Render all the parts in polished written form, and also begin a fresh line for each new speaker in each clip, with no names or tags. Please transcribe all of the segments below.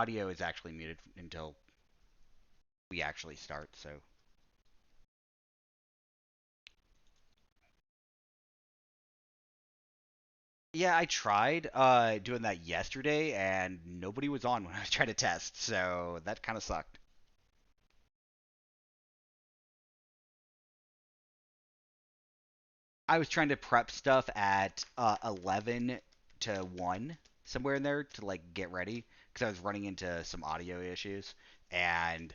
audio is actually muted until we actually start. So yeah, I tried doing that yesterday, and nobody was on when I was trying to test. So that kind of sucked. I was trying to prep stuff at 11 to 1, somewhere in there to like get ready because I was running into some audio issues. And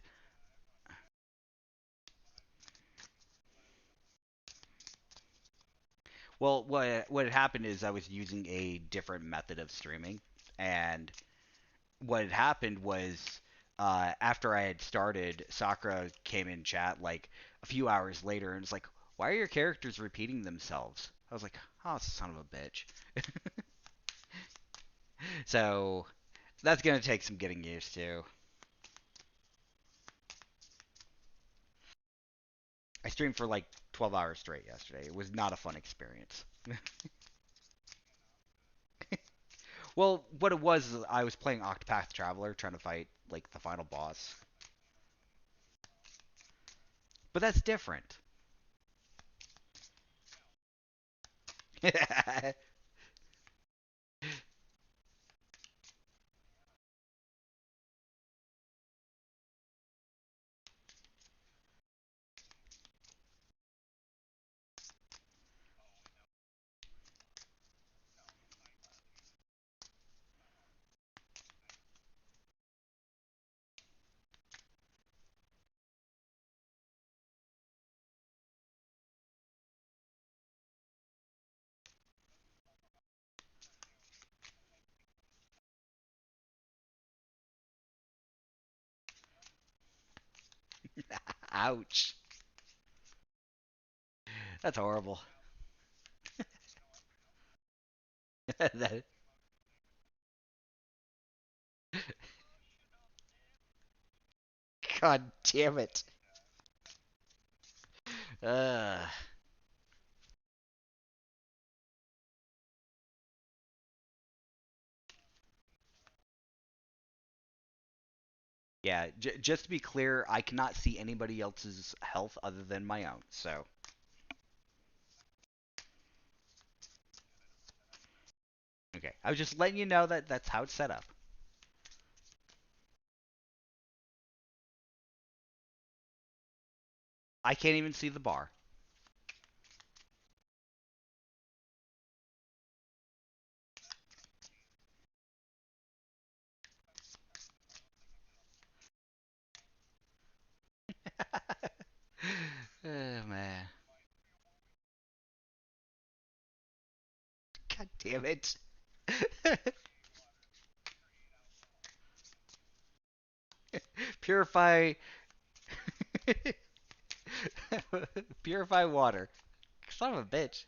well, what had happened is I was using a different method of streaming, and what had happened was after I had started, Sakura came in chat like a few hours later and was like, "Why are your characters repeating themselves?" I was like, "Oh, son of a bitch." So that's gonna take some getting used to. I streamed for like 12 hours straight yesterday. It was not a fun experience. Well, what it was is I was playing Octopath Traveler, trying to fight like the final boss. But that's different. Ouch. That's horrible. That- God damn it. Uh, yeah, just to be clear, I cannot see anybody else's health other than my own. So, okay. I was just letting you know that that's how it's set up. I can't even see the bar. Oh, man. God damn it. Purify. Purify water. Son of a bitch.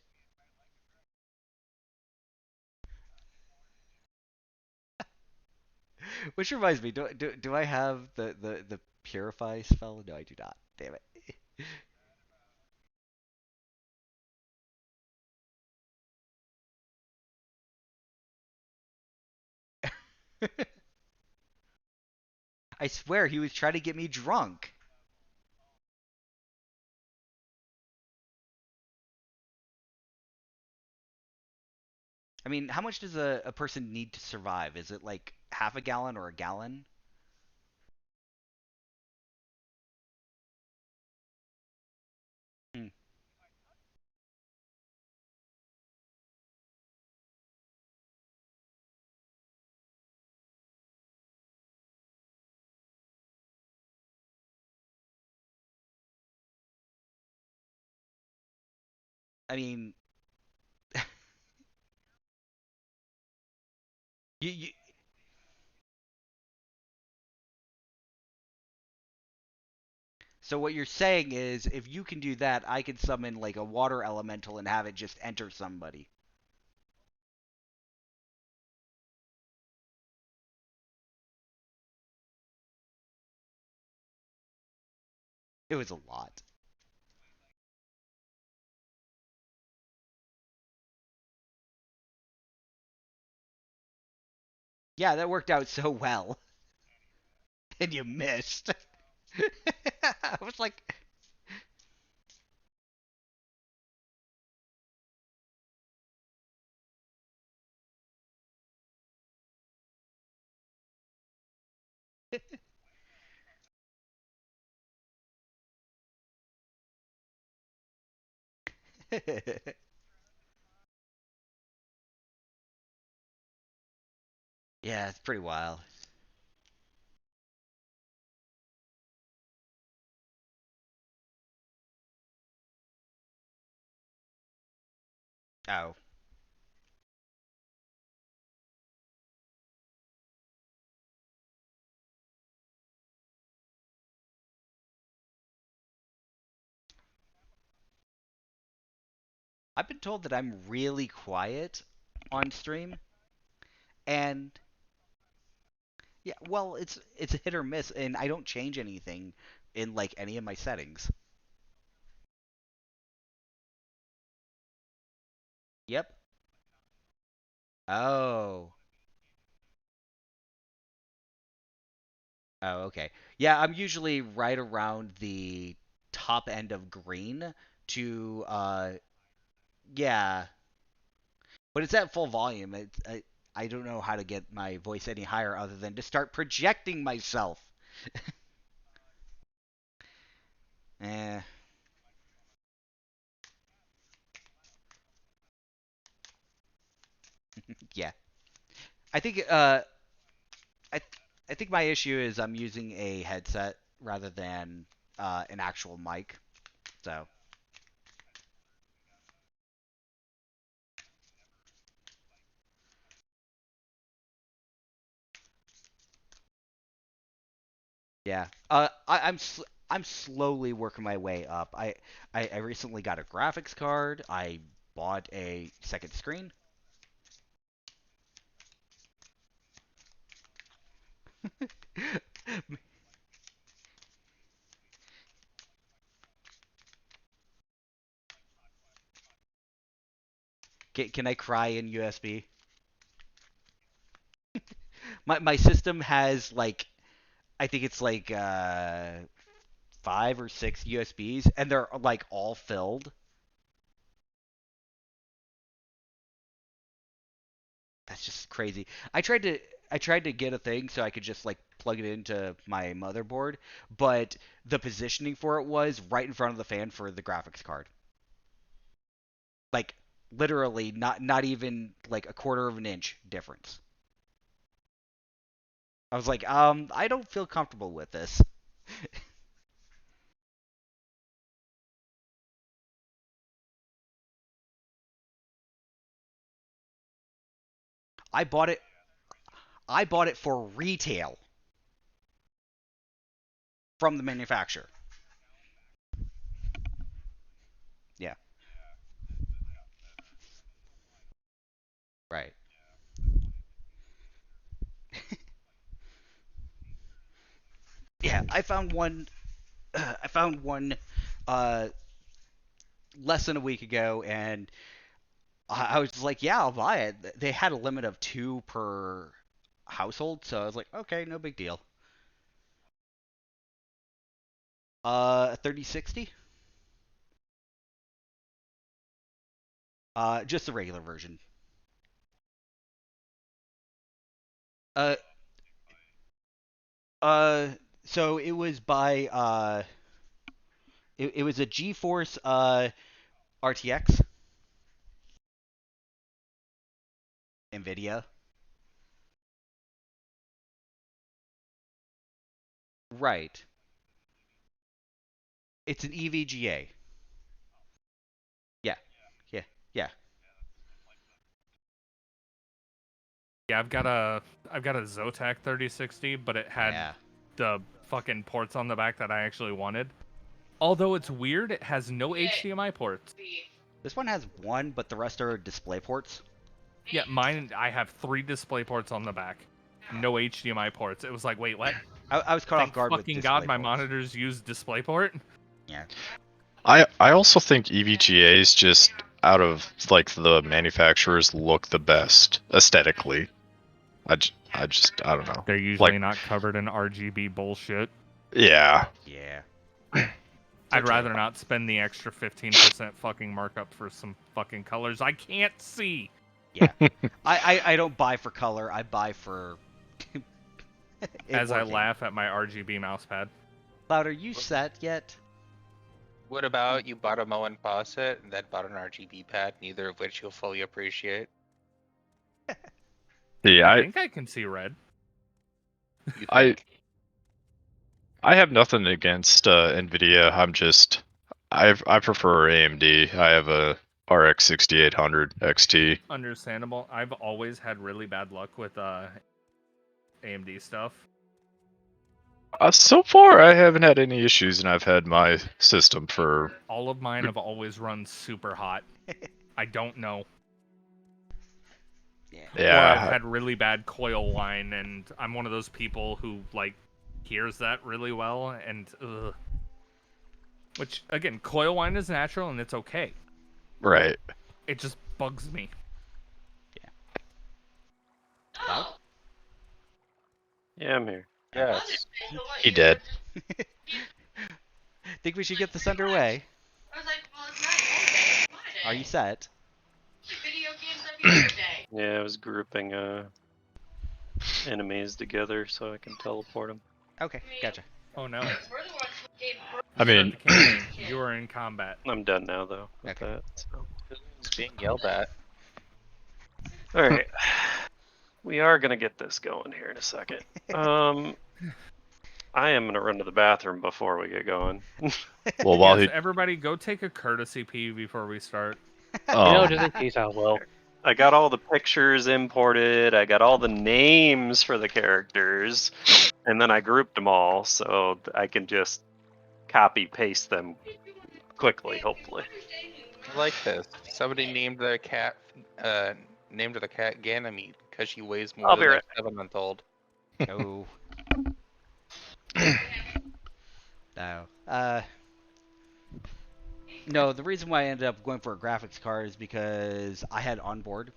Which reminds me, do I have the purify spell? No, I do not. Damn it. I swear he was trying to get me drunk. I mean, how much does a person need to survive? Is it like half a gallon or a gallon? Hmm. I mean, you so what you're saying is if you can do that, I can summon like a water elemental and have it just enter somebody. It was a lot. Yeah, that worked out so well. and you missed. I was like, yeah, it's pretty wild. Oh, I've been told that I'm really quiet on stream, and yeah, well, it's a hit or miss, and I don't change anything in like any of my settings. Yep. Oh. Oh, okay. Yeah, I'm usually right around the top end of green to yeah, but it's at full volume. I don't know how to get my voice any higher other than to start projecting myself. Eh, yeah. I think I I think my issue is I'm using a headset rather than an actual mic. So, yeah. I'm slowly working my way up. I recently got a graphics card. I bought a second screen. Can I cry in USB? My system has like I think it's like 5 or 6 USBs, and they're like all filled. That's just crazy. I tried to get a thing so I could just like plug it into my motherboard, but the positioning for it was right in front of the fan for the graphics card. Like literally not even like a quarter of an inch difference. I was like, I don't feel comfortable with this. I bought it I bought it for retail from the manufacturer. Yeah, right. Yeah, I found one I found one uh less than a week ago, and I was like, yeah, I'll buy it. They had a limit of 2 per household, so I was like, okay, no big deal. 3060? Just the regular version. Uh, uh, so it was by it was a GeForce RTX NVIDIA. Right. It's an EVGA. Yeah. Yeah. Yeah.
Yeah, I've got a Zotac 3060, but it had
Yeah.
the fucking ports on the back that I actually wanted. Although it's weird, it has no HDMI ports.
This one has one, but the rest are display ports.
Yeah, mine I have 3 display ports on the back. No HDMI ports. It was like, wait, what?
I was caught off
Thank
guard with
fucking God
display
my
ports.
monitors use DisplayPort.
Yeah.
I also think EVGAs just out of like the manufacturers look the best aesthetically. I don't know.
They're usually
Like,
not covered in RGB bullshit.
yeah.
Yeah.
I'd
true.
rather not spend the extra 15% fucking markup for some fucking colors I can't see.
Yeah. I don't buy for color. I buy for it
As I
working.
laugh at my RGB mousepad.
Cloud, are you set yet?
What about you bought a Moen faucet and then bought an RGB pad, neither of which you'll fully appreciate?
See,
I think I can see red.
You
I
think?
I have nothing against Nvidia. I prefer AMD. I have a RX 6800 XT.
Understandable. I've always had really bad luck with AMD stuff.
So far, I haven't had any issues, and I've had my system for.
All of mine have always run super hot. I don't know.
Yeah.
Or
Yeah.
I've had really bad coil line, and I'm one of those people who like hears that really well, and ugh. Which again, coil line is natural and it's okay.
Right.
It just bugs me.
Cloud?
Yeah, I'm here.
Yes.
He did.
Think we should get this underway.
I was like, well, it's not your day, it's my day.
Are you set?
Video games every other day.
Yeah, I was grouping enemies together so I can teleport them.
Okay, gotcha.
Oh no.
We're the ones who gave birth
I mean,
Start the campaign. You are in combat.
I'm done now though with
Okay.
that. So.
Who's being yelled at?
All right, we are gonna get this going here in a second. I am gonna run to the bathroom before we get going.
well, while
Yes,
he.
everybody go take a courtesy pee before we start.
Just in case I will. I got all the pictures imported. I got all the names for the characters, and then I grouped them all so I can just copy paste them quickly, hopefully.
I like this. Somebody named their cat Ganymede because she weighs more
I'll
than
be
a
right-
7-month-old.
No. No. No, the reason why I ended up going for a graphics card is because I had onboard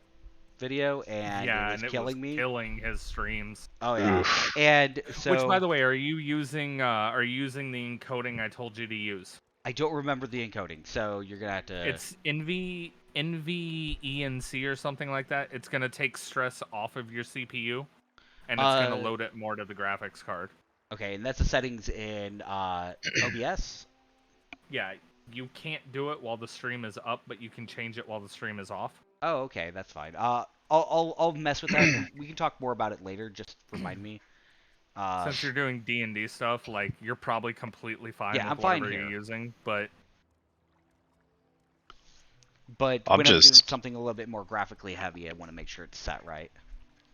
video and
yeah,
it was
and
killing
it was
me.
killing his streams.
Oh yeah.
Oof.
And so
Which, by the way, are you using the encoding I told you to use?
I don't remember the encoding, so you're gonna have to.
It's NVENC or something like that. It's gonna take stress off of your CPU, and it's gonna load it more to the graphics card.
Okay, and that's the settings in OBS.
Yeah, you can't do it while the stream is up, but you can change it while the stream is off.
Oh, okay, that's fine. I'll mess with that. We can talk more about it later. Just remind me.
Since you're doing D&D stuff, like you're probably completely fine
Yeah,
with
I'm fine
whatever
here.
you're using, but
But
I'm
when I'm doing
just-
something a little bit more graphically heavy, I want to make sure it's set right.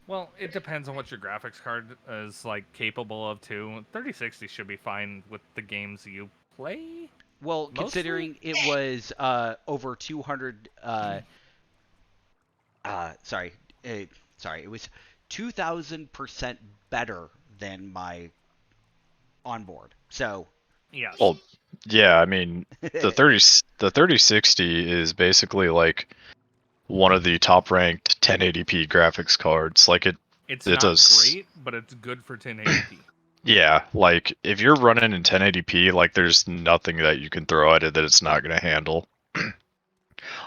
well, it depends on what your graphics card is like capable of too. 3060 should be fine with the games you play.
Well,
Mostly?
considering it was over 200. Sorry, it was 2,000% better than my onboard. So.
Yes.
Well, yeah. I mean, the 3060 is basically like one of the top ranked 1080p graphics cards. Like
it's
it
not
does-
great, but it's good for 1080p.
Yeah, like if you're running in 1080p, like there's nothing that you can throw at it that it's not gonna handle.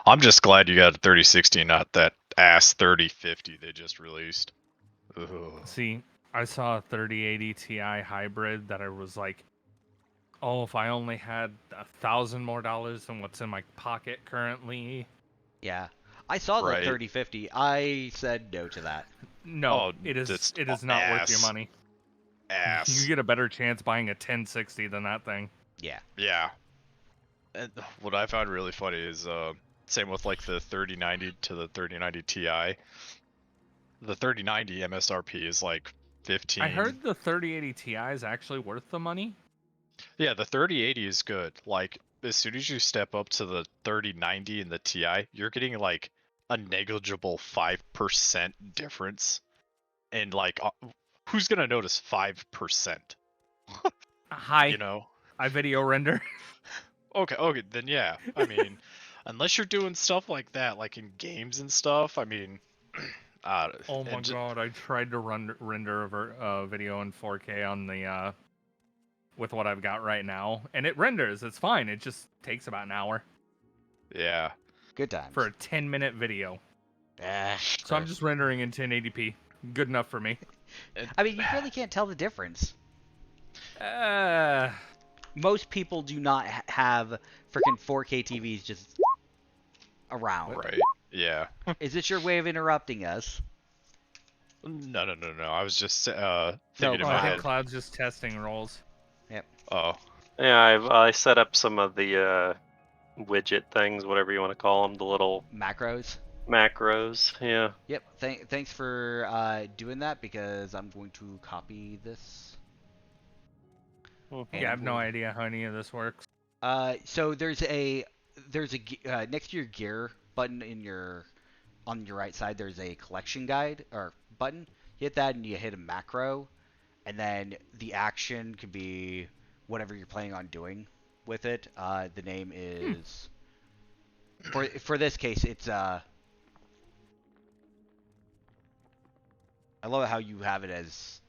I'm just glad you got a 3060 and not that ass 3050 they just released. Ugh.
See, I saw a 3080 Ti hybrid that I was like, oh, if I only had $1,000 more than what's in my pocket currently.
Yeah, I saw the
Right.
3050. I said no to that.
No,
Oh,
it is
that's
not worth your
ass.
money.
Ass.
You get a better chance buying a 1060 than that thing.
Yeah.
Yeah. And what I found really funny is same with like the 3090 to the 3090 Ti. The 3090 MSRP is like 15.
I heard the 3080 Ti is actually worth the money.
Yeah, the 3080 is good. Like as soon as you step up to the 3090 and the Ti, you're getting like a negligible 5% difference. And like who's going to notice 5%?
Hi,
You know?
I video render.
Okay, then yeah. I mean, unless you're doing stuff like that, like in games and stuff, I mean,
Oh my
and
god! I tried to render a video in 4K on the with what I've got right now, and it renders. It's fine. It just takes about an hour
yeah.
Good times.
for a 10-minute video.
Ah,
So I'm
gross.
just rendering in 1080p. Good enough for me.
I mean, you really can't tell the difference.
Uh,
Most people do not have freaking 4K TVs just around.
Right. Yeah.
Is this your way of interrupting us?
No. I was just thinking
No,
in
oh,
my
I think
head.
Cloud's just testing rolls.
Oh,
Yeah, I set up some of the widget things, whatever you want to call them, the little
Macros.
macros. Yeah.
Yep. Thanks for doing that because I'm going to copy this.
Mhm.
And
Yeah, I have no
we'll-
idea how any of this works.
So there's a next to your gear button on your right side. There's a collection guide or button. You hit that and you hit a macro, and then the action could be whatever you're planning on doing with it. The name is for this case it's I love how you have it as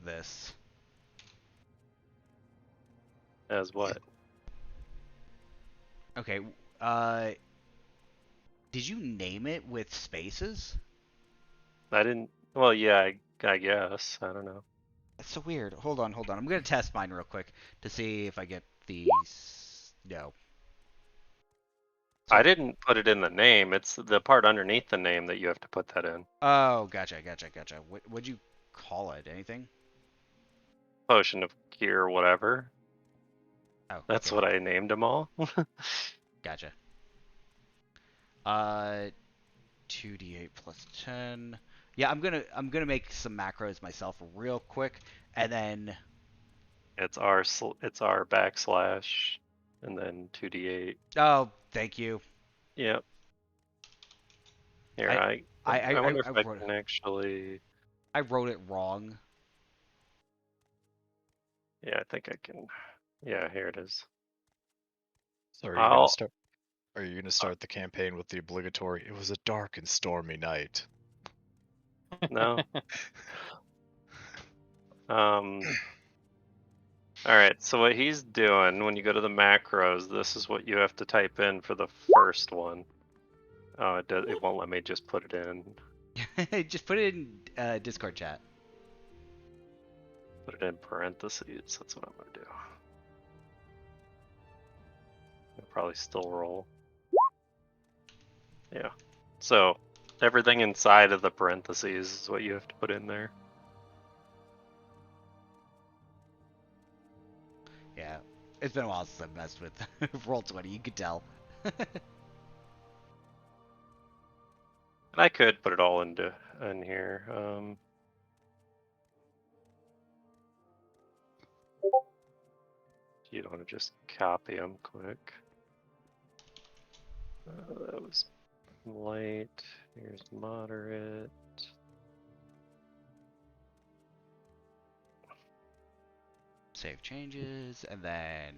this.
As what?
Okay. Did you name it with spaces?
I didn't. Well, yeah, I guess. I don't know.
That's so weird. Hold on. I'm gonna test mine real quick to see if I get these. No.
I didn't put it in the name. It's the part underneath the name that you have to put that in.
Oh, gotcha. What'd you call it? Anything?
Potion of Cure, whatever.
Oh,
That's
okay.
what I named them all.
Gotcha. 2d8 plus 10. Yeah, I'm gonna make some macros myself real quick, and then
It's R backslash, and then 2d8.
oh, thank you.
Yep. Here,
I
I wonder if I
wrote
can actually.
I wrote it wrong.
Yeah, I think I can. Yeah, here it is.
so
I'll.
are you gonna start the campaign with the obligatory? It was a dark and stormy night.
No. All right. So what he's doing when you go to the macros, this is what you have to type in for the first one. Oh, it does. It won't let me just put it in.
Just put it in Discord chat.
Put it in parentheses. That's what I'm gonna do. It'll probably still roll. Yeah. So everything inside of the parentheses is what you have to put in there.
Yeah, it's been a while since I've messed with Roll20. You could tell.
And I could put it all in here. You don't want to just copy them quick. That was light. Here's moderate.
Save changes, and then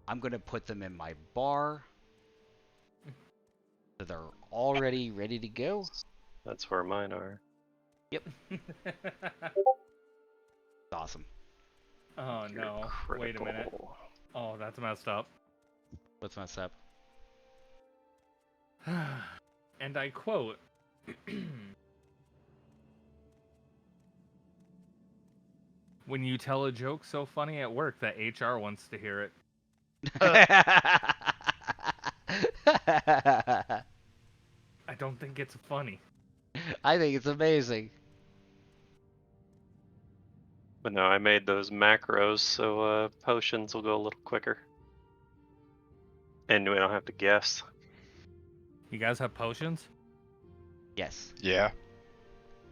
I'm gonna put them in my bar. So they're already ready to go.
That's where mine are.
Yep, awesome.
Oh
You're
no! Wait a minute.
critical.
Oh, that's messed up.
What's messed up?
And I quote. When you tell a joke so funny at work that HR wants to hear it. I don't think it's funny.
I think it's amazing.
But no, I made those macros so potions will go a little quicker. And we don't have to guess.
You guys have potions?
Yes.
Yeah.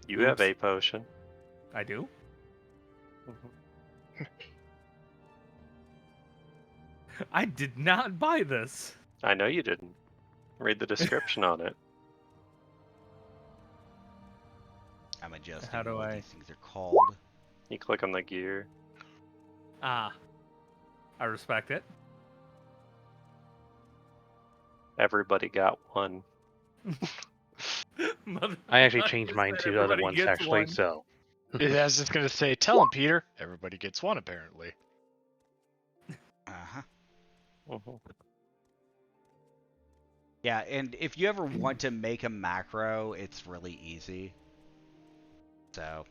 You have
Oops.
a potion.
I do? I did not buy this.
I know you didn't. Read the description on it.
I'm adjusting
How do
what
I-
these things are called.
You click on the gear.
Ah. I respect it.
Everybody got one.
I actually changed mine to the other
Everybody
ones,
gets
actually,
one.
so.
I was just gonna say, tell him, Peter. Everybody gets one, apparently.
Uh-huh.
Mhm.
Yeah, and if you ever want to make a macro, it's really easy. So,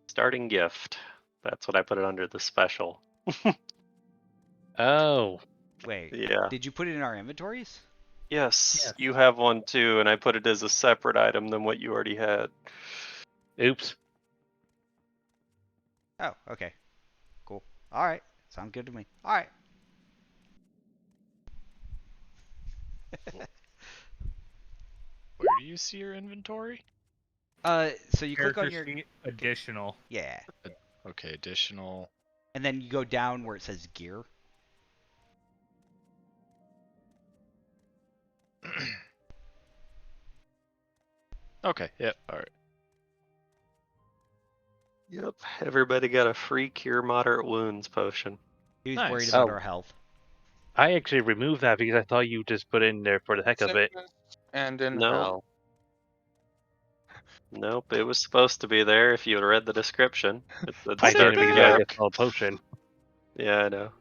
Starting gift. That's what I put it under, the special.
Oh.
wait,
Yeah.
did you put it in our inventories?
Yes,
Yes.
you have one too, and I put it as a separate item than what you already had.
Oops.
Oh, okay. Cool. All right. Sounds good to me. All right.
Where do you see your inventory?
So you click
Character
on your
sheet additional.
yeah,
Okay, additional.
and then you go down where it says gear.
Okay, yep, alright.
Yep. Everybody got a free cure moderate wounds potion.
He was
Nice.
worried about
Oh.
our health.
I actually removed that because I thought you just put it in there for the heck of it.
Sickness and in
No.
hell.
Nope, it was supposed to be there if you had read the description. It's a
I didn't
starting
because I
gift.
just saw a potion.
Yeah, I know.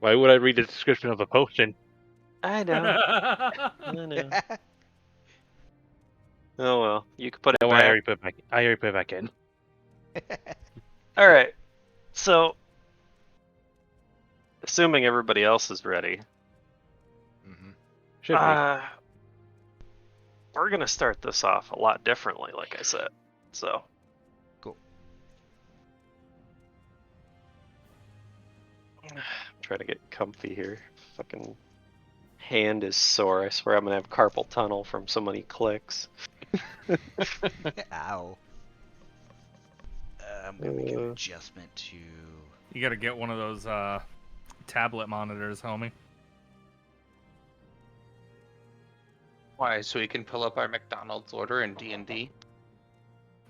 Why would I read the description of a potion?
I know. I know. Oh well, you can put it
No, I
back.
already put it back. I already put it back in.
All right. So, assuming everybody else is ready,
Mm-hmm.
Should be.
we're gonna start this off a lot differently, like I said. So,
Cool.
try to get comfy here. Fucking hand is sore. I swear I'm gonna have carpal tunnel from so many clicks.
Ow. I'm gonna make an
Uh.
adjustment to.
You gotta get one of those tablet monitors, homie.
Why? So we can pull up our McDonald's order in D&D?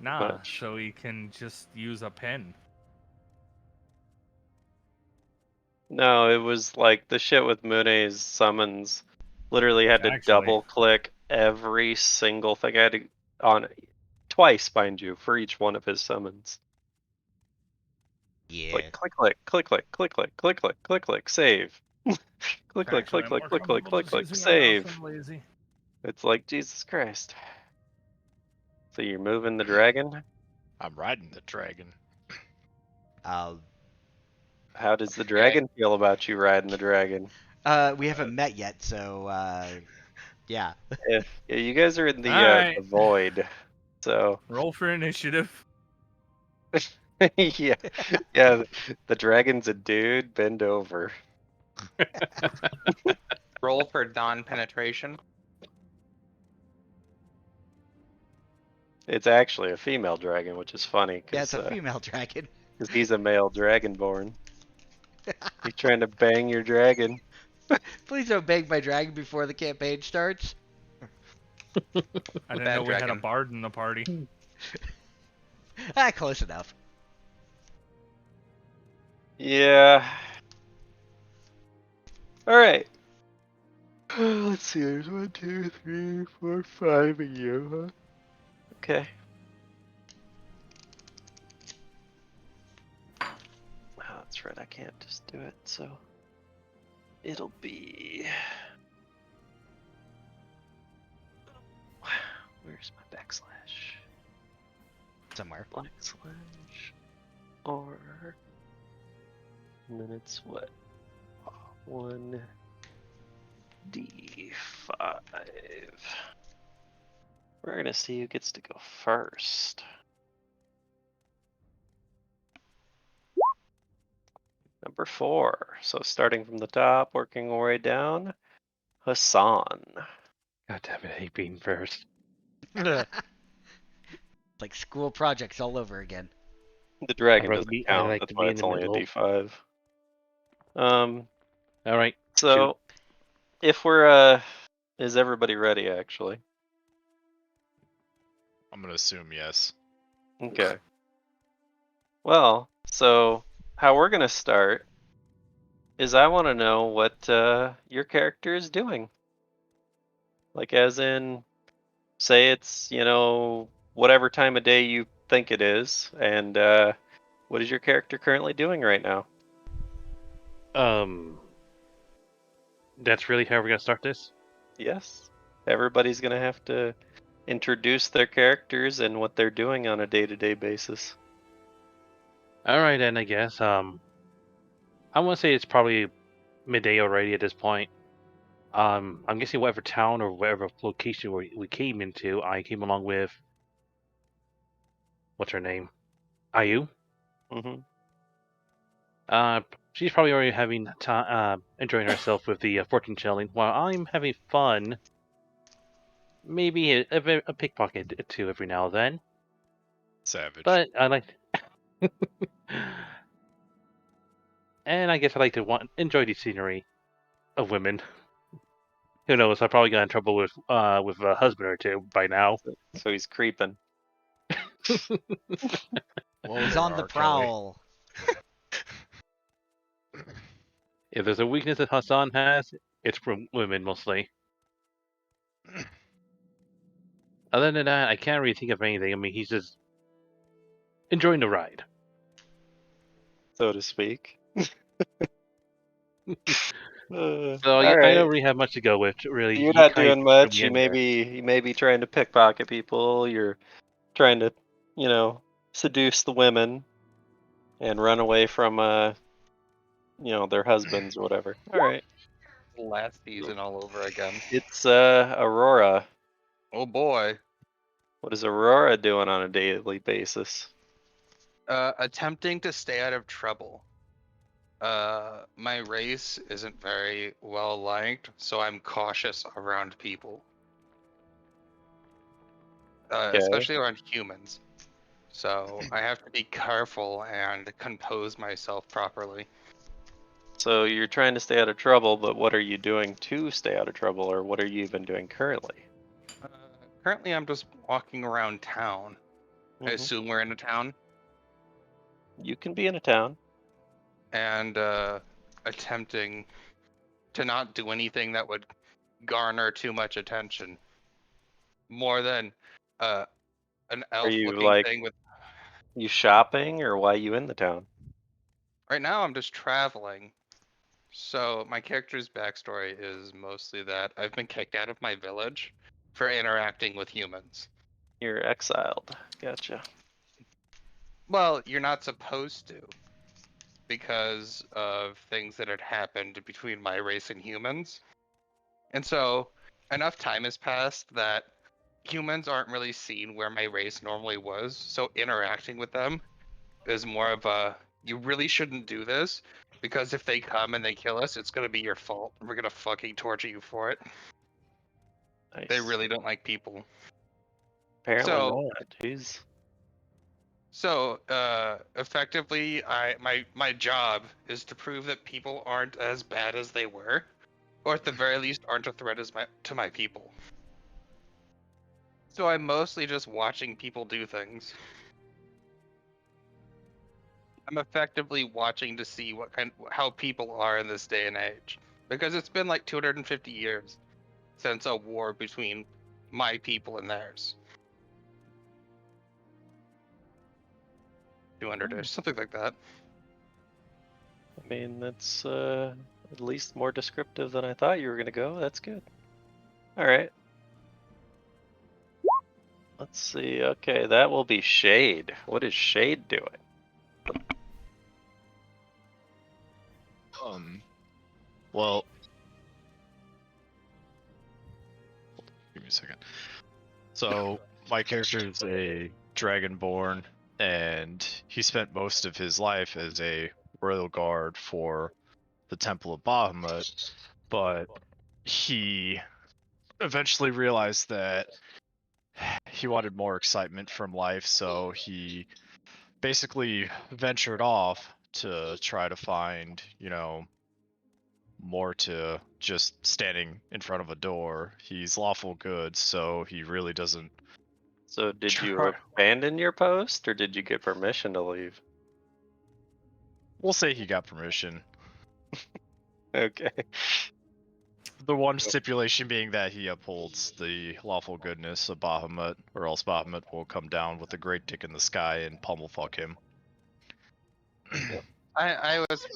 Nah,
Much.
so he can just use a pen.
No, it was like the shit with Mune's summons. Literally had to
Actually.
double click every single thing. I had to on twice, mind you, for each one of his summons.
Yeah.
Like click, click, click, click, click, click, click, click, click, click, save. Click, click,
Actually,
click,
I'm
click,
more
click, click,
comfortable
click,
just
click,
using my mouse.
save.
I'm lazy.
It's like Jesus Christ. So you're moving the dragon?
I'm riding the dragon.
Uh,
How does the dragon feel about you riding the dragon?
we haven't met yet, so yeah.
Yeah, you guys are in the
Alright.
void. So
Roll for initiative.
yeah, yeah. The dragon's a dude. Bend over.
Roll for non-penetration.
It's actually a female dragon, which is funny
Yeah, it's
because
a female dragon.
he's a male dragonborn. He's trying to bang your dragon.
Please don't bang my dragon before the campaign starts.
I didn't
Bad
know we had a
dragon.
bard in the party.
Close enough.
Yeah. All right. Let's see. There's 1, 2, 3, 4, 5 of you, huh? Okay. Oh, that's right. I can't just do it. So it'll be. Where's my backslash?
Somewhere.
Backslash. Or. And then it's what? 1d5. We're gonna see who gets to go first. Number 4. So starting from the top, working our way down. Hassan.
God damn it, I hate being first.
Like school projects all over again.
The dragon
rather
doesn't
be- I
count.
like
That's
to
why
be in
it's
the
only a
middle.
d5.
Alright.
So if we're is everybody ready actually?
I'm gonna assume yes.
Okay. Well, so how we're gonna start is I want to know what your character is doing. Like, as in, say it's, whatever time of day you think it is, and what is your character currently doing right now?
That's really how we're gonna start this.
Yes. Everybody's going to have to introduce their characters and what they're doing on a day-to-day basis.
All right, then I guess. I want to say it's probably midday already at this point. I'm guessing whatever town or whatever location we came into, I came along with. What's her name? Ayu.
Mm-hmm.
She's probably already having time, enjoying herself with the fortune telling, while I'm having fun. Maybe a pickpocket or two every now and then.
Savage.
But I like, and I guess I like to enjoy the scenery of women. Who knows? I probably got in trouble with a husband or two by now.
So he's creeping.
Well, he's on the
R. Kelly.
prowl.
If there's a weakness that Hassan has, it's from women mostly. Other than that, I can't really think of anything. I mean, he's just enjoying the ride.
So to speak.
So
all
I
right.
don't really have much to go with. Really,
You're
he
not
kinda
doing
threw
much.
me
You
in
may
there.
be trying to pickpocket people. You're trying to, seduce the women and run away from their husbands or whatever. All right.
Last season all over again.
It's Aurora.
Oh boy.
What is Aurora doing on a daily basis?
Attempting to stay out of trouble. My race isn't very well liked, so I'm cautious around people.
Okay.
Especially around humans. So I have to be careful and compose myself properly.
So you're trying to stay out of trouble, but what are you doing to stay out of trouble, or what are you even doing currently?
Currently, I'm just walking around town. I
Mhm.
assume we're in a town.
You can be in a town.
And attempting to not do anything that would garner too much attention. More than an
Are you
elf-looking thing with.
you shopping, or why are you in the town?
Right now, I'm just traveling. So my character's backstory is mostly that I've been kicked out of my village for interacting with humans.
You're exiled. Gotcha.
Well, you're not supposed to, because of things that had happened between my race and humans. And so enough time has passed that humans aren't really seen where my race normally was. So interacting with them is more of a, you really shouldn't do this, because if they come and they kill us, it's going to be your fault. We're going to fucking torture you for it.
Nice.
They really don't like people.
Apparently
So-
not. Jeez.
So effectively, my job is to prove that people aren't as bad as they were, or at the very least aren't a threat to my people. So I'm mostly just watching people do things. I'm effectively watching to see how people are in this day and age, because it's been like 250 years since a war between my people and theirs. 200-ish, something like that.
I mean, that's at least more descriptive than I thought you were gonna go. That's good. All right. Let's see. Okay, that will be Shade. What is Shade doing?
Well, give me a second. So my character is a Dragonborn, and he spent most of his life as a royal guard for the Temple of Bahamut, but he eventually realized that he wanted more excitement from life, so he basically ventured off to try to find, more to just standing in front of a door. He's lawful good, so he really doesn't.
So did you
Try-
abandon your post, or did you get permission to leave?
We'll say he got permission.
Okay.
The one stipulation being that he upholds the lawful goodness of Bahamut, or else Bahamut will come down with a great dick in the sky and pummel fuck him.
I was.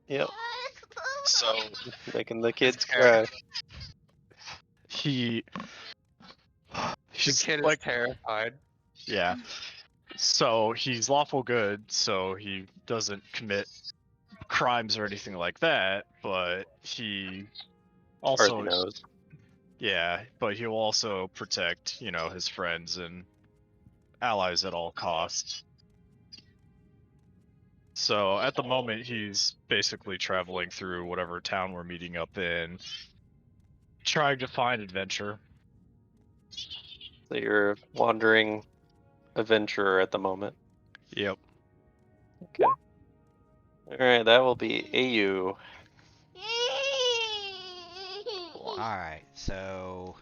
Yep.
So
Making the kids
scared.
cry.
he
The
he's
kid is
like,
terrified.
yeah. So he's lawful good, so he doesn't commit crimes or anything like that, but he
Hardly
also,
knows.
yeah, but he'll also protect, his friends and allies at all costs. So at the moment, he's basically traveling through whatever town we're meeting up in, trying to find adventure.
So you're wandering adventurer at the moment.
Yep.
Okay. Alright, that will be AU.
Alright, so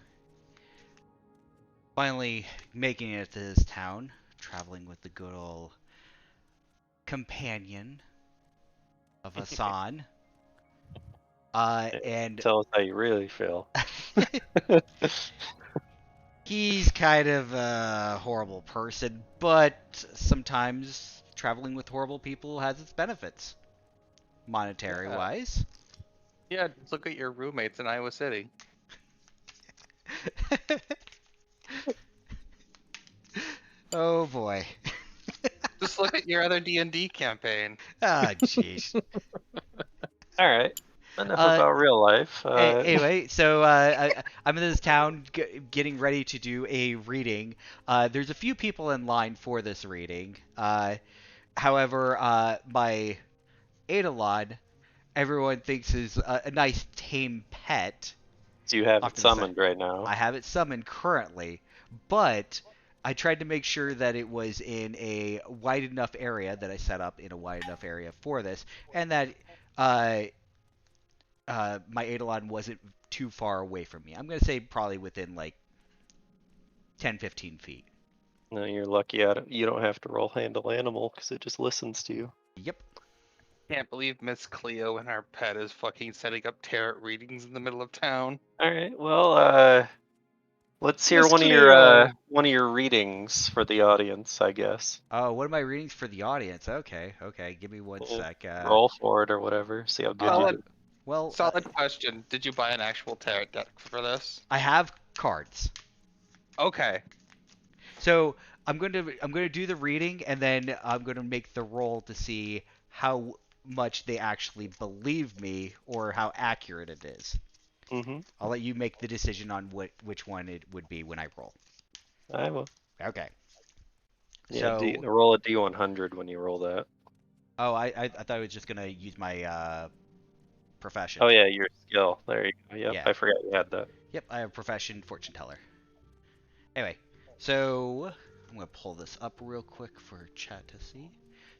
finally making it to this town, traveling with the good old companion of Hassan. And
Tell us how you really feel.
he's kind of a horrible person, but sometimes traveling with horrible people has its benefits, monetary wise.
Yeah, just look at your roommates in Iowa City.
Oh boy.
Just look at your other D&D campaign.
Ah, jeez.
Alright. Enough
Uh,
about real life.
Anyway, so I'm in this town getting ready to do a reading. There's a few people in line for this reading. However, my Eidolon, everyone thinks is a nice tame pet.
So you have
off
it
to the side.
summoned right now.
I have it summoned currently, but I tried to make sure that it was in a wide enough area, that I set up in a wide enough area for this, and that my Eidolon wasn't too far away from me. I'm going to say probably within like 10, 15 feet.
No, you're lucky you don't have to roll handle animal because it just listens to you.
Yep.
Can't believe Miss Cleo and our pet is fucking setting up tarot readings in the middle of town.
Alright, well, let's hear
Miss
one
Cleo.
of your readings for the audience, I guess.
Oh, what are my readings for the audience? Okay. Give me one
Yeah,
sec.
Roll for it or whatever. See how good you
Solid,
do.
Well,
solid question. Did you buy an actual tarot deck for this?
I have cards.
Okay.
So I'm going to do the reading, and then I'm going to make the roll to see how much they actually believe me or how accurate it is.
Mm-hmm.
I'll let you make the decision on which one it would be when I roll.
I will.
Okay.
Yeah,
So
roll a D100 when you roll that.
oh, I thought I was just gonna use my profession.
Oh yeah, your skill. There you go. Yep,
Yeah.
I forgot you had that.
Yep, I have profession fortune teller. Anyway, so I'm gonna pull this up real quick for chat to see.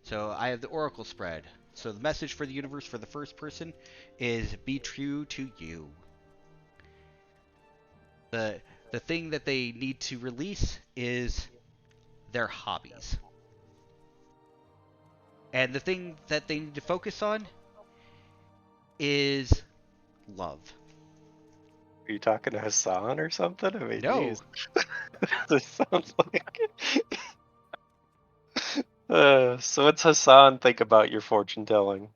So I have the oracle spread. So the message for the universe for the first person is be true to you. The thing that they need to release is their hobbies. And the thing that they need to focus on is love.
Are you talking to Hassan or something? I mean,
No.
geez. This sounds like. So what's Hassan think about your fortune telling?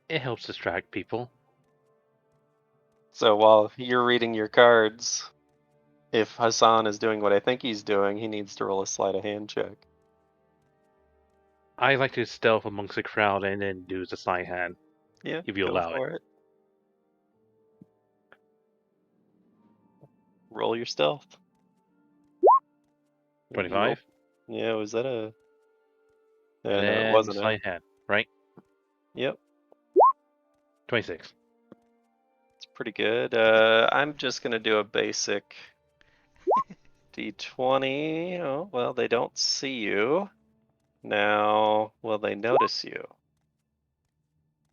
It helps distract people.
So while you're reading your cards, if Hassan is doing what I think he's doing, he needs to roll a sleight of hand check.
I like to stealth amongst the crowd and then do the sleight hand.
Yeah,
If you
go
allow
for it. Roll your stealth.
25.
Yeah, was that a?
And
No, it
then
wasn't.
sleight hand, right?
Yep,
26.
it's pretty good. I'm just gonna do a basic D20. Oh, well, they don't see you. Now, will they notice you?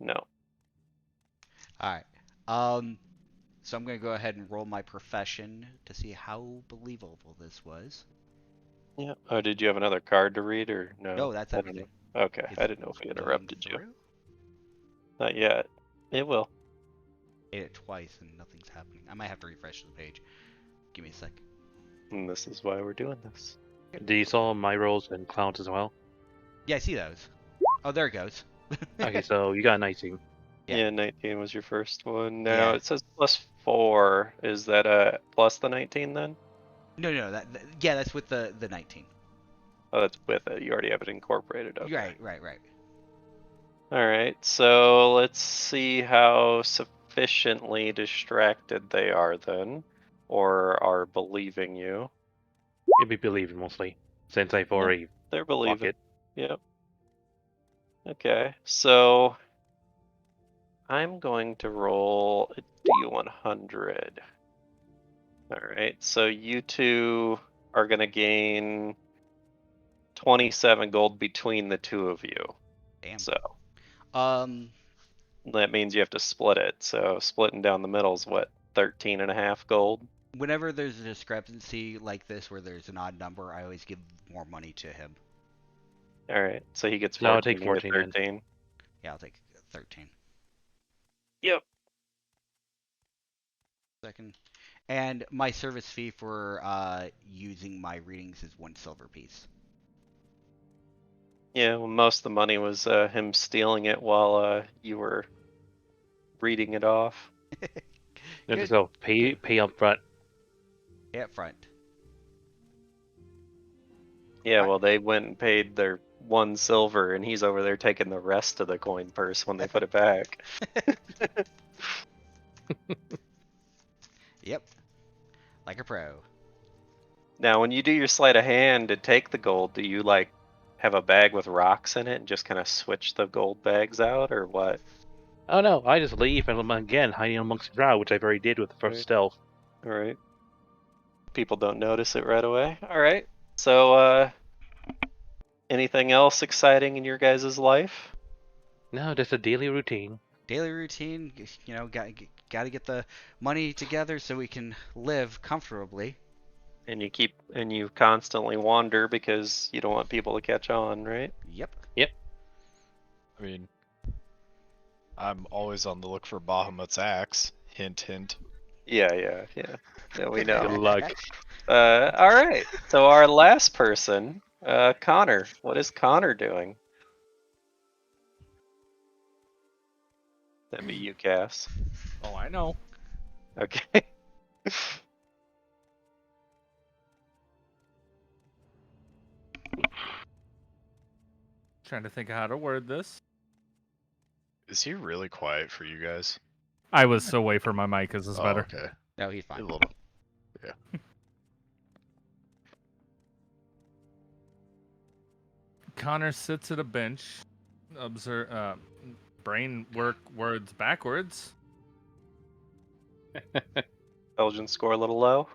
No.
All right. So I'm going to go ahead and roll my profession to see how believable this was.
Yeah. Oh, did you have another card to read or no?
No, that's
I don't
everything.
know. Okay,
Is
I
it
didn't know if we
going
interrupted you.
through?
Not yet. It will.
Hit it twice and nothing's happening. I might have to refresh the page. Give me a sec.
And this is why we're doing this.
Do you saw my rolls and clowns as well?
Yeah, I see those. Oh, there it goes.
Okay, so you got 19.
Yeah.
Yeah, 19 was your first one. Now
Yeah.
it says +4. Is that plus the 19 then?
No, yeah, that's with the 19.
Oh, that's with it. You already have it incorporated. Okay.
Right.
All right. So let's see how sufficiently distracted they are then, or are believing you.
You'll be believing mostly, since I've already
They're
blocked
believing.
it.
Yep. Okay. So I'm going to roll a D100. All right. So you two are going to gain 27 gold between the two of you.
Damn.
So
Um,
that means you have to split it. So splitting down the middle is what, 13 and a half gold?
whenever there's a discrepancy like this where there's an odd number, I always give more money to him.
All right. So he gets
No,
14.
I'll take
you get
14 then.
13.
Yeah, I'll take 13.
Yep.
Second. And my service fee for using my readings is 1 silver piece.
Yeah, well, most of the money was him stealing it while you were reading it off.
Good.
So pay up front.
Yeah, up front.
Yeah,
Right.
well, they went and paid their 1 silver, and he's over there taking the rest of the coin purse when they put it back.
Yep. Like a pro.
Now, when you do your sleight of hand to take the gold, do you like have a bag with rocks in it and just kind of switch the gold bags out, or what?
Oh no, I just leave and I'm again hiding amongst the crowd, which I already did with the first
Right.
stealth.
All right. People don't notice it right away. All right. So, anything else exciting in your guys' life?
No, just a daily routine.
Daily routine, you know, got to get the money together so we can live comfortably.
And you constantly wander because you don't want people to catch on, right?
Yep.
I mean, I'm always on the look for Bahamut's axe. Hint, hint.
Yeah, we
Good
know.
luck.
All right. So our last person, Connor. What is Connor doing? That'd be you, Cass.
Oh, I know.
Okay.
Trying to think of how to word this.
Is he really quiet for you guys?
I was so away from my mic. Is this better?
Okay.
No, he's
A
fine.
little.
Connor sits at a bench, brain work words backwards.
Belgian score a little low.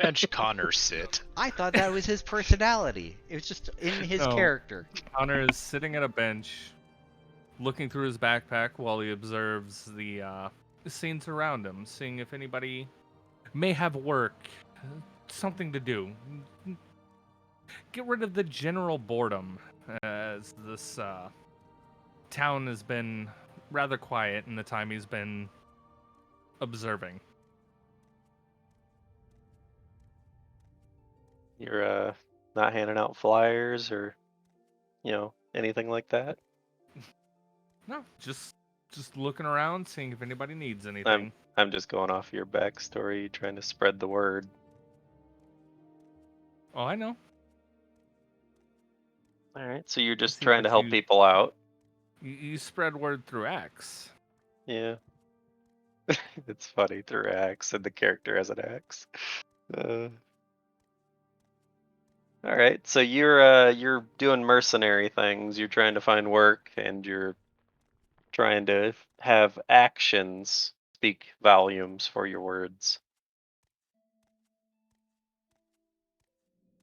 Bench Connor sit.
I thought that was his personality. It was just in his
No.
character.
Connor is sitting at a bench, looking through his backpack while he observes the scenes around him, seeing if anybody may have work, something to do. Get rid of the general boredom, as this town has been rather quiet in the time he's been observing.
You're not handing out flyers or, anything like that.
No, just looking around, seeing if anybody needs anything.
I'm just going off your backstory, trying to spread the word.
Oh, I know.
All right, so you're just
see
trying to
what
help
you-
people out.
You spread word through X.
Yeah. It's funny, through axe, and the character has an axe. All right, so you're doing mercenary things. You're trying to find work, and you're trying to have actions speak volumes for your words.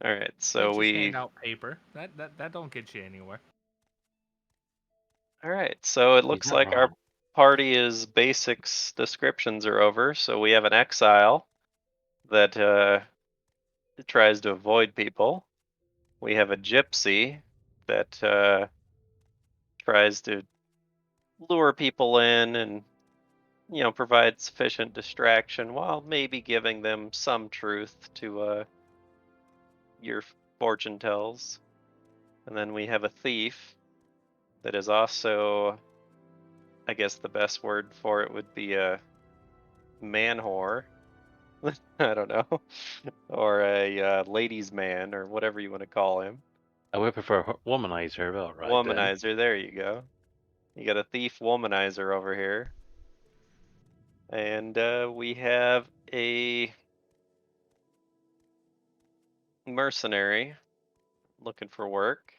All right, so
Don't just
we.
hand out paper. That don't get you anywhere.
All right, so it looks
not
like our
wrong.
party is basics descriptions are over. So we have an exile that tries to avoid people. We have a gypsy that tries to lure people in and provide sufficient distraction while maybe giving them some truth to your fortune tells. And then we have a thief that is also, I guess the best word for it would be a man whore. I don't know, or a ladies' man, or whatever you want to call him.
I would prefer womanizer, but right then.
Womanizer, there you go. You got a thief womanizer over here. And we have a mercenary looking for work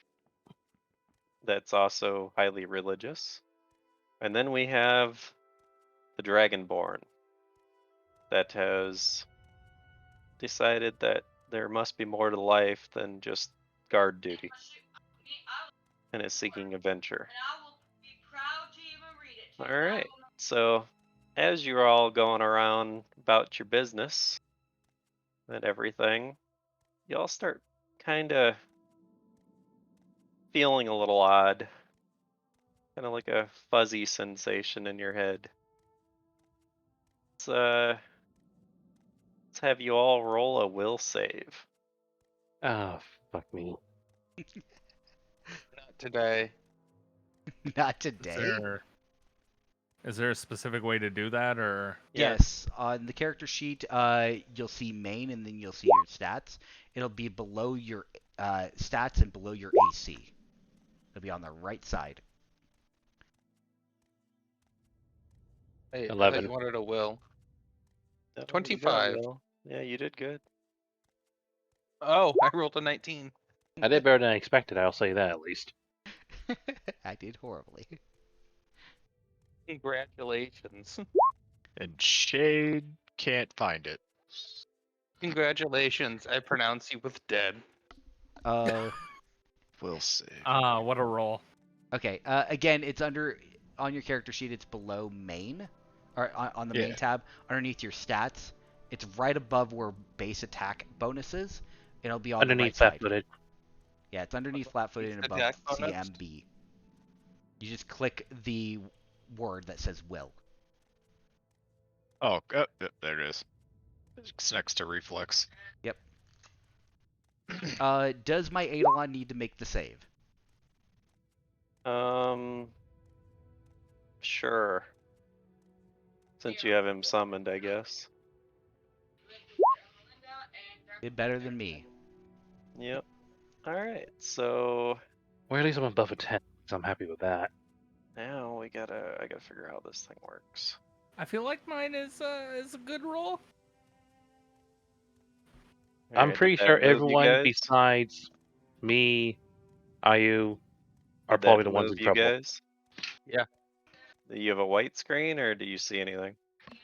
that's also highly religious. And then we have the Dragonborn that has decided that there must be more to life than just guard duty and is seeking adventure. Alright, so as you're all going around about your business and everything, y'all start kind of feeling a little odd. Kind of like a fuzzy sensation in your head. Let's have you all roll a will save.
Oh, fuck me.
Not today.
Not
Is
today.
there a specific way to do that, or
Yeah.
Yes, on the character sheet, you'll see main, and then you'll see your stats. It'll be below your stats and below your AC. It'll be on the right side.
Hey, I thought
11.
you wanted a will.
Oh, you got
25.
Will. Yeah, you did good.
Oh, I rolled a 19.
I did better than I expected, I'll say that at least.
I did horribly.
Congratulations.
And Shade can't find it.
Congratulations. I pronounce you with dead.
We'll see.
what a roll.
Okay. Again, it's on your character sheet. It's below main, or on the main
Yeah.
tab, underneath your stats. It's right above where base attack bonus is. It'll be on
Underneath
the right side.
flat-footed.
Yeah, it's underneath flat-footed and above
Attack bonus?
CMB. You just click the word that says will.
Oh, there it is. It's next to reflex.
Yep. Does my Eidolon need to make the save?
Sure. Since you have him summoned, I guess.
Did better than me.
Yep. Alright, so
Or at least I'm above a 10, so I'm happy with that.
now I gotta figure out how this thing works.
I feel like mine is a good roll.
I'm
Alright,
pretty
did that
sure
move you
everyone
guys?
besides me, Ayu, are
Did
probably
that
the ones
move
in
you
trouble.
guys?
Yeah.
Do you have a white screen or do you see anything?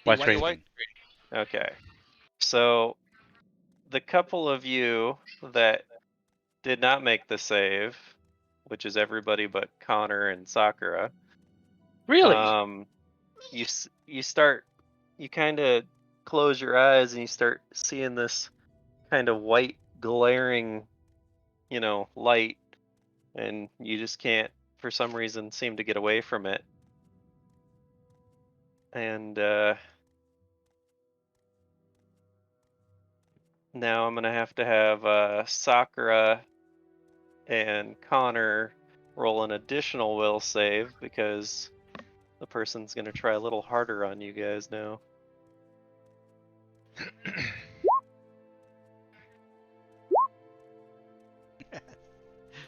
My
White
screen.
White
screen.
Okay. So the couple of you that did not make the save, which is everybody but Connor and Sakura,
Really?
you kind of close your eyes and you start seeing this kind of white glaring, light, and you just can't for some reason seem to get away from it. And now I'm gonna have to have Sakura and Connor roll an additional will save because the person's gonna try a little harder on you guys now.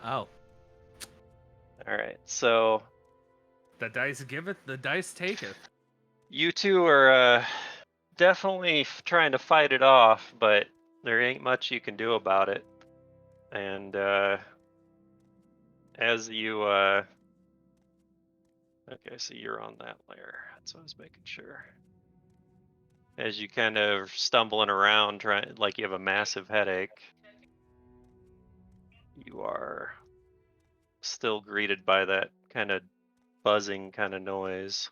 Oh,
All right, so
the dice giveth, the dice taketh.
you two are definitely trying to fight it off, but there ain't much you can do about it. And as you okay, so you're on that layer. That's what I was making sure. As you kind of stumbling around, trying like you have a massive headache, you are still greeted by that kind of buzzing kind of noise.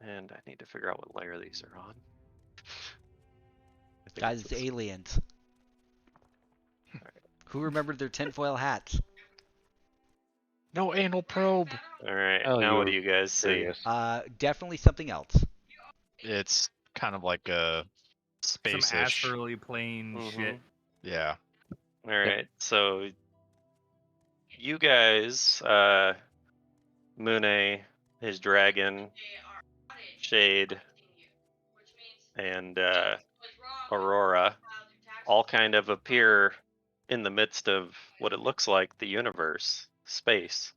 And I need to figure out what layer these are on. I think
Guys,
it's
it's
this-
aliens. Who remembered their tinfoil hats?
No anal probe.
All right.
Oh,
now what do
you're
you guys see?
serious.
Definitely something else.
It's kind of like a
Some
space-ish.
astrally plane shit.
Yeah.
All right. So you guys, Mune, his dragon, Shade, and Aurora all kind of appear in the midst of what it looks like the universe, space.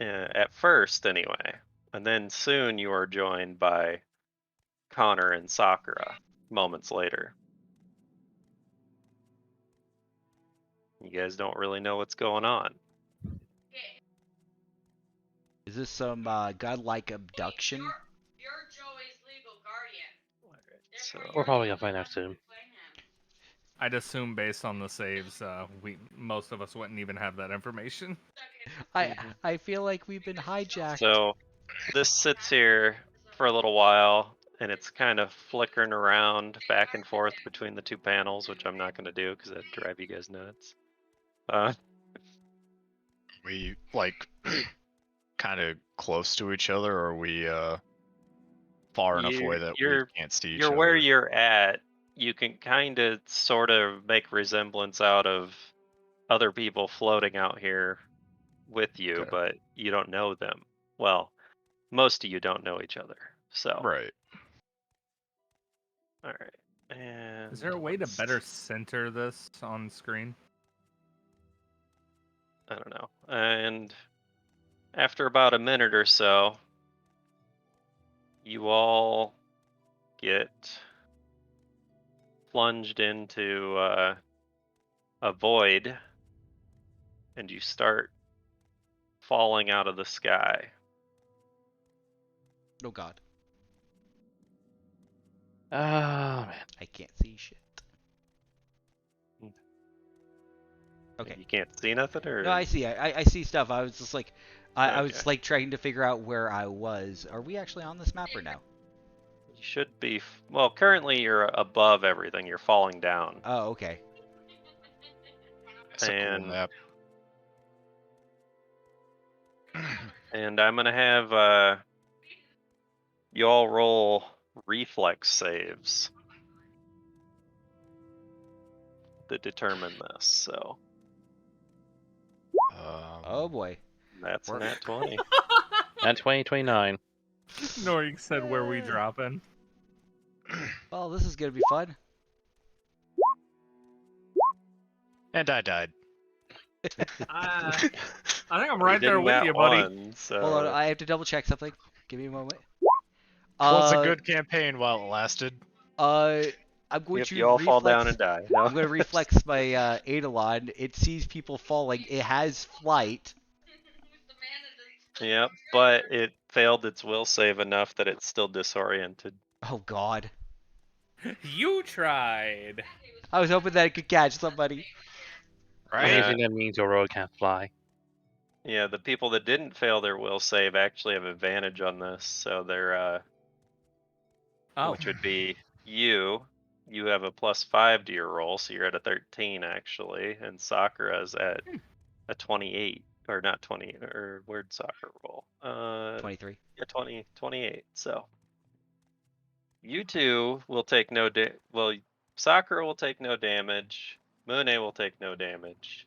At first, anyway. And then soon you are joined by Connor and Sakura moments later. You guys don't really know what's going on.
Is this some godlike abduction?
You're Joey's legal guardian.
So,
We're probably gonna find out soon.
I'd assume based on the saves, most of us wouldn't even have that information.
I feel like we've been hijacked.
so this sits here for a little while, and it's kind of flickering around back and forth between the two panels, which I'm not going to do because that'd drive you guys nuts.
We like kind of close to each other, or are we far enough away that we can't see each
You're
other?
where you're at. You can kind of sort of make resemblance out of other people floating out here with you,
Okay.
but you don't know them. Well, most of you don't know each other. So,
Right.
all right. And
Is there a way to better center this on screen?
I don't know. And after about a minute or so, you all get plunged into a void, and you start falling out of the sky.
Oh God,
Oh man.
I can't see shit. Okay.
You can't see nothing, or
No, I see. I see stuff. I was just like, I was
Okay.
like trying to figure out where I was. Are we actually on this map or no?
you should be. Well, currently you're above everything. You're falling down.
Oh, okay.
It's a cool
And-
map.
And I'm gonna have you all roll reflex saves to determine this. So
Oh boy.
that's
We're-
an at 20.
And 2029.
Norik said where we drop in.
Well, this is gonna be fun.
And I died.
I think I'm
You
right there
didn't
with
nat
you, buddy.
one, so
Hold on, I have to double check something. Give me a moment.
It was a good campaign while it lasted.
I'm going
Yep,
to
you all fall
reflex.
down and die. No.
I'm going to reflex my Eidolon. It sees people falling. It has flight.
Yep, but it failed its will save enough that it's still disoriented.
Oh God.
You tried.
I was hoping that it could catch somebody.
Right?
Amazing, that means Aurora can't fly.
Yeah, the people that didn't fail their will save actually have advantage on this, so they're
Oh,
which would be you. You have a +5 to your roll, so you're at a 13 actually, and Sakura's at a 28, or not 20, or where'd Sakura roll?
23.
Yeah, 28. So you two will take no well, Sakura will take no damage. Mune will take no damage.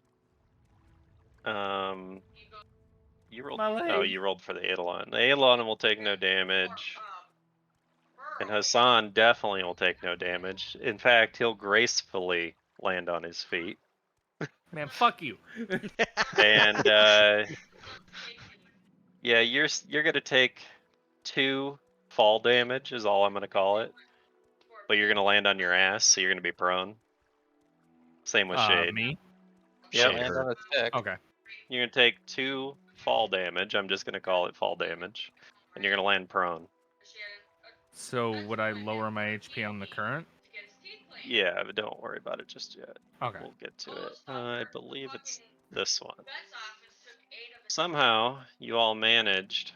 You rolled.
My
Oh,
leg.
you rolled for the Eidolon. The Eidolon will take no damage. And Hassan definitely will take no damage. In fact, he'll gracefully land on his feet.
man, fuck you.
And yeah, you're gonna take 2 fall damage is all I'm gonna call it. But you're gonna land on your ass, so you're gonna be prone. Same with Shade.
Me?
Yep.
Shade
Land
hurt.
on a stick.
Okay.
You're gonna take 2 fall damage. I'm just gonna call it fall damage. And you're gonna land prone.
So would I lower my HP on the current?
Yeah, but don't worry about it just yet.
Okay.
We'll get to it. I believe it's this one. Somehow, you all managed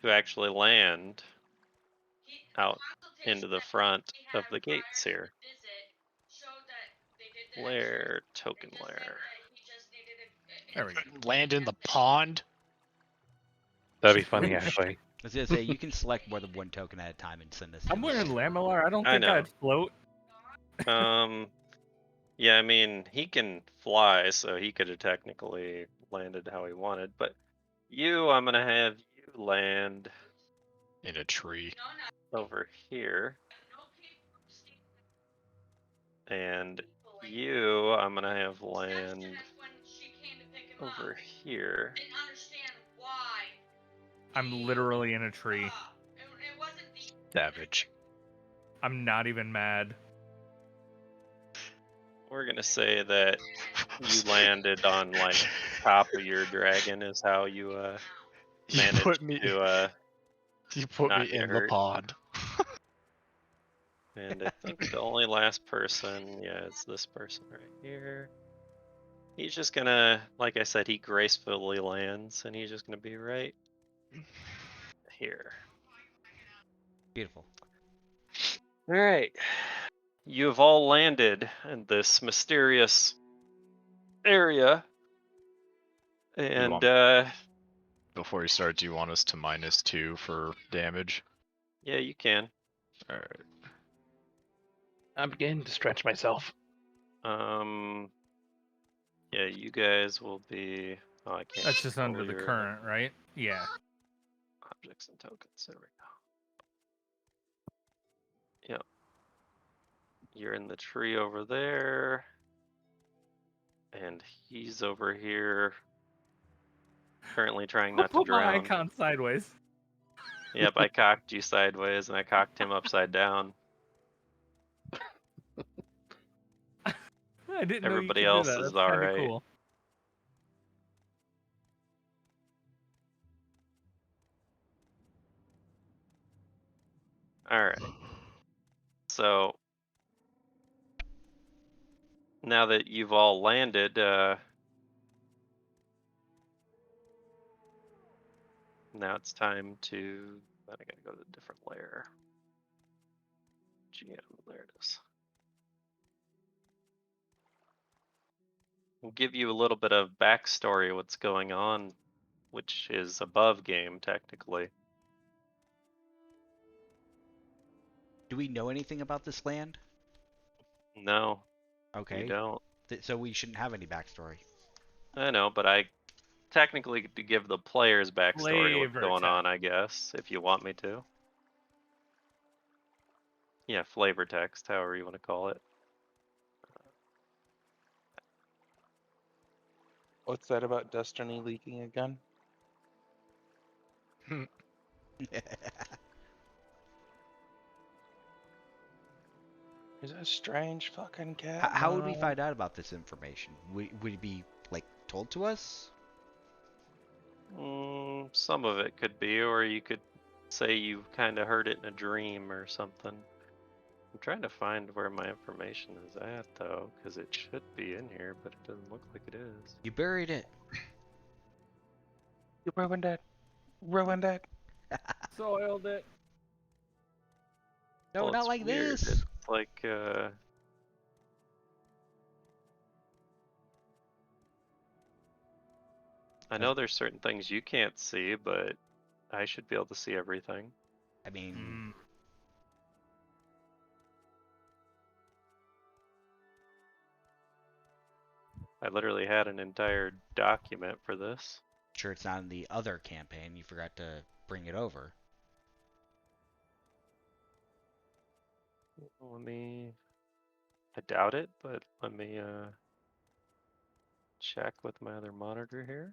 to actually land out into the front of the gates here. lair, token lair.
There we go.
Land in the pond.
That'd be funny, actually.
I was gonna say you can select more than one token at a time and send this.
I'm wearing Lamilar. I don't
I
think
know.
I'd float.
Yeah, I mean, he can fly, so he could have technically landed how he wanted, but I'm gonna have you land
In a tree.
over here. And I'm gonna have land over here.
I'm literally in a tree.
Savage.
I'm not even mad.
We're gonna say that you landed on like top of your dragon is how you managed to
You put
not
me
get
in the
hurt.
pond.
And I think the only last person, is this person right here. He's just gonna, like I said, he gracefully lands, and he's just gonna be right here.
Beautiful.
All right, you have all landed in this mysterious area, and
Before you start, do you want us to -2 for damage?
yeah, you can.
All right.
I'm beginning to stretch myself.
Yeah, you guys will be. Oh, I can't.
That's just under
control
the
your
current, right? Yeah.
objects and tokens. There we go. Yep. You're in the tree over there, and he's over here, currently trying
I'll
not to
put my
drown.
icon sideways.
Yep, I cocked you sideways, and I cocked him upside down.
I didn't
Everybody
know you
else
could do that.
is
That's kind of
alright.
cool.
Alright. So now that you've all landed, now it's time to. I gotta go to a different layer. GM, there it is. We'll give you a little bit of backstory what's going on, which is above game technically.
Do we know anything about this land?
No,
Okay.
you don't.
So we shouldn't have any backstory.
I know, but I technically to give the players backstory what's
Flavor
going on,
text.
I guess, if you want me to. Yeah, flavor text, however you want to call it.
What's that about Destiny leaking again? He's a strange fucking cat.
How would we
Mom.
find out about this information? Would it be like told to us?
Some of it could be, or you could say you kind of heard it in a dream or something. I'm trying to find where my information is at, though, because it should be in here, but it doesn't look like it is.
You buried it.
You ruined it. Ruined it.
Soiled it.
No,
Well,
not
it's
like
weird.
this.
It's like, I know there's certain things you can't see, but I should be able to see everything.
I mean,
I literally had an entire document for this.
sure it's not in the other campaign. You forgot to bring it over.
I doubt it, but let me check with my other monitor here.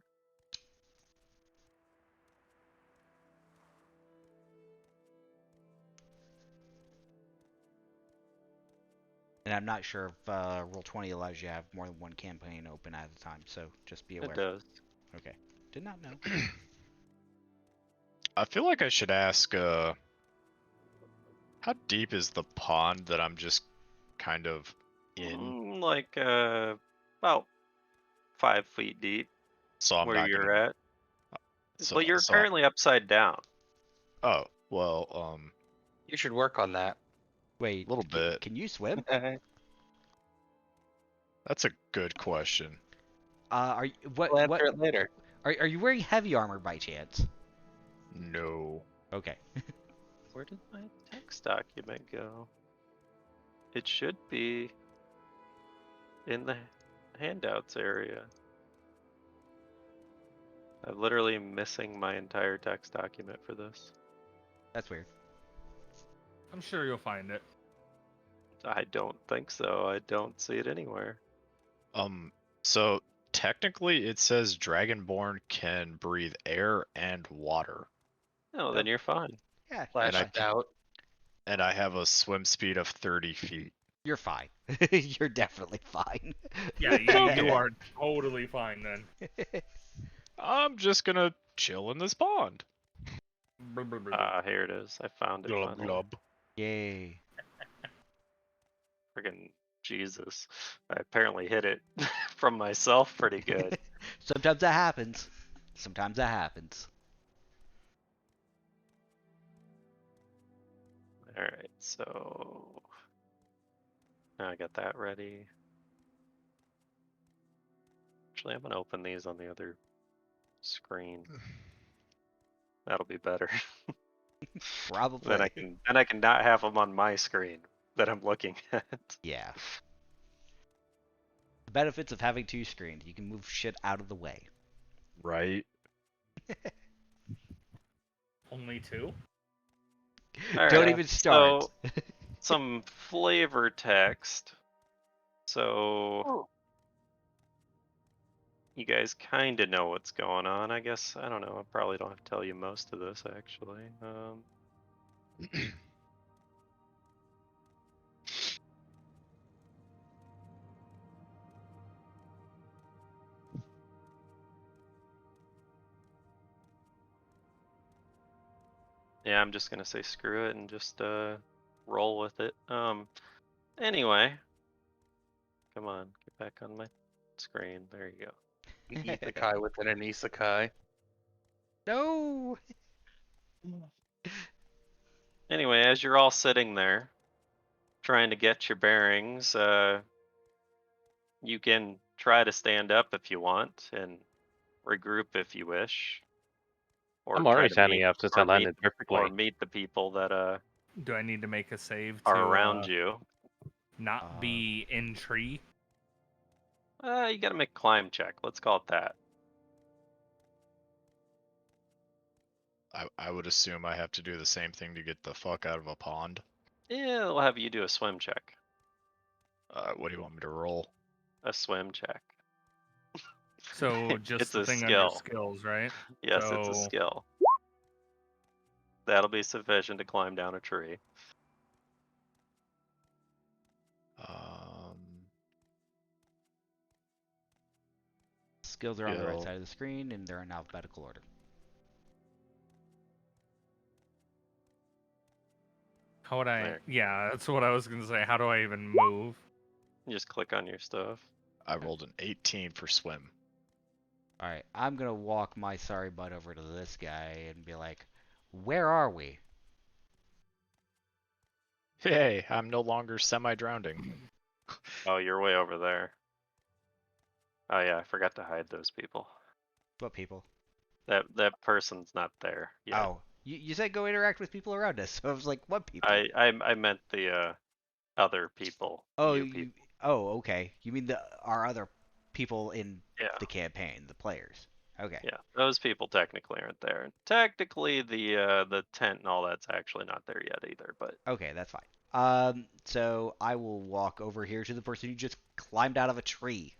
And I'm not sure if Roll20 allows you to have more than one campaign open at a time, so just be aware.
It does.
Okay. Did not know.
I feel like I should ask, how deep is the pond that I'm just kind of in?
Like about 5 feet deep.
So I'm
where
not
you're
gonna.
at.
So,
But you're
so
currently upside down.
Oh well,
You should work on that.
Wait,
a little bit.
can you swim?
That's a good question.
Are you,
We'll
what
answer it later.
are you wearing heavy armor by chance?
No.
Okay.
Where did my text document go? It should be in the handouts area. I'm literally missing my entire text document for this.
That's weird.
I'm sure you'll find it.
I don't think so. I don't see it anywhere.
So technically it says Dragonborn can breathe air and water.
No, then you're fine.
Yeah,
Flash
you're
I
fine.
it out.
And I have a swim speed of 30 feet.
You're fine. You're definitely fine.
Yeah, you are totally fine then.
I'm just gonna chill in this pond.
Here it is. I found it
Glub
finally.
glub.
Yay.
Friggin' Jesus. I apparently hit it from myself pretty good.
Sometimes that happens. Sometimes that happens.
Alright, so now I got that ready. Actually, I'm gonna open these on the other screen. That'll be better.
Probably.
then I can not have them on my screen that I'm looking at.
Yeah. The benefits of having two screens. You can move shit out of the way.
Right?
Only two?
All
Don't
right,
even start.
So, some flavor text. So you guys kind of know what's going on. I guess I don't know. I probably don't have to tell you most of this actually. Yeah, I'm just gonna say screw it and just roll with it. Anyway, come on, get back on my screen. There you go.
An isekai within an isekai.
No.
Anyway, as you're all sitting there trying to get your bearings, you can try to stand up if you want and regroup if you wish. Or
I'm
try
already
to
standing
meet,
up since
or
I landed
meet, or
perfectly.
meet the people that
Do I need to make a save
are
to
around you.
not be in tree?
You gotta make a climb check. Let's call it that.
I would assume I have to do the same thing to get the fuck out of a pond.
Yeah, we'll have you do a swim check.
What do you want me to roll?
A swim check.
So just
It's
the
a
thing under
skill.
skills, right?
Yes, it's a
So-
skill. That'll be sufficient to climb down a tree.
Skills are on the right
Skill.
side of the screen, and they're in alphabetical order.
How would I?
There.
Yeah, that's what I was gonna say. How do I even move?
You just click on your stuff.
I rolled an 18 for swim.
Alright, I'm gonna walk my sorry butt over to this guy and be like, where are we?
Hey, I'm no longer semi-drowning.
Oh, you're way over there. Oh yeah, I forgot to hide those people.
What people?
That person's not there yet.
Oh, you said go interact with people around us, so I was like, what people?
I meant the other people.
Oh,
you people.
okay. You mean our other people in
Yeah.
the campaign, the players. Okay.
Yeah, those people technically aren't there. Technically, the tent and all that's actually not there yet either. But
Okay, that's fine. So I will walk over here to the person who just climbed out of a tree.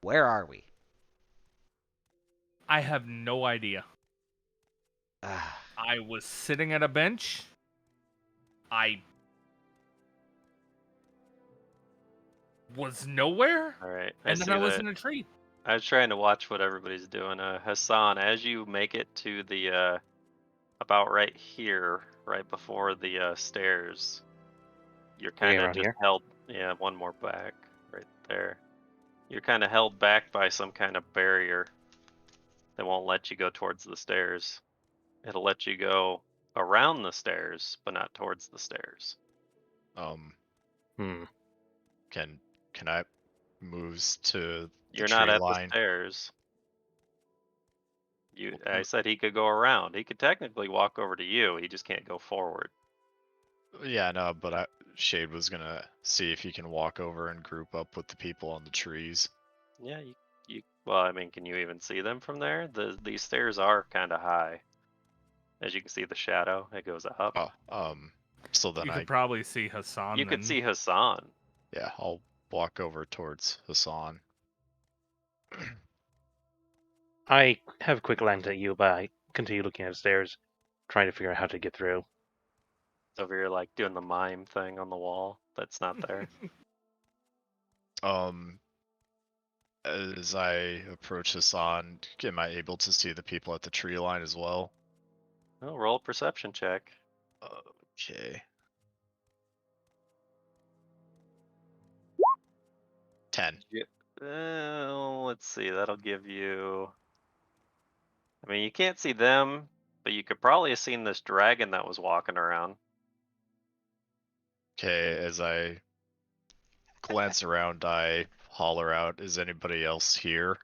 Where are we?
I have no idea.
Ah,
I was sitting at a bench. I was nowhere,
all right,
and then I was in a tree.
I was trying to watch what everybody's doing. Hassan, as you make it to the about right here, right before the stairs, you're kind of
around
just
here?
held. Yeah, one more back, right there. You're kind of held back by some kind of barrier that won't let you go towards the stairs. It'll let you go around the stairs, but not towards the stairs.
Um,
Hmm.
can can I moves to the
You're
tree
not at
line?
the stairs. I said he could go around. He could technically walk over to you. He just can't go forward.
Yeah, no, but Shade was gonna see if he can walk over and group up with the people on the trees.
Yeah, you. Well, I mean, can you even see them from there? These stairs are kind of high. As you can see, the shadow it goes up.
Oh, so then
You
I
could probably see Hassan.
You
then.
could see Hassan.
yeah, I'll walk over towards Hassan.
I have a quick glance at you, but I continue looking at the stairs, trying to figure out how to get through.
Over here, like doing the mime thing on the wall. That's not there.
As I approach Hassan, am I able to see the people at the tree line as well?
Well, roll a perception check.
Okay. 10.
Let's see. That'll give you. I mean, you can't see them, but you could probably have seen this dragon that was walking around.
Okay, as I glance around, I holler out, is anybody else here?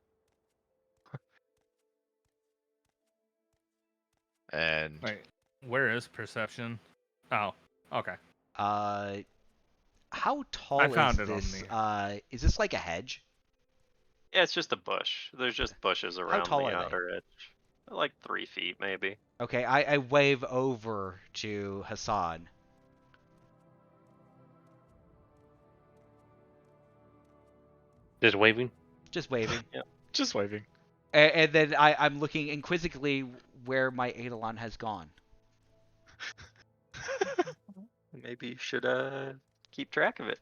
And
Wait, where is perception? Oh, okay.
How tall
I found
is
it on
this?
the-
Is this like a hedge?
Yeah, it's just a bush. There's just bushes around
tall
the
are they?
outer edge. Like 3 feet, maybe.
Okay, I wave over to Hassan.
Just waving.
Just waving.
just waving.
And then I'm looking inquisitively where my Eidolon has gone.
Maybe you should keep track of it.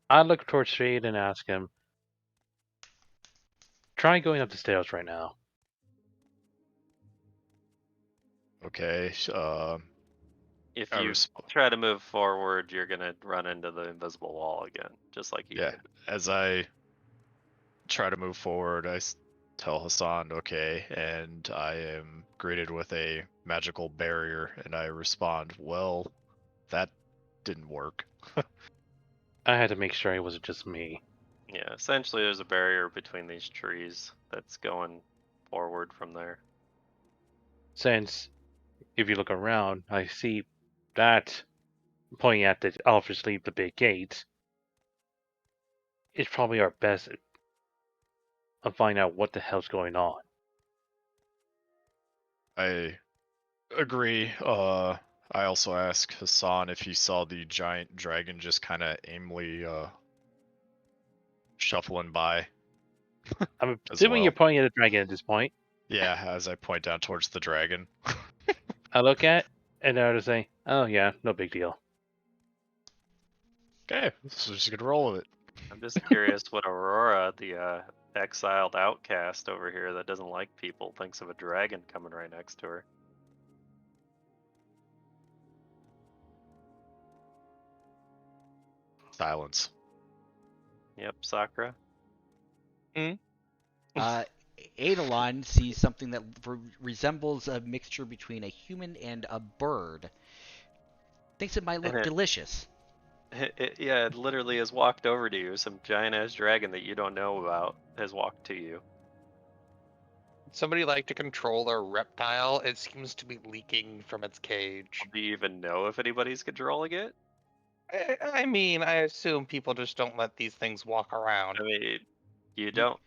I look towards Shade and ask him, try going up the stairs right now.
Okay,
If
I
you
resp-
try to move forward, you're gonna run into the invisible wall again, just like you
yeah,
did.
as I try to move forward, tell Hassan, okay, and I am greeted with a magical barrier, and I respond, well, that didn't work.
I had to make sure it wasn't just me.
Yeah, essentially there's a barrier between these trees that's going forward from there.
Since, if you look around, I see that pointing at the obviously the big gate. It's probably our best of finding out what the hell's going on.
I agree. I also asked Hassan if he saw the giant dragon just kind of aimlessly shuffling by.
I'm
As
assuming
well.
you're pointing at a dragon at this point.
Yeah, as I point down towards the dragon.
I look at it, and I just say, "Oh yeah, no big deal."
Okay, so just gonna roll with it.
I'm just curious what Aurora, the exiled outcast over here that doesn't like people, thinks of a dragon coming right next to her.
Silence.
Yep, Sakura.
Eidolon sees something that resembles a mixture between a human and a bird. Thinks it might look
And
delicious.
It literally has walked over to you. Some giant ass dragon that you don't know about has walked to you.
Somebody like to control a reptile. It seems to be leaking from its cage.
Do you even know if anybody's controlling it?
I mean, I assume people just don't let these things walk around.
I mean, you don't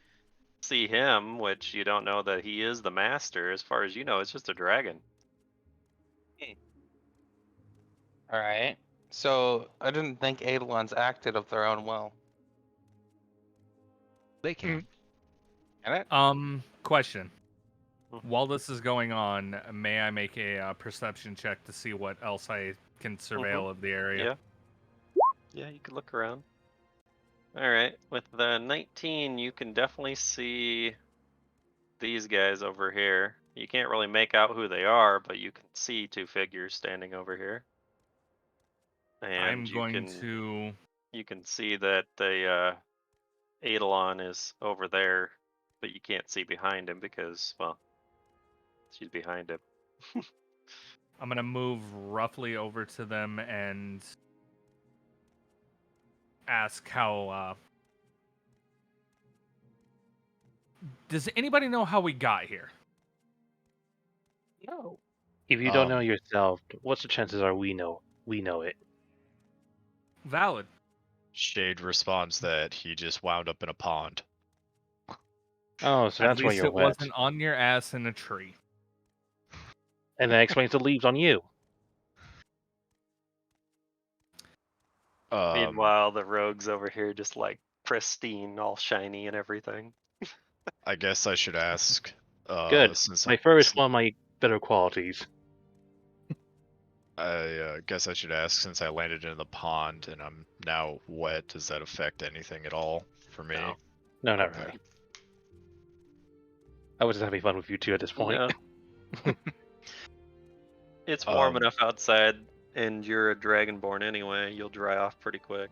see him, which you don't know that he is the master. As far as you know, it's just a dragon.
All right. So I didn't think Eidolons acted of their own will.
They can.
Can it?
Question.
Hmm.
While this is going on, may I make a perception check to see what else I can surveil of the area?
Yeah. Yeah, you can look around. All right. With the 19, you can definitely see these guys over here. You can't really make out who they are, but you can see 2 figures standing over here. And
I'm going to.
You can see that the Eidolon is over there, but you can't see behind him because, well, she's behind him.
I'm gonna move roughly over to them and ask how. Does anybody know how we got here?
No.
If you don't know
Um,
yourself, what's the chances are we know it?
Valid.
Shade responds that he just wound up in a pond.
Oh, so
At
that's why
least
you're
it
wet.
wasn't on your ass in a tree.
And that explains the leaves on you.
Meanwhile, the rogue's over here just like pristine, all shiny and everything.
I guess I should ask.
Good.
Since
My fur is one of my better qualities.
I guess I should ask, since I landed in the pond and I'm now wet, does that affect anything at all for me?
No.
No, not
Okay.
really. I was just having fun with you two at this point.
No. It's warm
Um,
enough outside, and you're a Dragonborn anyway. You'll dry off pretty quick.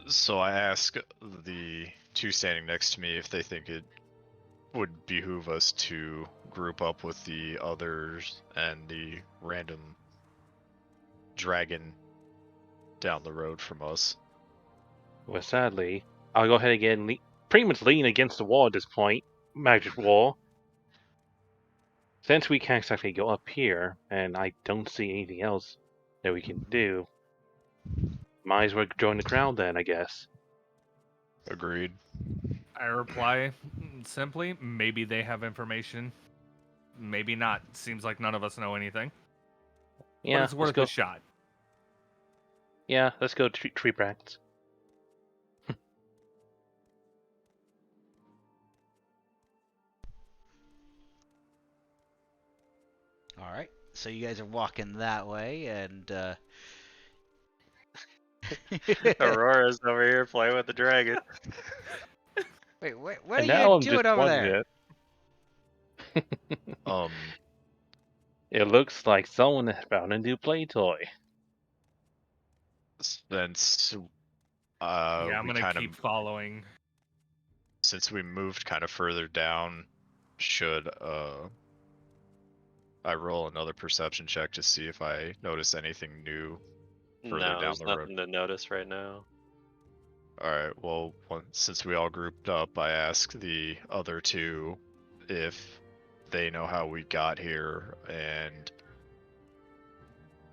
So I ask the two standing next to me if they think it would behoove us to group up with the others and the random dragon down the road from us.
Well, sadly, I'll go ahead again. Pretty much lean against the wall at this point. Magic wall. Since we can't exactly go up here, and I don't see anything else that we can do, might as well join the crowd then, I guess.
Agreed.
I reply simply, maybe they have information. Maybe not. Seems like none of us know anything. But
Yeah,
it's
let's
worth
go.
a shot.
Yeah, let's go tree practice.
All right. So you guys are walking that way, and
Aurora's over here playing with the dragon.
wait, what are
And
you
now I'm
doing over there?
Um,
It looks like someone has found a new play toy.
since
Yeah, I'm
we
gonna
kind of
keep following.
since we moved kind of further down, should I roll another perception check to see if I notice anything new further
No,
down
there's
the road?
nothing to notice right now.
Alright, well, since we all grouped up, I asked the other two if they know how we got here and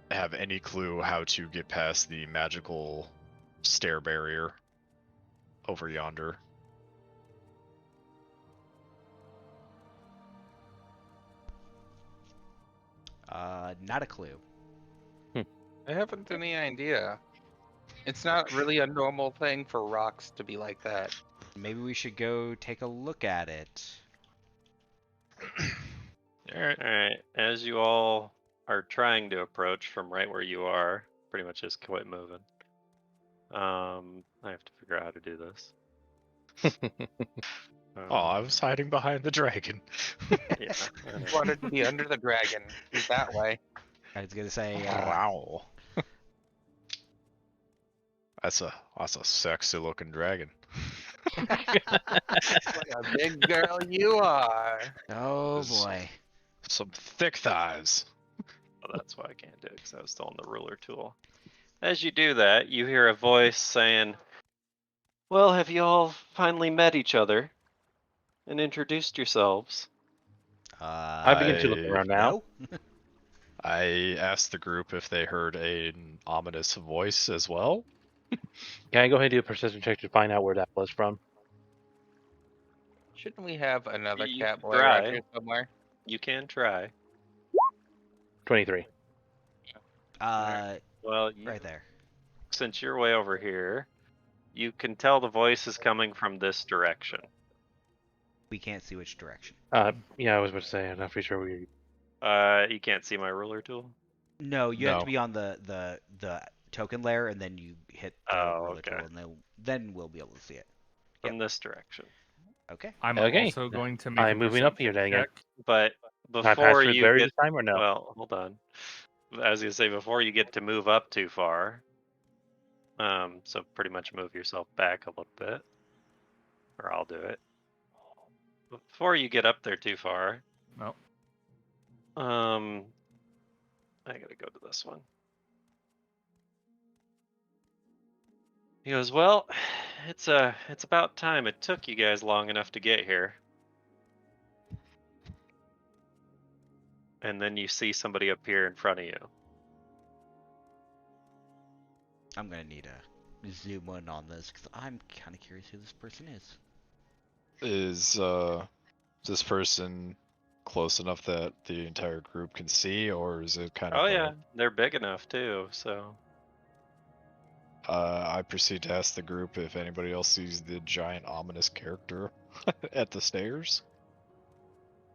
have any clue how to get past the magical stair barrier over yonder.
Not a clue.
I haven't any idea. It's not really a normal thing for rocks to be like that.
Maybe we should go take a look at it.
Alright.
Alright, as you all are trying to approach from right where you are, pretty much just quit moving. I have to figure out how to do this.
Oh, I was hiding behind the dragon.
Yeah. I know.
Wanted to be under the dragon. He's that way.
I was gonna say,
Wow. That's a sexy looking dragon.
Like a big girl you are.
oh
This-
boy.
Some thick thighs.
Well, that's why I can't do it, because I was still on the ruler tool. As you do that, you hear a voice saying, "Well, have you all finally met each other and introduced yourselves?"
I begin to look around now.
No?
I asked the group if they heard an ominous voice as well.
Can I go ahead and do a perception check to find out where that was from?
Shouldn't we have another
You
cat
can
boy around
try.
here somewhere?
You can try.
23.
Well, you,
Right there.
since you're way over here, you can tell the voice is coming from this direction.
We can't see which direction.
Yeah, I was about to say, I'm not pretty sure where you...
You can't see my ruler tool?
No, you have to
No.
be on the token layer, and then you hit the
Oh,
ruler
okay.
tool, and then we'll be able to see it.
From this direction.
Okay.
I'm
Okay.
also going to make
I'm
a
moving up here
perception
then again.
check.
But
Can I pass
before
through the
you
barrier
get,
this time or no?
well, hold on. I was gonna say before you get to move up too far. So pretty much move yourself back a little bit, or I'll do it. Before you get up there too far.
No.
I gotta go to this one. He goes, well, it's about time. It took you guys long enough to get here. And then you see somebody appear in front of you.
I'm gonna need to zoom in on this because I'm kind of curious who this person is.
Is this person close enough that the entire group can see, or is it kind
Oh
of
yeah, they're big enough too, so.
I proceed to ask the group if anybody else sees the giant ominous character at the stairs.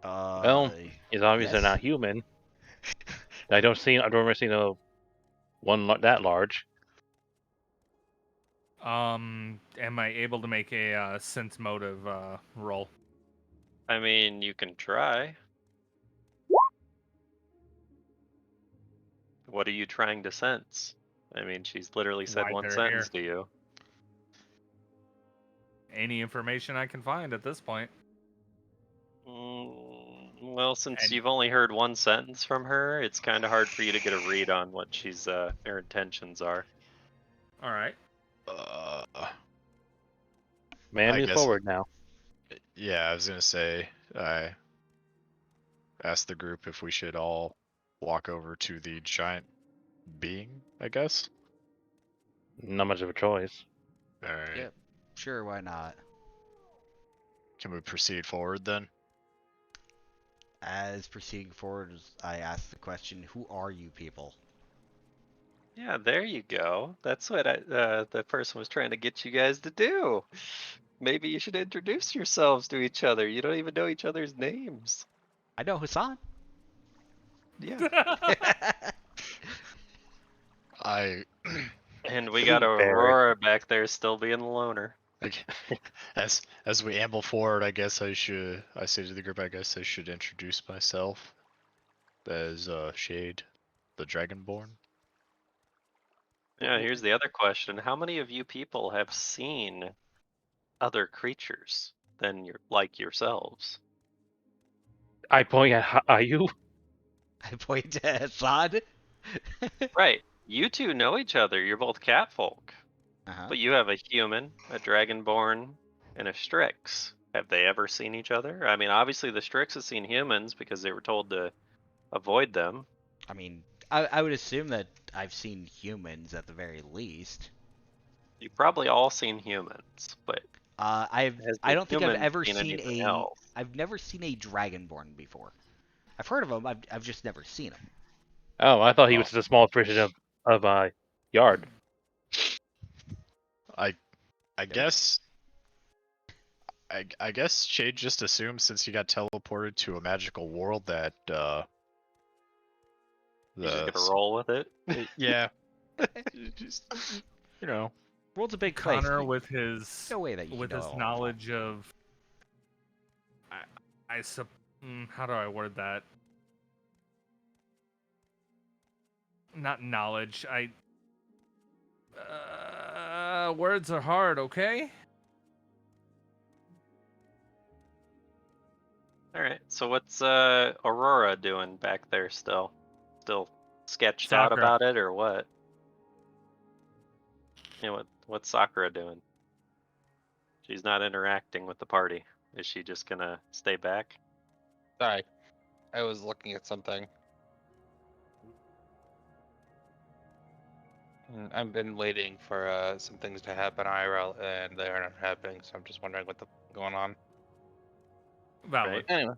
Well, he's obviously
Yes.
not human. I don't remember seeing that large.
Am I able to make a sense motive roll?
I mean, you can try. What are you trying to sense? I mean, she's literally said
Why
one
they're
sentence
here.
to you.
Any information I can find at this point.
Well, since
And-
you've only heard one sentence from her, it's kind of hard for you to get a read on what her intentions are.
All right.
Man,
I
move
guess-
forward now.
Yeah, I was gonna say, I asked the group if we should all walk over to the giant being, I guess.
Not much of a choice.
Alright.
Yep. Sure, why not?
Can we proceed forward then?
As proceeding forward, I ask the question, who are you people?
Yeah, there you go. That's what the person was trying to get you guys to do. Maybe you should introduce yourselves to each other. You don't even know each other's names.
I know Hassan.
Yeah.
I
And we got Aurora back there still being the loner.
as we amble forward, I say to the group, I guess I should introduce myself as Shade, the Dragonborn.
Yeah, here's the other question. How many of you people have seen other creatures than like yourselves?
I point at Ayu.
I point to Hassan.
Right. You two know each other. You're both catfolk.
Uh-huh.
But you have a human, a dragonborn, and a Strix. Have they ever seen each other? I mean, obviously the Strix has seen humans because they were told to avoid them.
I mean, I would assume that I've seen humans at the very least.
You've probably all seen humans, but
I
has
don't
the
think I've
human
ever
seen
seen
anything else?
I've never seen a Dragonborn before. I've heard of them. I've just never seen them.
Oh, I thought he
Oh.
was just a small version of Yard.
I guess I guess Shade just assumed since he got teleported to a magical world that
You're just gonna roll with it.
yeah, just
World's a big place.
Connor with his
No way that you
with
know
his
all
knowledge of how do I word that? Not knowledge. Words are hard, okay?
All right. So what's Aurora doing back there still? Still sketched out
Sakura.
about it or what? Yeah, what's Sakura doing? She's not interacting with the party. Is she just gonna stay back?
Sorry, I was looking at something. I've been waiting for some things to happen IRL, and they aren't happening. So I'm just wondering what's going on.
Valid.
Anyway,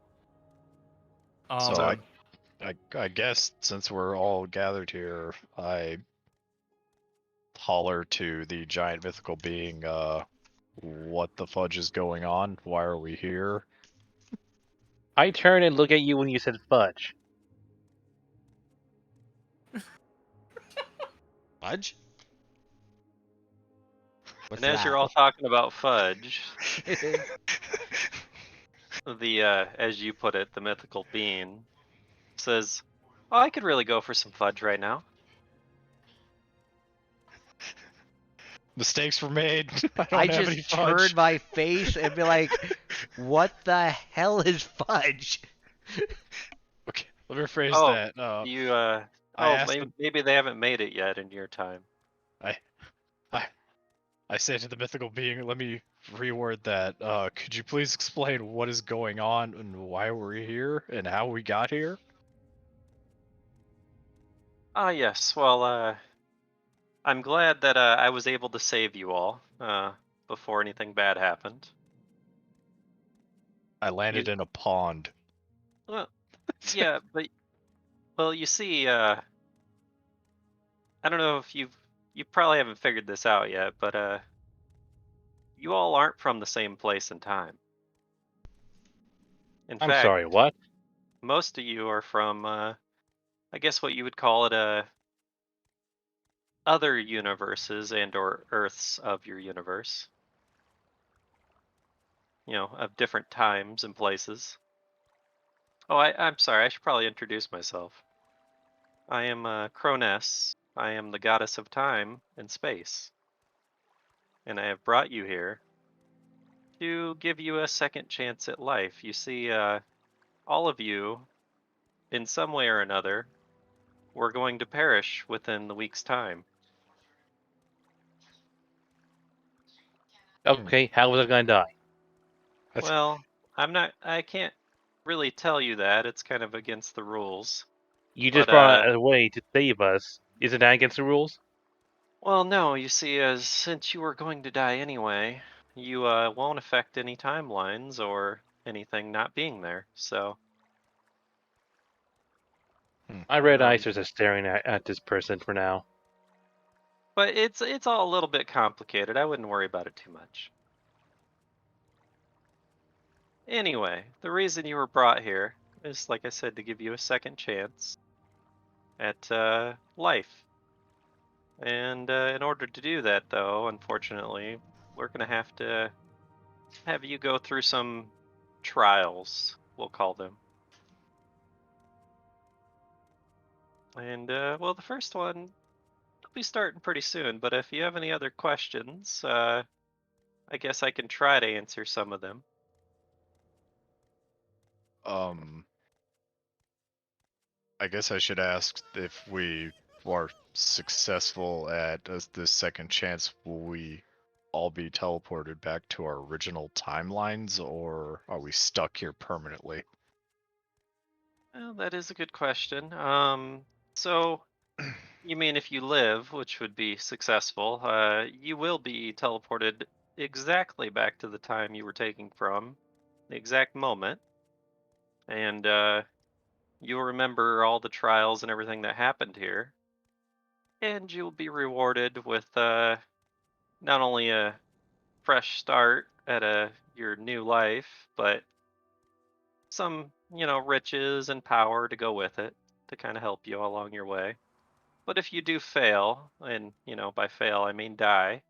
So I guess since we're all gathered here, I holler to the giant mythical being, what the fudge is going on? Why are we here?
I turn and look at you when you said fudge.
Fudge? What's
And as
that?
you're all talking about fudge, as you put it, the mythical being says, "Oh, I could really go for some fudge right now."
Mistakes were made. I don't
I
have any
just
fudge.
turn my face and be like, "What the hell is fudge?"
Okay, let me rephrase
Oh,
that.
You
I
oh,
asked
maybe they haven't made it yet in your time.
I I say to the mythical being, let me reword that. Could you please explain what is going on and why we're here and how we got here?
Ah, yes. Well, I'm glad that I was able to save you all before anything bad happened.
I landed in a pond.
Well, yeah, but well, you see, I don't know if you probably haven't figured this out yet, but you all aren't from the same place and time. In
I'm
fact,
sorry, what?
most of you are from, I guess what you would call it, other universes and/or Earths of your universe. You know, of different times and places. Oh, I'm sorry. I should probably introduce myself. I am Croness. I am the goddess of time and space, and I have brought you here to give you a second chance at life. You see, all of you, in some way or another, were going to perish within the week's time.
Okay, how was I gonna die?
Well, I can't really tell you that. It's kind of against the rules.
You
But
just brought a way to save us. Isn't that against the rules?
well, no. You see, since you were going to die anyway, you won't affect any timelines or anything not being there. So,
My red
um,
eyes are just staring at this person for now.
but it's all a little bit complicated. I wouldn't worry about it too much. Anyway, the reason you were brought here is, like I said, to give you a second chance at life. And in order to do that, though, unfortunately, we're gonna have to have you go through some trials, we'll call them. And well, the first one will be starting pretty soon. But if you have any other questions, I guess I can try to answer some of them.
Um, I guess I should ask if we are successful at this second chance, will we all be teleported back to our original timelines, or are we stuck here permanently?
Well, that is a good question. So you mean if you live, which would be successful, you will be teleported exactly back to the time you were taking from, the exact moment, and you'll remember all the trials and everything that happened here, and you'll be rewarded with not only a fresh start at your new life, but some, riches and power to go with it to kind of help you along your way. But if you do fail, and by fail I mean die,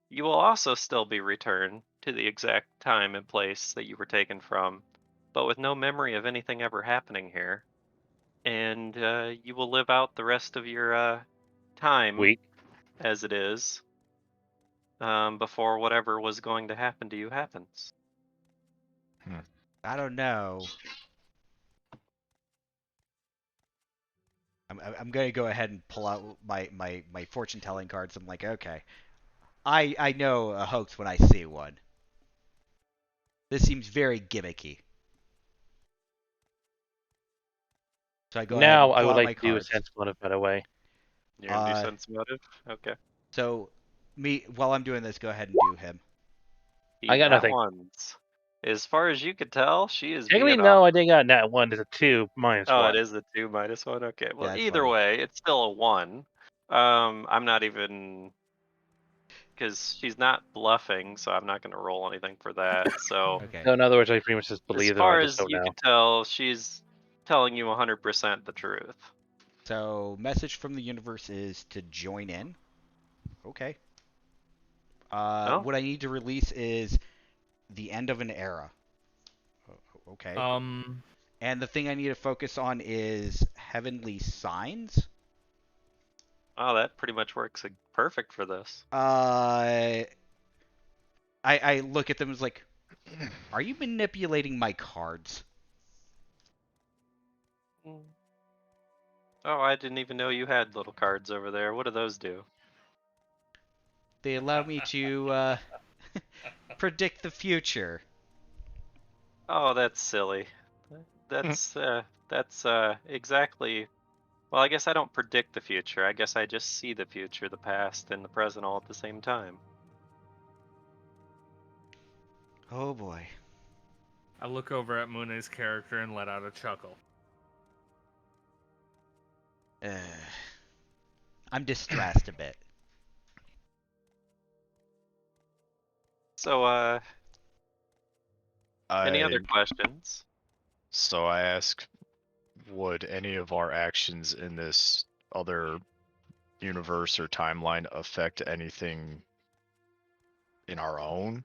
you will also still be returned to the exact time and place that you were taken from, but with no memory of anything ever happening here. And you will live out the rest of your time
Weak.
as it is, before whatever was going to happen to you happens.
I don't know. I'm going to go ahead and pull out my fortune telling cards. I'm like, okay, I know a hoax when I see one. This seems very gimmicky. So I go ahead
Now
and
I
pull
would
out
like
my
to do a
cards.
sense motive, by the way.
You're gonna do
Uh,
sense motive? Okay.
so while I'm doing this, go ahead and do him.
I got
That
nothing.
one's, as far as you could tell, she is
Technically,
being off.
no, I didn't got that one. It's a 2 minus
Oh,
1.
it is the 2 minus 1. Okay.
Yeah,
Well,
that's
either
funny.
way, it's still a 1. I'm not even, because she's not bluffing, so I'm not going to roll anything for that. So,
Okay.
So in other words, I pretty much just
as
believe them. I
far
just
as
don't
you
know.
could tell, she's telling you 100% the truth.
So message from the universe is to join in. Okay.
Oh,
What I need to release is the end of an era. Okay. And the thing I need to focus on is heavenly signs.
oh, that pretty much works perfect for this.
I look at them as like, are you manipulating my cards?
Mm. Oh, I didn't even know you had little cards over there. What do those do?
They allow me to predict the future.
Oh, that's silly. That's exactly. Well, I guess I don't predict the future. I guess I just see the future, the past, and the present all at the same time.
Oh boy.
I look over at Mune's character and let out a chuckle.
I'm distressed a bit.
So, any other
I
questions?
so I ask, would any of our actions in this other universe or timeline affect anything in our own?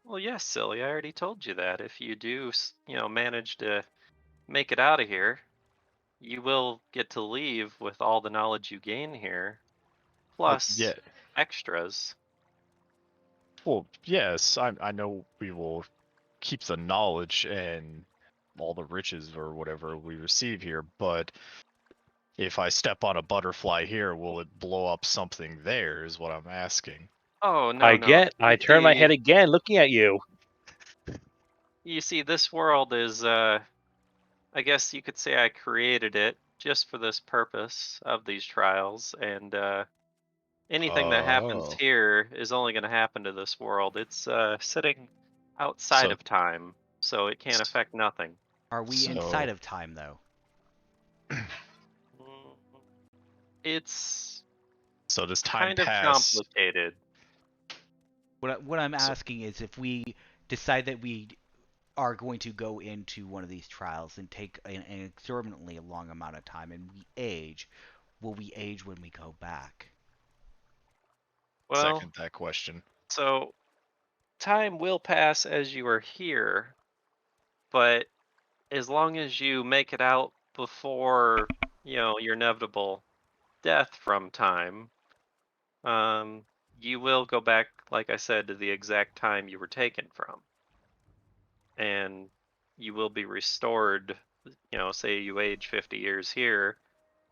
Well, yes, silly. I already told you that. If you do, manage to make it out of here, you will get to leave with all the knowledge you gain here,
Yeah.
plus extras.
Well, yes, I know we will keep the knowledge and all the riches or whatever we receive here, but if I step on a butterfly here, will it blow up something there is what I'm asking.
Oh, no, no.
I turn my head again, looking at you.
You see, this world is, I guess you could say I created it just for this purpose of these trials, and anything that happens
Oh.
here is only going to happen to this world. It's sitting outside
So
of time, so it can't affect nothing.
Are we inside of time, though?
Mm, It's
so does time
kind of
pass?
complicated.
What I'm
So-
asking is if we decide that we are going to go into one of these trials and take an exorbitantly long amount of time and we age, will we age when we go back?
Well,
Second that question.
so time will pass as you are here, but as long as you make it out before, your inevitable death from time, um, you will go back, like I said, to the exact time you were taken from. And you will be restored, say you age 50 years here,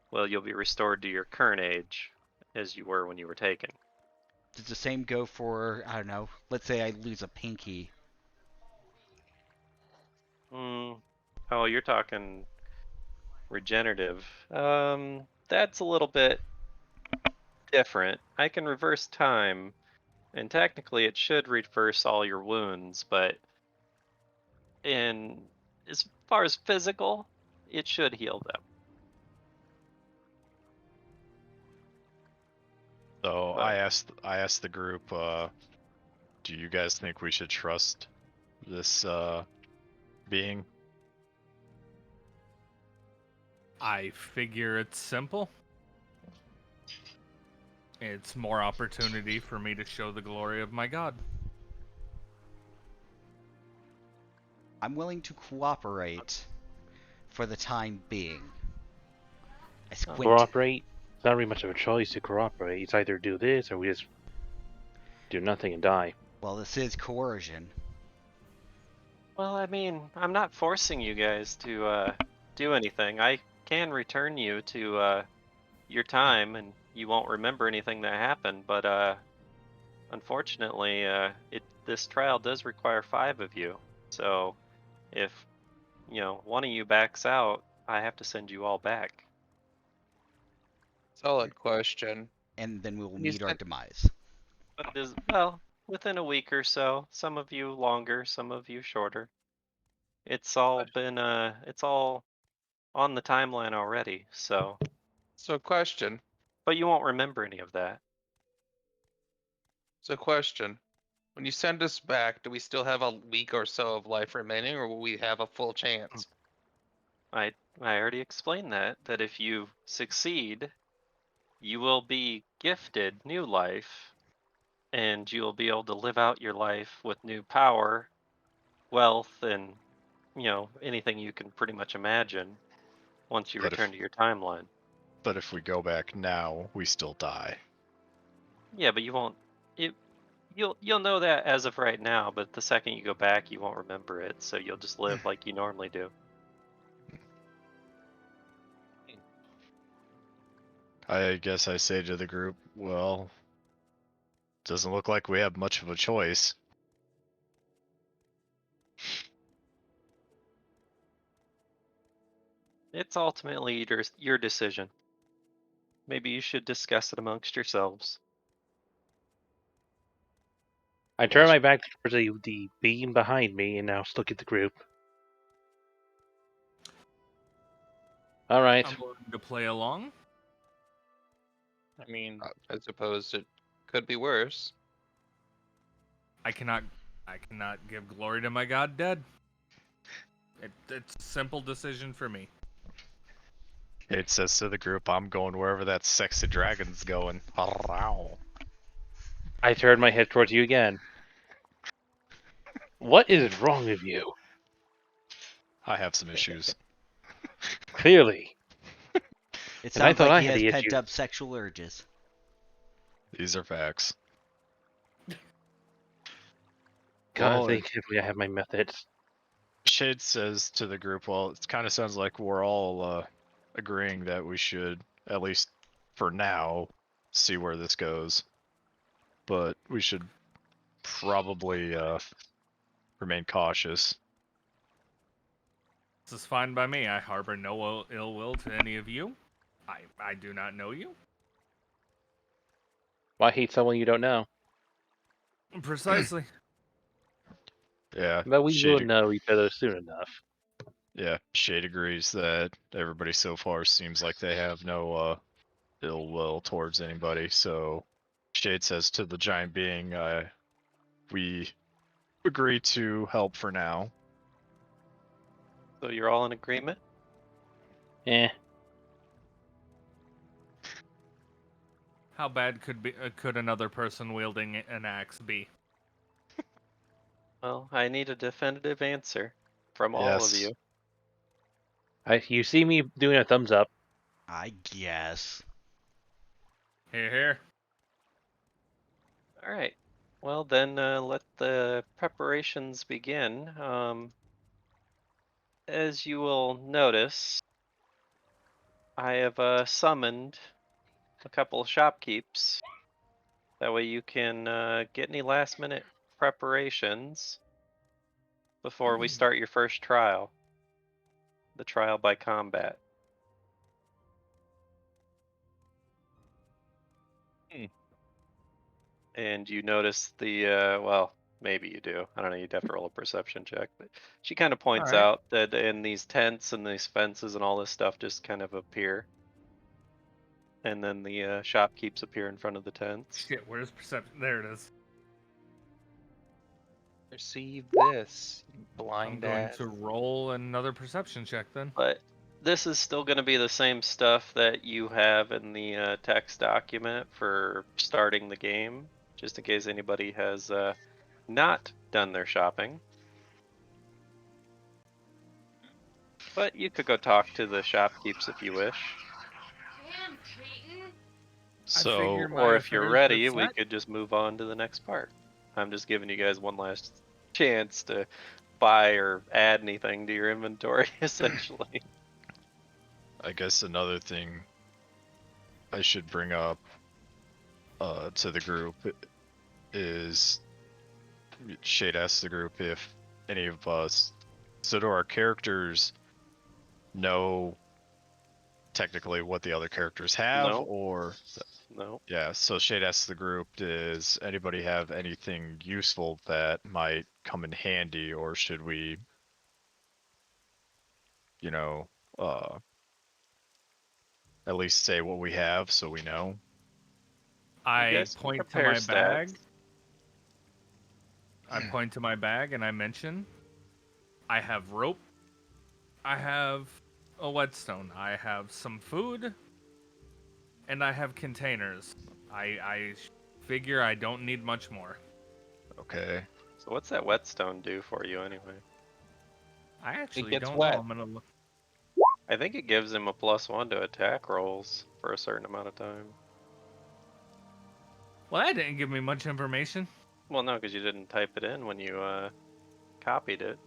well, you'll be restored to your current age as you were when you were taken.
Does the same go for, I don't know, let's say I lose a pinky?
Oh, you're talking regenerative. That's a little bit different. I can reverse time, and technically it should reverse all your wounds, but in as far as physical, it should heal them.
So
But
I asked the group, do you guys think we should trust this being?
I figure it's simple. It's more opportunity for me to show the glory of my god.
I'm willing to cooperate for the time being. I squint.
Cooperate? It's not really much of a choice to cooperate. It's either do this or we just do nothing and die.
Well, this is coercion.
well, I mean, I'm not forcing you guys to do anything. I can return you to your time, and you won't remember anything that happened. But unfortunately, this trial does require 5 of you. So if one of you backs out, I have to send you all back.
Solid question.
And then we will
When you
meet our
said-
demise.
But it is, well, within a week or so. Some of you longer, some of you shorter. It's all been it's all on the timeline already. So,
So question.
but you won't remember any of that.
So question. When you send us back, do we still have a week or so of life remaining, or will we have a full chance?
I already explained that if you succeed, you will be gifted new life, and you will be able to live out your life with new power, wealth, and anything you can pretty much imagine once you
But
return to your timeline.
But if we go back now, we still die.
Yeah, but you won't. You'll know that as of right now, but the second you go back, you won't remember it. So you'll just live like you normally do.
I guess I say to the group, well, doesn't look like we have much of a choice.
It's ultimately your decision. Maybe you should discuss it amongst yourselves.
I turn my back towards the beam behind me and now look at the group. All right.
I'm willing to play along.
I mean, I suppose it could be worse.
I cannot give glory to my god dead. It's a simple decision for me.
It says to the group, I'm going wherever that sexy dragon's going.
I turn my head towards you again. What is wrong with you?
I have some issues.
Clearly.
It
And I
sounds
thought
like
I
he
had
has
the
pent
issue.
up sexual urges.
These are facts.
God,
Well,
thankfully I have my methods.
Shade says to the group, well, it kind of sounds like we're all agreeing that we should, at least for now, see where this goes. But we should probably remain cautious.
This is fine by me. I harbor no ill will to any of you. I do not know you.
Why hate someone you don't know?
Precisely.
Yeah,
But we will
Shade,
know each other soon enough.
yeah, Shade agrees that everybody so far seems like they have no ill will towards anybody. So Shade says to the giant being, we agree to help for now.
So you're all in agreement?
Eh.
How bad could another person wielding an axe be?
Well, I need a definitive answer from all of
Yes.
you.
You see me doing a thumbs up.
I guess.
Here.
All right. Well, then let the preparations begin. As you will notice, I have summoned a couple of shopkeeps. That way you can get any last minute preparations before we start your first trial. The trial by combat. And you notice the, well, maybe you do. I don't know, you'd have to roll a perception check. But she kind of points
Alright.
out that in these tents and these fences and all this stuff just kind of appear. And then the shopkeeps appear in front of the tents.
Shit, where's perception? There it is.
Receive this, you
I'm
blind
going
ass.
to roll another perception check then.
But this is still going to be the same stuff that you have in the text document for starting the game, just in case anybody has not done their shopping. But you could go talk to the shopkeeps if you wish.
Damn, Creighton.
So,
figure my
Or if you're
affairs
ready,
are
we
set.
could just move on to the next part. I'm just giving you guys one last chance to buy or add anything to your inventory, essentially.
I guess another thing I should bring up to the group is Shade asked the group if any of us, so do our characters know technically what the other characters have,
No.
or
No.
yeah, so Shade asks the group, does anybody have anything useful that might come in handy, or should we, at least say what we have so we know?
I
guys can
point to
compare
my bag.
stats.
I point to my bag and I mention I have rope. I have a whetstone. I have some food. And I have containers. I figure I don't need much more.
Okay.
So what's that whetstone do for you anyway?
I actually
gets
don't
wet.
know. I'm gonna look.
I think it gives him a +1 to attack rolls for a certain amount of time.
Well, that didn't give me much information.
Well, no, because you didn't type it in when you copied it.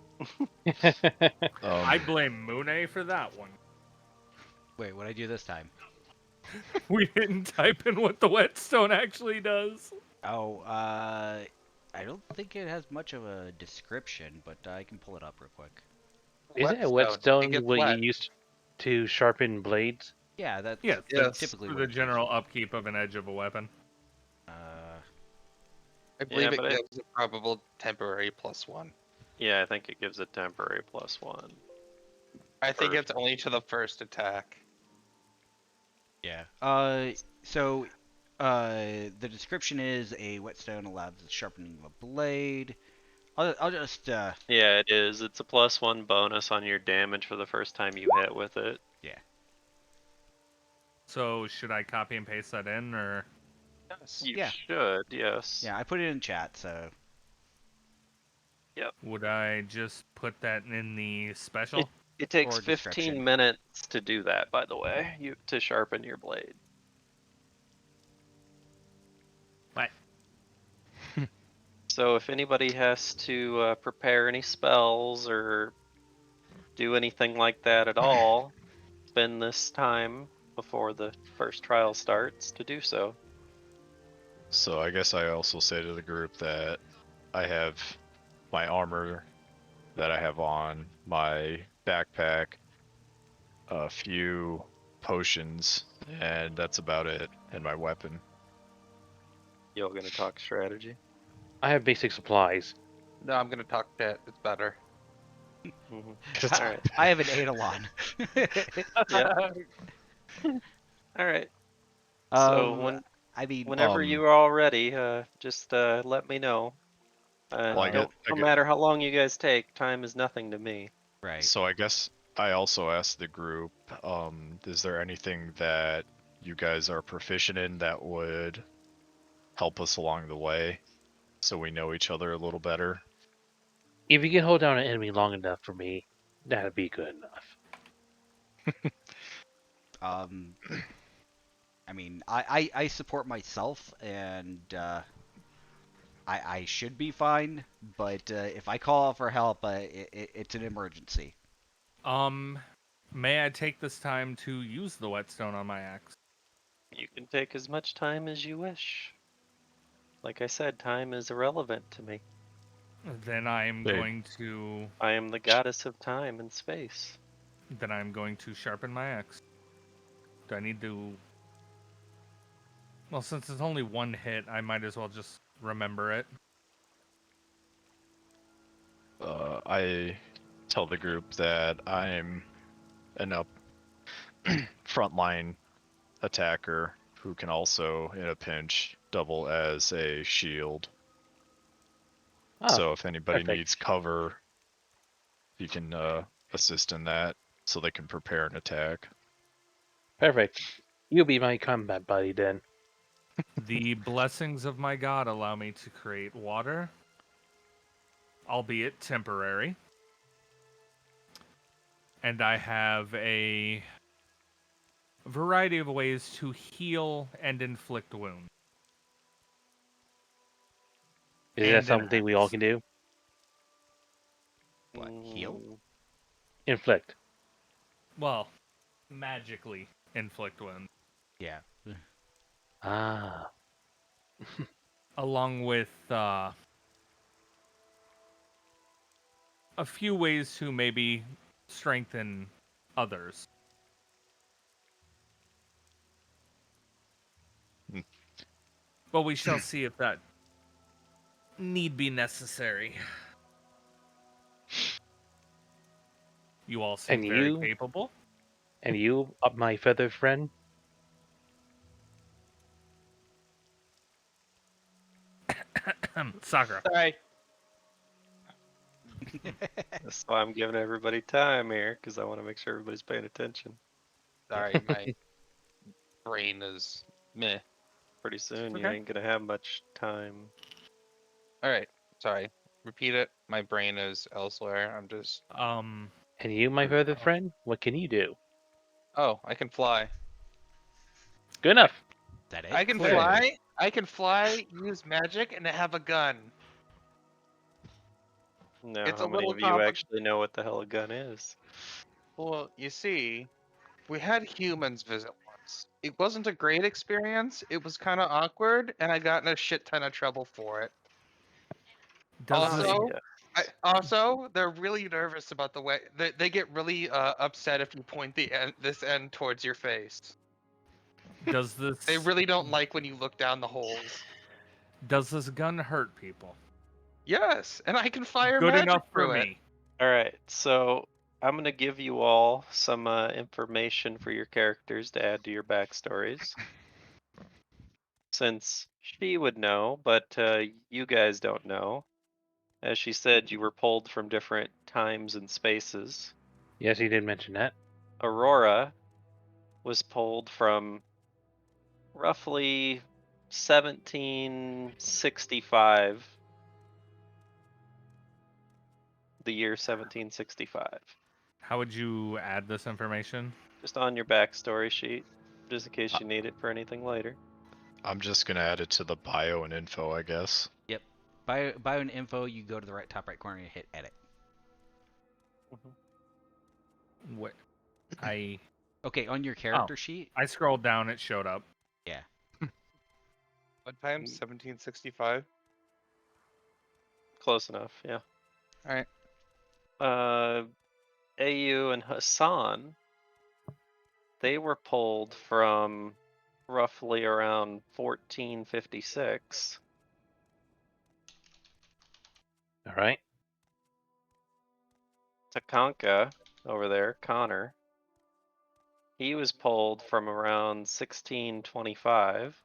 I blame Mune for that one.
Wait, what'd I do this time?
We didn't type in what the whetstone actually does.
Oh, I don't think it has much of a description, but I can pull it up real quick.
Isn't a
It
whetstone
gets
what you
wet.
use to sharpen blades?
Yeah, that's
Yeah, it's
Yes.
typically
for
what
the
it's used
general
for.
upkeep of an edge of a weapon.
Uh,
I
Yeah,
believe it
but
gives a probable temporary +1.
yeah, I think it gives a temporary +1.
I think
Or-
it's only to the first attack.
yeah. So, the description is a whetstone allows the sharpening of a blade. I'll just,
Yeah, it is. It's a +1 bonus on your damage for the first time you hit with it.
yeah.
So should I copy and paste that in, or
Yes.
You
Yeah.
should, yes.
Yeah, I put it in chat, so.
would I just put that in the special?
It takes
Or
15
description.
minutes to do that, by the way, to sharpen your blade.
What?
So if anybody has to prepare any spells or do anything like that at all, spend this time before the first trial starts to do so.
So I guess I also say to the group that I have my armor that I have on, my backpack, a few potions, and that's about it, and my weapon.
Y'all gonna talk strategy?
I have basic supplies.
No, I'm gonna talk shit. It's better.
Mm-hmm. Alright.
I have an Eidolon.
Yeah. Alright. So
um, I mean,
whenever you are all ready, just let me know.
Well, I
Uh,
get,
No matter how long you guys take, time is nothing to me.
right.
so I guess I also asked the group, is there anything that you guys are proficient in that would help us along the way so we know each other a little better?
If you can hold down an enemy long enough for me, that'd be good enough.
Um, I mean, I support myself, and I should be fine. But if I call out for help, it's an emergency.
May I take this time to use the whetstone on my axe?
You can take as much time as you wish. Like I said, time is irrelevant to me.
Then I am
Babe.
going to.
I am the goddess of time and space.
Then I'm going to sharpen my axe. Do I need to? Well, since it's only one hit, I might as well just remember it.
I tell the group that I'm an up frontline attacker who can also, in a pinch, double as a shield.
Ah,
So if anybody
perfect.
needs cover, you can assist in that so they can prepare an attack.
Perfect. You'll be my combat buddy then.
The blessings of my god allow me to create water, albeit temporary. And I have a variety of ways to heal and inflict wounds.
Is
And
that
an
something we all
axe.
can do?
What, heal?
Mm,
Inflict.
Well, magically inflict wounds.
Yeah.
Ah.
Along with a few ways to maybe strengthen others.
Hmm.
But we shall see if that need be necessary. You all seem
And
very
you?
capable.
And you, my feathered friend?
Sakura.
Sorry.
That's why I'm giving everybody time here, because I want to make sure everybody's paying attention.
Sorry, my brain is meh.
Pretty soon, you
Okay.
ain't gonna have much time.
Alright, sorry. Repeat it. My brain is elsewhere. I'm just.
Um,
And you, my feathered friend? What can you do?
Oh, I can fly.
Good enough.
That
I
ain't
can
clear.
fly. I can fly, use magic, and have a gun.
Now,
It's
how
a
many
little
of you actually know what the hell a gun is?
Well, you see, we had humans visit It wasn't a great experience. It was kind of awkward, and I got in a shit ton of trouble for it.
Does this
Also,
yeah.
also, they're really nervous about the way they get really upset if you point this end towards your face.
does this
They really don't like when you look down the holes.
does this gun hurt people?
Yes, and I can fire
Good
magic
enough for
through it.
me.
All right, so I'm gonna give you all some information for your characters to add to your backstories. Since she would know, but you guys don't know. As she said, you were pulled from different times and spaces.
Yes, he did mention that.
Aurora was pulled from roughly 1765, the year 1765.
How would you add this information?
Just on your backstory sheet, just in case you need it for anything later.
I'm just gonna add it to the bio and info, I guess.
Yep. Bio and info, you go to the top right corner and hit edit.
What? I
Okay, on your character sheet.
I scrolled down. It showed up.
Yeah.
What time? 1765.
Close enough, yeah.
All right.
AU and Hassan, they were pulled from roughly around 1456.
All right.
Takanka over there, Connor, he was pulled from around 1625.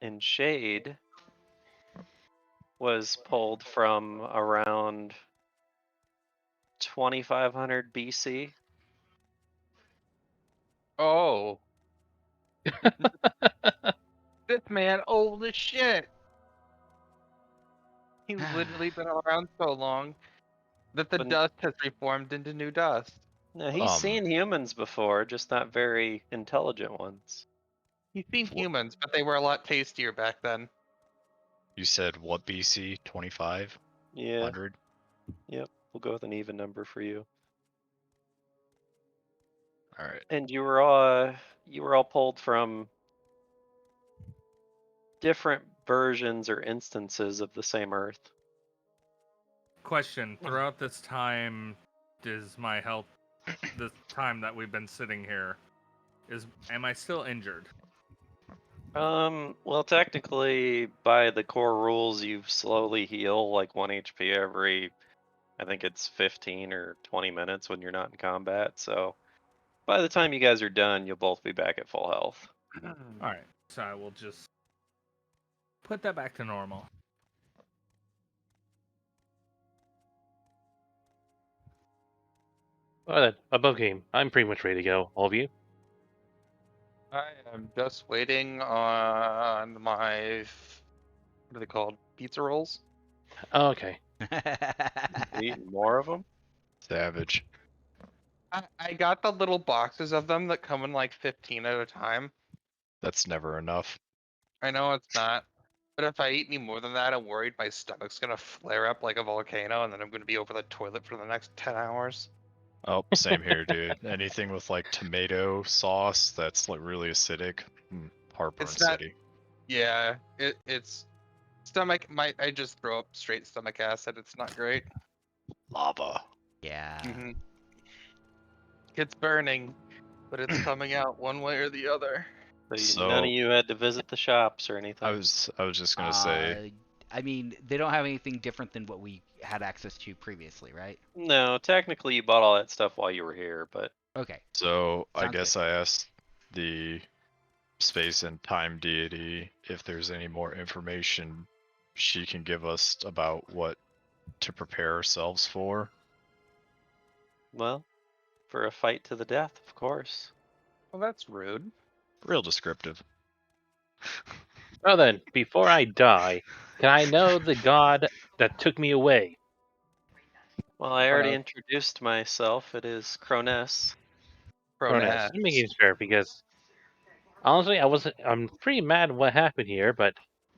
And Shade was pulled from around 2500 BC.
Oh. This man old as shit. He's literally been around so long that the
But-
dust has reformed into new dust.
Now, he's seen humans before, just not very intelligent ones.
He's seen humans, but they were a lot tastier back then.
You said what BC? 25?
Yeah,
100?
yep. We'll go with an even number for you.
All right.
And you were all pulled from different versions or instances of the same Earth.
Question: throughout this time, is my health, this time that we've been sitting here, am I still injured?
Well, technically, by the core rules, you slowly heal like 1 HP every, I think it's 15 or 20 minutes when you're not in combat. So by the time you guys are done, you'll both be back at full health.
All right, so I will just put that back to normal.
All right, above game. I'm pretty much ready to go. All of you?
I am just waiting on my what are they called? Pizza rolls.
Oh, okay.
Eating more of them?
Savage.
I got the little boxes of them that come in like 15 at a time.
That's never enough.
I know it's not, but if I eat any more than that, I'm worried my stomach's gonna flare up like a volcano, and then I'm gonna be over the toilet for the next 10 hours.
Oh, same here, dude. Anything with like tomato sauce that's like really acidic, heartburn
It's not-
city.
Yeah, it's stomach. I just throw up straight stomach acid. It's not great.
Lava.
Yeah.
It's burning, but it's coming out one way or the other.
So none of you had to visit the shops or anything.
I was just gonna say,
I mean, they don't have anything different than what we had access to previously, right?
No, technically you bought all that stuff while you were here, but
Okay.
so I
Sounds
guess I asked the space and time deity if there's any more information she can give us about what to prepare ourselves for.
well, for a fight to the death, of course.
Well, that's rude.
Real descriptive.
Well then, before I die, can I know the god that took me away?
Well, I already
no.
introduced myself. It is Cronus.
Cronus. I'm making sure because honestly, I'm pretty mad what happened here, but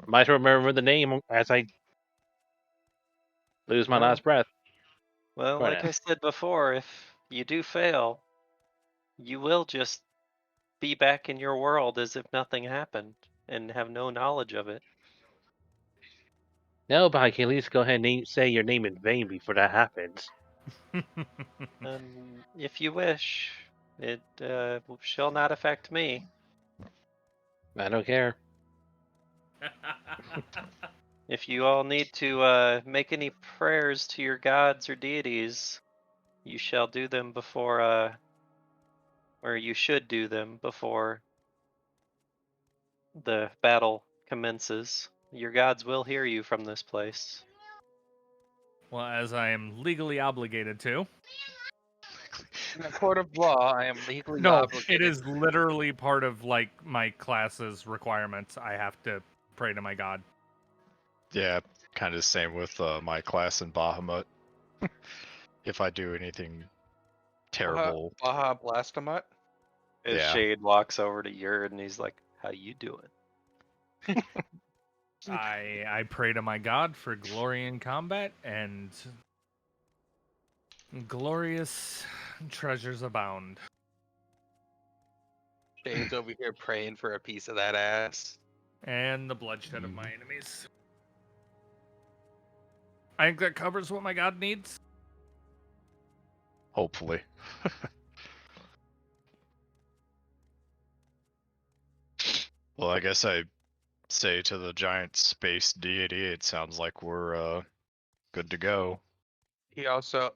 might remember the name as I Lose my
Well,
last breath.
Well,
Right
like
now.
I said before, if you do fail, you will just be back in your world as if nothing happened and have no knowledge of it.
No, but I can at least go ahead and say your name in vain before that happens.
If you wish, it shall not affect me.
I don't care.
If you all need to make any prayers to your gods or deities, you shall do them before, or you should do them before the battle commences. Your gods will hear you from this place.
Well, as I am legally obligated to.
In a court of law, I am legally
No,
obligated.
it is literally part of like my class's requirements. I have to pray to my god.
Yeah, kind of same with my class in Bahamut. If I do anything terrible,
Baja Blastamut.
As
Yeah.
Shade walks over to Yurt and he's like, "How you doing?"
I pray to my god for glory in combat and glorious treasures abound.
Shade's over here praying for a piece of that ass.
And the bloodshed of my enemies. I think that covers what my god needs.
hopefully. Well, I guess I say to the giant space deity, it sounds like we're good to go.
He also,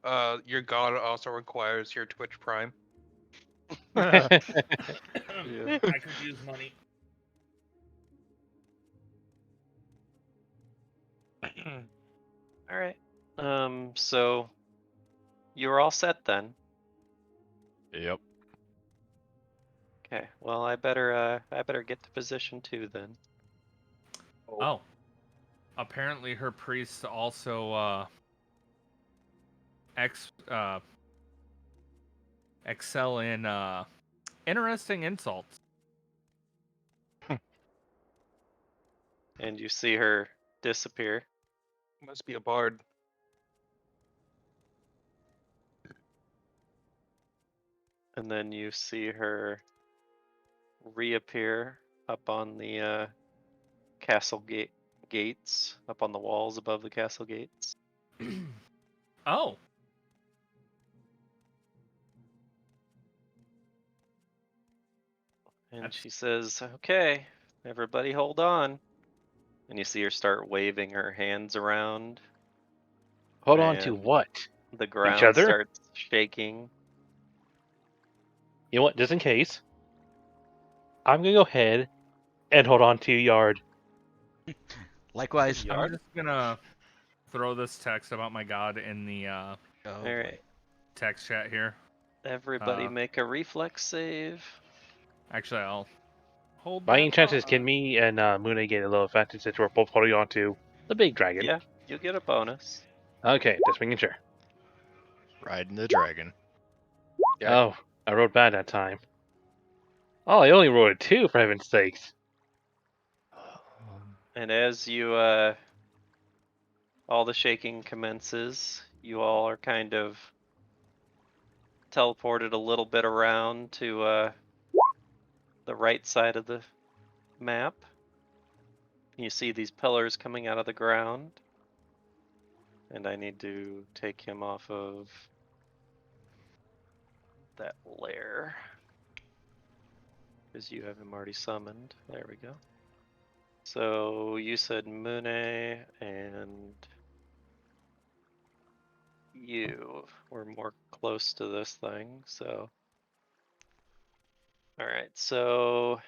your god also requires your Twitch Prime.
I could use money.
All right. So you're all set then.
Yep.
Okay. Well, I better get to position 2 then.
Oh. Apparently her priests also excel in interesting insults.
And you see her disappear.
Must be a bard.
And then you see her reappear up on the castle gates, up on the walls above the castle gates.
Oh.
And
That's-
she says, "Okay, everybody hold on." And you see her start waving her hands around.
Hold on to
and
what?
The ground
other?
starts shaking.
You know what? Just in case, I'm gonna go ahead and hold on to Yard.
Likewise.
I'm just gonna throw this text about my god in the
Oh,
All
boy.
right,
text chat here.
everybody make a reflex save.
Actually, I'll hold
By
that
any chances,
thought.
can me and Mune get a little advantage since we're both holding on to the big dragon?
Yeah, you'll get a bonus.
Okay, just making sure.
Riding the dragon.
Yeah.
Oh, I rolled bad that time. Oh, I only rolled a 2 for heaven's sakes.
And as you all the shaking commences, you all are kind of teleported a little bit around to the right side of the map. You see these pillars coming out of the ground. And I need to take him off of that lair. Because you have him already summoned. There we go. So you said Mune and you were more close to this thing, so. Alright, so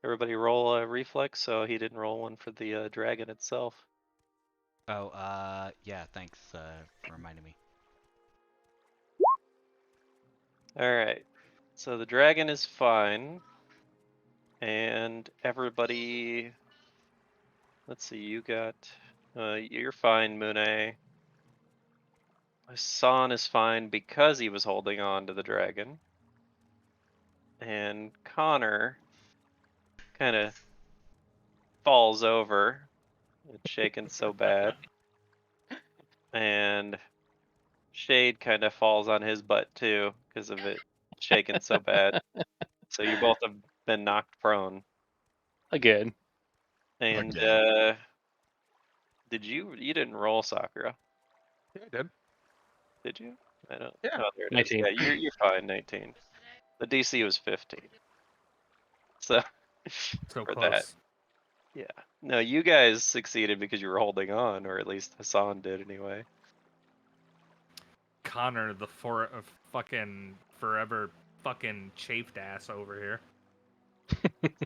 everybody roll a reflex, so he didn't roll one for the dragon itself.
Oh, yeah, thanks for reminding me.
Alright, so the dragon is fine. And everybody, let's see, you got, you're fine, Mune. San is fine because he was holding on to the dragon. And Connor kind of falls over. It's shaking so bad. and Shade kind of falls on his butt too because of it shaking so bad. So you both have been knocked prone.
Again.
And
Again.
did you didn't roll, Sakura?
Yeah, I did.
Did you? I don't.
Yeah.
Oh, there it is.
19.
Yeah, you're fine. 19. The DC was 15. So
So
for that,
close.
yeah. No, you guys succeeded because you were holding on, or at least Hassan did anyway.
Connor, the fucking forever fucking chafed ass over here.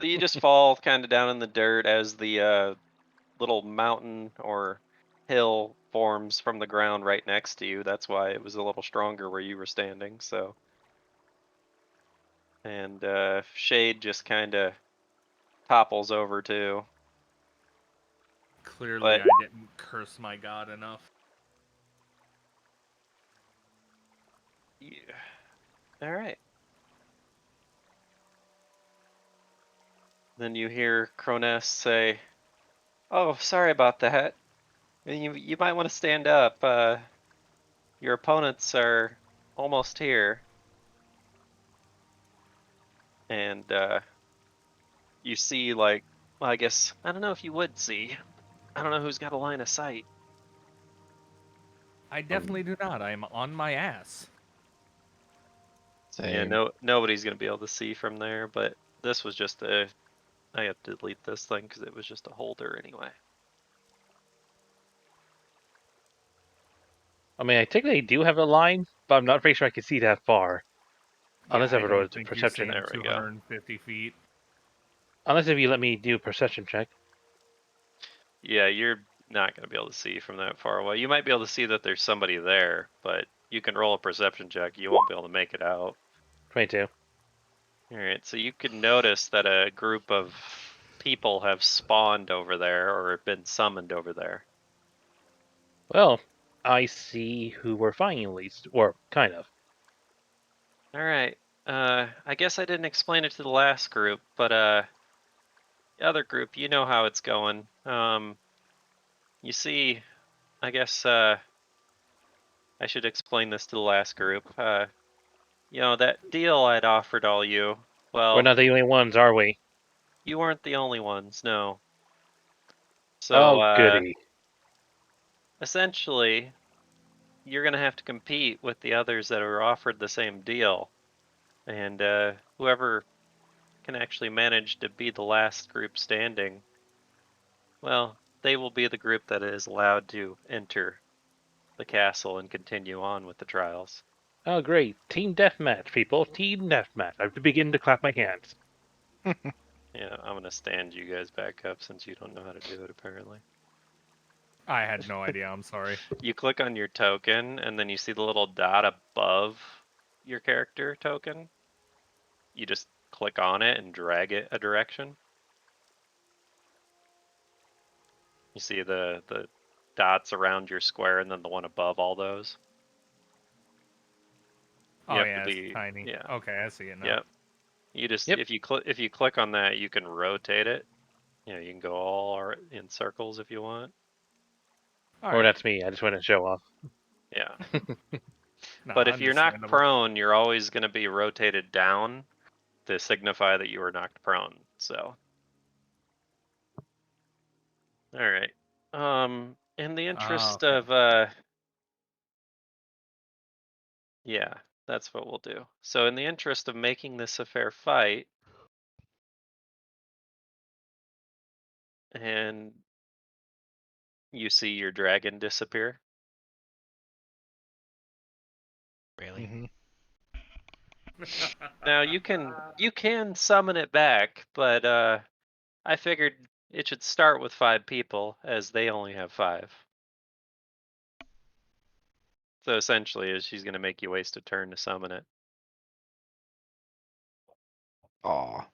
So you just fall kind of down in the dirt as the little mountain or hill forms from the ground right next to you. That's why it was a little stronger where you were standing. So, and Shade just kind of topples over too.
Clearly,
But
I didn't curse my god enough.
yeah. All right. Then you hear Cronus say, "Oh, sorry about that. You might want to stand up. Your opponents are almost here." And you see, like, well, I guess I don't know if you would see. I don't know who's got a line of sight.
I definitely do not. I'm on my ass.
Same.
Yeah, nobody's gonna be able to see from there. But this was just a. I have to delete this thing because it was just a holder anyway.
I mean, I technically do have a line, but I'm not very sure I can see that far.
Yeah,
Unless I
I
have a
don't think you
perception.
see
There we go.
250 feet.
Unless if you let me do a perception check.
Yeah, you're not gonna be able to see from that far away. You might be able to see that there's somebody there, but you can roll a perception check. You won't be able to make it out.
22.
All right, so you can notice that a group of people have spawned over there or been summoned over there.
Well, I see who we're fighting at least, or kind of.
All right. I guess I didn't explain it to the last group, but the other group, you know how it's going. You see, I guess I should explain this to the last group. You know that deal I'd offered all you.
We're
Well,
not the only ones, are we?
you weren't the only ones, no. So,
Oh, goody.
essentially, you're gonna have to compete with the others that are offered the same deal, and whoever can actually manage to be the last group standing, well, they will be the group that is allowed to enter the castle and continue on with the trials.
Oh, great. Team deathmatch, people. Team deathmatch. I begin to clap my hands.
Yeah, I'm gonna stand you guys back up since you don't know how to do it apparently.
I had no idea. I'm sorry.
You click on your token and then you see the little dot above your character token. You just click on it and drag it a direction. You see the dots around your square and then the one above all those. You
Oh
have to
yeah, it's
be
tiny.
yeah.
Okay, I see it now.
Yep. You just
Yep.
if you click on that, you can rotate it. You know, you can go all in circles if you want.
All
Or
right.
that's me. I just want to show off.
Yeah.
No,
But if you're knocked
understandable.
prone, you're always going to be rotated down to signify that you were knocked prone. So, all right. In the
Ah,
interest
okay.
of yeah, that's what we'll do. So, in the interest of making this a fair fight, and you see your dragon disappear.
Really?
Mhm.
Now you can summon it back, but I figured it should start with 5 people as they only have 5. So essentially, is she's gonna make you waste a turn to summon it.
Aw.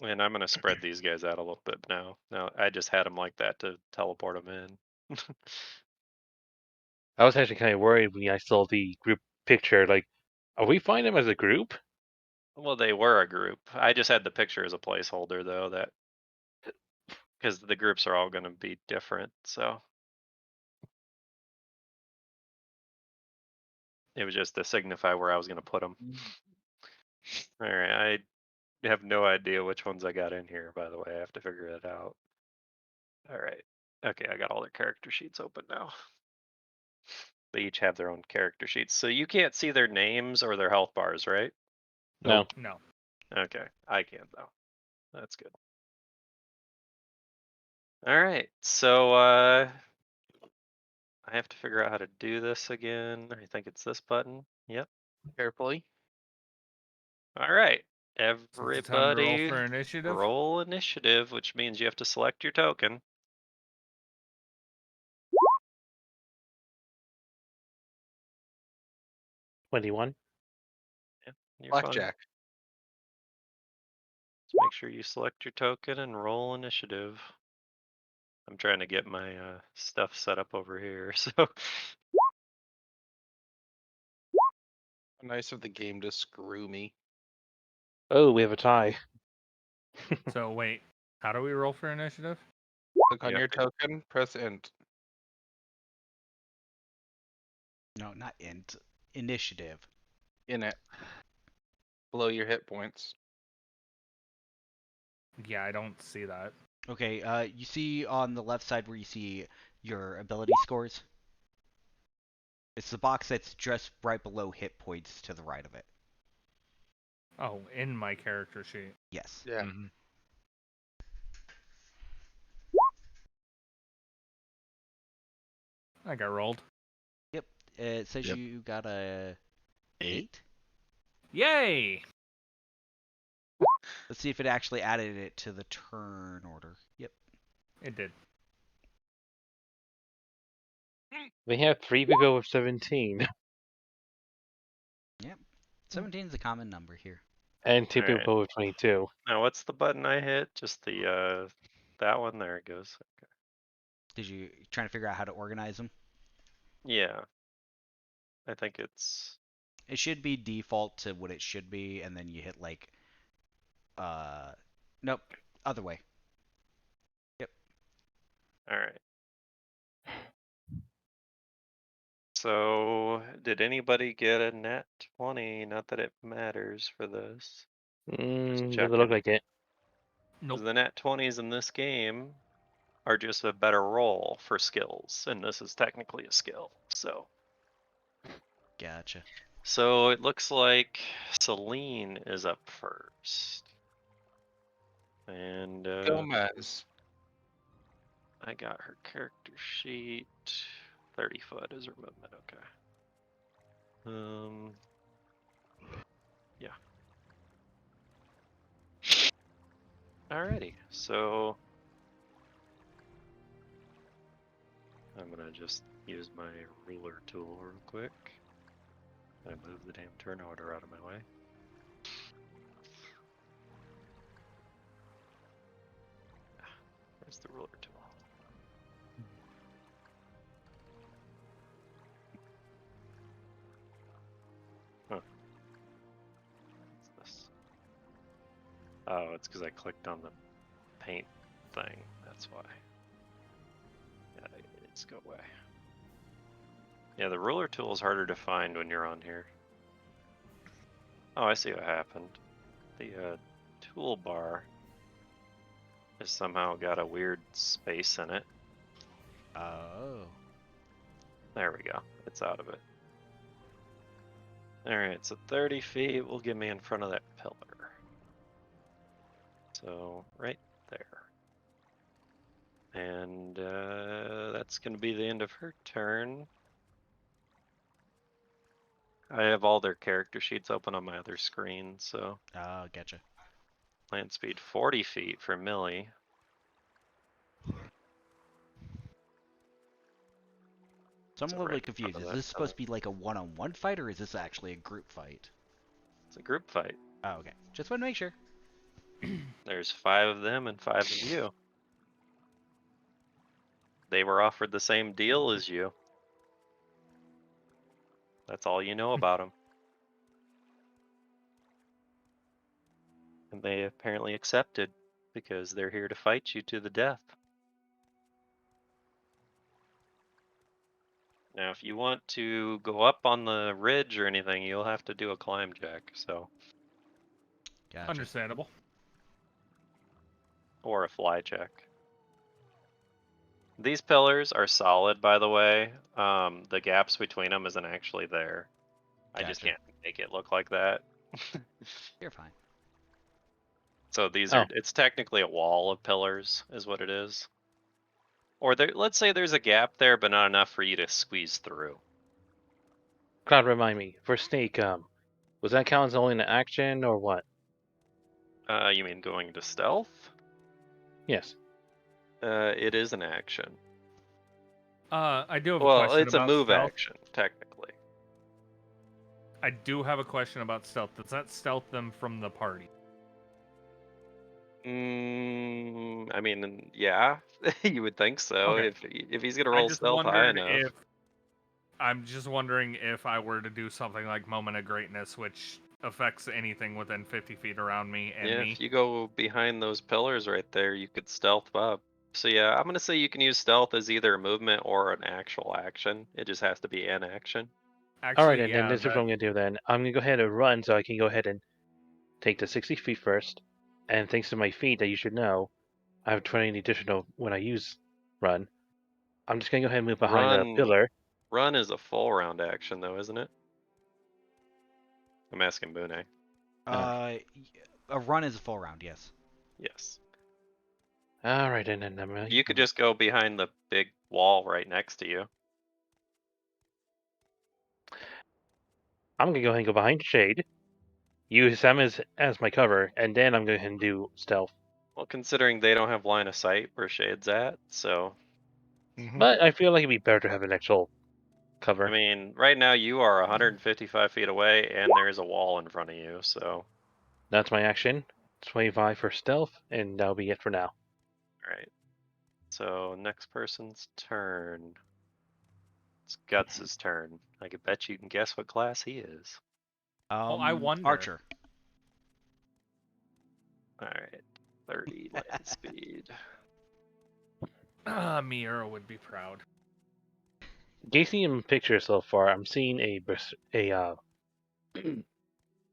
And I'm gonna spread these guys out a little bit now. Now I just had them like that to teleport them in.
I was actually kind of worried when I saw the group picture. Like, are we finding them as a group?
Well, they were a group. I just had the picture as a placeholder though. That because the groups are all going to be different. So it was just to signify where I was going to put them. All right, I have no idea which ones I got in here. By the way, I have to figure it out. All right. Okay, I got all their character sheets open now. They each have their own character sheets, so you can't see their names or their health bars, right?
No.
No.
Okay, I can though. That's good. All right, so I have to figure out how to do this again. I think it's this button. Yep.
Carefully.
All right,
So it's time to roll
everybody,
for initiative.
roll initiative, which means you have to select your token.
$21.
You're fine.
Blackjack.
Just make sure you select your token and roll initiative. I'm trying to get my stuff set up over here, so
Nice of the game to screw me.
Oh, we have a tie.
So wait, how do we roll for initiative?
Click on
You
your
have to-
token, press int.
No, not int. Initiative.
In it. Below your hit points.
Yeah, I don't see that.
Okay, you see on the left side where you see your ability scores? It's the box that's just right below hit points to the right of it.
Oh, in my character sheet.
Yes.
Yeah.
Mhm.
I got rolled.
Yep. It says
Yep.
you got a 8.
Yay!
Let's see if it actually added it to the turn order. Yep.
It did.
We have 3 people with 17
Yep. 17 is a common number here.
and 2
Alright.
people with 22.
Now what's the button I hit? Just the that one. There it goes. Okay.
Did you trying to figure out how to organize them?
Yeah. I think it's
It should be default to what it should be, and then you hit like, nope, other way. Yep.
all right. So, did anybody get a nat 20? Not that it matters for this.
Doesn't
checking.
look like it.
Nope.
The nat 20s in this game are just a better roll for skills, and this is technically a skill.
Gotcha.
So it looks like Celine is up first. And
Gomez.
I got her character sheet. 30 foot is her movement, okay. Yeah. Alrighty, so I'm gonna just use my ruler tool real quick. I move the damn turn order out of my way. Where's the ruler tool? Huh. What's this? Oh, it's because I clicked on the paint thing. That's why. Yeah, it's go away. Yeah, the ruler tool is harder to find when you're on here. Oh, I see what happened. The toolbar has somehow got a weird space in it.
Oh.
There we go. It's out of it. Alright, so 30 feet will get me in front of that pillar. So, right there. And that's going to be the end of her turn. I have all their character sheets open on my other screen, so
Oh, gotcha.
land speed 40 feet for Millie.
So I'm
So
a little
right
bit
in front
confused.
of
Is
that
this supposed to
pillar.
be like a one-on-one fight, or is this actually a group fight?
It's a group fight.
Oh, okay. Just want to make sure.
There's 5 of them and 5 of you. They were offered the same deal as you. That's all you know about them. And they apparently accepted because they're here to fight you to the death. Now, if you want to go up on the ridge or anything, you'll have to do a climb check, so,
Gotcha.
Understandable.
or a fly check. These pillars are solid, by the way. The gaps between them isn't actually there. I just
Gotcha.
can't make it look like that.
You're fine.
So these
Oh.
are, it's technically a wall of pillars, is what it is. Or there, let's say there's a gap there, but not enough for you to squeeze through.
Cloud, remind me. For Snake, was that count as only an action or what?
You mean going to stealth?
Yes.
It is an action.
I do have a
Well,
question
it's a
about
move
stealth.
action, technically.
I do have a question about stealth. Does that stealth them from the party?
I mean, yeah, you would think so.
Okay.
If he's gonna
I
roll
just
stealth high
wondered
enough.
if I'm just wondering if I were to do something like Moment of Greatness, which affects anything within 50 feet around me and
Yeah,
me.
if you go behind those pillars right there, you could stealth up. So yeah, I'm gonna say you can use stealth as either a movement or an actual action. It just has to be an action.
Actually,
Alright, and
yeah,
then this is what
that-
I'm going to do then. I'm going to go ahead and run so I can go ahead and take the 60 feet first. And thanks to my feet that you should know, I have 20 additional when I use run. I'm just going to go ahead and move behind
Run.
the pillar.
Run is a full round action though, isn't it? I'm asking Mune.
A run is a full round, yes.
Yes.
Alright, and then I'm
You could just go behind the big wall right next to you.
I'm going to go ahead and go behind Shade, use them as my cover, and then I'm going to go ahead and do stealth.
Well, considering they don't have line of sight where Shade's at, so
But I feel like it'd be better to have an actual cover.
I mean, right now you are 155 feet away and there is a wall in front of you, so
That's my action. 25 for stealth, and that'll be it for now.
alright. So next person's turn. It's Guts' turn. I could bet you can guess what class he is.
I wonder.
Archer.
Alright. 30 land speed.
Miura would be proud.
Gazing in pictures so far, I'm seeing a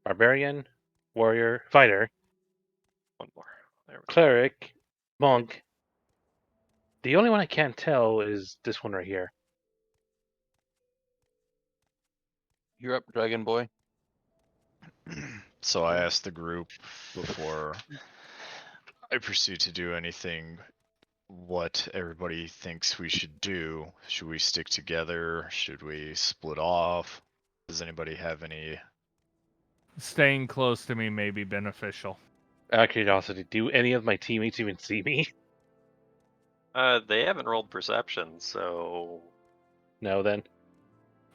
barbarian, warrior, fighter,
One more. There we go.
cleric, monk. The only one I can't tell is this one right here.
You're up, Dragon Boy.
So I asked the group before I proceed to do anything what everybody thinks we should do. Should we stick together? Should we split off? Does anybody have any?
Staying close to me may be beneficial.
Out of curiosity, do any of my teammates even see me?
They haven't rolled perception, so
No, then.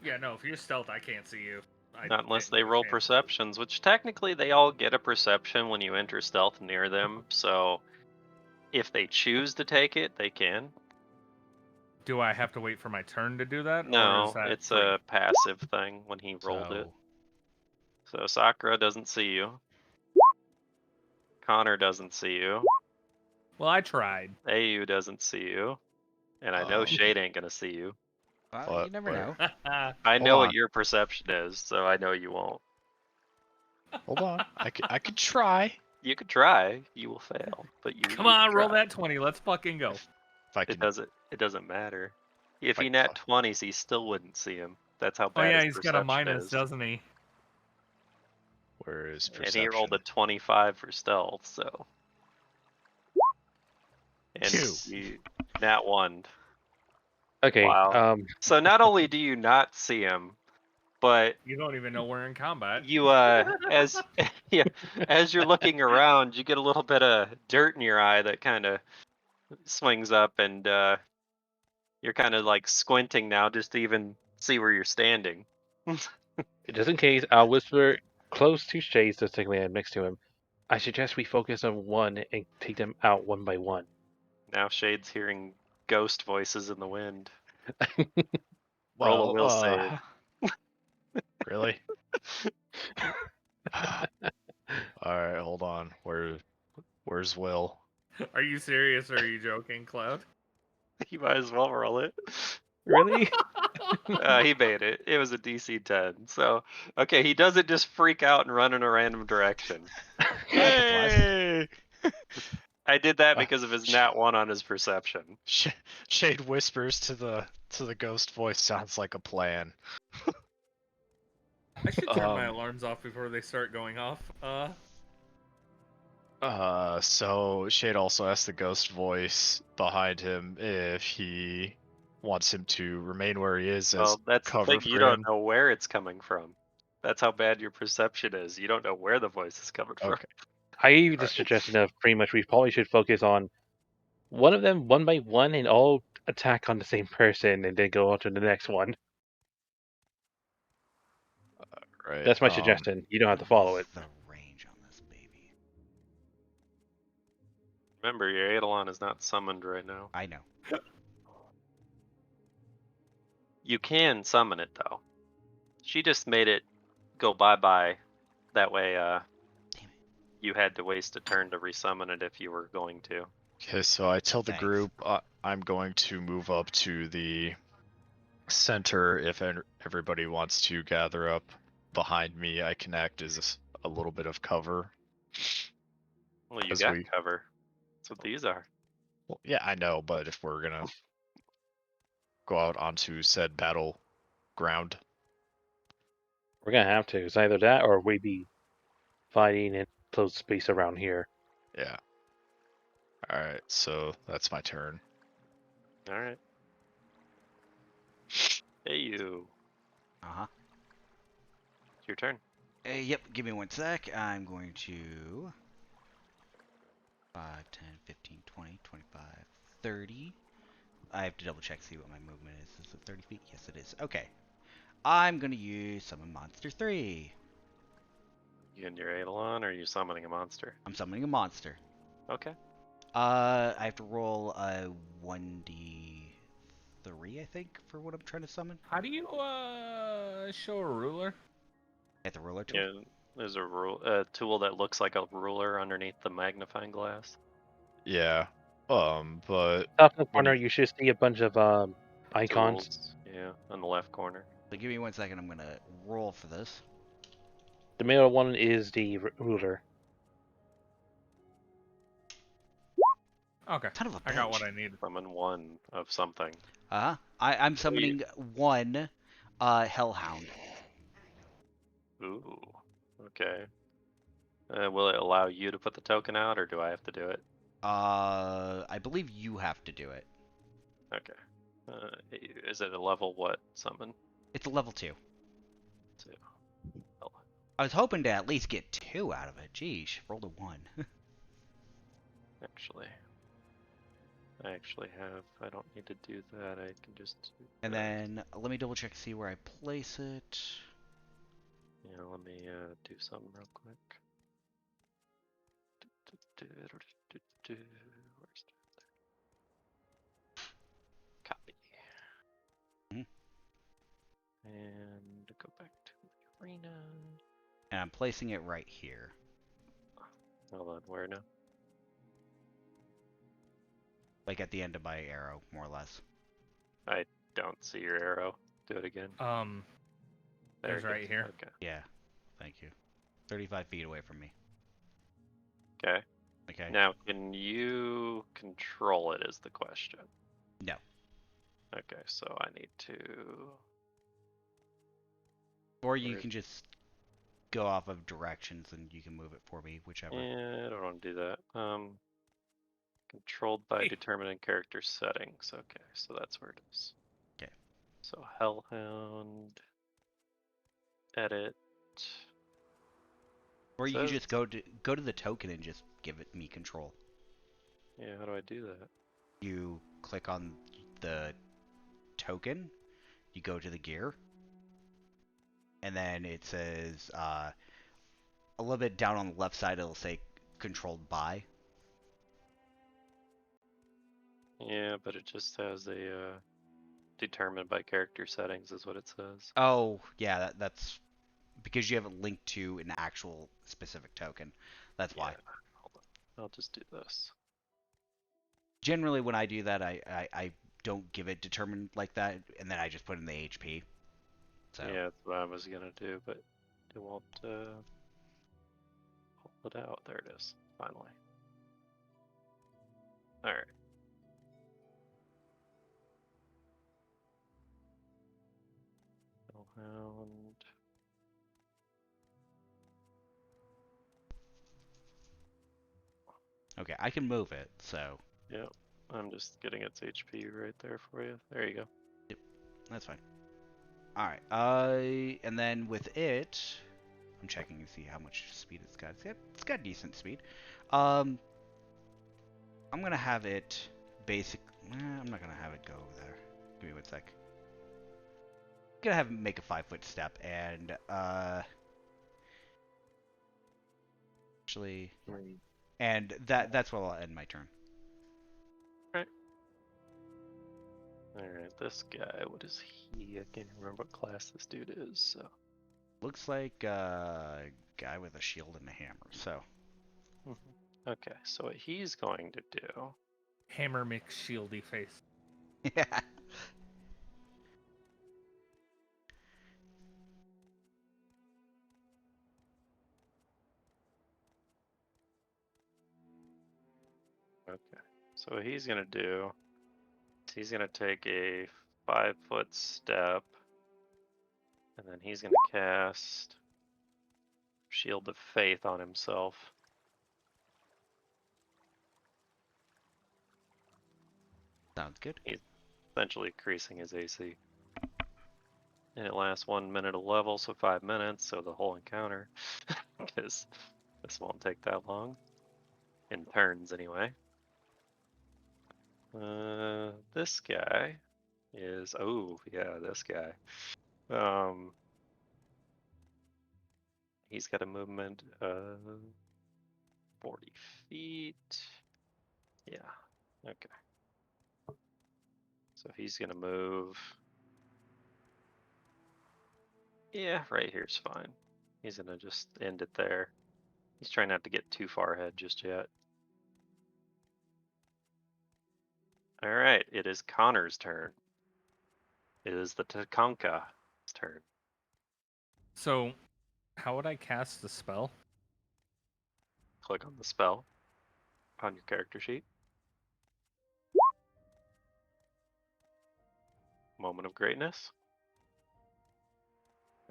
Yeah, no, if you're stealth, I can't see you.
not unless they roll perceptions, which technically they all get a perception when you enter stealth near them, so if they choose to take it, they can.
Do I have to wait for my turn to do that? or
No,
is that
it's
free?
a passive thing when he rolled it. So Sakura doesn't see you. Connor doesn't see you.
Well, I tried.
AU doesn't see you. And I know
Oh.
Shade ain't gonna see you.
Well,
What?
you never
Where?
know.
I
Hold
know what
on.
your perception is, so I know you won't.
Hold on. I could try.
You could try, you will fail. But you
Come
you
on,
can
roll
try.
that 20. Let's fucking go.
If I could.
It doesn't matter. If he
Like,
nat 20s, he still wouldn't see him. That's how
Oh
bad
yeah,
his
he's got a
perception
minus,
is.
doesn't he?
Where is
And
perception?
he rolled a 25 for stealth, so. And
Two.
you nat 1.
Okay,
Wow. So not only do you not see him, but
You don't even know we're in combat.
you as yeah, as you're looking around, you get a little bit of dirt in your eye that kind of swings up, and you're kind of like squinting now just to even see where you're standing.
just in case, I'll whisper close to Shade so technically I'm next to him. I suggest we focus on one and take them out one by one.
Now Shade's hearing ghost voices in the wind.
Well,
Roll a will save.
Really? All right, hold on. Where's Will?
Are you serious or are you joking, Cloud?
You might as well roll it.
Really?
He made it. It was a DC 10. So, okay, he doesn't just freak out and run in a random direction.
Yay!
I did that because of his nat 1 on his perception.
Shade whispers to the ghost voice. Sounds like a plan.
I should turn my
Um,
alarms off before they start going off.
So Shade also asked the ghost voice behind him if he wants him to remain where he is as
Well, that's the
cover
thing. You
for
don't
him.
know where it's coming from. That's how bad your perception is. You don't know where the voice is coming from.
Okay.
I gave you the suggestion of pretty much we probably should focus on one of them one by one and all attack on the same person and then go on to the next one.
Right.
That's my suggestion. You don't have to follow
What
it.
is the range on this baby?
Remember, your Eidolon is not summoned right now.
I know.
You can summon it, though. She just made it go bye-bye. That way,
Damn it.
you had to waste a turn to resummon it if you were going to.
Okay, so I tell the
Thanks.
group I'm going to move up to the center if everybody wants to gather up behind me. I can act as a little bit of cover.
Well, you
As
got
we-
cover. That's what these are.
Well, yeah, I know, but if we're gonna go out onto said battleground,
We're gonna have to. It's either that or we be fighting in closed space around here.
yeah. Alright, so that's my turn.
Alright. Hey, you.
Uh-huh.
It's your turn.
Yep, give me 1 sec. I'm going to 5, 10, 15, 20, 25, 30. I have to double check, see what my movement is. Is it 30 feet? Yes, it is. Okay. I'm going to use Summon Monster 3.
You and your Eidolon, or are you summoning a monster?
I'm summoning a monster.
Okay.
I have to roll a 1d3, I think, for what I'm trying to summon.
How do you show a ruler?
At the ruler tool.
Yeah, there's a tool that looks like a ruler underneath the magnifying glass.
Yeah. But
Top in the
when
corner,
you-
you should see a bunch of icons.
Tools, yeah, on the left corner.
So give me 1 second. I'm going to roll for this.
The middle one is the ruler.
Okay,
Ton of a
I got
bench.
what I needed.
Summon one of something.
Uh-huh. I'm summoning 1 Hellhound.
Ooh. Okay. Will it allow you to put the token out, or do I have to do it?
I believe you have to do it.
Okay. Is it a level what summon?
It's a level 2.
2. Oh,
I was hoping to at least get 2 out of it. Jeez, rolled a 1.
actually. I actually have. I don't need to do that. I can just do
And
that.
then let me double check, see where I place it.
Yeah, let me do something real quick. Where's that? Copy.
Mhm.
And go back to the arena.
And I'm placing it right here.
Hold on, where now?
Like at the end of my arrow, more or less.
I don't see your arrow. Do it again. There
There's
it
right
is.
here.
Okay.
Yeah, thank you. 35 feet away from me.
Okay.
Okay.
Now, can you control it? Is the question.
No.
Okay, so I need to.
Or you
Where-
can just go off of directions and you can move it for me, whichever.
Yeah, I don't want to do that. Controlled by
Hey.
determining character settings. Okay, so that's where it is.
Okay.
So Hellhound. Edit.
Or you can
says-
just go to the token and just give it me control.
Yeah, how do I do that?
You click on the token, you go to the gear, and then it says a little bit down on the left side it'll say controlled by.
Yeah, but it just has a determined by character settings is what it says.
Oh, yeah, that's because you have it linked to an actual specific token. That's why.
Yeah, hold on. I'll just do this.
Generally, when I do that, I don't give it determined like that, and then I just put in the HP. So
Yeah, that's what I was gonna do, but it won't pull it out. There it is, finally. All right. Spellhound.
okay, I can move it. So
Yep. I'm just getting its HP right there for you. There you go.
that's fine. All right. And then with it, I'm checking to see how much speed it's got. It's got decent speed. I'm gonna have it basic. I'm not gonna have it go over there. Give me one sec. I'm gonna have it make a 5-foot step, and actually, and that's what I'll end my turn.
Alright, this guy, what is he? I can't remember what class this dude is, so.
Looks like a guy with a shield and a hammer. So
Okay, so what he's going to do.
Hammer mix shieldy face.
yeah.
Okay, so what he's going to do is he's going to take a 5-foot step, and then he's going to cast Shield of Faith on himself.
Sounds good.
Essentially increasing his AC. And it lasts 1 minute a level, so 5 minutes, so the whole encounter. Because this won't take that long. In turns, anyway. This guy is. Oh, yeah, this guy. He's got a movement of 40 feet. Yeah, okay. So he's gonna move. Yeah, right here's fine. He's gonna just end it there. He's trying not to get too far ahead just yet. Alright, it is Connor's turn. It is the Takanka's turn.
So, how would I cast the spell?
Click on the spell on your character sheet. Moment of Greatness.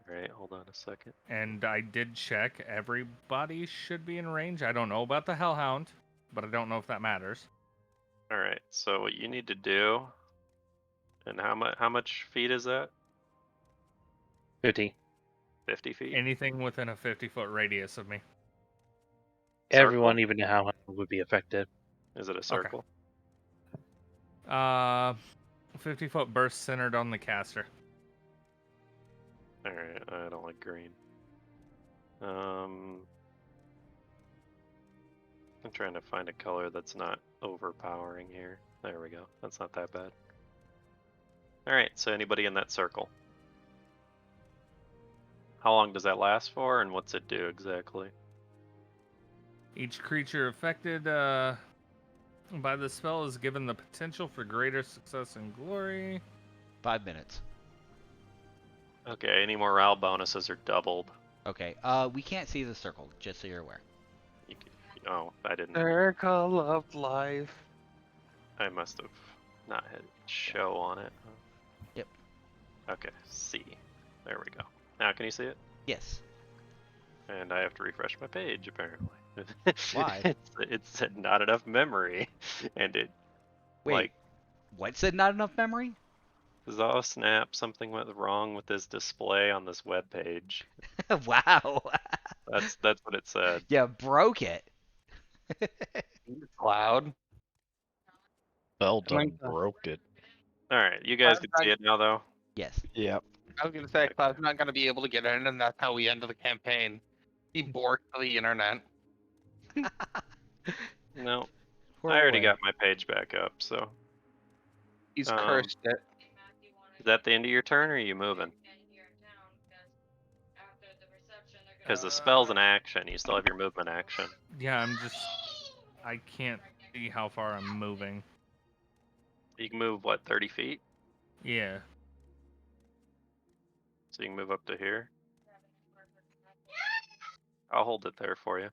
Alright, hold on a second.
And I did check. Everybody should be in range. I don't know about the Hellhound, but I don't know if that matters.
Alright, so what you need to do, and how much feet is that?
50.
50 feet?
Anything within a 50-foot radius of me.
Everyone, even the Hellhound, would be affected.
Is it a circle?
50-foot burst centered on the caster.
Alright, I don't like green. I'm trying to find a color that's not overpowering here. There we go. That's not that bad. Alright, so anybody in that circle? How long does that last for, and what's it do exactly?
Each creature affected by the spell is given the potential for greater success and glory.
5 minutes.
Okay, any morale bonuses are doubled.
Okay. We can't see the circle, just so you're aware.
You could, oh, I didn't.
Circle of life.
I must have not hit show on it.
Yep.
Okay, see. There we go. Now can you see it?
Yes.
And I have to refresh my page, apparently.
Why?
It said not enough memory. And it,
Wait.
like,
What said not enough memory?
oh snap, something went wrong with this display on this web page.
Wow.
That's what it said.
Yeah, broke it.
Cloud.
Well
Am I-
done, broke it.
Alright, you guys can see it now, though?
Yes.
Yep.
I was gonna say Cloud's not gonna be able to get in, and that's how we end the campaign. He borked the internet.
No,
Poor
I already
boy.
got my page back up, so.
He's
Um,
cursed it.
Is that the end of your turn, or are you moving? Because the spell's an action, you still have your movement action.
Yeah, I can't see how far I'm moving.
You can move, what, 30 feet?
Yeah.
So you can move up to here. I'll hold it there for you.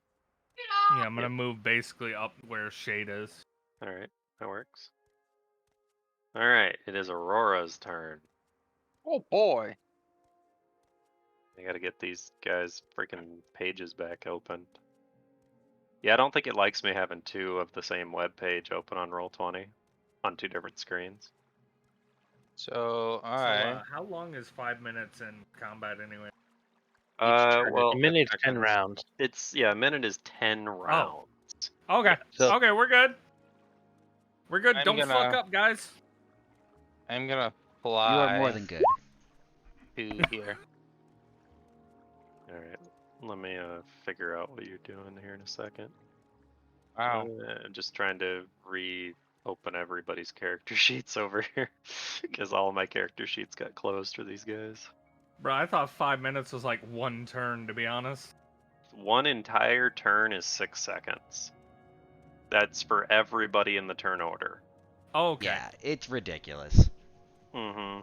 Yeah, I'm gonna
Yep.
move basically up where Shade is.
Alright, that works. Alright, it is Aurora's turn.
Oh boy.
I gotta get these guys' freaking pages back open. Yeah, I don't think it likes me having two of the same web page open on Roll20 on two different screens.
So,
So,
alright.
how long is 5 minutes in combat anyway?
Well,
A minute's 10
seconds.
rounds.
it's a minute is 10 rounds.
Okay.
So-
Okay, we're good. We're good.
I'm
Don't fuck
gonna-
up, guys.
I'm gonna
You are more
fly
than good.
to here.
Alright, let me figure out what you're doing here in a second.
Wow.
I'm just trying to reopen everybody's character sheets over here because all of my character sheets got closed for these guys.
Bro, I thought 5 minutes was like one turn, to be honest.
One entire turn is 6 seconds. That's for everybody in the turn order.
Okay.
Yeah, it's ridiculous.
Mm-hmm.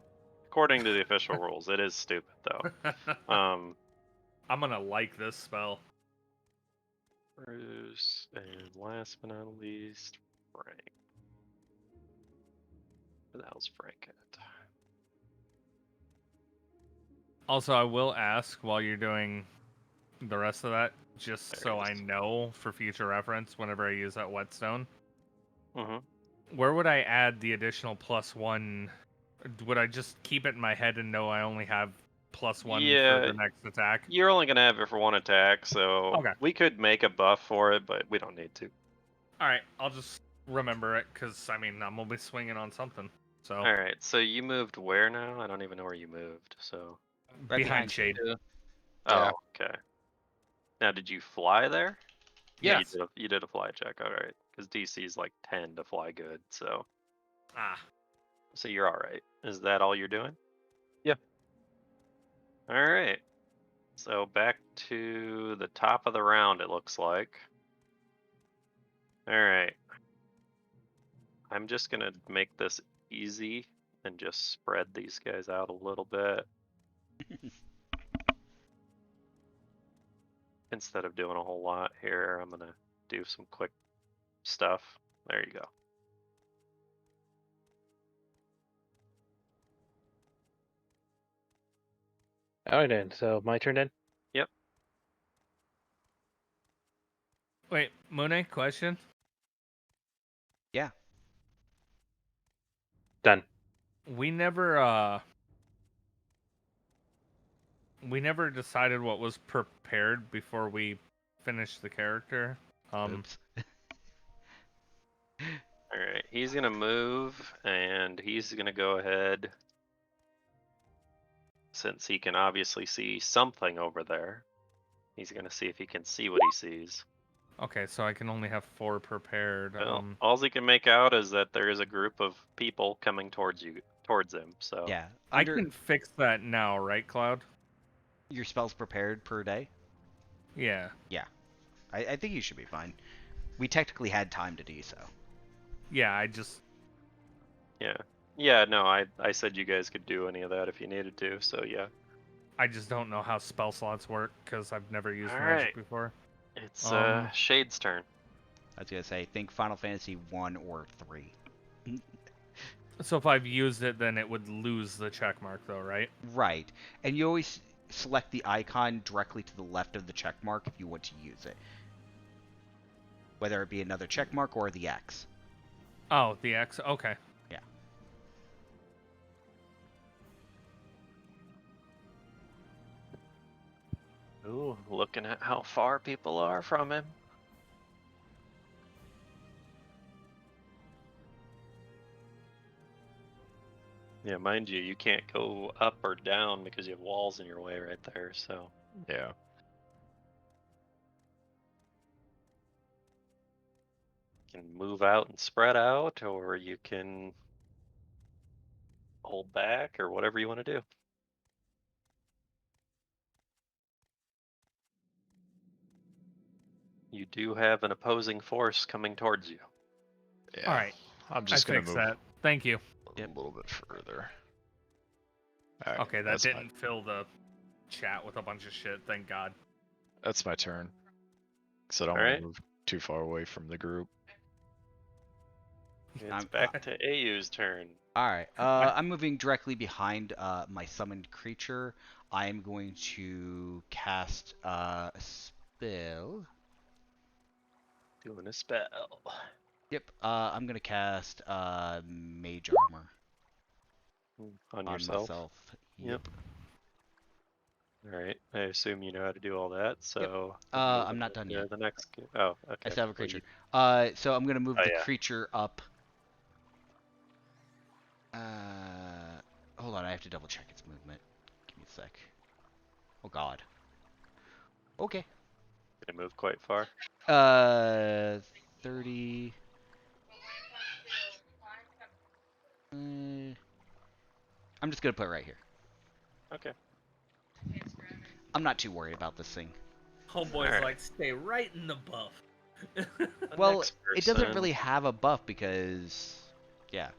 According to the official rules, it is stupid though.
I'm gonna like this spell.
Bruce, and last but not least, Frank. Where the hell's Frank at?
Also, I will ask while you're doing the rest of that, just
There
so
it
I
is.
know for future reference whenever I use that whetstone.
Mm-hmm.
Where would I add the additional +1? Would I just keep it in my head and know I only have +1
Yeah,
for the next attack?
you're only gonna have it for one attack, so
Okay.
we could make a buff for it, but we don't need to.
Alright, I'll just remember it, because, I mean, I'm gonna be swinging on something. So,
Alright, so you moved where now? I don't even know where you moved, so...
Right
behind
behind
Shade.
Yeah.
Oh, okay. Now, did you fly there? Yeah,
Yes.
you did a fly check, alright. Because DC is like 10 to fly good, so...
Ah.
So you're alright. Is that all you're doing?
Yeah.
Alright. So back to the top of the round, it looks like. Alright. I'm just gonna make this easy and just spread these guys out a little bit. Instead of doing a whole lot here, I'm gonna do some quick stuff. There you go.
Alright then, so my turn then?
Wait, Mune, question?
Yeah.
Done.
We never decided what was prepared before we finished the character.
Oops.
Alright, he's gonna move and he's gonna go ahead. Since he can obviously see something over there, he's gonna see if he can see what he sees.
Okay, so I can only have 4 prepared.
Well, all he can make out is that there is a group of people coming towards him. So
Yeah.
I
Under
can fix that now, right, Cloud?
your spells prepared per day.
Yeah.
I think you should be fine. We technically had time to do so.
Yeah, I just
yeah, no, I said you guys could do any of that if you needed to. So yeah.
don't know how spell slots work because I've never used
All
magic
right.
before.
It's Shade's turn.
I was gonna say, think Final Fantasy 1 or 3.
So if I've used it, then it would lose the check mark, though, right?
Right. And you always select the icon directly to the left of the check mark if you want to use it. Whether it be another check mark or the X.
Oh, the X. Okay.
Yeah.
Ooh, looking at how far people are from him. Yeah, mind you, you can't go up or down because you have walls in your way right there, so. Yeah. You can move out and spread out, or you can hold back, or whatever you want to do. You do have an opposing force coming towards you.
Yeah.
All right.
I'm just
I
gonna
fixed
move.
that. Thank you.
Yep.
A little bit further. Alright,
Okay, that
that's
didn't fill the chat with a bunch of shit. Thank God.
That's my turn. Because I don't want
Alright.
to move too far away from the group.
It's back to AU's turn.
All right. I'm moving directly behind my summoned creature. I am going to cast a spell.
Doing a spell.
Yep. I'm gonna cast Mage Armor
On
on
yourself.
myself.
Yep. Alright, I assume you know how to do all that, so...
I'm not done yet.
The next... Oh, okay.
I still have a creature.
Well,
So I'm gonna move
Oh,
the
yeah.
creature up. Hold on. I have to double check its movement. Give me a sec. Oh God. Okay.
Gonna move quite far.
30. I'm just gonna put it right here.
Okay.
I'm not too worried about this thing.
Homeboy's
Alright.
like, stay right in the buff.
The
Well,
next
it doesn't
person-
really have a buff because, yeah.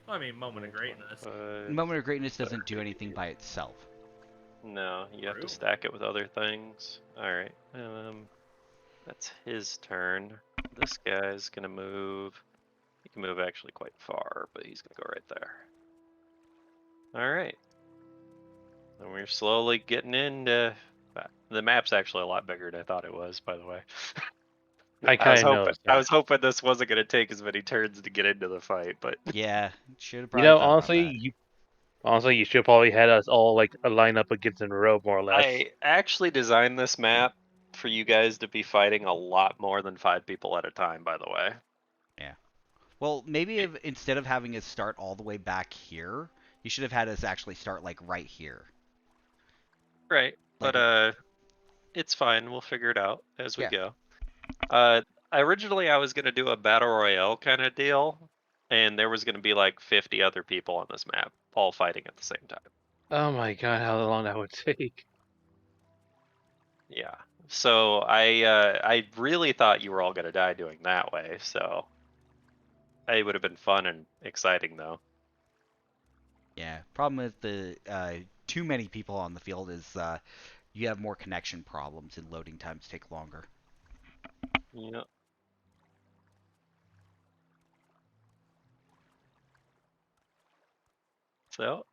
I mean, moment of greatness.
Moment of Greatness doesn't do anything by itself.
No, you have to
True.
stack it with other things. Alright, that's his turn. This guy's gonna move. He can move actually quite far, but he's gonna go right there. Alright. And we're slowly getting into... The map's actually a lot bigger than I thought it was, by the way.
I kind of noticed
I
that.
was hoping this wasn't gonna take as many turns to get into the fight, but...
Yeah, should have
You
probably
know,
thought about
honestly, you should probably had us all like line up against in a row, more or less.
I actually designed this map for you guys to be fighting a lot more than 5 people at a time, by the way.
that. Well, maybe if, instead of having us start all the way back here, you should have had us actually start like right here.
Right,
Like-
but it's fine. We'll figure it out as we
Yeah.
go. Originally I was gonna do a battle royale kind of deal, and there was gonna be like 50 other people on this map, all fighting at the same time.
Oh my god, how long that would take.
Yeah. So I really thought you were all gonna die doing that way. So it would have been fun and exciting though.
Yeah. Problem with the too many people on the field is you have more connection problems and loading times take longer.
Yeah. So,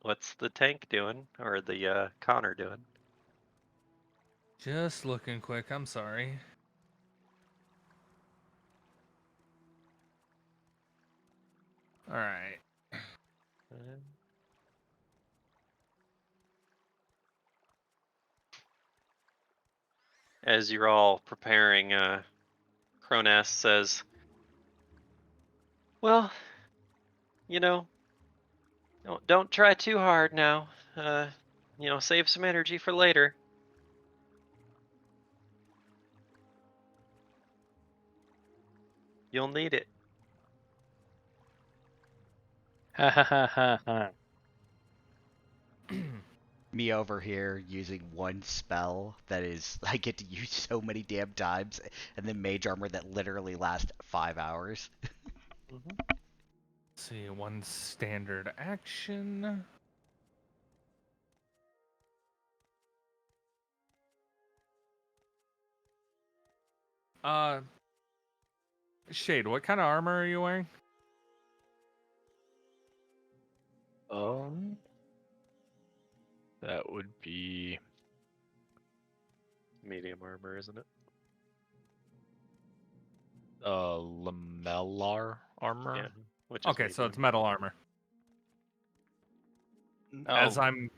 what's the tank doing, or the Connor doing?
Just looking quick. I'm sorry. All right.
As you're all preparing, Cronas says, "Well, you know, don't try too hard now. Save some energy for later." You'll need it.
Ha ha ha ha ha.
Me over here using one spell that is I get to use so many damn times, and then Mage Armor that literally lasts 5 hours.
Let's see, one standard action. Shade, what kind of armor are you wearing?
That would be
Medium armor, isn't it?
lamellar armor.
Yeah. Which is
Okay, so
medium.
it's metal armor.
No,
As I'm.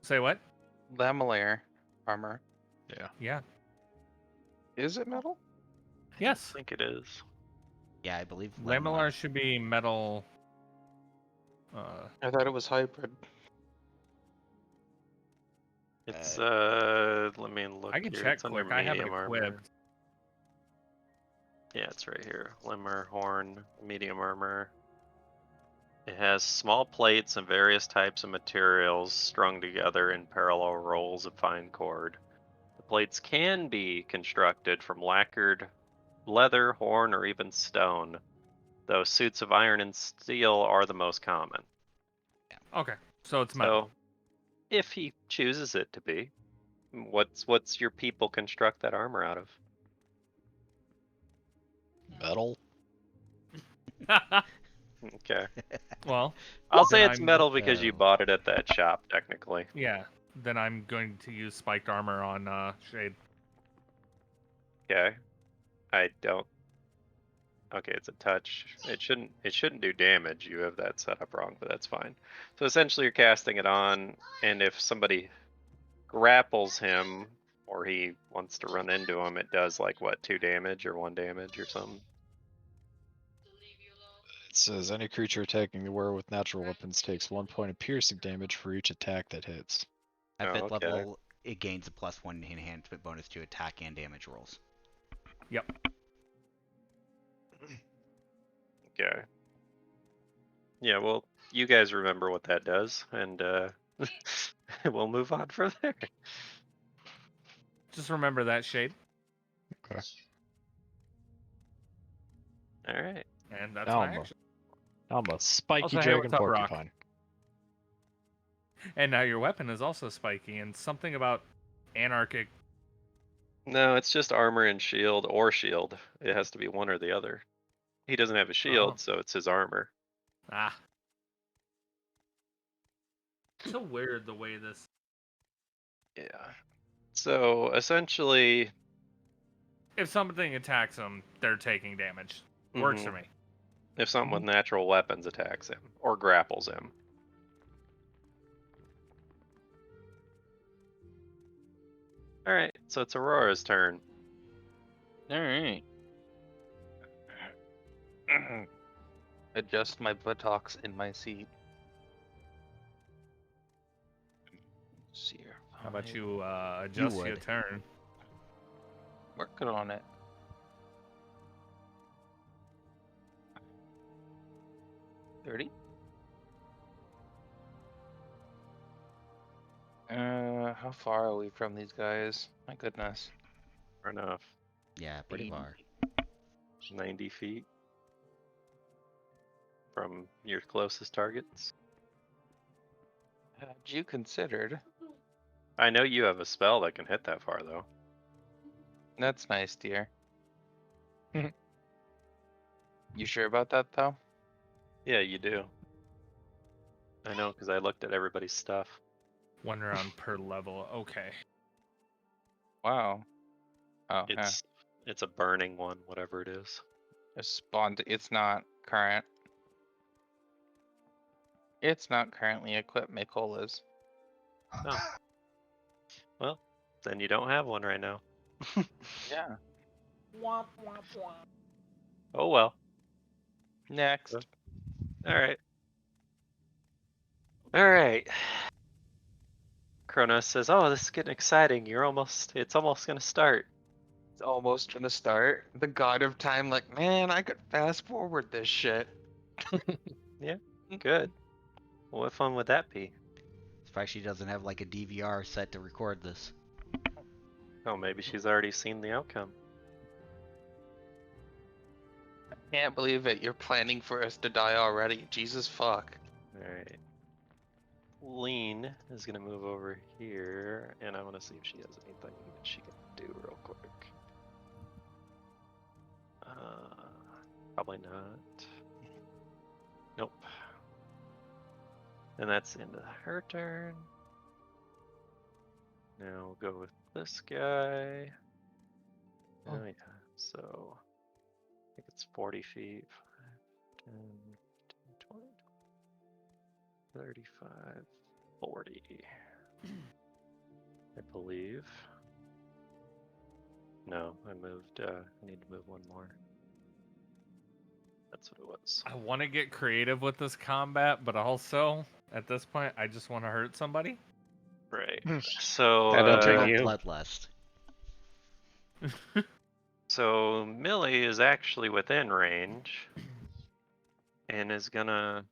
Say what?
lamellar armor.
Yeah.
Is it metal?
Yes.
I think it is.
Yeah, I believe
Lamellar should be metal.
I thought it was hybrid.
It's let me look
I can
here.
check
It's under
quick. I have it
medium armor.
equipped.
Yeah, it's right here. Limmer, horn, medium armor. It has small plates and various types of materials strung together in parallel rolls of fine cord. The plates can be constructed from lacquered leather, horn, or even stone. though suits of iron and steel are the most common.
Okay, so it's metal.
So, if he chooses it to be, what's your people construct that armor out of?
Metal.
Okay.
Well,
I'll
then
say it's
I'm-
metal because you bought it at that shop, technically.
yeah. Then I'm going to use spiked armor on Shade.
Okay. I don't. Okay, it's a touch. It shouldn't do damage. You have that set up wrong, but that's fine. So essentially, you're casting it on, and if somebody grapples him or he wants to run into him, it does like what, 2 damage or 1 damage or something.
It says any creature attacking the wearer with natural weapons takes 1 point of piercing damage for each attack that hits.
At
Oh,
5th
okay.
level, it gains a +1 enhancement bonus to attack and damage rolls.
Yep.
Okay. Yeah, well, you guys remember what that does, and we'll move on from there.
Just remember that, Shade.
Okay.
All right.
And that's
Now
my
I'm a-
action.
I'm a spiky
Also, hey,
dragon
what's up, Rock?
porcupine.
And now your weapon is also spiky, and something about anarchic.
No, it's just armor and shield or shield. It has to be one or the other. He doesn't have a shield, so it's his armor.
Ah. So weird the way this.
Yeah. So essentially,
If something attacks them, they're taking damage. Works for me.
if something with natural weapons attacks him or grapples him. All right, so it's Aurora's turn.
All right. Adjust my buttocks in my seat. Let's see here.
How about you adjust your
would.
turn?
Working on it. $30. How far are we from these guys? My goodness.
Fair enough.
Yeah, pretty far.
90 feet from your closest targets.
Had you considered?
I know you have a spell that can hit that far, though.
That's nice, dear. You sure about that, though?
Yeah, you do. I know, because I looked at everybody's stuff.
1 round per level. Okay.
Wow. Oh, yeah.
It's a burning one, whatever it is.
It's not current. It's not currently equipped. Nicole is.
Oh. Well, then you don't have one right now.
Yeah.
Oh well.
Next.
Alright. Alright. Kronos says, "Oh, this is getting exciting. It's almost gonna start."
It's almost gonna start. The god of time, like, man, I could fast forward this shit.
Good. Well, what fun would that be?
Surprised she doesn't have like a DVR set to record this.
Oh, maybe she's already seen the outcome.
Can't believe it. You're planning for us to die already. Jesus fuck.
Alright. Lean is gonna move over here, and I want to see if she has anything that she can do real quick. Probably not. Nope. And that's the end of her turn. Now we'll go with this guy. Oh yeah, so I think it's 40 feet. 5, 10, 20, 35, 40. I believe. No, I moved, I need to move one more. That's what it was.
I want to get creative with this combat, but also, at this point, I just want to hurt somebody.
Right. So,
I don't think
Eternal
you.
bloodlust.
so Millie is actually within range and is gonna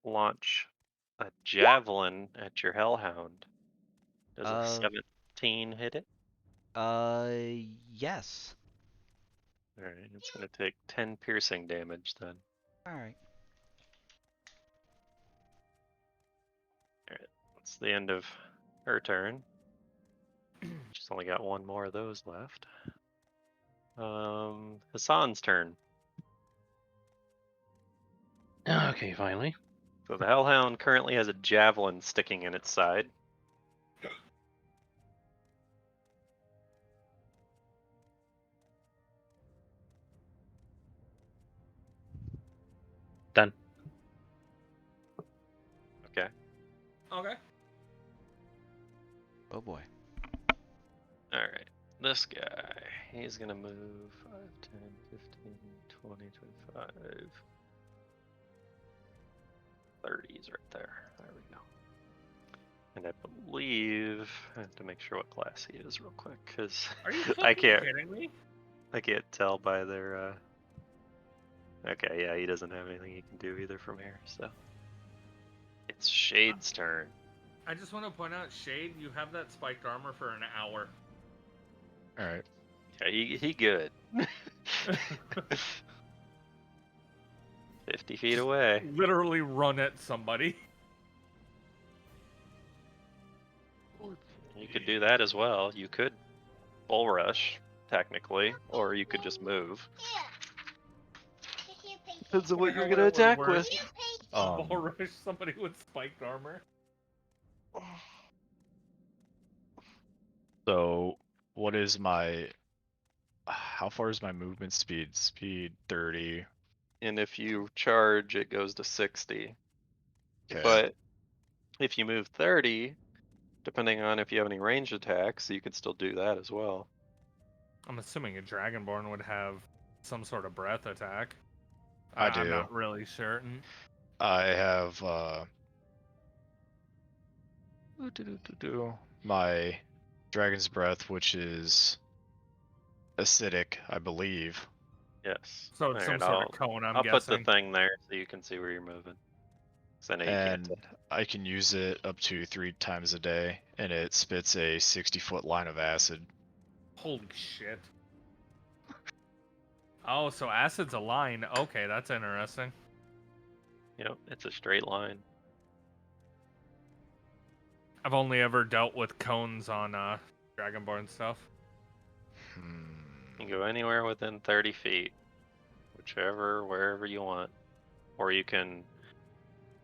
launch a javelin at your hellhound. Does a 17 hit it?
Yes.
Alright, it's gonna take 10 piercing damage then.
All right.
That's the end of her turn. She's only got one more of those left. Hassan's turn.
Okay, finally.
So the Hellhound currently has a javelin sticking in its side.
Done.
Okay.
Okay.
Oh boy.
Alright. This guy, he's gonna move 5, 10, 15, 20, 25. 30 is right there. There we go. And I believe I have to make sure what class he is real quick, because
Are you
I
fucking
can't
kidding me?
tell by their Okay, yeah, he doesn't have anything he can do either from here, so it's Shade's turn.
I just want to point out, Shade, you have that spiked armor for an hour.
All right.
Yeah, he good. 50 feet away.
Literally run at somebody.
You could do that as well. You could bull rush, technically, or you could just move. Depends on what you're gonna attack with.
Bull rush somebody with spiked armor.
So, what is my? How far is my movement speed? Speed 30.
And if you charge, it goes to 60.
Okay.
But if you move 30, depending on if you have any ranged attacks, you could still do that as well.
I'm assuming a Dragonborn would have some sort of breath attack.
I
I'm
do.
not really certain.
I have my Dragon's Breath, which is acidic, I believe.
Yes.
So it's some
Alright,
sort of cone, I'm
I'll put the
guessing.
thing there so you can see where you're moving. 'Cause I know you can't
And I can use it up to 3 times a day, and it spits a 60-foot line of acid.
Holy shit. Oh, so acid's a line. Okay, that's interesting.
Yep, it's a straight line.
I've only ever dealt with cones on Dragonborn stuff.
You can go anywhere within 30 feet. Wherever you want. Or you can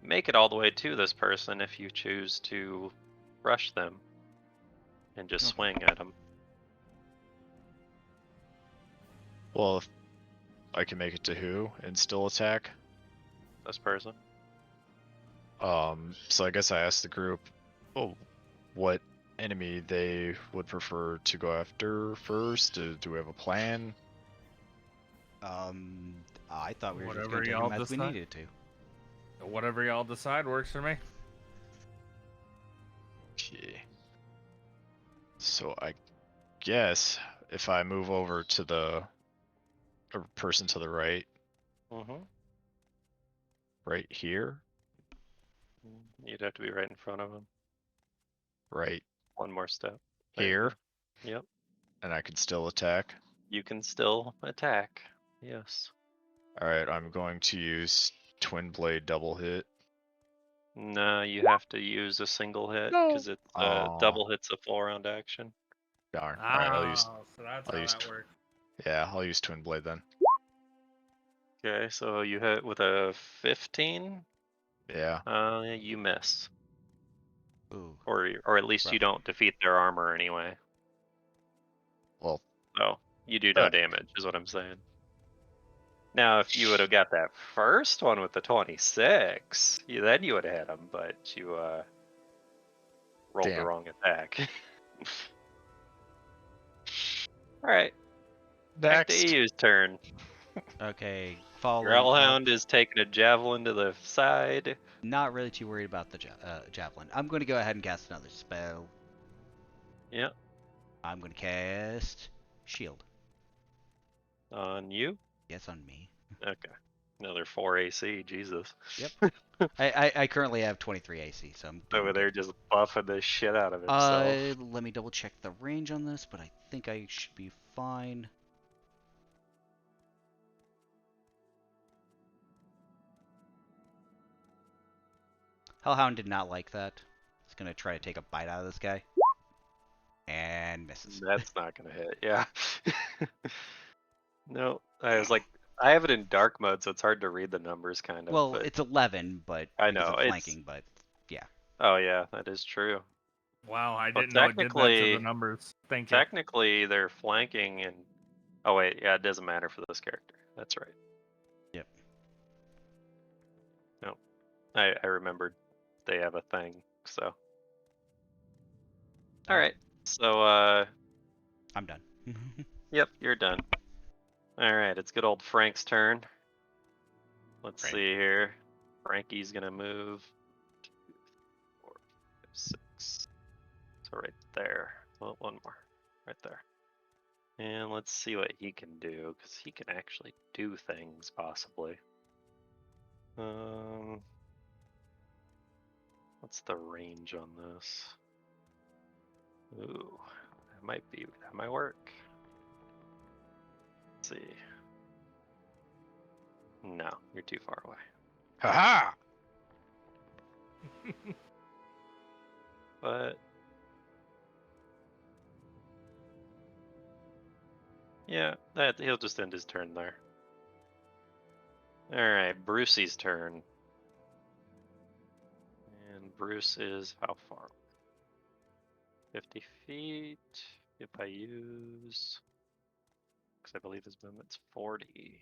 make it all the way to this person if you choose to rush them. And just swing at them.
Well, if I can make it to who and still attack.
This person.
So I guess I asked the group, what enemy they would prefer to go after first. Do we have a plan?
I thought we were just
Whatever
going to take
y'all
them as we
decide.
needed to.
Whatever y'all decide works for me.
Okay. So I guess if I move over to the person to the right,
Mm-hmm.
right here,
You'd have to be right in front of them.
right
One more step. There you
here,
go. Yep.
and I can still attack.
You can still attack. Yes.
Alright, I'm going to use Twin Blade double hit.
No, you have to use a single hit because it's
Aw.
double hits a full round action.
Darn. Alright,
So that's
I'll
how
use
that works.
yeah, I'll use Twin Blade then.
Okay, so you hit with a 15.
Yeah.
You miss,
Ooh.
or at least you
Rough.
don't defeat their armor anyway.
Well,
So you do no
Uh.
damage, is what I'm saying. Now, if you would have got that first one with the 26, then you would have hit him, but you rolled the
Damn.
wrong attack. All right, back to
next.
EU's turn.
Okay, following
Your
up,
Hellhound is taking a javelin to the side.
not really too worried about the javelin. I'm going to go ahead and cast another spell.
Yep.
I'm going to cast Shield.
On you.
Yes, on me.
Okay. Another 4 AC. Jesus.
Yep. I currently have 23 AC, so I'm doing
Over there
good.
just buffing the shit out of himself.
Let me double check the range on this, but I think I should be fine. Hellhound did not like that. It's gonna try to take a bite out of this guy. And misses.
That's not gonna hit. Yeah. No, I was like, I have it in dark mode, so it's hard to read the numbers, kind of.
Well,
but
it's 11, but
I
because
know
of
it's.
flanking, but yeah.
Oh yeah, that is true.
Wow, I
Well,
didn't know it did that to the
technically,
numbers. Thank you.
technically they're flanking, and oh wait, yeah, it doesn't matter for this character. That's right.
Yep.
No, I remembered they have a thing. So. All right. So
I'm done.
yep, you're done. All right, it's good old Frank's turn. Let's
Frank.
see here. Frankie's gonna move 2, 4, 5, 6. So right there. Well, one more. Right there. And let's see what he can do, because he can actually do things, possibly. What's the range on this? Ooh, that might work. Let's see. No, you're too far away.
Haha!
But yeah, that he'll just end his turn there. All right, Brucey's turn. And Bruce is how far? 50 feet. If I use, because I believe his movement's 40.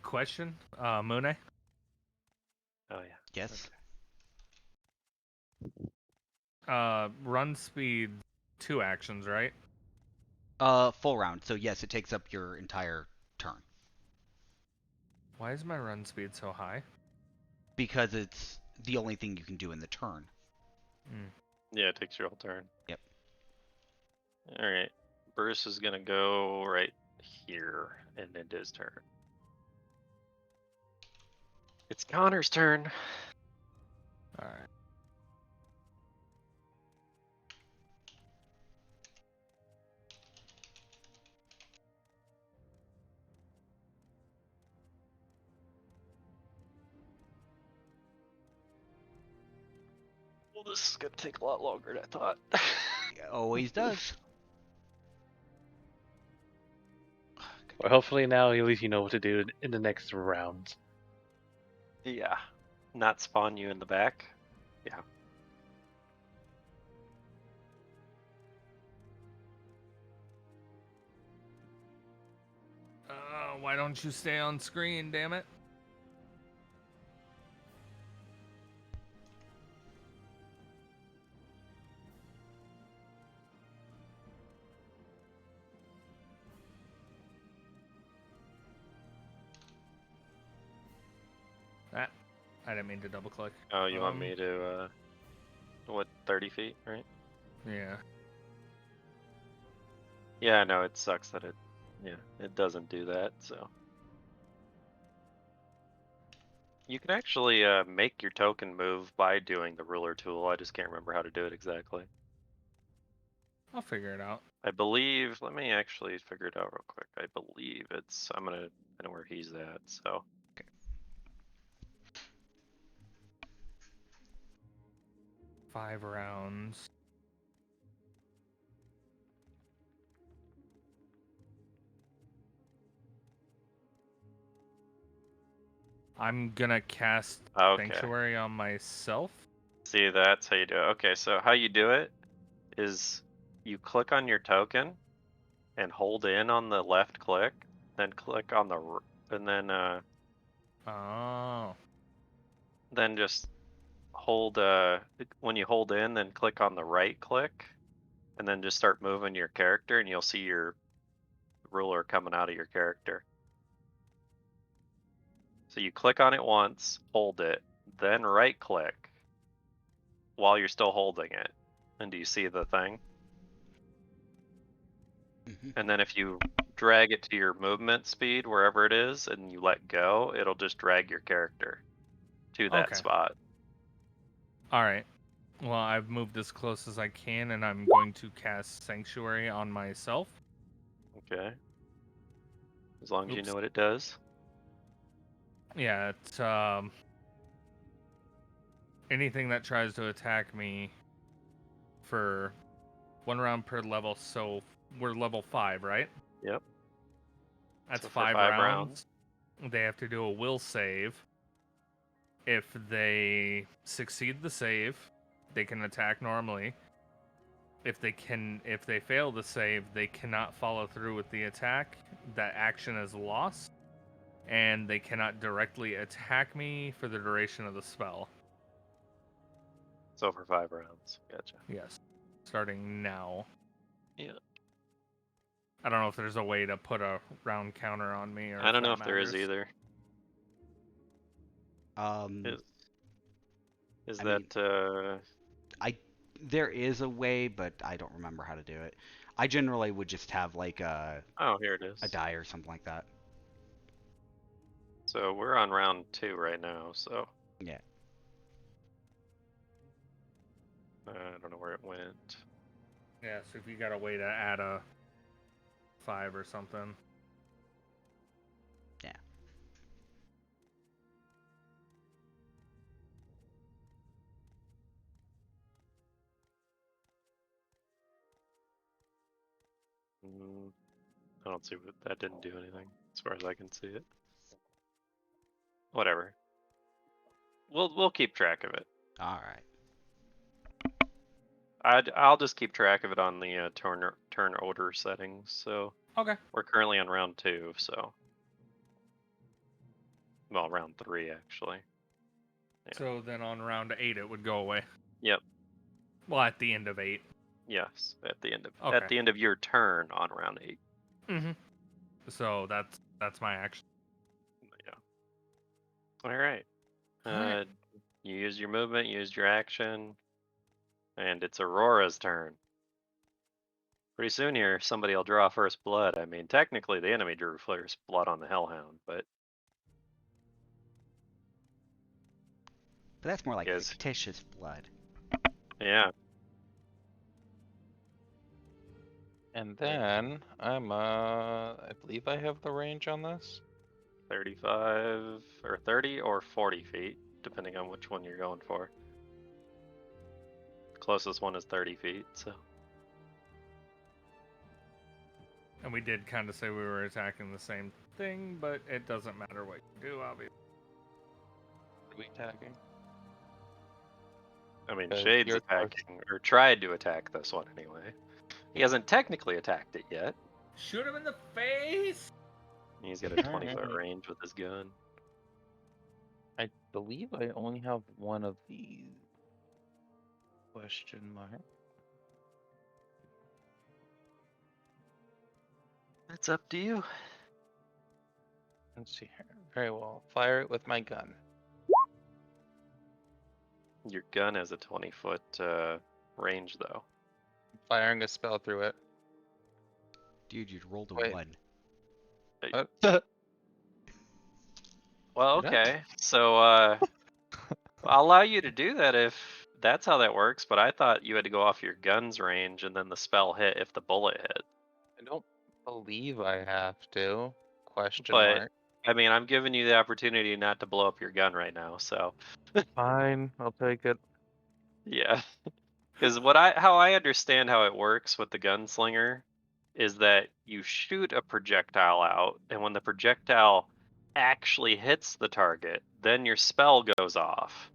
Question, Mune.
Oh yeah.
Yes.
Run speed, 2 actions, right?
Full round. So yes, it takes up your entire turn
Why is my run speed so high?
because it's the only thing you can do in the turn.
Yeah, it takes your whole turn.
Yep.
All right. Bruce is gonna go right here and end his turn. It's Connor's turn.
All right.
Well, this is gonna take a lot longer than I thought.
It always does.
Well, hopefully now at least you know what to do in the next rounds.
Yeah. Not spawn you in the back. Yeah.
Why don't you stay on screen, damn it? I didn't mean to double click.
Oh, you want me to, what, 30 feet, right?
Yeah.
Yeah, no, it sucks that it doesn't do that, so. You can actually make your token move by doing the ruler tool. I just can't remember how to do it exactly.
I'll figure it out.
I believe, let me actually figure it out real quick. I believe it's, I know where he's at, so.
5 rounds. I'm gonna cast
Okay.
Sanctuary on myself.
See, that's how you do it. Okay, so how you do it is you click on your token and hold in on the left click, then click on the, and then
Oh.
then just hold when you hold in, then click on the right click, and then just start moving your character, and you'll see your ruler coming out of your character. So you click on it once, hold it, then right click while you're still holding it. And do you see the thing? And then if you drag it to your movement speed, wherever it is, and you let go, it'll just drag your character to that
Okay.
spot.
Alright. Well, I've moved as close as I can, and I'm going to cast Sanctuary on myself.
Okay. As long as you
Oops.
know what it does.
Yeah, it's anything that tries to attack me for 1 round per level. So we're level 5, right?
Yep.
That's
So for
5
5
rounds. They have to do a will save. If they succeed the save, they can attack normally. If they fail the save, they cannot follow through with the attack. That action is lost, and they cannot directly attack me for the duration of the spell.
So for 5 rounds. Gotcha.
Yes, starting now.
Yeah.
I don't know if there's a way to put a round counter on me, or
I don't know
that
if there is
matters.
either.
Um,
Is
I
that
mean, there is a way, but I don't remember how to do it. I generally would just have like
oh, here it is.
a die or something like that.
So we're on round 2 right now, so
Yeah.
I don't know where it went.
Yeah, so if you got a way to add a 5 or something.
Yeah.
I don't see what that didn't do anything as far as I can see it. Whatever. We'll keep track of it.
All right.
I'll just keep track of it on the turn order settings. So
Okay.
we're currently on round 2, so well, round 3 actually. Yeah.
So then on round 8 it would go away.
Yep.
Well, at the end of 8.
Yes, at the end of
Okay.
your turn on round 8.
Mm-hmm. So that's my action.
Yeah. All right.
Alright.
You used your movement, you used your action, and it's Aurora's turn. Pretty soon here, somebody will draw first blood. I mean, technically the enemy drew first blood on the Hellhound, but
But that's more like
Yes.
fictitious blood.
yeah.
And then I believe I have the range on this.
35 or 30 or 40 feet, depending on which one you're going for. Closest one is 30 feet, so.
And we did kind of say we were attacking the same thing, but it doesn't matter what you do, obviously.
What are we attacking?
I mean,
'Cause
Shade's
you're close.
attacking, or tried to attack this one anyway. He hasn't technically attacked it yet.
Shoot him in the face!
He's got a 20-foot
Alright.
range with his gun.
I believe I only have one of these. Question mark.
It's up to you.
Let's see here. Very well. Fire it with my gun.
Your gun has a 20-foot range, though.
Firing a spell through it.
Dude, you rolled a
Wait.
1.
What?
Well,
Did I?
okay. So I'll allow you to do that if that's how that works, but I thought you had to go off your gun's range and then the spell hit if the bullet hit.
I don't believe I have to. Question
But
mark.
I mean, I'm giving you the opportunity not to blow up your gun right now, so
Fine, I'll take it.
yeah. Because how I understand how it works with the gunslinger is that you shoot a projectile out, and when the projectile actually hits the target, then your spell goes off.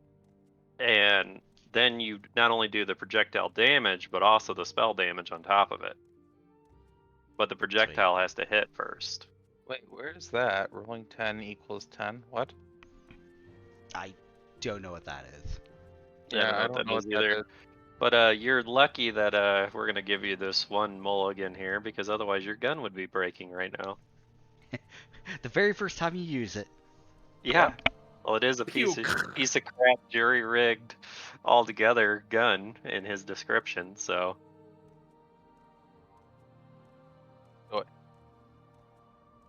And then you not only do the projectile damage, but also the spell damage on top of it. But the projectile has to hit first.
Wait, where's that? Rolling 10 equals 10? What?
I don't know what that is.
Yeah, I don't know what that is.
But you're lucky that we're gonna give you this one mulligan here, because otherwise your gun would be breaking right now.
The very first time you use it.
Yeah. Well, it is a piece of crap, jury rigged, altogether gun in his description. So.
What?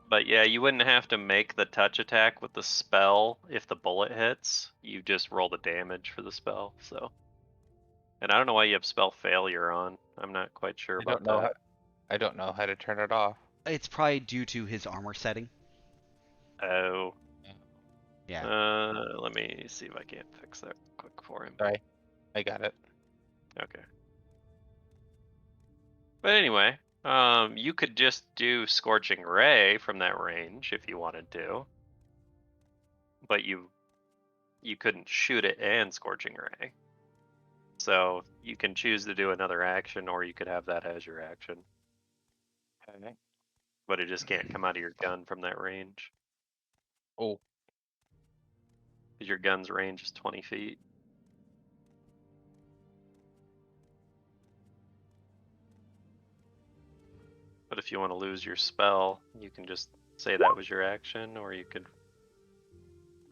But yeah, you wouldn't have to make the touch attack with the spell if the bullet hits. You just roll the damage for the spell. So. And I don't know why you have spell failure on. I'm not quite sure about that.
I don't know how to turn it off.
It's probably due to his armor setting.
Oh.
Yeah.
Let me see if I can't fix that quick for him.
Sorry, I got it.
Okay. But anyway, you could just do Scorching Ray from that range if you wanted to, but you couldn't shoot it and Scorching Ray. So you can choose to do another action, or you could have that as your action.
Okay.
But it just can't come out of your gun from that range.
Oh,
Because your gun's range is 20 feet. But if you want to lose your spell, you can just say that was your action, or you could...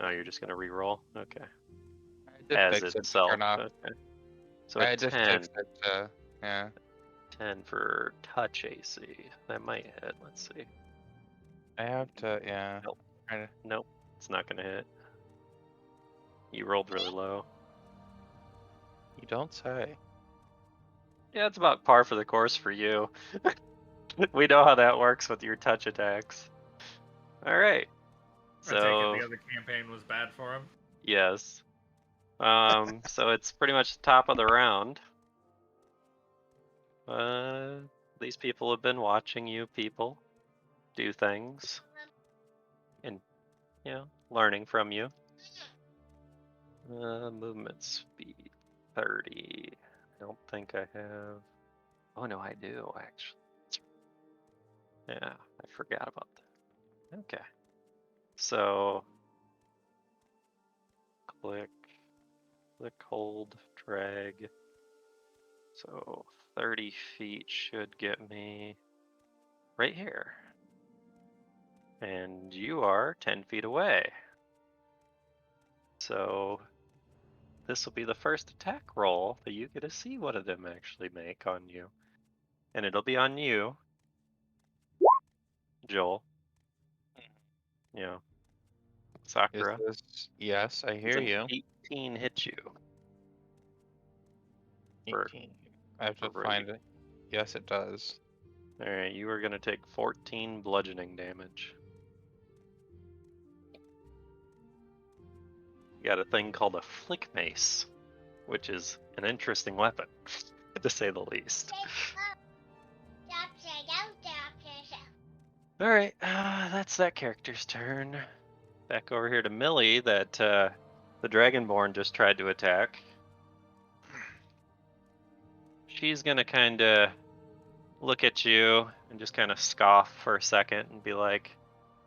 Oh, you're just going to re-roll? Okay.
I had to
As
fix it.
itself.
Turn off.
Okay. So
I
a
had to
10.
fix it. Yeah.
10 for touch AC. That might hit. Let's see.
I have to. Yeah.
Nope.
Trying to-
Nope. It's not going to hit. You rolled really low.
You don't say.
Yeah, it's about par for the course for you. We know how that works with your touch attacks. Alright.
I take it
So,
the other campaign was bad for him.
yes. So it's pretty much the top of the round. These people have been watching you people do things. And, you know, learning from you. Movement speed 30. I don't think I have... Oh no, I do actually. Yeah, I forgot about that. Okay. So click, hold, drag. So 30 feet should get me right here. And you are 10 feet away. So this will be the first attack roll that you get to see one of them actually make on you. And it'll be on you, Joel. Yeah.
Is
Sakura.
this? Yes, I
Does
hear
an
you.
18 hit you? For
18. I have to
for
find it. Yes, it does.
Alright, you are going to take 14 bludgeoning damage. You got a thing called a flick mace, which is an interesting weapon, to say the least. Alright, that's that character's turn. Back over here to Millie, that the Dragonborn just tried to attack. She's gonna kinda look at you and just kinda scoff for a second and be like,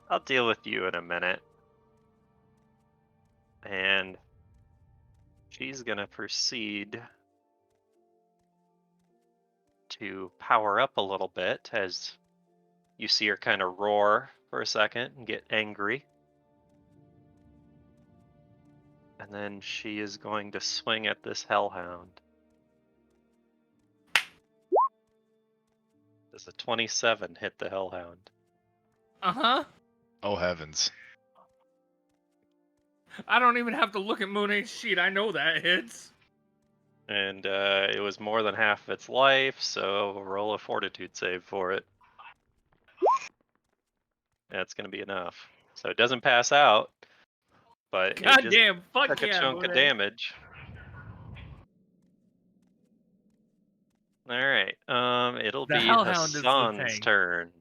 I'll deal with you in a minute. And she's gonna proceed to power up a little bit as you see her kind of roar for a second and get angry. And then she is going to swing at this hellhound. Does a 27 hit the hellhound?
Uh-huh.
Oh heavens.
I don't even have to look at Mune's sheet. I know that hits.
And it was more than half of its life, so roll a fortitude save for it. That's going to be enough. So it doesn't pass out, but it just
Goddamn, fuck
took a
yeah,
chunk of
Mune.
damage. Alright, it'll
The
be
Hellhound is the
Hassan's
tank.
turn.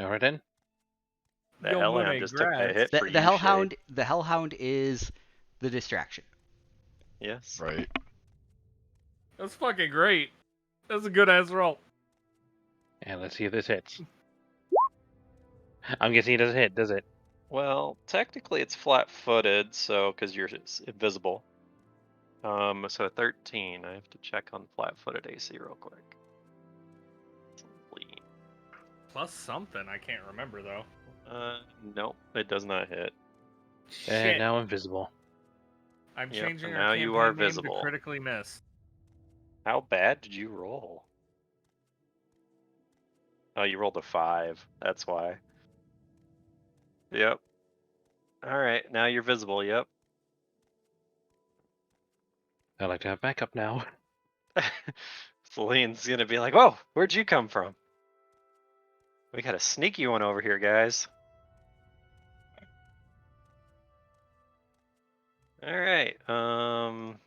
Alright then.
The
Yo,
hellhound
Mune,
just took the
grats.
hit for
The
you,
hellhound.
Shade.
The hellhound is the distraction.
Yes.
Right.
That's fucking great. That's a good ass roll.
And let's see if this hits. I'm guessing it doesn't hit, does it?
Well, technically it's flat-footed, so because you're invisible. So 13. I have to check on flat-footed AC real quick.
Plus something. I can't remember, though.
Nope, it does not hit.
And
Shit.
now invisible.
I'm
Yep,
changing
and
our
now
campaign
you are
name
visible.
to critically miss.
How bad did you roll? Oh, you rolled a 5. That's why. Yep. Alright, now you're visible, yep.
I like to have backup now.
Celine's gonna be like, whoa, where'd you come from? We got a sneaky one over here, guys. All right. Well,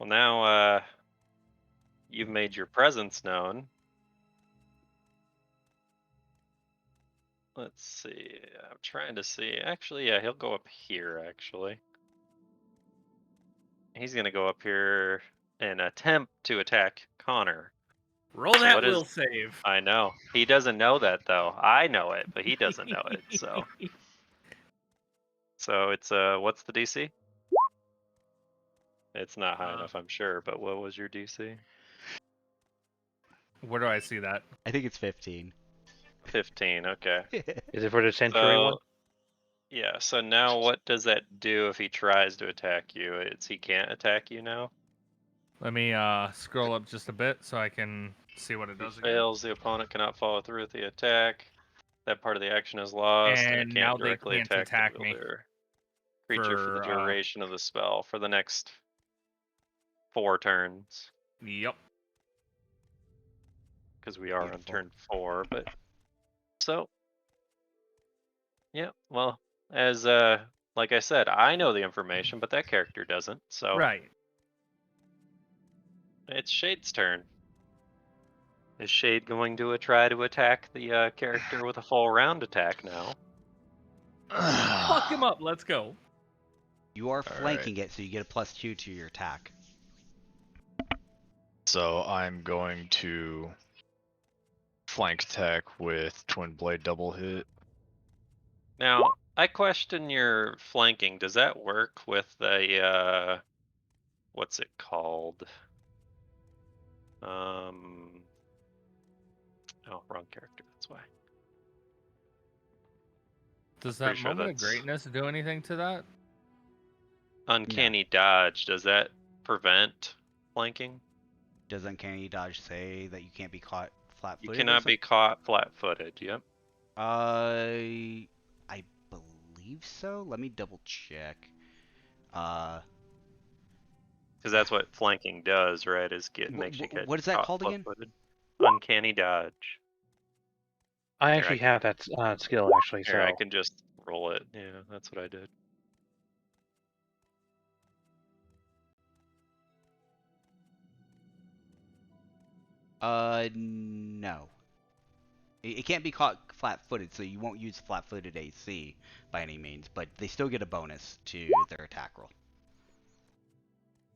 now you've made your presence known. Let's see. I'm trying to see. Actually, yeah, he'll go up here. Actually, he's gonna go up here and attempt to attack Connor.
Roll
So
that
what is?
will save.
I know he doesn't know that though. I know it, but he doesn't know it. So it's what's the DC? It's not high enough, I'm sure. But what was your DC?
Where do I see that?
I think it's 15.
15. Okay.
Is it for the century one?
So yeah. So now what does that do if he tries to attack you? He can't attack you now.
Let me scroll up just a bit so I can see what it
If he
does again.
fails, the opponent cannot follow through with the attack. That part of the action is lost, and it
And now
can't
they
directly
can't
attack the
attack me
wielder creature for the
for
duration of the spell for the next 4 turns.
Yep.
Because we are on
Beautiful.
turn 4, but so yeah. Well, as like I said, I know the information, but that character doesn't. So
Right.
it's Shade's turn. Is Shade going to try to attack the character with a full round attack now?
Fuck him up. Let's go.
You are
All
flanking it, so you get a +2 to your attack.
So I'm going to flank attack with Twin Blade double hit.
Now, I question your flanking. Does that work with the what's it called? Oh, wrong character. That's why.
Does
Pretty
that
sure
moment of
that's-
greatness do anything to that?
Uncanny dodge. Does that prevent flanking?
Does Uncanny Dodge say that you can't be caught flat-footed?
You cannot be caught flat-footed. Yep.
I believe so. Let me double check.
Because that's what flanking does, right? Is makes you get
what is that
caught
called again?
flat-footed. Uncanny dodge.
I
Here,
actually
I can-
have that skill actually.
Here,
So
I can just roll it. Yeah, that's what I did.
No. It can't be caught flat-footed, so you won't use flat-footed AC by any means, but they still get a bonus to their attack roll.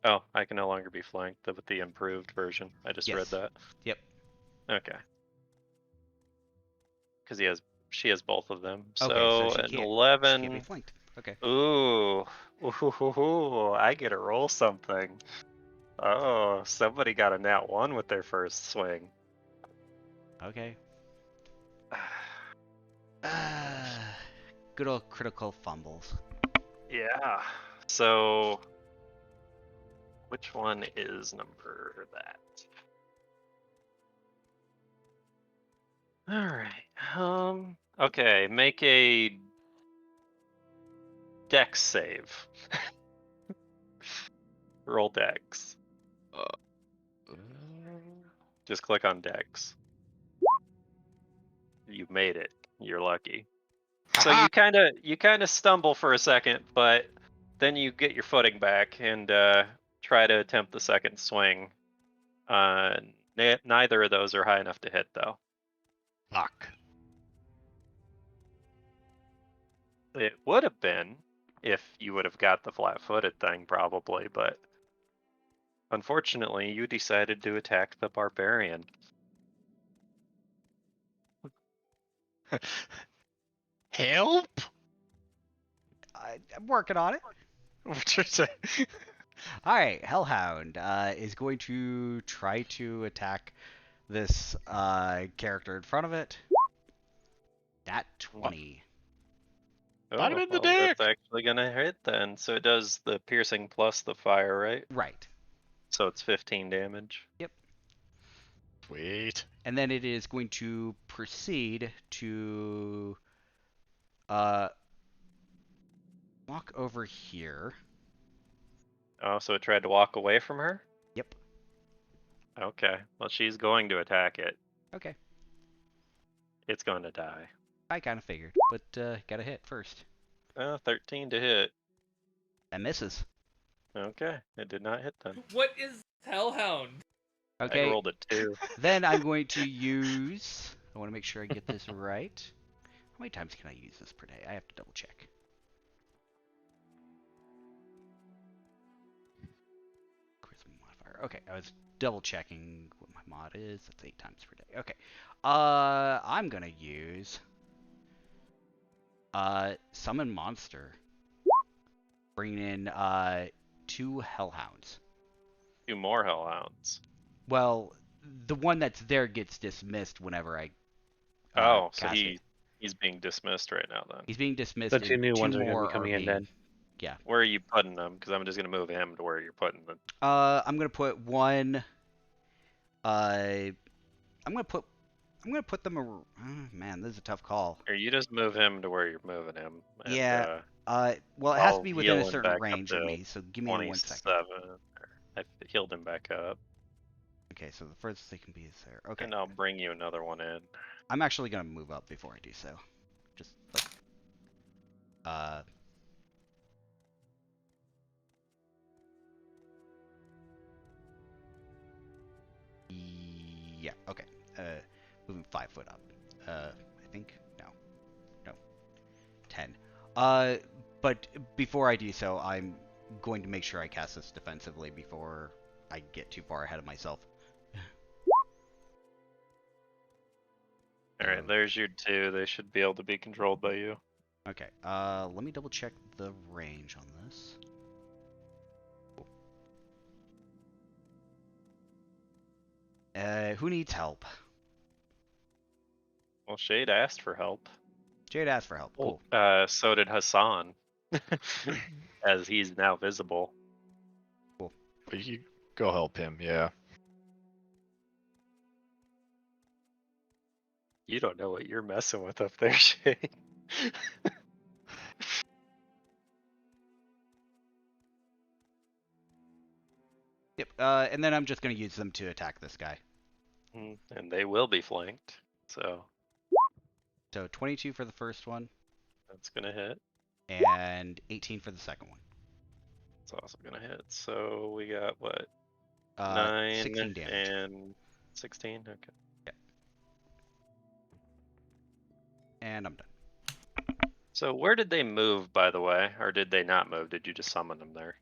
Oh, I can no longer be flanked with the improved version. I just read
Yes.
that.
Yep.
Okay. Because she has both of them.
Okay,
So,
so she
an
can't be
11.
flanked. Okay.
Ooh, I get to roll something. Oh, somebody got a nat 1 with their first swing.
Okay. Good old critical fumbles.
Yeah. So, which one is number that? All right. Okay, make a Dex save. Roll Dex. Just click on Dex. You made it. You're lucky. So you kind of stumble for a second, but then you get your footing back and try to attempt the second swing. Neither of those are high enough to hit, though.
Fuck.
It would have been if you would have got the flat-footed thing, probably, but unfortunately, you decided to attack the barbarian.
Help!
I'm working on it.
What you say?
Alright, Hellhound is going to try to attack this character in front of it. Nat 20.
Bite him in the
That's
dick!
actually gonna hit then. So it does the piercing plus the fire, right?
Right.
So it's 15 damage.
Sweet.
And then it is going to proceed to walk over here.
Oh, so it tried to walk away from her?
Yep.
Okay. Well, she's going to attack it.
Okay.
It's going to die.
I kind of figured, but gotta hit first.
13 to hit.
That misses.
Okay, it did not hit then.
What is Hellhound?
I
Okay.
rolled a 2.
Then I'm going to use. I want to make sure I get this right. How many times can I use this per day? I have to double check. Charisma modifier. Okay, I was double checking what my mod is. That's 8 times per day. Okay. I'm gonna use summon monster. Bringing in 2 hellhounds.
2 more hellhounds.
Well, the one that's there gets dismissed whenever I
Oh, so
cast it.
he's being dismissed right now then.
He's being dismissed.
The 2
and
new
2
ones are going to
more
be coming in
being,
then.
Yeah.
Where are you putting them? Because I'm just gonna move him to where you're putting them.
I'm gonna put one. I'm gonna put them. Man, this is a tough call.
Or you just move him to where you're moving him. And,
Yeah. Well, it has to
I'll
be within a
heal him
certain
back up
range of
to
me. So give me 1 second.
27. I healed him back up.
Okay, so the furthest they can be is there. Okay.
And I'll bring you another one in.
I'm actually gonna move up before I do so. Just. Yeah. Okay. Moving 5 foot up. I think no, 10. But before I do so, I'm going to make sure I cast this defensively before I get too far ahead of myself.
Alright, there's your 2. They should be able to be controlled by you.
Okay. Let me double check the range on this. Who needs help?
Well, Shade asked for help.
Jade asked for help. Cool.
So did Hassan. As he's now visible.
Cool.
But you go help him, yeah.
You don't know what you're messing with up there, Shade.
Yep. And then I'm just gonna use them to attack this guy.
And they will be flanked. So
So 22 for the first one,
that's gonna hit.
and 18 for the second one.
It's also gonna hit. So we got what? 9
16 damage.
and 16. Okay.
Yeah. And I'm done.
So where did they move, by the way, or did they not move? Did you just summon them there?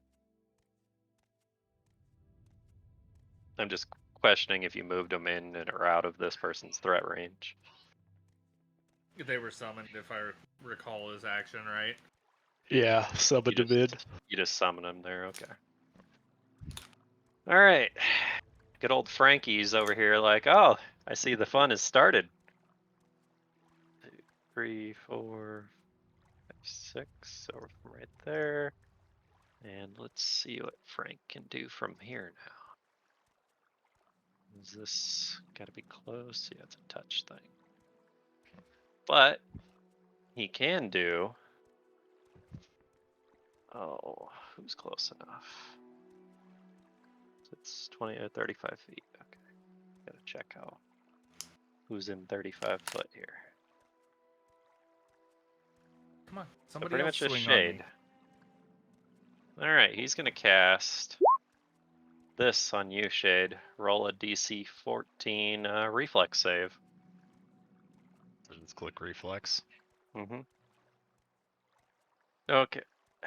I'm just questioning if you moved them in and or out of this person's threat range.
They were summoned, if I recall his action right.
Yeah, sub
You
to mid.
You just summon them there, okay. Alright. Good old Frankie's over here like, oh, I see the fun has started. 2, 3, 4, 5, 6, over from right there. And let's see what Frank can do from here now. Is this gotta be close? Yeah, it's a touch thing. But he can do. Oh, who's close enough? It's 20 or 35 feet. Okay. Gotta check out who's in 35 foot here.
Come on,
So
somebody
pretty
else
much a
swing
shade. Alright, he's gonna cast this on you, Shade. Roll a DC 14 reflex save.
Let's click reflex.
Okay.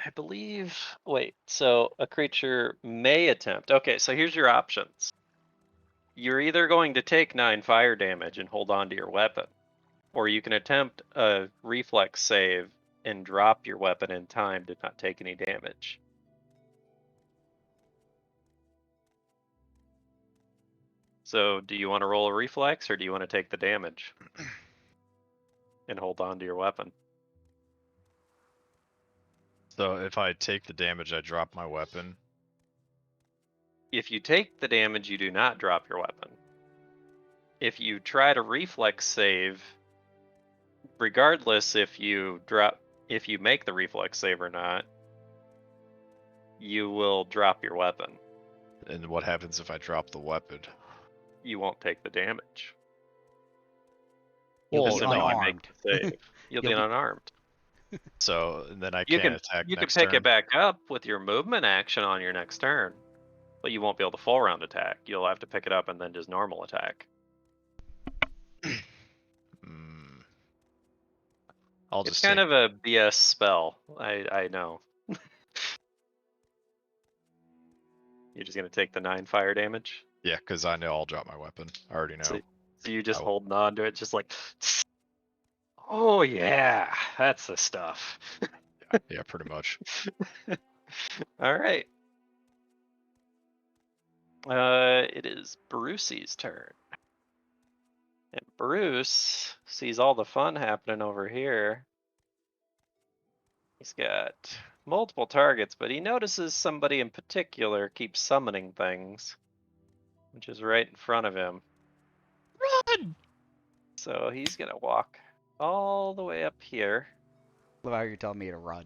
I believe. Wait, so a creature may attempt. Okay, so here's your options. You're either going to take 9 fire damage and hold on to your weapon, or you can attempt a reflex save and drop your weapon in time to not take any damage. So, do you want to roll a reflex, or do you want to take the damage and hold on to your weapon?
So if I take the damage, I drop my weapon.
If you take the damage, you do not drop your weapon. If you try to reflex save, regardless if you make the reflex save or not, you will drop your weapon.
And what happens if I drop the weapon?
You won't take the damage.
You'll
Well,
be
Assuming you make
unarmed.
the save. You'll be
You'll be-
unarmed.
So then I
You
can't
can
attack
you can
next
pick
turn.
it back up with your movement action on your next turn, but you won't be able to full round attack. You'll have to pick it up and then just normal attack.
Hmm. I'll
It's
just
kind
take.
of a BS spell. I know. You're just gonna take the 9 fire damage.
Yeah, because I know I'll drop my weapon. I already know.
So you just
Oh.
holding on to it, just like, oh yeah, that's the stuff.
Yeah, pretty much.
All right. It is Brucey's turn. And Bruce sees all the fun happening over here. He's got multiple targets, but he notices somebody in particular keeps summoning things, which is right in front of him.
Run!
So he's gonna walk all the way up here.
Love how you're telling me to run.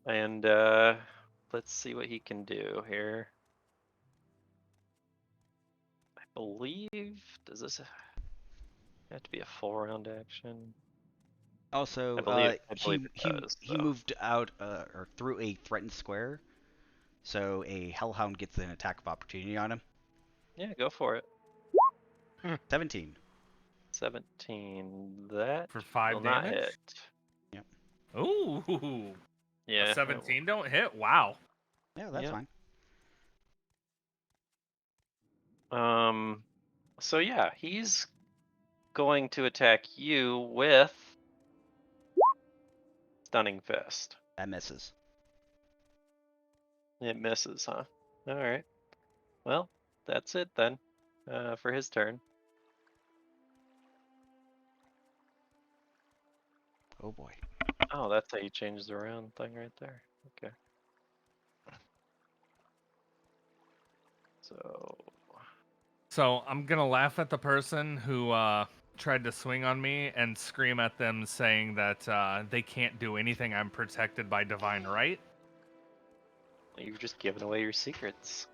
And let's see what he can do here. I believe, does this have to be a full round action?
Also,
I believe it
he
does.
he moved out or through a threatened square, so a Hellhound gets an attack of opportunity on him.
Yeah, go for it.
17.
17. That
For 5
will not
damage?
hit.
Yep.
Ooh.
Yeah.
A 17 don't hit? Wow.
Yeah, that's
Yep.
fine.
So yeah, he's going to attack you with Stunning Fist.
That misses.
It misses, huh? All right. Well, that's it then. For his turn.
Oh boy.
Oh, that's how you change the round thing right there. Okay.
So I'm gonna laugh at the person who tried to swing on me and scream at them saying that they can't do anything. I'm protected by divine right.
You've just given away your secrets.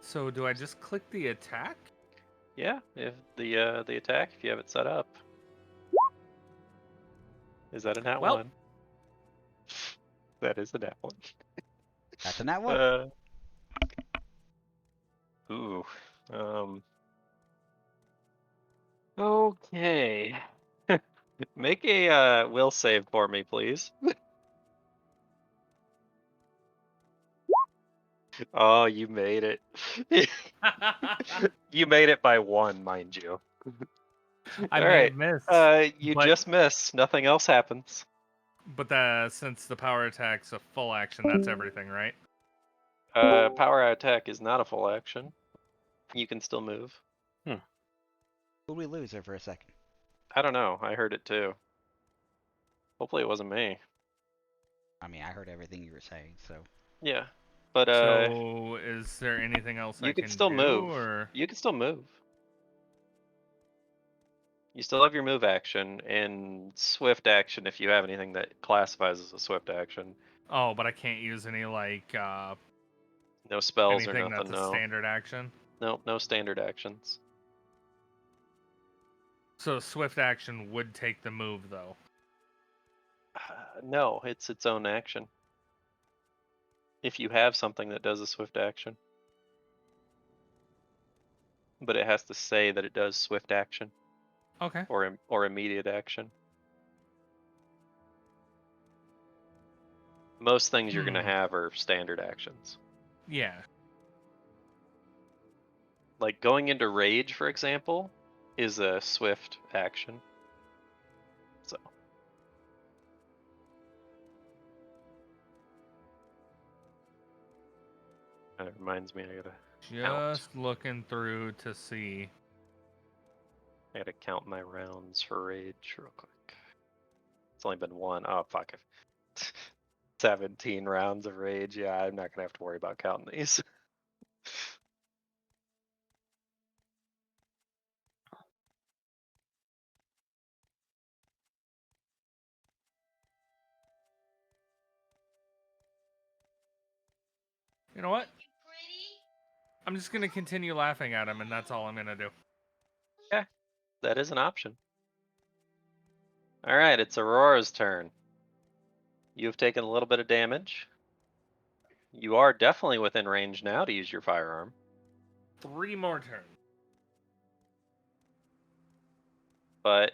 So do I just click the attack?
Yeah, if the attack, if you have it set up. Is that a nat
Well,
1? That is a nat 1.
That's a nat one.
Ooh. Okay. Make a will save for me, please. Oh, you made it. You made it by 1, mind you.
I
All
may
right.
have missed.
You
but,
just miss. Nothing else happens.
But since the power attack's a full action, that's everything, right?
Power attack is not a full action. You can still move.
Who'd we lose there for a second?
I don't know. I heard it too. Hopefully it wasn't me.
I mean, I heard everything you were saying, so.
Yeah. But
So is there anything else I
you can
can
still
do,
move.
or
You can still move. You still have your move action and swift action if you have anything that classifies as a swift action.
oh, but I can't use any like
No spells or
anything
nothing,
that's a
no.
standard action.
Nope, no standard actions.
So swift action would take the move, though.
No, it's its own action. If you have something that does a swift action. But it has to say that it does swift action.
Okay.
Or immediate action. Most things you're gonna have are standard actions.
Yeah.
Like going into rage, for example, is a swift action. So. That reminds me, I gotta
Just looking through to see.
I gotta count my rounds for rage real quick. It's only been 1. Oh fuck. 17 rounds of rage. Yeah, I'm not gonna have to worry about counting these.
You know what?
You pretty?
I'm just gonna continue laughing at him, and that's all I'm gonna do.
That is an option. All right, it's Aurora's turn. You've taken a little bit of damage. You are definitely within range now to use your firearm.
3 more turns.
But,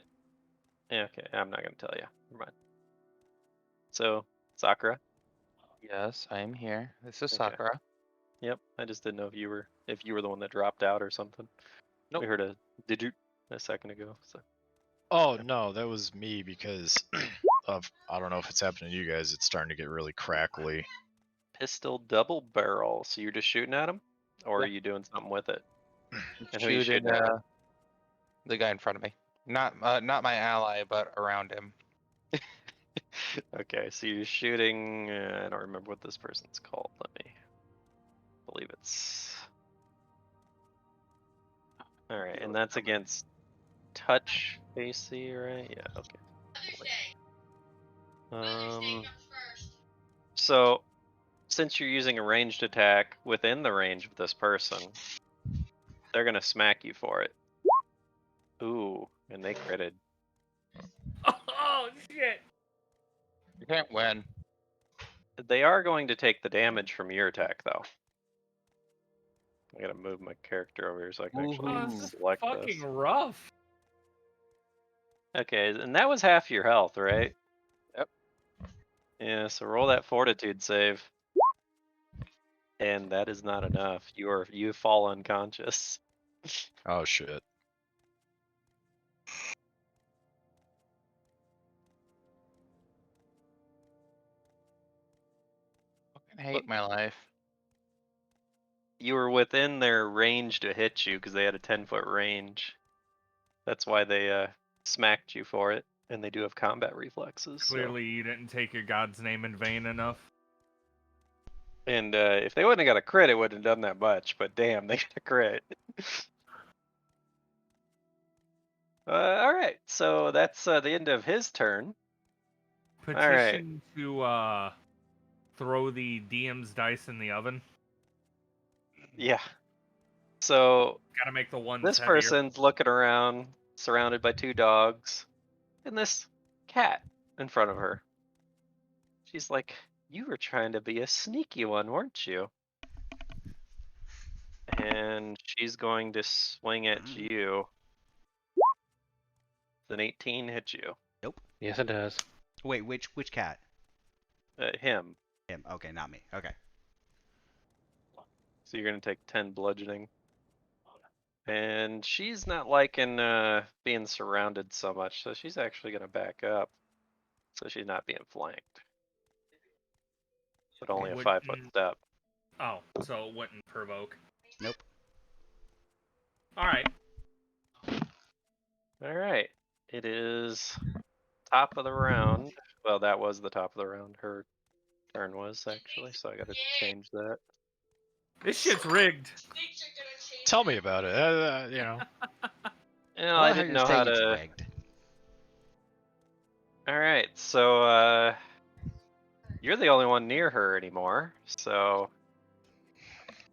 yeah, okay, I'm not going to tell you. Never mind. So, Sakura?
Yes, I am here. This is
Okay.
Sakura.
Yep, I just didn't know if you were the one that dropped out or something.
Nope.
We heard a did you a second ago. So
Oh no, that was me because of I don't know if it's happening to you guys. It's starting to get really crackly.
pistol double barrel. So you're just shooting at him, or are
Yeah.
you doing something with it? And who are you
Shooting
shooting at?
the guy in front of me. Not my ally, but around him.
Okay, so you're shooting. I don't remember what this person's called. Let me believe it's. All right, and that's against touch AC, right? Yeah. Okay. So since you're using a ranged attack within the range of this person, they're gonna smack you for it. Ooh, and they critted.
Oh shit!
You can't win.
They are going to take the damage from your attack, though. I gotta move my character over here so I can actually
Oh, this is
select
fucking
this.
rough.
Okay, and that was half your health, right?
Yep.
Yeah, so roll that fortitude save. And that is not enough. You fall unconscious.
Oh shit.
I fucking hate my life.
You were within their range to hit you because they had a 10-foot range. That's why they smacked you for it, and they do have combat reflexes. So.
Clearly, you didn't take your god's name in vain enough.
And if they wouldn't have got a crit, it wouldn't have done that much. But damn, they got a crit. All right, so that's the end of his turn.
Petition to throw the DM's dice in the oven.
Yeah. So
Gotta make the ones
this
heavier.
person's looking around, surrounded by 2 dogs, and this cat in front of her. She's like, "You were trying to be a sneaky one, weren't you?" And she's going to swing at you. Does an 18 hit you?
Nope.
Yes, it does.
Wait, which cat?
Him.
Him. Okay, not me. Okay.
So you're going to take 10 bludgeoning. And she's not liking being surrounded so much, so she's actually going to back up. So she's not being flanked. But only a 5-foot step.
Oh, so it wouldn't provoke.
Nope.
Alright.
Alright. It is top of the round. Well, that was the top of the round. Her turn was, actually, so I gotta change that.
This shit's rigged.
Tell me about it. You know.
Yeah, I didn't know how to.
Rigged.
Alright, so you're the only one near her anymore, so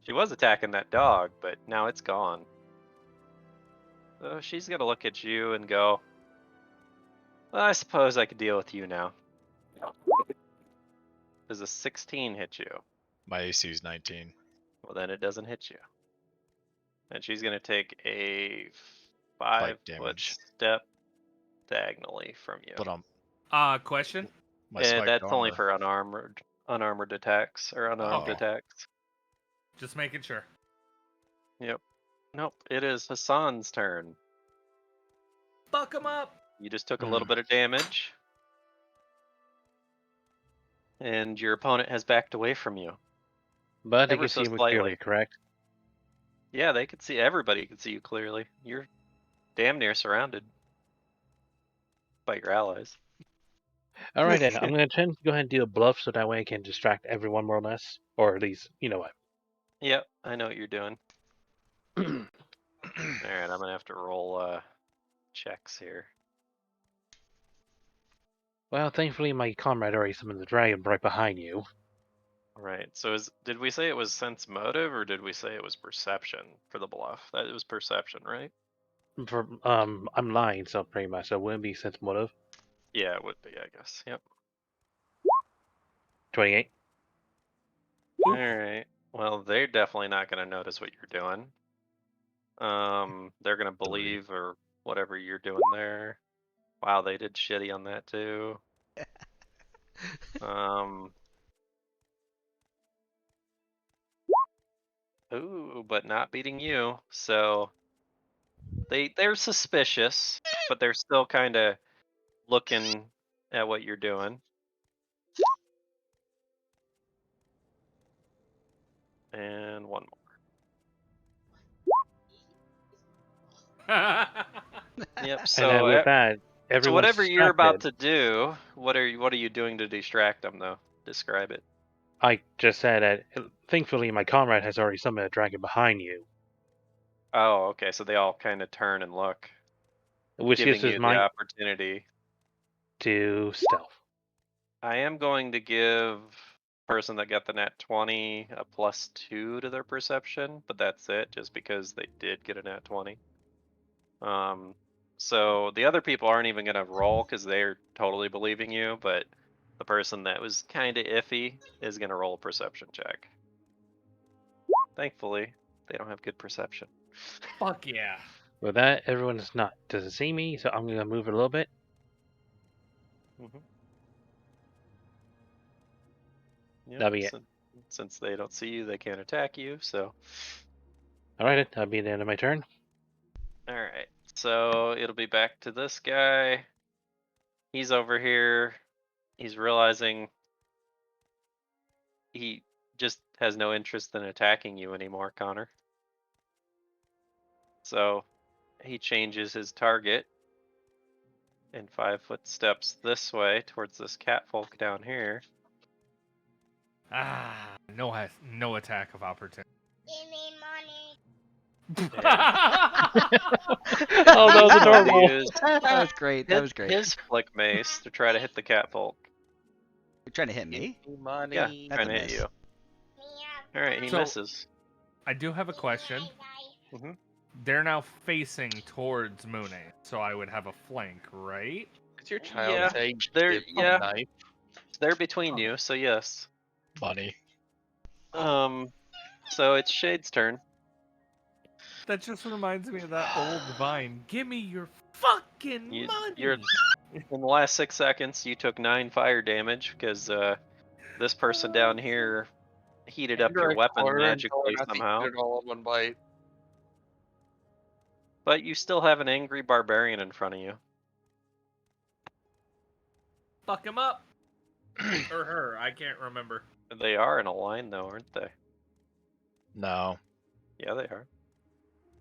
she was attacking that dog, but now it's gone. So she's gonna look at you and go, "Well, I suppose I could deal with you now." Does a 16 hit you?
My AC is 19.
Well, then it doesn't hit you. And she's gonna take a
Bite
5-foot
damage.
step diagonally from you.
But
Question?
my spiked
that's
armor.
only for unarmored attacks or unarmed
Oh.
attacks.
Just making sure.
Yep. Nope. It is Hassan's turn.
Fuck him up!
You just took a little bit of damage. And your opponent has backed away from you.
But they
Ever
can
so
see me
slightly.
clearly, correct?
Yeah, they could see. Everybody could see you clearly. You're damn near surrounded by your allies.
All right, then. I'm going to tend to go ahead and do a bluff so that way I can distract everyone more or less. Or at least, you know what.
Yep, I know what you're doing. Alright, I'm going to have to roll checks here.
Well, thankfully my comrade already summoned the dragon right behind you.
Right. So did we say it was sense motive or did we say it was perception for the bluff? That it was perception, right?
I'm lying, so pretty much. So it wouldn't be sense motive.
Yeah, it would be, I guess. Yep.
28.
All right. Well, they're definitely not going to notice what you're doing. They're going to believe or whatever you're doing there. Wow, they did shitty on that too. Ooh, but not beating you. So they're suspicious, but they're still kind of looking at what you're doing. And one more. Yep.
And
So
then with that,
so
everyone's
whatever you're about
distracted.
to do, what are you doing to distract them though? Describe it.
I just said that thankfully my comrade has already summoned a dragon behind you,
Oh, okay. So they all kind of turn and look,
which
giving
gives us
you the
might
opportunity.
to stealth.
I am going to give person that got the nat 20 a +2 to their perception, but that's it, just because they did get a nat 20. So the other people aren't even gonna roll because they're totally believing you, but the person that was kind of iffy is gonna roll a perception check. Thankfully, they don't have good perception.
Fuck yeah.
With that, everyone doesn't see me, so I'm gonna move it a little bit.
Yep,
That'll be it.
since they don't see you, they can't attack you. So,
All right, that'll be the end of my turn.
all right. So it'll be back to this guy. He's over here. He's realizing he just has no interest in attacking you anymore, Connor. So he changes his target in 5 foot steps this way towards this catfolk down here.
No attack of opportunity.
Give me money.
Oh, that was
He's going to
adorable.
use
That was great. That was great.
his flick mace to try to hit the catfolk.
You're trying to hit me?
Give me money.
Yeah,
That's
trying
a
to hit
miss.
you. All right, he
So-
misses.
I do have a question.
Mhm.
They're now facing towards Mune, so I would have a flank, right?
Is your child
Yeah,
saying
they're-
give me
yeah.
knife?
They're between you, so yes.
Money.
So it's Shade's turn.
That just reminds me of that old vine. Give me your fucking money.
You're in the last 6 seconds. You took 9 fire damage because this person down here heated up your weapon magically somehow.
It all in one bite.
But you still have an angry barbarian in front of you.
Fuck him up. Or her, I can't remember.
They are in a line though, aren't they?
No.
Yeah, they are.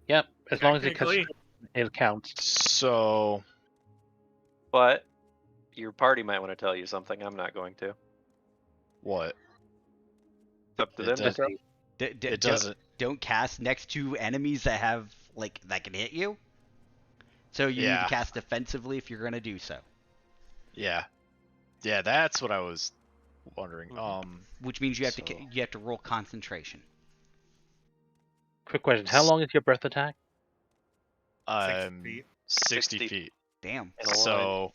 Yep, as long as it
Technically.
counts.
So
But your party might want to tell you something. I'm not going to.
what?
It's up to
It
them to
does-
tell.
It doesn't.
Don't cast next to enemies that have that can hit you. So you need
Yeah.
to cast defensively if you're gonna do so.
Yeah. Yeah, that's what I was wondering.
Which means you have
So-
to roll concentration.
Quick question: how long is your breath attack?
6 feet.
60
60
feet.
Damn.
In a line.
So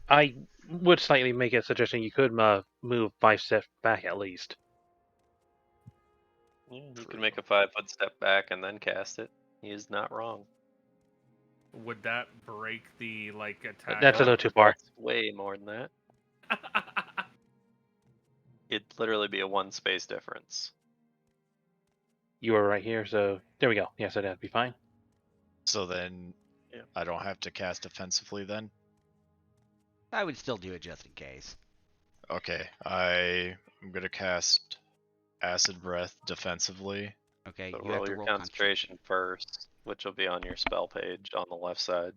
I would slightly make a suggestion. You could move 5 steps back at least.
Yeah, you can make a 5 foot step back and then cast it. He is not wrong.
Would that break the attack?
That's a little too far.
That's way more than that. It'd literally be a 1 space difference.
You are right here, so there we go. Yes, that'd be fine.
so then
Yeah.
I don't have to cast defensively then.
I would still do it just in case.
Okay, I'm gonna cast Acid Breath defensively.
Okay,
So
you have
roll
to
your
roll
concentration first, which will be on your spell page on the left side.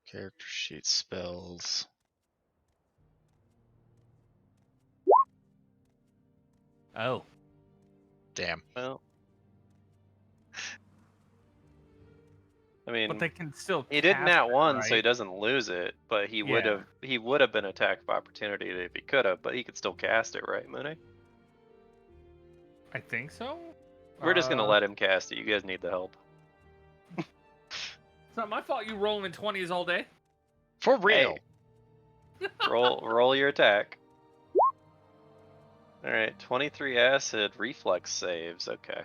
Character sheet spells.
Oh.
Damn.
Well, I mean,
But they can still.
he did
cast
nat
it,
one,
right?
so he doesn't lose it. But he would
Yeah.
have been attack of opportunity if he could have. But he could still cast it, right, Mune?
I think so.
We're just gonna let him cast it. You guys need the help.
It's not my fault you rolling 20s all day.
For real.
Hey, roll your attack. All right, 23 acid reflex saves. Okay.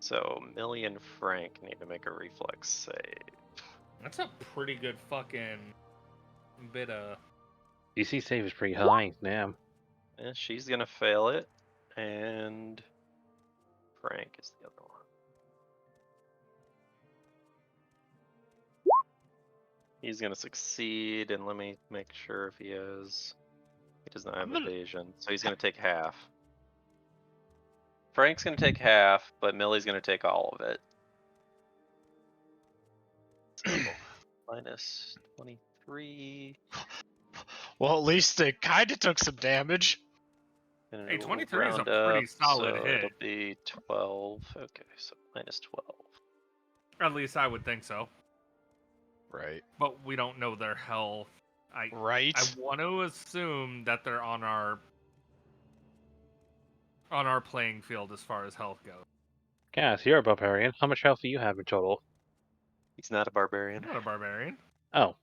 So Millie and Frank need to make a reflex save.
That's a pretty good fucking bit of.
DC save is pretty high. Damn.
And she's gonna fail it, and Frank is the other one. He's gonna succeed, and let me make sure if he has. He does not have evasion, so he's gonna take half. Frank's gonna take half, but Millie's gonna take all of it. So minus 23.
Well, at least they kind of took some damage.
And
Hey,
it'll
23 is a
round
pretty
up,
solid
so
hit.
It'll be 12. Okay, so minus 12.
At least I would think so.
Right.
But we don't know their health.
Right.
I want to assume that they're on our playing field as far as health goes.
Cass, you're a barbarian. How much health do you have in total?
He's not a barbarian.
I'm not a barbarian.
Oh.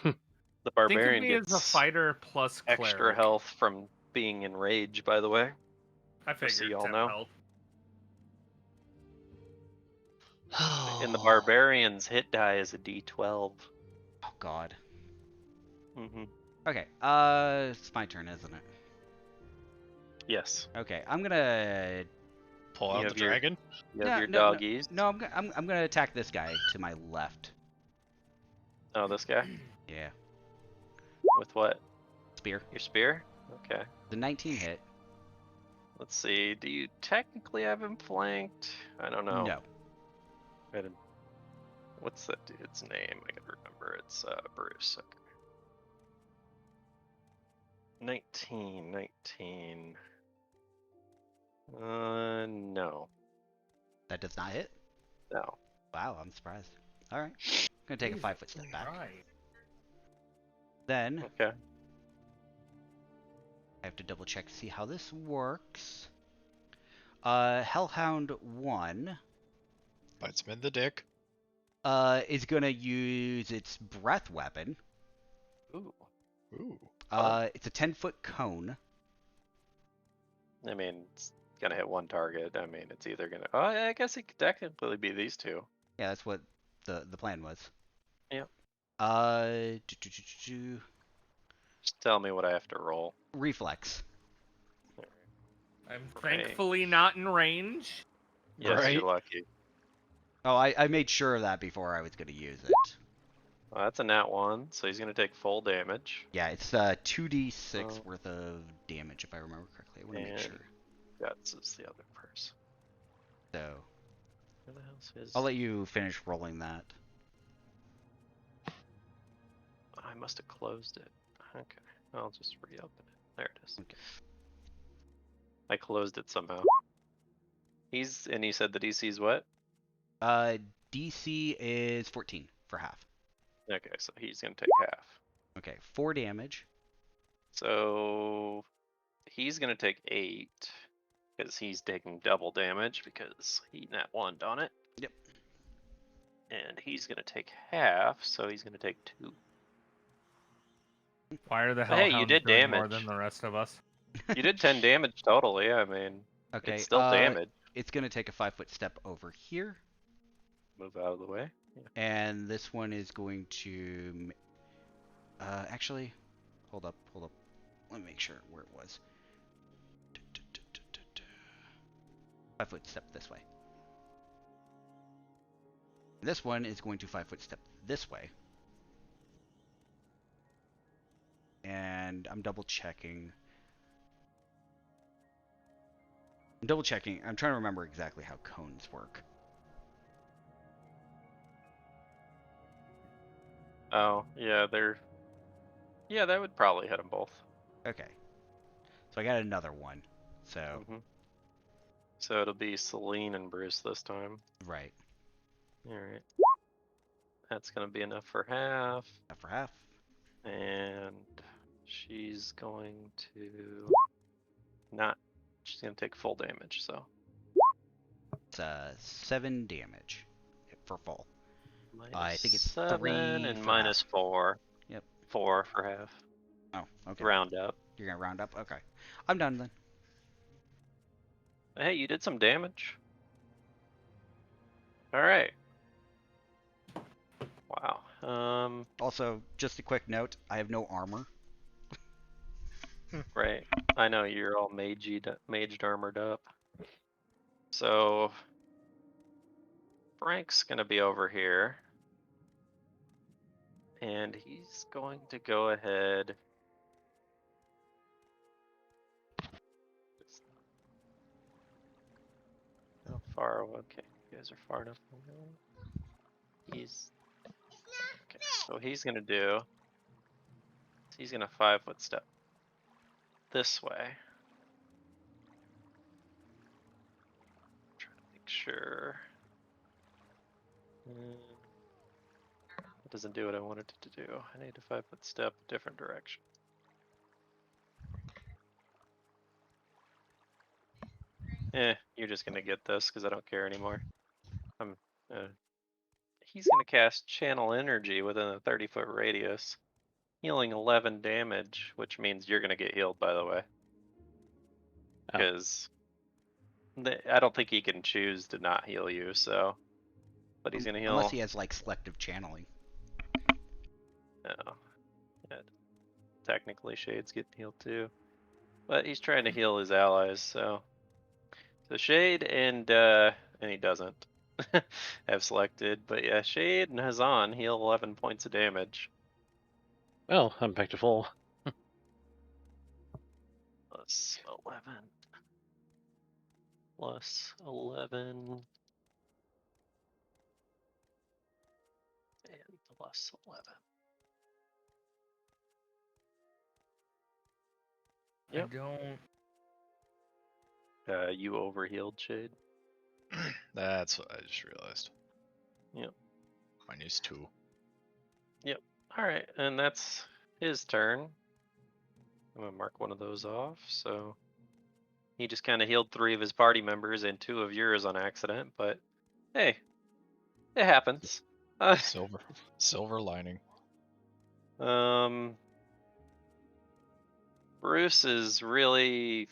The
Think of
barbarian
me as a
gets
fighter plus cleric.
extra health from being in rage, by the way.
I
Just so
figured
y'all
10
know.
health.
And the barbarian's hit die is a d12.
Oh God.
Mm-hmm.
Okay. It's my turn, isn't it?
Yes.
Okay. I'm gonna.
Pull
You
out
have
the
your-
dragon.
You have your doggies.
No, I'm gonna attack this guy to my left.
Oh, this guy?
Yeah.
With what?
Spear.
Your spear? Okay.
The 19 hit.
Let's see. Do you technically have him flanked? I don't know.
No.
What's that dude's name? I gotta remember. It's Bruce. Okay. 19. No.
That does not hit.
No.
Wow, I'm surprised. All right. I'm gonna take a 5-foot step back.
Right.
Then
Okay.
I have to double check to see how this works. Hellhound 1
Bites him in the dick.
is gonna use its breath weapon.
Ooh.
Ooh.
It's a 10-foot cone.
I mean, it's gonna hit one target. I mean, it's either gonna. Oh, I guess it could technically be these two.
Yeah, that's what the plan was.
Yep. Just tell me what I have to roll.
Reflex.
I'm
Right.
thankfully not in range.
Yes,
Right.
you're lucky.
Oh, I made sure of that before I was gonna use it.
Well, that's a nat 1, so he's gonna take full damage.
Yeah, it's 2d6
Oh.
worth of damage if I remember correctly. I want to make
And-
sure.
Guts is the other person.
So
Where the hell's his?
I'll let you finish rolling that.
I must have closed it. Okay, I'll just reopen it. There it is.
Okay.
I closed it somehow. He said the DC's what?
DC is 14 for half.
Okay, so he's gonna take half.
Okay, 4 damage.
So he's gonna take 8 because he's taking double damage because he nat 1'd on it.
Yep.
And he's gonna take half, so he's gonna take 2.
Why are the
But hey, you
hellhounds
did
doing more
damage.
than the rest of us?
You did 10 damage total, yeah. I mean,
Okay,
it's still damage.
It's gonna take a 5-foot step over here,
Move out of the way. Yeah.
and this one is going to. Actually, hold up. Let me make sure where it was. 5-foot step this way. This one is going to 5-foot step this way. And I'm double checking. I'm trying to remember exactly how cones work.
Oh, yeah, yeah, that would probably hit them both.
Okay. So I got another one. So,
Mhm. So it'll be Celine and Bruce this time.
right.
Alright. That's gonna be enough for half.
Half for half.
And she's going to not. She's gonna take full damage. So
It's 7 damage for full.
minus
I think it's
7
3
and
for
minus
half.
4.
Yep.
4 for half.
Oh, okay.
Round up.
You're gonna round up. Okay, I'm done then.
Hey, you did some damage. All right. Wow.
Also, just a quick note: I have no armor.
Right. I know you're all maged armored up. So Frank's gonna be over here, and he's going to go ahead. How far? Okay, you guys are far enough away. He's okay. So he's gonna do. He's gonna 5-foot step this way. Trying to make sure. It doesn't do what I wanted it to do. I need a 5-foot step, different direction. You're just gonna get this because I don't care anymore. He's gonna cast Channel Energy within a 30-foot radius, healing 11 damage, which means you're gonna get healed, by the way.
Oh.
Because I don't think he can choose to not heal you, so. But he's gonna heal.
Unless he has like selective channeling.
No. Yeah. Technically, Shade's getting healed too. But he's trying to heal his allies, so. So Shade and he doesn't have selected, but yeah, Shade and Hazan heal 11 points of damage.
Well, I'm back to full.
Plus 11. Plus 11. And plus 11. Yep.
I don't.
You overhealed, Shade.
That's what I just realized.
Yep.
Mine is 2.
Yep. Alright, and that's his turn. I'm gonna mark one of those off, so he just kind of healed 3 of his party members and 2 of yours on accident, but hey, it happens.
Silver lining.
Bruce is really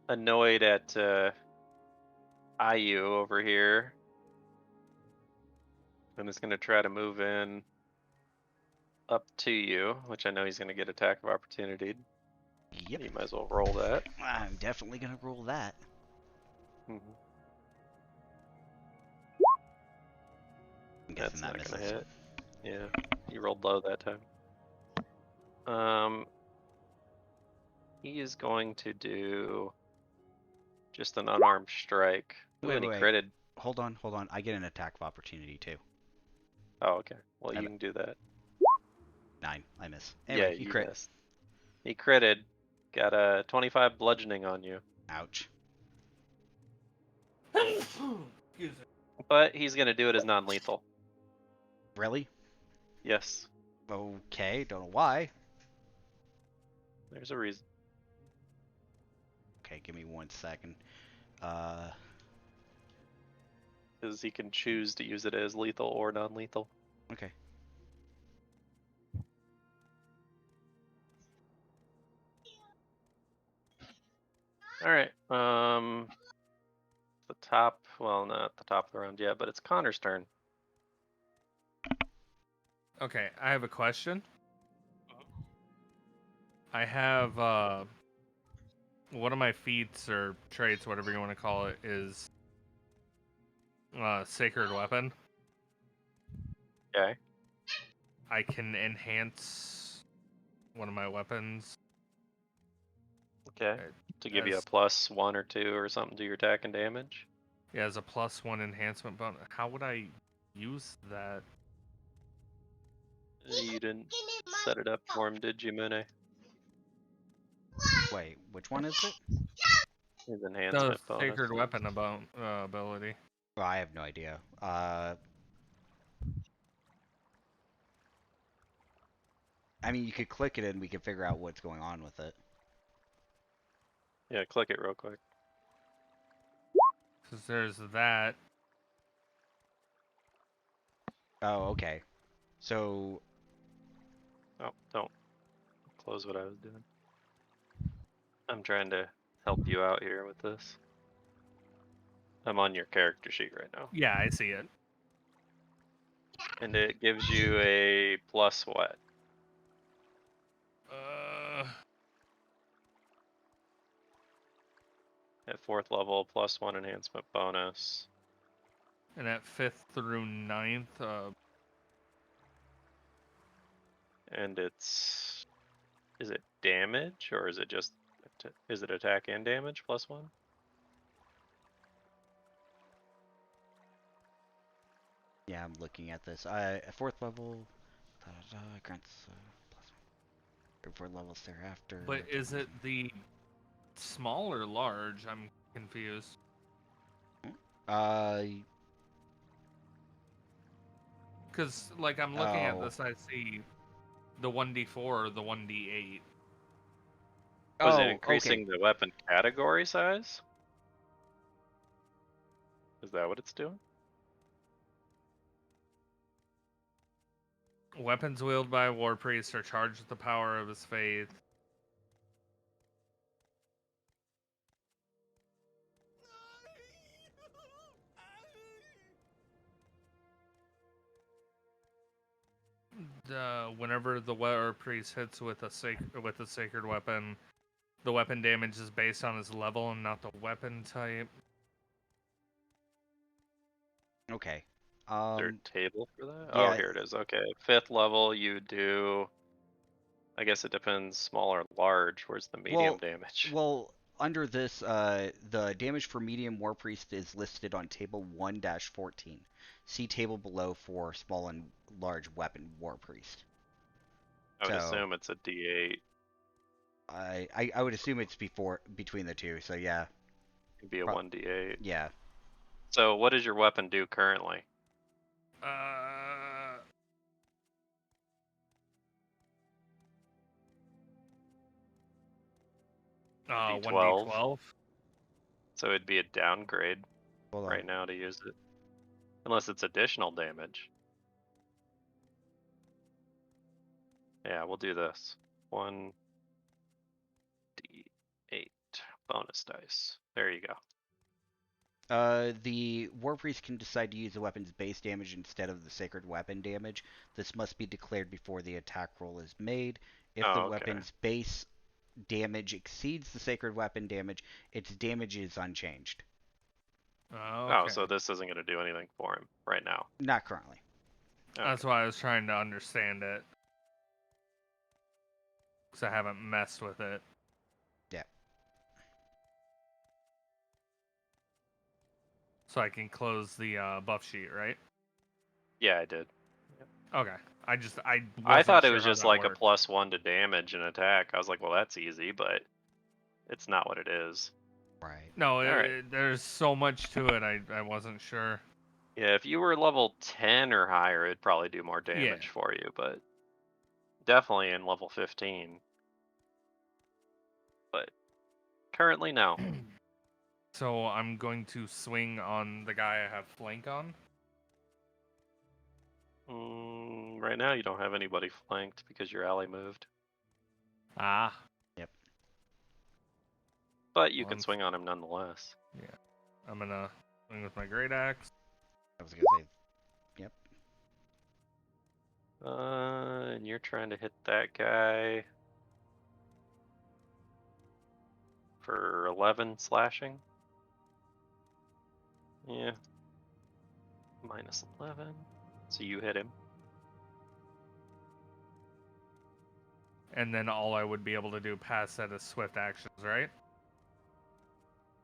annoyed at IU over here, and is gonna try to move in up to you, which I know he's gonna get attack of opportunity.
Yep.
You might as well roll that.
I'm definitely gonna roll that.
Mm-hmm.
I'm
That's
guessing
not
that
gonna
misses.
hit. Yeah, you rolled low that time. He is going to do just an unarmed strike. Ooh,
Wait,
and he
wait.
critted.
Hold on. I get an attack of opportunity too.
Oh, okay. Well, you can do that.
9. I miss.
Yeah,
Anyway, you
you
crit.
missed. He critted. Got a 25 bludgeoning on you.
Ouch.
Excuse me.
But he's gonna do it as non-lethal.
Really?
Yes.
Okay. Don't know why.
There's a reason.
Okay, give me 1 second.
Because he can choose to use it as lethal or non-lethal.
Okay.
Alright. The top, well, not the top of the round yet, but it's Connor's turn.
Okay, I have a question. I have one of my feats or traits, whatever you want to call it, is Sacred Weapon.
Okay.
I can enhance one of my weapons.
Okay. To give you a
As-
+1 or 2 or something to your attack and damage.
Yeah, as a +1 enhancement bonus. How would I use that?
You didn't set it up for him, did you, Mune?
Wait, which one is it?
His
The
enhancement bonus.
Sacred Weapon ability.
Well, I have no idea. I mean, you could click it and we could figure out what's going on with it.
Yeah, click it real quick.
Because there's that.
Oh, okay. So,
Oh, don't close what I was doing. I'm trying to help you out here with this. I'm on your character sheet right now.
Yeah, I see it.
And it gives you a plus what? At 4th level, +1 enhancement bonus.
And at 5th through 9th,
And it's... Is it damage, or is it just... Is it attack and damage, +1?
yeah, I'm looking at this. At 4th level, grants plus 4 levels thereafter.
but is it the small or large? I'm confused.
Uh,
Because, like, I'm looking at
Oh.
this, I see the 1d4 or the 1d8.
Was it
oh,
increasing
okay.
the weapon category size? Is that what it's doing?
Weapons wielded by a Warpriest are charged with the power of his faith. Whenever the Warpriest hits with a sacred weapon, the weapon damage is based on his level and not the weapon type.
Okay.
Is there a table for that?
yeah.
Oh, here it is. Okay. 5th level, you do... I guess it depends, small or large. Where's the medium damage?
Well, under this, the damage for medium Warpriest is listed on table 1-14. See table below for small and large weapon Warpriest.
I would
So,
assume it's a D8.
I would assume it's between the two. So yeah.
It'd be a
Pro-
1D8.
Yeah.
So what does your weapon do currently? D12?
1d12.
So it'd be a downgrade
Hold on.
right now to use it. Unless it's additional damage. Yeah, we'll do this. 1d8 bonus dice. There you go.
The Warpriest can decide to use the weapon's base damage instead of the sacred weapon damage. This must be declared before the attack roll is made. If the weapon's base damage exceeds the sacred weapon damage, its damage is unchanged.
Okay.
Oh, so this isn't going to do anything for him right now.
Not currently.
Okay.
That's why I was trying to understand it. Because I haven't messed with it.
Yeah.
So I can close the buff sheet, right?
Yeah, I did.
Okay. I
I thought it
wasn't
was
sure how
just
that
like
worked.
a +1 to damage and attack. I was like, well, that's easy, but it's not what it is.
Right.
No,
Alright.
there's so much to it, I wasn't sure.
Yeah, if you were level 10 or higher, it'd probably do more damage for you, but definitely in level 15. But currently, no.
So I'm going to swing on the guy I have flank on.
Right now, you don't have anybody flanked because your ally moved.
Ah.
Yep.
But you can swing on him nonetheless.
Yeah. I'm gonna swing with my great axe.
I was gonna say. Yep.
And you're trying to hit that guy for 11 slashing. Yeah. -11. So you hit him.
And then all I would be able to do past that is swift actions, right?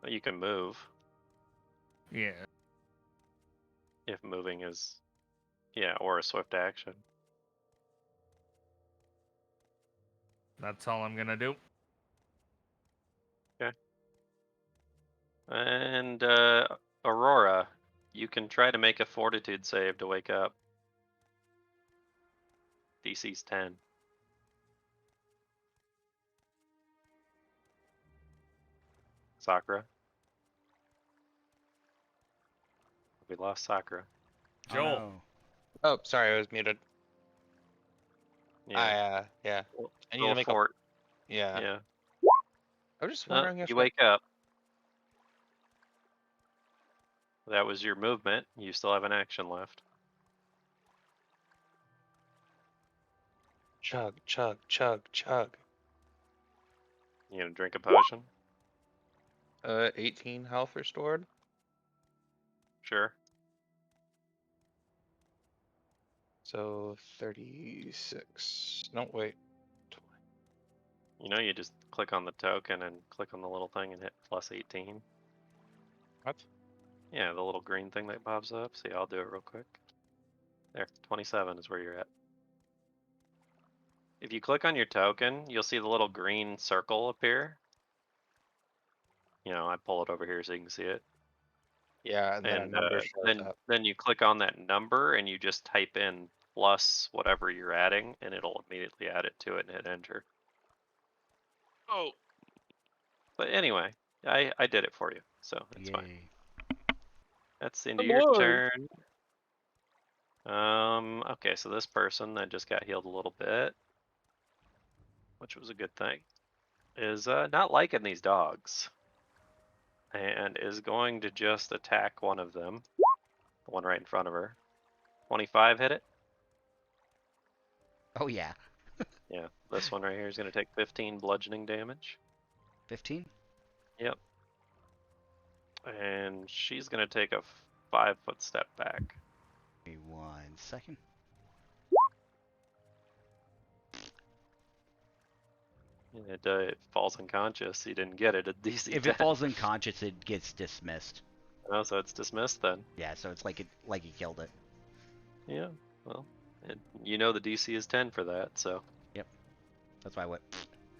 You can move.
Yeah.
If moving is... Yeah, or a swift action.
That's all I'm gonna do.
Okay. And Aurora, you can try to make a fortitude save to wake up. DC's 10. Sakura. We lost Sakura.
Oh,
Joel.
no.
Oh, sorry, I was muted.
Yeah.
Yeah. I need
Roll
to make a.
fort.
Yeah.
Yeah.
I was just
Oh,
wondering if
you wake up. That was your movement. You still have an action left.
chug, chug, chug, chug.
You gonna drink a potion?
18 health restored.
Sure.
So 36. No, wait.
You know, you just click on the token and click on the little thing and hit plus 18.
What?
Yeah, the little green thing that pops up. See, I'll do it real quick. There, 27 is where you're at. If you click on your token, you'll see the little green circle appear. You know, I pull it over here so you can see it.
Yeah, and then a
And
number shows up.
then you click on that number and you just type in plus whatever you're adding, and it'll immediately add it to it and hit enter. Oh. But anyway, I did it for you, so it's fine.
Yay.
That's the end of your turn. Okay, so this person that just got healed a little bit, which was a good thing, is not liking these dogs. And is going to just attack one of them. The one right in front of her. 25 hit it?
Oh, yeah.
Yeah, this one right here is going to take 15 bludgeoning damage.
15?
Yep. And she's going to take a 5-foot step back.
Give me 1 second.
It falls unconscious. You didn't get it at DC
If
10.
it falls unconscious, it gets dismissed.
Oh, so it's dismissed then.
Yeah, so it's like he killed it.
Yeah, well, you know the DC is 10 for that, so.
That's why I went.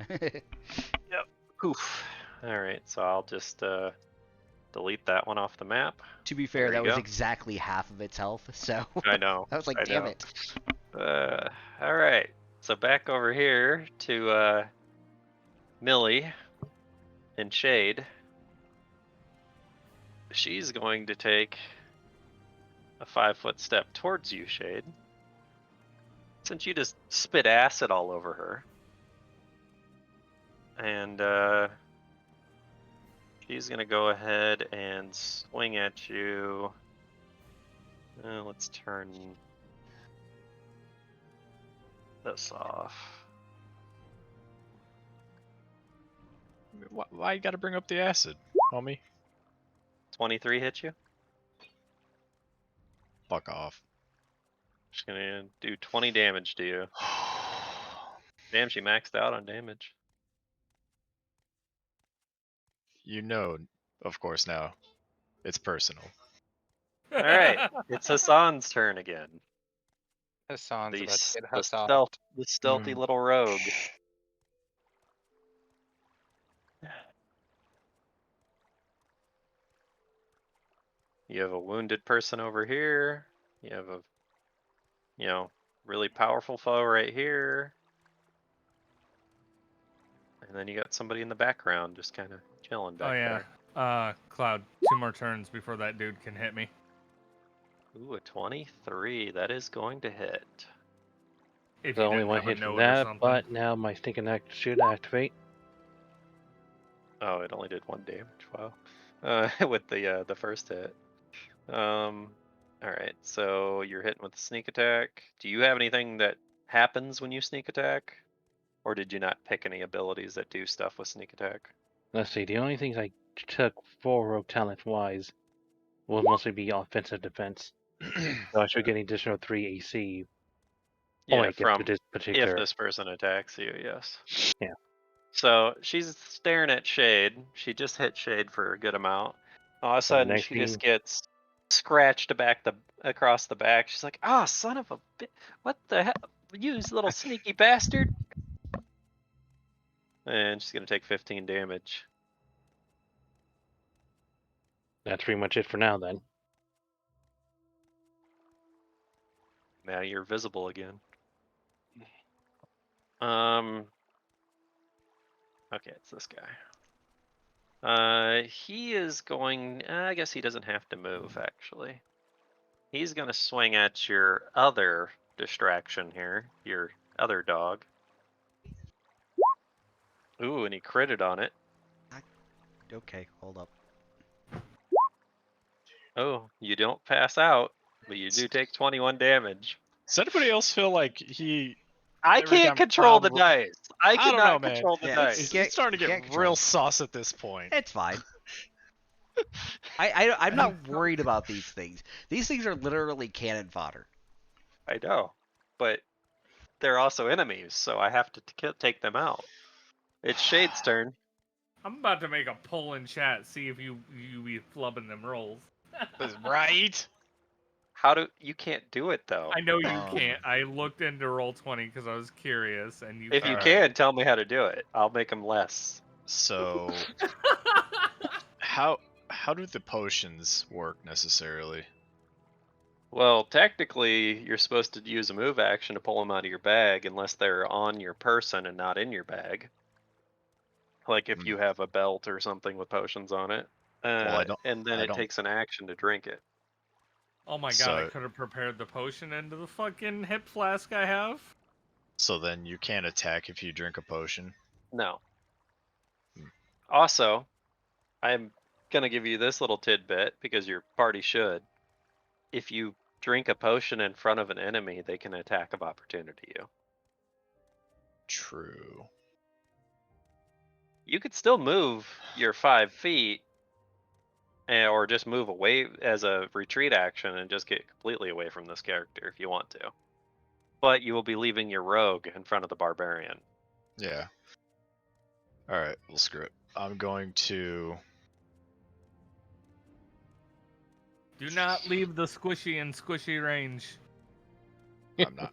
Yep. Poof. Alright, so I'll just delete that one off the map.
To be fair,
There
that
you
was
go.
exactly half of its health, so
I know.
I was like,
I
damn
know.
it.
Alright, so back over here to Millie and Shade. She's going to take a 5-foot step towards you, Shade. Since you just spit acid all over her. And she's going to go ahead and swing at you. Let's turn this off.
Why you gotta bring up the acid, homie?
23 hit you.
Fuck off.
Just gonna do 20 damage to you. Damn, she maxed out on damage.
You know, of course now, it's personal.
Alright, it's Hassan's turn again.
Hassan's
The,
about to get
the,
Hassan.
the stealthy little rogue. You have a wounded person over here. You have a, really powerful foe right here. And then you got somebody in the background just kind of chilling back there.
Cloud, 2 more turns before that dude can hit me.
Ooh, a 23. That is going to hit.
If
The
you
only
didn't
one
have a
hit from
note or
that,
something.
but now my stinking act should activate.
Oh, it only did 1 damage. Wow. With the first hit. Alright, so you're hitting with the sneak attack. Do you have anything that happens when you sneak attack? Or did you not pick any abilities that do stuff with sneak attack?
Let's see, the only things I took for rogue talent wise will mostly be offensive defense. So I should get an additional 3 AC.
Yeah,
If
from
this particular.
if this person attacks you, yes.
Yeah.
So she's staring at Shade. She just hit Shade for a good amount. All of a sudden,
next
she just
thing-
gets scratched across the back. She's like, "Ah, son of a bit! What the hell? You little sneaky bastard!" And she's gonna take 15 damage.
That's pretty much it for now then.
Now you're visible again. Okay, it's this guy. He is going. I guess he doesn't have to move, actually. He's going to swing at your other distraction here, your other dog. Ooh, and he critted on it.
Okay, hold up.
Oh, you don't pass out, but you do take 21 damage.
Does anybody else feel like he?
I
Every
can't
time
control the
Cloud-
dice. I
I don't know,
cannot
man.
control the
Yeah,
dice.
It's starting to
you can't
get
control
real
it.
sauce at this point.
It's fine. I'm not worried about these things. These things are literally cannon fodder.
I know, but they're also enemies, so I have to take them out. It's Shade's turn.
I'm about to make a poll in chat, see if you be flubbing them rolls.
Right?
You can't do it though.
I know you can't. I looked into Roll20 because I was curious, and you.
If you
Alright.
can, tell me how to do it. I'll make them less.
So how do the potions work necessarily?
Well, technically, you're supposed to use a move action to pull them out of your bag unless they're on your person and not in your bag. Like if you have a belt or something with potions on it.
Well,
and then
I
it
don't-
takes an action to drink it.
Oh my god, I
So-
could have prepared the potion into the fucking hip flask I have.
So then you can't attack if you drink a potion.
No. Also, I'm going to give you this little tidbit because your party should. If you drink a potion in front of an enemy, they can attack of opportunity you.
True.
You could still move your 5 feet or just move away as a retreat action and just get completely away from this character if you want to. But you will be leaving your rogue in front of the barbarian.
Yeah. Alright, well screw it. I'm going to
Do not leave the squishy in squishy range.
I'm not.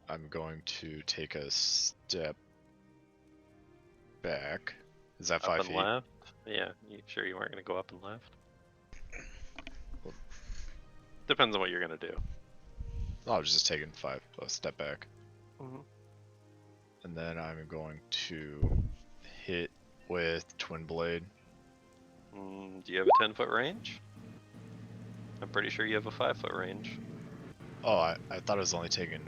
I'm going to take a step back. Is that 5
Up and
feet?
left? Yeah, you sure you weren't going to go up and left? Depends on what you're going to do.
I was just taking a step back.
Mhm.
And then I'm going to hit with Twin Blade.
Do you have a 10-foot range? I'm pretty sure you have a 5-foot range.
Oh, I thought I was only taking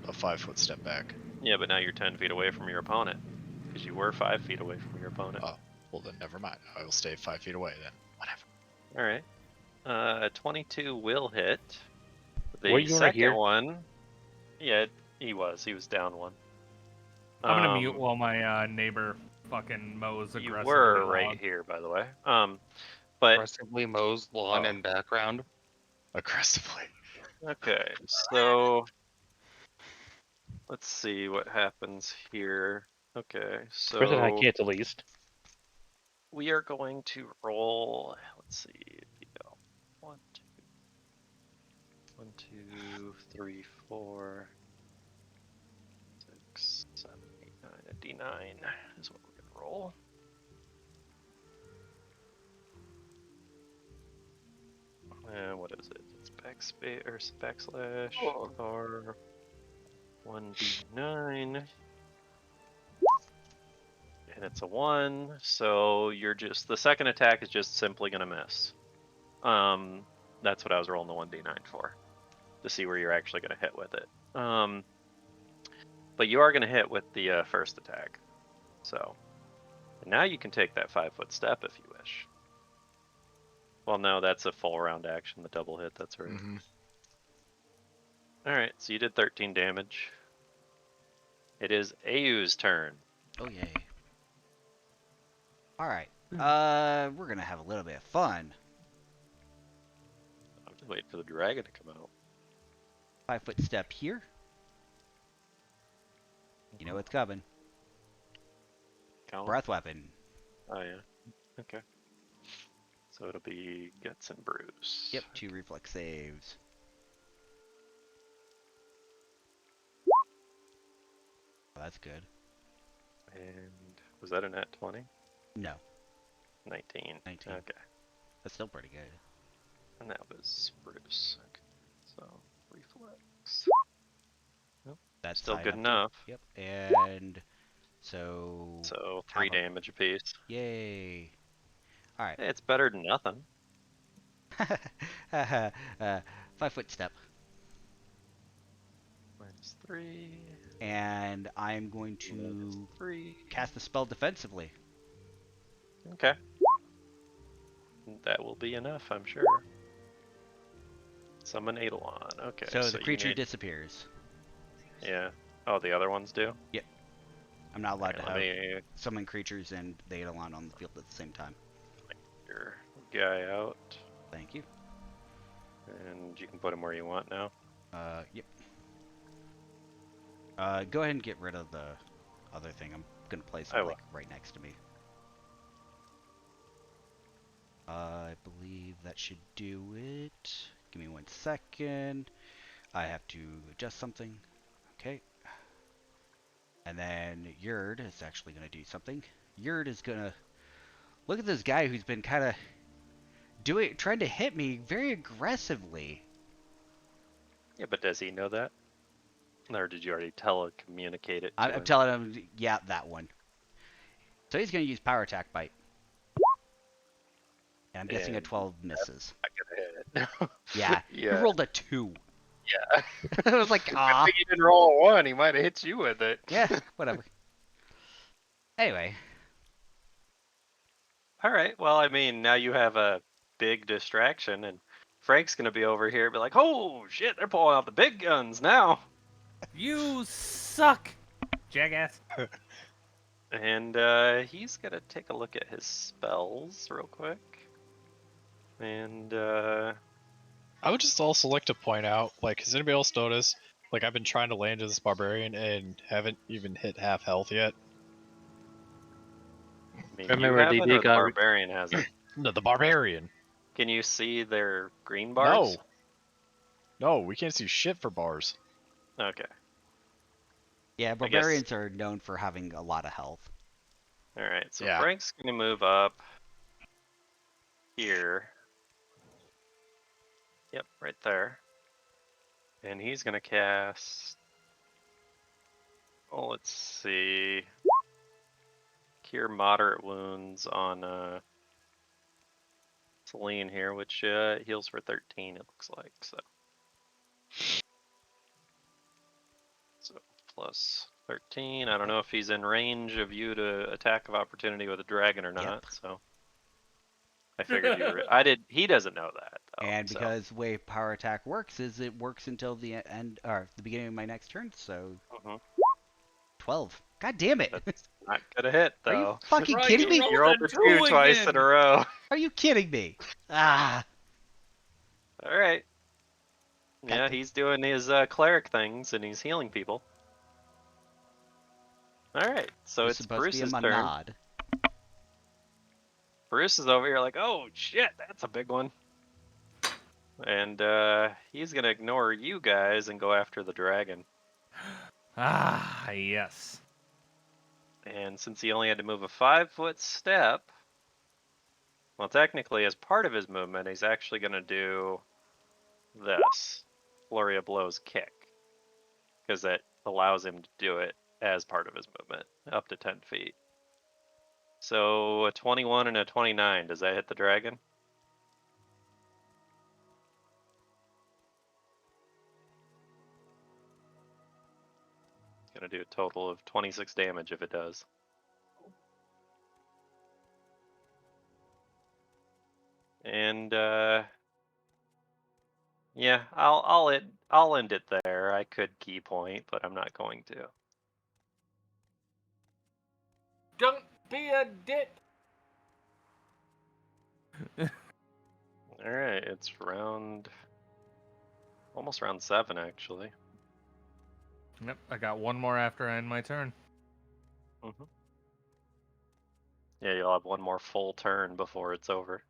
a 5-foot step back.
Yeah, but now you're 10 feet away from your opponent. Because you were 5 feet away from your opponent.
Oh, well then never mind. I will stay 5 feet away then. Whatever.
Alright. 22 will hit. The
Were you right
second
here?
one... Yeah, he was. He was down one.
I'm gonna mute while my neighbor fucking mows
You
aggressively.
were right
loud.
here, by the way. But...
Aggressively mows lawn
Oh.
in background.
Aggressively.
Okay, so... Let's see what happens here. Okay, so...
Person I can't at least.
We are going to roll. Let's see. If you go 1, 2, 3, 4, 6, 7, 8, 9. A D9 is what we're gonna roll. And what is it? It's backspace or backslash R 1D9. And it's a 1, so you're just the second attack is just simply gonna miss. That's what I was rolling the 1d9 for, to see where you're actually gonna hit with it. But you are gonna hit with the first attack. So and now you can take that 5-foot step if you wish. Well, no, that's a full round action. The double hit. That's right.
Mm-hmm.
All right, so you did 13 damage. It is Ayu's turn.
Oh yay. All right. We're gonna have a little bit of fun.
I'm just waiting for the dragon to come out.
5-foot step here. You know what's coming.
Count.
Breath weapon.
Oh yeah. Okay. So it'll be guts and bruise.
Yep, 2 reflex saves. Oh, that's good.
And was that a nat 20?
No,
19.
19.
Okay.
that's still pretty good.
And that was Bruce. Okay. So reflex.
That's
Still
high
good enough.
Yep, and so
So 3
Have a-
damage apiece.
yay. All right.
It's better than nothing.
5-foot step.
-3.
And I'm going to
-3.
cast the spell defensively.
Okay. That will be enough, I'm sure. Summon Eidolon. Okay.
So the
you
creature
need...
disappears.
Yeah. Oh, the other ones do?
Yep. I'm not allowed
Alright,
to
let
have
me
summon creatures and the Eidolon on the field at the same time.
your guy out.
Thank you.
And you can put him where you want now.
Yep. Go ahead and get rid of the other thing. I'm gonna place
I
it
will.
like right next to me. I believe that should do it. Give me 1 second. I have to adjust something. Okay. And then Yurd is actually gonna do something. Yurd is gonna look at this guy who's been kind of trying to hit me very aggressively.
Yeah, but does he know that? Or did you already telecommunicate it to
I'm
him?
telling him, yeah, that one. So he's going to use Power Attack Bite. And I'm guessing a
And
12 misses.
Not gonna hit.
Yeah,
Yeah.
he rolled a 2.
Yeah.
I was like,
Good
ah.
thing he didn't roll a 1. He might have hit you with it.
Yeah, whatever. Anyway.
All right. Well, I mean, now you have a big distraction, and Frank's gonna be over here, be like, "Oh shit, they're pulling out the big guns now."
You suck, jackass.
And he's gonna take a look at his spells real quick. And
I would just also like to point out, like, has anybody else noticed, like, I've been trying to land this barbarian and haven't even hit half health yet?
I mean,
Remember,
you
they
haven't,
did
or the
got
barbarian hasn't.
No, the barbarian.
Can you see their green bars?
No, we can't see shit for bars.
Okay.
Yeah,
I guess-
barbarians are known for having a lot of health.
All right. So
Yeah.
Frank's gonna move up here. Yep, right there. And he's gonna cast. Oh, let's see. Cure moderate wounds on Celine here, which heals for 13. It looks like so plus 13. I don't know if he's in range of you to attack of opportunity with a dragon or not.
Yep.
So I figured you were. I did. He doesn't know that. Though,
And
so.
because the way Power Attack works is it works until the end, or the beginning of my next turn, so 12. God damn it.
That's not gonna hit
Are you
though.
fucking
Right,
kidding me?
you
You rolled a 2 twice in a row.
Are you kidding me? Ah.
All right. Yeah,
Gotcha.
he's doing his cleric things and he's healing people. All right, so
It's
it's
supposed to be a
Bruce's turn.
Manad.
Bruce is over here like, oh shit, that's a big one. And he's gonna ignore you guys and go after the dragon.
Ah, yes.
And since he only had to move a 5-foot step, well, technically as part of his movement, he's actually gonna do this, Flurry of Blows kick, because that allows him to do it as part of his movement, up to 10 feet. So a 21 and a 29, does that hit the dragon? It's gonna do a total of 26 damage if it does. And yeah, I'll end it there. I could key point, but I'm not going to.
Don't be a dick.
All right, it's almost round 7 actually.
Yep, I got one more after I end my turn.
Yeah, you'll have one more full turn before it's over.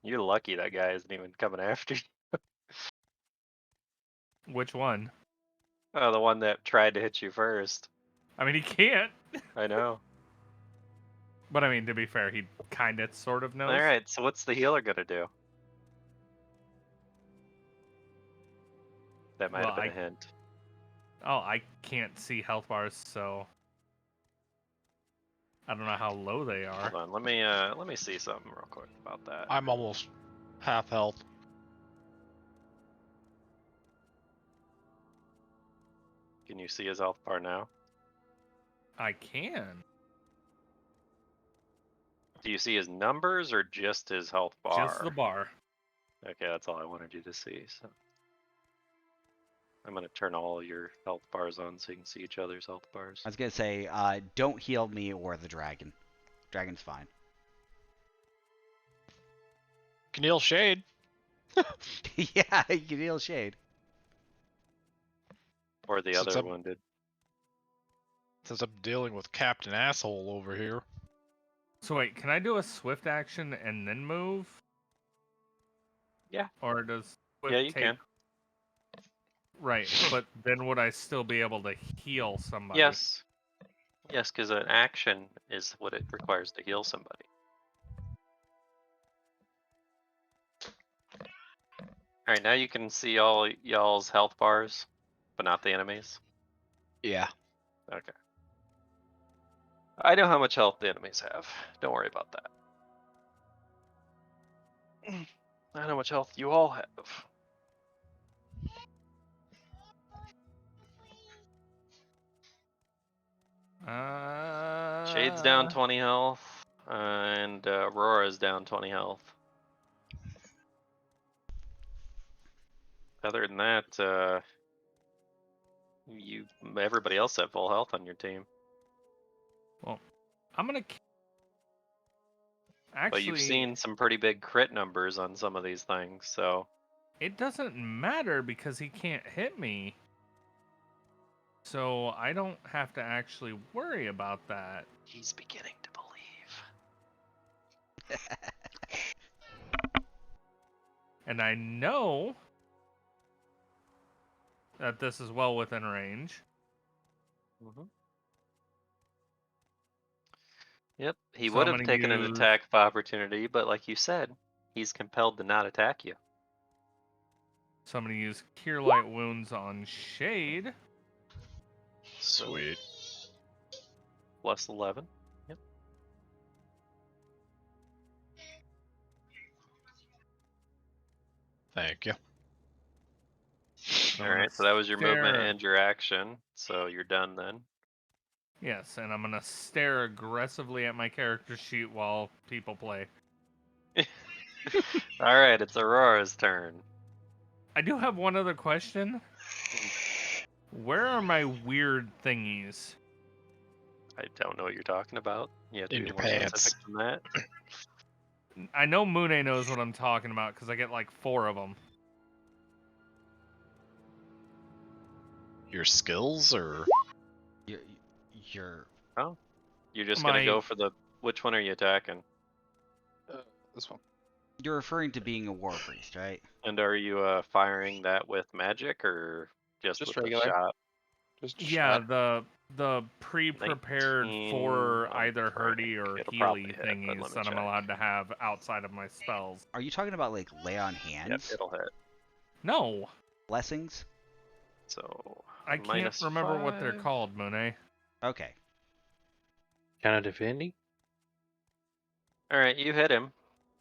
You're lucky that guy isn't even coming after you.
Which one?
Oh, the one that tried to hit you first.
I mean, he can't.
I know.
But I mean, to be fair, he kind of sort of knows.
All right, so what's the healer gonna do? That might have been a hint.
Oh, I can't see health bars, so I don't know how low they are.
Hold on, let me see something real quick about that.
I'm almost half health.
Can you see his health bar now?
I can.
Do you see his numbers or just his health bar?
Just the bar.
Okay, that's all I wanted you to see. So I'm gonna turn all your health bars on so you can see each other's health bars.
I was gonna say, don't heal me or the dragon. Dragon's fine.
Can heal Shade.
Yeah, you can heal Shade.
Or the
Since
other
I'm-
one did.
Since I'm dealing with Captain Asshole over here.
So wait, can I do a swift action and then move?
Yeah.
Or does swift
Yeah, you
take...
can.
Right, but then would I still be able to heal somebody?
Yes. Yes, because an action is what it requires to heal somebody. All right, now you can see all y'all's health bars, but not the enemies.
Yeah.
Okay. I know how much health the enemies have. Don't worry about that. I know how much health you all have. Shade's down 20 health, and Aurora's down 20 health. Other than that, everybody else have full health on your team.
Well, I'm gonna... Actually,
But you've seen some pretty big crit numbers on some of these things, so...
it doesn't matter because he can't hit me. So I don't have to actually worry about that.
He's beginning to believe.
And I know that this is well within range.
Mm-hmm. Yep, he
So
would
I'm
have
gonna
taken an
use-
attack of opportunity, but like you said, he's compelled to not attack you.
So I'm gonna use Cure Light Wounds on Shade.
Sweet.
Plus 11. Yep.
Thank you.
I'm
Alright,
gonna
so that was your movement
stare-
and your action, so you're done then.
Yes, and I'm gonna stare aggressively at my character sheet while people play.
Alright, it's Aurora's turn.
I do have one other question. Where are my weird thingies?
I don't know what you're talking about. You have to
In
be
your
more
pants.
specific than that.
I know Mune knows what I'm talking about because I get like 4 of them.
Your skills or
Your
Oh, you're just
My-
gonna go for the... Which one are you attacking?
This one.
you're referring to being a Warpriest, right?
And are you firing that with magic or just
Just
with
regular.
a shot?
Just
Yeah,
shot.
the pre-prepared
19
for
on
either
Frank.
hurdy or
It'll probably
healy
hit, but let
thingies
me
that I'm
check.
allowed to have outside of my spells.
Are you talking about like lay on
Yep,
hands,
it'll hit.
No,
blessings?
So
I can't
minus
remember what they're
5.
called, Mune.
Okay.
Kind of defending.
All right, you hit him.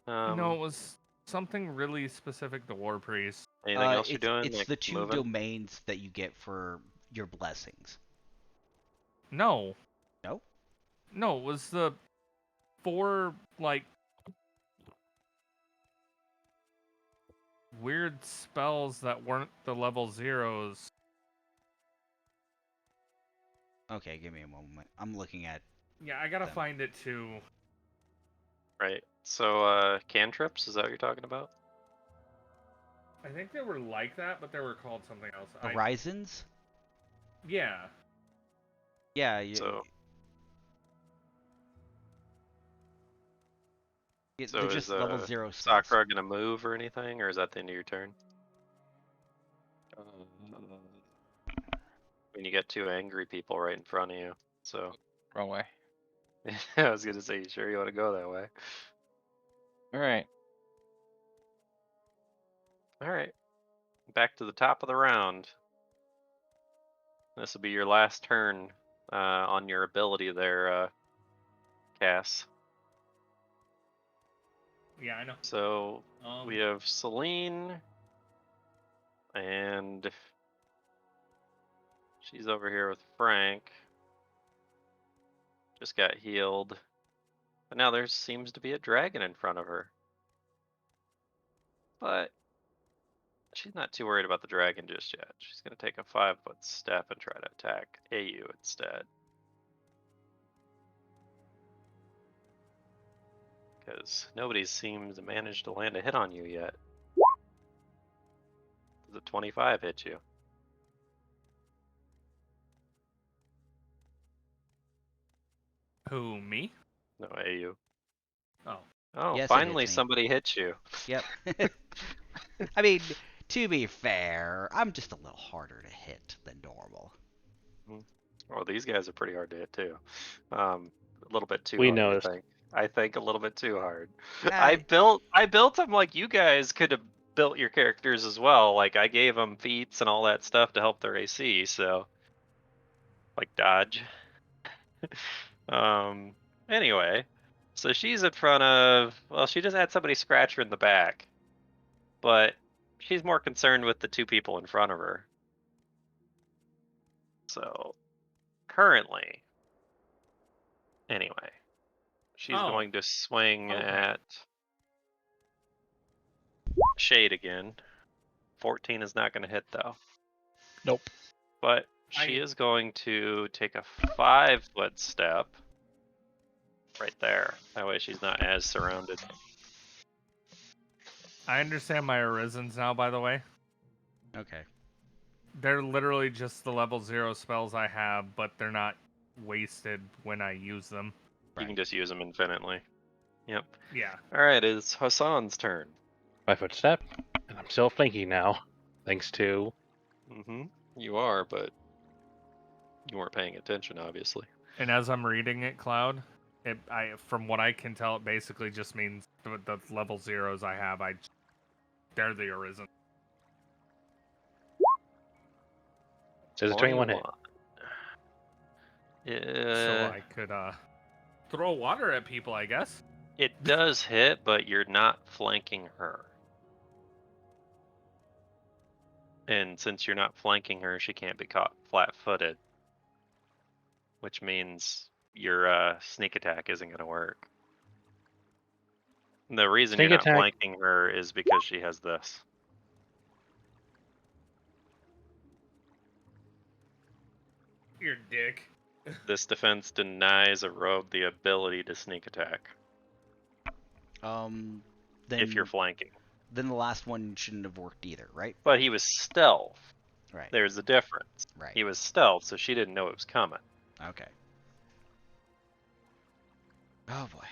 No, it was something really specific to Warpriest.
Anything else you're
it's
doing?
it's
like
the 2
moving?
domains that you get for your blessings.
No.
No?
No, it was the 4 like weird spells that weren't the level 0s.
Okay, give me a moment. I'm looking at.
Yeah, I gotta
Them.
find it too.
Right. So cantrips, is that what you're talking about?
I think they were like that, but they were called something else.
Horizons?
Yeah.
Yeah,
So
they're just
is
level 0 spells.
Sakura gonna move or anything, or is that the end of your turn? When you get 2 angry people right in front of you, so
Wrong way.
I was gonna say, you sure you want to go that way?
All right.
All right, back to the top of the round. This will be your last turn on your ability there, Cass.
Yeah, I know.
So we have Celine, and she's over here with Frank. Just got healed. But now there seems to be a dragon in front of her. But she's not too worried about the dragon just yet. She's going to take a 5-foot step and try to attack AU instead. Because nobody seems to manage to land a hit on you yet. Does a 25 hit you?
Who, me?
No, AU.
Oh.
Oh,
Yes, it
finally
hits me.
somebody hit you.
Yep. I mean, to be fair, I'm just a little harder to hit than normal.
Well, these guys are pretty hard to hit too. A little bit too
We
hard,
noticed.
I think. I think a little bit too hard.
Uh,
I built them like you guys could have built your characters as well. Like I gave them feats and all that stuff to help their AC. So, like dodge. Anyway, so she's in front of. Well, she just had somebody scratch her in the back, but she's more concerned with the two people in front of her. So, currently, anyway, she's
Oh,
going to swing
okay.
at Shade again. 14 is not going to hit though.
Nope.
But she is going to take a 5-foot step right there. That way she's not as surrounded.
I understand my Arisens now, by the way.
okay.
They're literally just the level 0 spells I have, but they're not wasted when I use them.
You can just use them infinitely. Yep.
Yeah.
Alright, it's Hassan's turn.
5-foot step, and I'm still flanking now, thanks to.
You are, but you weren't paying attention, obviously.
And as I'm reading it, Cloud, from what I can tell, it basically just means the level 0s I have, they're the Arisen.
Does a 21 hit?
So I could throw water at people, I guess.
It does hit, but you're not flanking her. And since you're not flanking her, she can't be caught flat-footed. Which means your sneak attack isn't going to work. The reason
Sneak
you're not
attack.
flanking her is because she has this.
Your dick.
This defense denies a rogue the ability to sneak attack
Then
if you're flanking.
Then the last one shouldn't have worked either, right?
But he was stealth.
Right.
There's a difference.
Right.
He was stealth, so she didn't know it was coming.
Okay. Oh boy.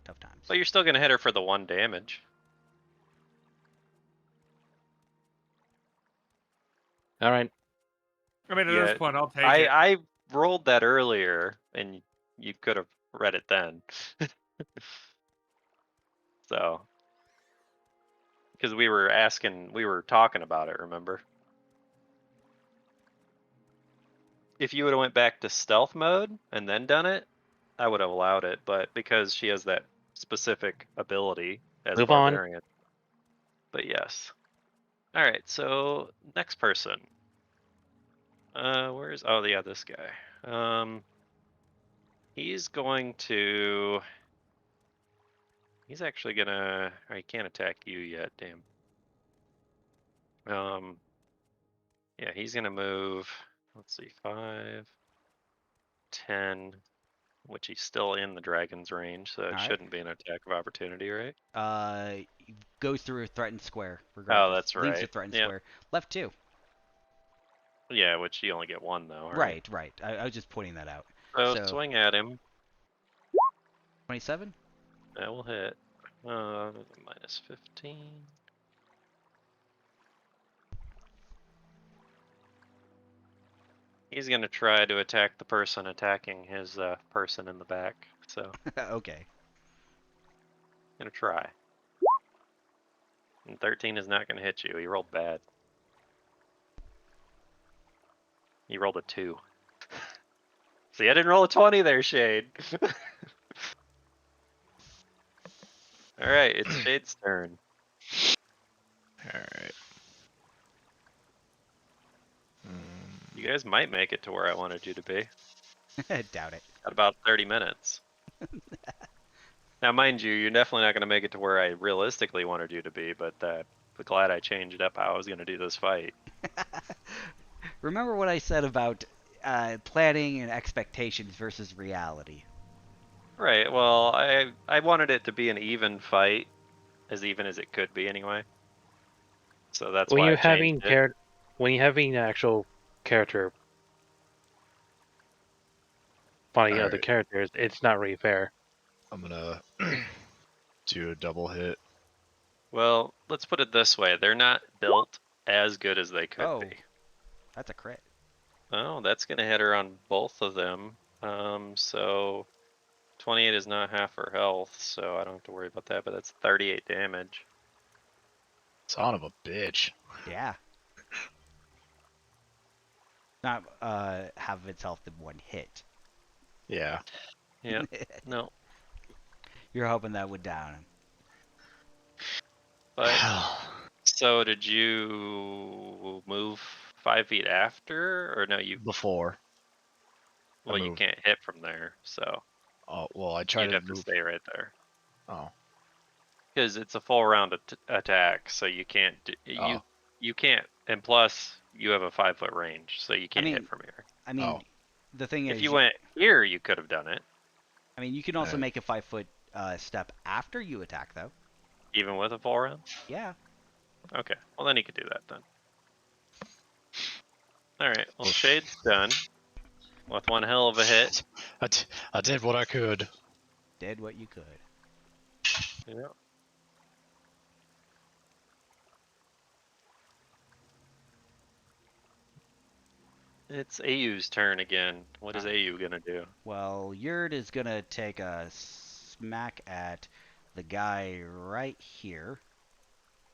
Tough times.
But you're still going to hit her for the 1 damage.
All right.
I mean, at this point, I'll take it.
I rolled that earlier, and you could have read it then. So, because we were talking about it, remember? If you would have went back to stealth mode and then done it, I would have allowed it, but because she has that specific ability as
Move on.
barbarian. But yes. All right, so next person. Oh yeah, this guy. He's going to. He's actually gonna. Oh, he can't attack you yet. Damn. Yeah, he's gonna move. Let's see, 5, 10, which he's still in the dragon's range, so it
Alright.
shouldn't be an attack of opportunity, right?
Go through a threatened square.
Oh,
Regardless.
that's
Leaves
right.
a threatened
Yep.
square. Left 2.
Yeah, which you only get 1 though.
Right. I was just pointing that out.
So swing at him.
27.
That will hit. Minus 15. He's gonna try to attack the person attacking his person in the back. So
Okay.
gonna try. And 13 is not gonna hit you. He rolled bad. He rolled a 2. See, I didn't roll a 20 there, Shade. All right, it's Shade's turn.
All right.
You guys might make it to where I wanted you to be.
Doubt it.
At about 30 minutes. Now, mind you, you're definitely not going to make it to where I realistically wanted you to be, but glad I changed up how I was going to do this fight.
Remember what I said about planning and expectations versus reality.
Right. Well, I wanted it to be an even fight, as even as it could be anyway. So that's
When
why
you're
I changed
having
it.
when you're having an actual character fighting other
Alright.
characters, it's not really fair.
I'm gonna do a double hit.
Well, let's put it this way: they're not built as good as they could
Oh,
be.
that's a crit.
Oh, that's going to hit her on both of them. So 28 is not half her health, so I don't have to worry about that. But that's 38 damage.
Son of a bitch.
Yeah. Not have itself the one hit.
Yeah.
Yeah. No.
You're hoping that would down him.
But so did you move 5 feet after, or no? You
Before.
well, you
moved.
can't hit from there, so
Oh, well, I tried
you'd
to
have to
move.
stay right there
Oh.
because it's a full round attack, so you can't
Oh.
you can't. And plus, you have a 5-foot range, so you can't
mean,
hit from here.
I mean,
Oh.
the thing
If
is,
you went here, you could have done it.
I mean, you can also
Uh,
make a 5-foot step after you attack, though.
Even with a full round?
Yeah.
Okay. Well, then you could do that then. Alright. Well, Shade's done. With one hell of a hit.
I did what I could.
Did what you could.
Yeah. It's AU's turn again. What is AU gonna do?
Well, Yurt is gonna take a smack at the guy right here.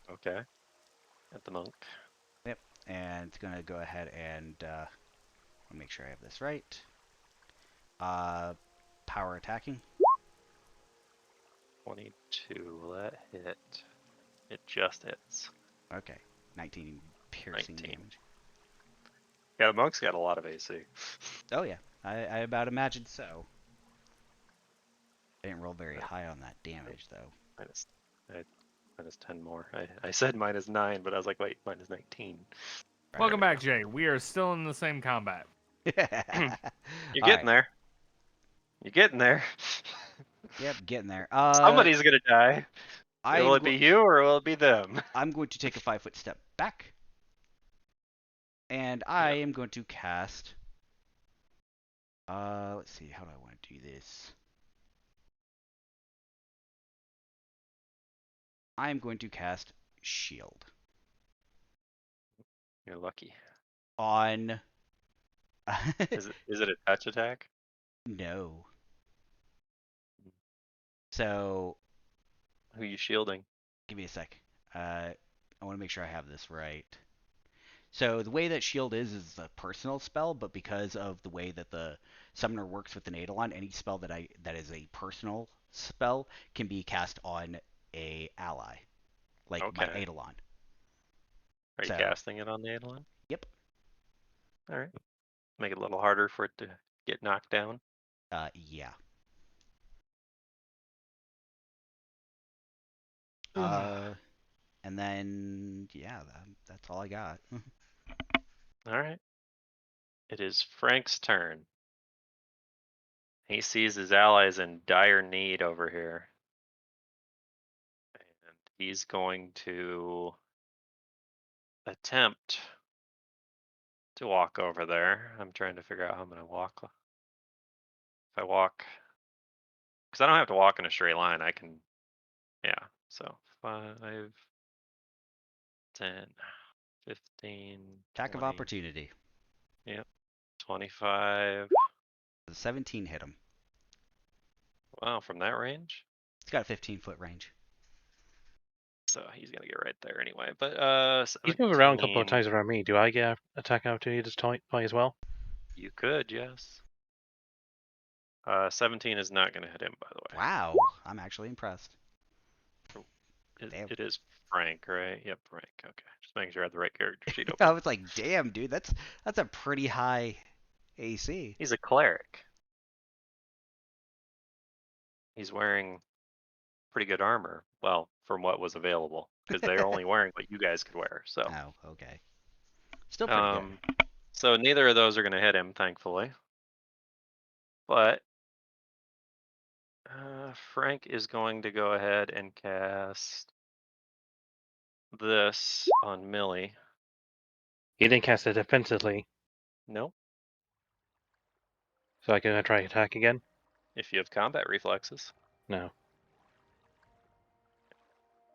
Okay. At the monk.
Yep. And it's gonna go ahead and make sure I have this right. Power attacking.
22. Will that hit? It just hits.
Okay. 19 piercing
19.
damage.
Yeah, the monk's got a lot of AC.
Oh yeah, I about imagined so. I didn't roll very high on that damage though.
Minus 10 more. I said minus 9, but I was like, wait, minus 19.
Welcome back, Jay. We are still in the same combat.
You're
All
getting
right.
there. You're getting there.
Yep, getting there.
Somebody's gonna die. Will it be you or will it be them?
I'm going to take a 5-foot step back, and I am going to cast. Let's see. How do I want to do this? I am going to cast Shield
You're lucky.
on.
Is it a touch attack?
No. So.
Who are you shielding?
Give me a sec. I want to make sure I have this right. So the way that Shield is a personal spell, but because of the way that the summoner works with an Eidolon, any spell that is a personal spell can be cast on a ally, like my
Okay.
Eidolon.
Are you casting it on the Eidolon?
Yep.
All right. Make it a little harder for it to get knocked down.
Yeah. And then yeah, that's all I got.
All right. It is Frank's turn. He sees his allies in dire need over here. And he's going to attempt to walk over there. I'm trying to figure out how I'm going to walk. If I walk, because I don't have to walk in a straight line. I can, yeah. So 5, 10, 15,
Attack
20.
of opportunity.
Yep. 25.
17 hit him.
Wow, from that range?
It's got a 15-foot range.
So he's gonna get right there anyway. But
He's moved around a couple of
17.
times around me. Do I get attack opportunity this point as well?
You could, yes. 17 is not going to hit him, by the way.
Wow, I'm actually impressed. Damn.
It is Frank, right? Yep, Frank. Okay, just making sure I have the right character sheet
I
open.
was like, damn, dude, that's a pretty high AC.
He's a cleric. He's wearing pretty good armor. Well, from what was available, because they're only wearing what you guys could wear. So,
Oh, okay. Still pretty good.
so neither of those are going to hit him, thankfully. But Frank is going to go ahead and cast this on Millie.
He didn't cast it defensively,
No,
so I can try attack again.
if you have combat reflexes.
No.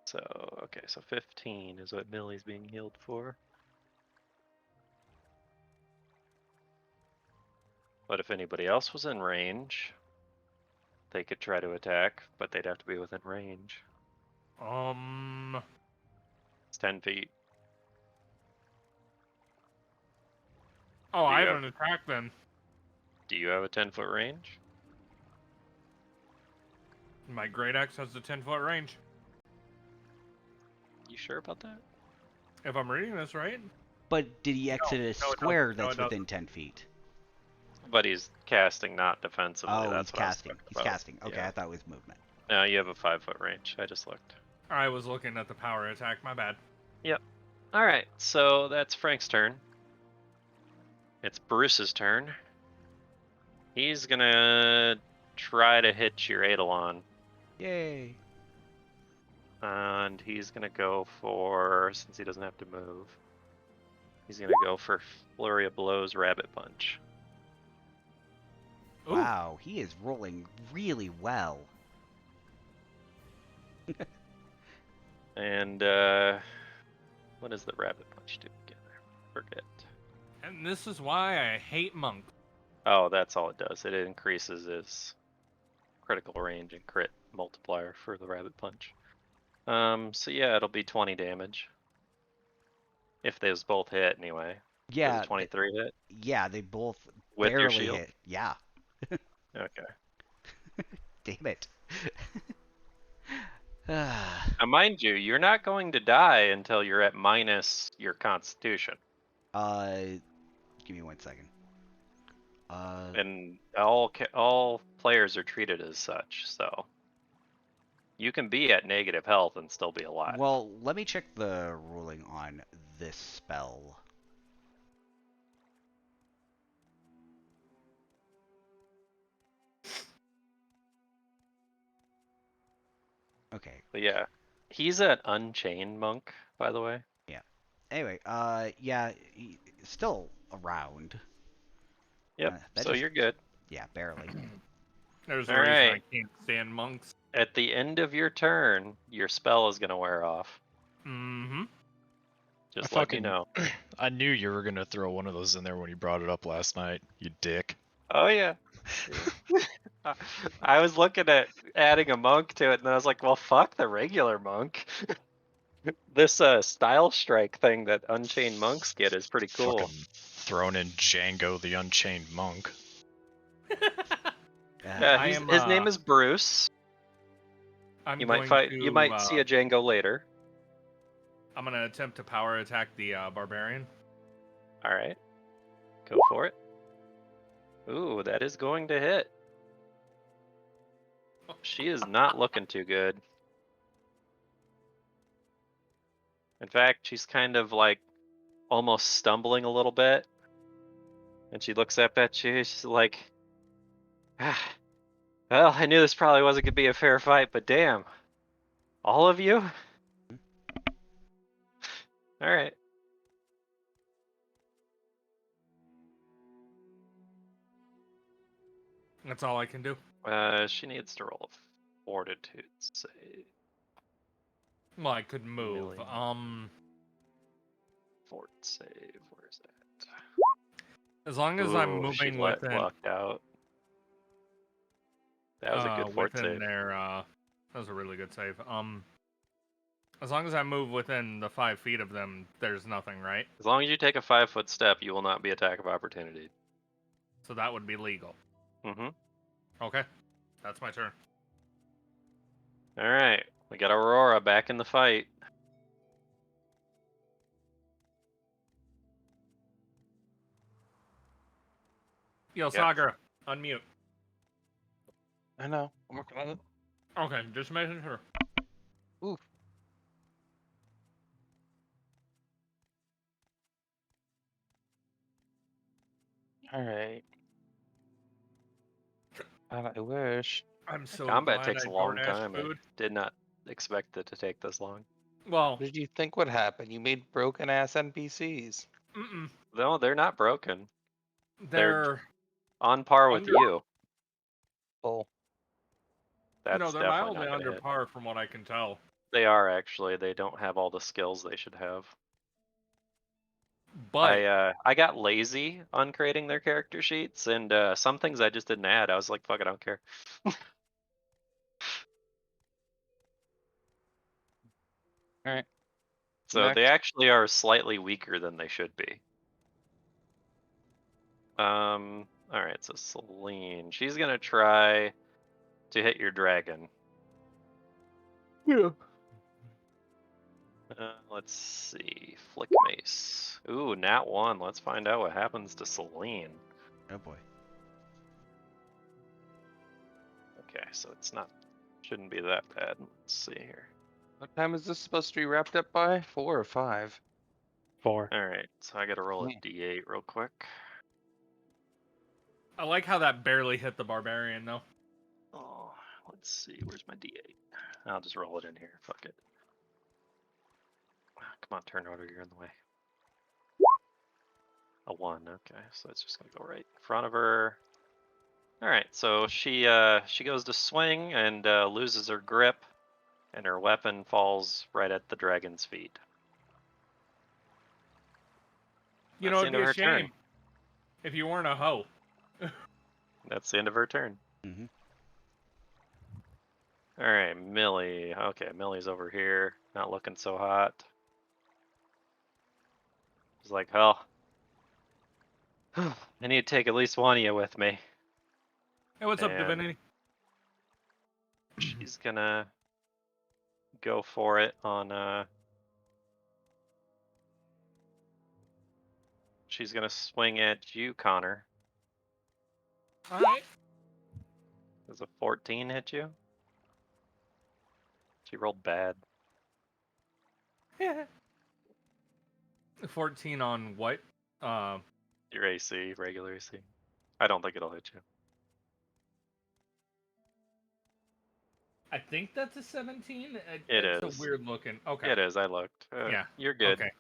So, okay, so 15 is what Millie's being healed for. But if anybody else was in range, they could try to attack, but they'd have to be within range. It's 10 feet.
Oh, I
you
have an attack then.
Do you have a 10-foot range?
My great axe has a 10-foot range.
You sure about that?
If I'm reading this right.
But did he exit a
it
square
doesn't. No,
that's
it
within 10 feet?
But he's casting, not defensively.
Oh,
That's
he's
what I was
casting.
talking
He's
about.
casting. Okay,
Yeah.
I thought it was movement.
No, you have a 5-foot range. I just looked.
I was looking at the power attack. My bad.
All right, so that's Frank's turn. It's Bruce's turn. He's gonna try to hit your Eidolon,
Yay.
and he's gonna go for, since he doesn't have to move, he's gonna go for Flurry of Blows, Rabbit Punch.
Ooh.
Wow, he is rolling really well.
And what does the Rabbit Punch do again? I forget.
And this is why I hate monks.
Oh, that's all it does. It increases his critical range and crit multiplier for the Rabbit Punch. So yeah, it'll be 20 damage. If those both hit, anyway.
Yeah.
Does a 23 hit?
Yeah, they both
With your
barely
shield?
hit. Yeah.
Okay.
Damn it.
Now, mind you, you're not going to die until you're at minus your Constitution.
Give me 1 second.
And all players are treated as such, so you can be at negative health and still be alive.
Well, let me check the ruling on this spell. Okay.
But yeah, he's an Unchained monk, by the way.
Anyway, yeah, still around.
Yep.
That
So
just-
you're good.
Yeah, barely.
There's a
All
reason
right.
I can't stand monks.
At the end of your turn, your spell is gonna wear off.
Mm-hmm.
Just
I
let me
fucking-
know.
I knew you were gonna throw one of those in there when you brought it up last night, you dick.
Oh yeah. I was looking at adding a monk to it, and I was like, well, fuck the regular monk. This style strike thing that Unchained monks get is pretty cool.
Fucking thrown in Django the Unchained Monk.
Yeah,
I
his
am,
name is Bruce.
I'm
You might
going
fight.
to,
You might see a Django later.
I'm gonna attempt to power attack the barbarian.
All right, go for it. Ooh, that is going to hit. She is not looking too good. In fact, she's kind of like almost stumbling a little bit. And she looks up at you. She's like, well, I knew this probably wasn't going to be a fair fight, but damn. All of you? All right.
That's all I can do.
She needs to roll a fortitude save.
Well, I could move.
Million. Fort save. Where's that?
As long as I'm
Ooh, she
moving within,
lucked out. That was a good fort
within
save.
their, that was a really good save. As long as I move within the 5 feet of them, there's nothing, right?
As long as you take a 5-foot step, you will not be attack of opportunity.
So that would be legal.
Mm-hmm.
Okay, that's my turn.
All right, we got Aurora back in the fight.
Yo,
Yeah.
Sakura, unmute.
I know. I'm working on it.
Okay, just making sure.
Oof. All right. I wish.
I'm so
Combat
glad
takes
I
a long
DoorDash
time. I
food.
did not expect it to take this long.
Well,
What did you think would happen? You made broken ass NPCs.
No, they're not broken.
they're
On par with
Under-
you.
Oh,
That's
they're
definitely
mildly
not gonna
under
hit.
par from what I can tell.
They are actually. They don't have all the skills they should have.
But
I got lazy on creating their character sheets, and some things I just didn't add. I was like, fuck it, I don't care.
all right.
So they
Next.
actually are slightly weaker than they should be. All right, so Celine, she's gonna try to hit your dragon.
Yeah.
Let's see, flick mace. Ooh, nat 1. Let's find out what happens to Celine.
Oh boy.
Okay, so it's not, shouldn't be that bad. Let's see here.
What time is this supposed to be wrapped up by? 4 or 5?
4.
All right, so I gotta roll a
Yeah.
d8 real quick.
I like how that barely hit the barbarian, though.
Oh, let's see, where's my d8? I'll just roll it in here. Fuck it. Come on, turn order, you're in the way. A 1, okay, so it's just gonna go right in front of her. All right, so she goes to swing and loses her grip, and her weapon falls right at the dragon's feet.
You
That's
know,
the
it'd
end
be
of
a
her turn.
shame if you weren't a hoe.
That's the end of her turn.
Mm-hmm.
All right, Millie. Okay, Millie's over here, not looking so hot. She's like, hell, I need to take at least one of you with me.
Hey, what's up,
And
Divinity?
she's gonna go for it on she's gonna swing at you, Connor.
Alright.
Does a 14 hit you? She rolled bad.
14 on what?
Your AC, regular AC. I don't think it'll hit you.
I think that's a 17.
It
it's
is.
a weird looking. Okay.
It is, I looked.
Yeah.
You're good.
Okay.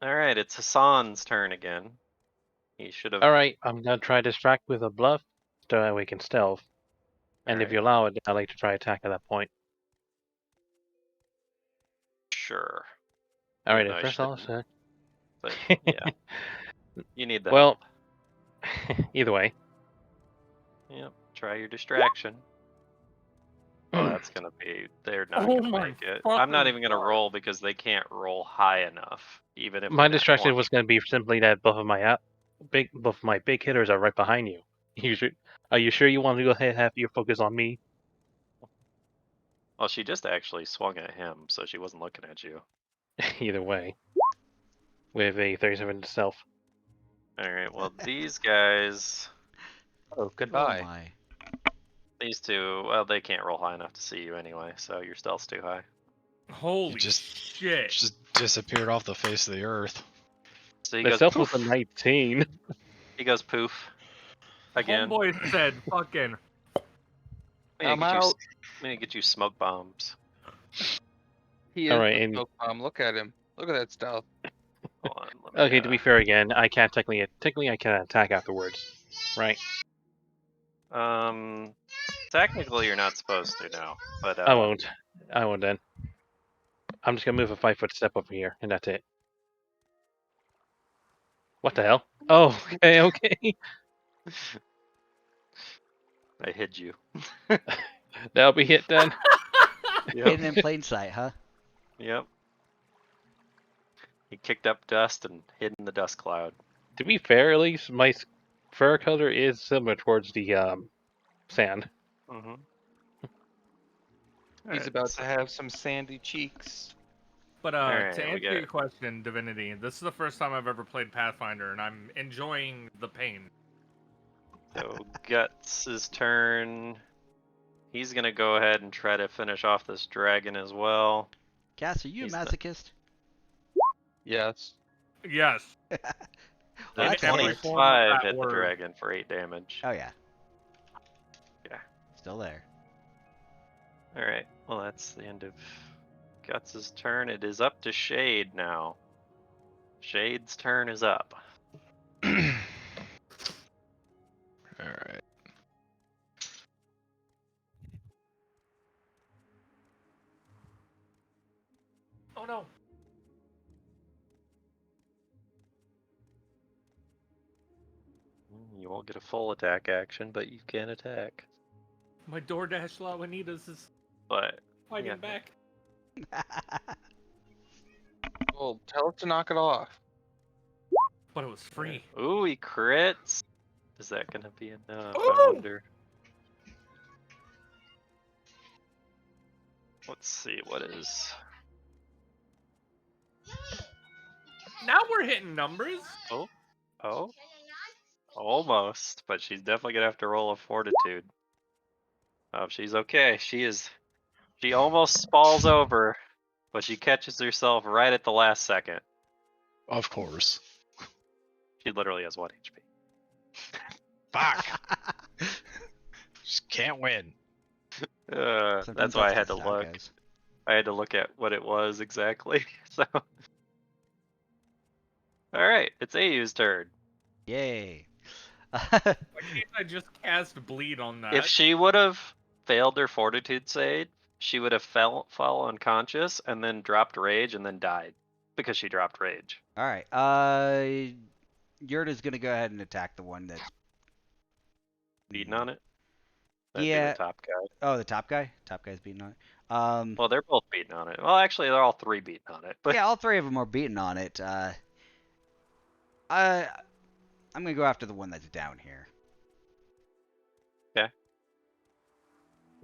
Alright, it's Hassan's turn again. He should have...
Alright, I'm gonna try distract with a bluff so that we can stealth. And if
Alright,
you allow it, I'd like to try attack at that point.
sure.
Alright,
Even
at
though I
first I'll
shouldn't,
say.
but yeah. You need the
Well,
help.
either way.
Yep, try your distraction. Oh, that's gonna be... They're not
Oh
gonna
my
make it. I'm not
fucking
even gonna roll because they can't roll high enough, even if
My
they're
distraction
20.
was gonna be simply that both of my big hitters are right behind you. Are you sure you want to go ahead and have your focus on me?
Well, she just actually swung at him, so she wasn't looking at you.
Either way. With a 37 to stealth.
Alright, well, these guys...
Oh,
Oh
goodbye.
my.
These two, well, they can't roll high enough to see you anyway, so your stealth's too high.
Holy
just-
shit.
Just disappeared off the face of the earth.
So he
The
goes
stealth
poof.
was a 19.
He goes poof. Again.
Homeboy said fucking.
I'm out.
We need to get you smoke bombs.
He is
Alright,
the
and
smoke bomb. Look at him. Look at that stealth.
Hold on, let me,
okay, to be fair again, I can't technically I can attack afterwards. Right?
technically you're not supposed to now, but
I won't. I won't then. I'm just gonna move a 5-foot step over here, and that's it. What the hell? Oh, okay.
I hid you.
That'll be it then.
Hidden in plain sight, huh?
Yep. He kicked up dust and hid in the dust cloud.
To be fair, at least my fur color is similar towards the sand.
Mm-hmm.
He's about to have some sandy cheeks.
But
Alright,
to
we
answer
got
your
it.
question, Divinity, this is the first time I've ever played Pathfinder, and I'm enjoying the pain.
So Guts' turn. He's gonna go ahead and try to finish off this dragon as well.
Cass, are you a
He's the-
masochist?
Yes.
Yes.
Well,
The
In
that's
every
smart.
form of
25
that
hit the
word.
dragon for 8 damage.
Oh yeah.
Yeah.
Still there.
Alright, well that's the end of Guts' turn. It is up to Shade now. Shade's turn is up.
Alright.
Oh no.
You won't get a full attack action, but you can attack.
My DoorDash Lawanitas is
But
fighting
yeah.
back.
Well, tell it to knock it off.
But it was free.
Ooh, he crits. Is that gonna be enough? I
Ooh!
wonder. Let's see, what is...
Now we're hitting numbers.
Oh, almost, but she's definitely gonna have to roll a fortitude. Oh, she's okay. She almost falls over, but she catches herself right at the last second.
Of course.
She literally has 1 HP.
Fuck. Just can't win.
Sometimes
That's why I had
just
to
how it
look.
goes.
I had to look at what it was exactly. So, all right, it's Ayu's turn.
Yay.
Why can't I just cast bleed on that?
If she would have failed her fortitude save, she would have fall unconscious and then dropped rage and then died because she dropped rage.
All right. Yurta's gonna go ahead and attack the one that's
Beating on it. That'd be
Yeah.
the top guy.
Oh, the top guy. Top guy's beating on it.
Well, they're both beating on it. Well, actually, they're all 3 beating on it. But
yeah, all 3 of them are beating on it. I'm gonna go after the one that's down here.
Okay.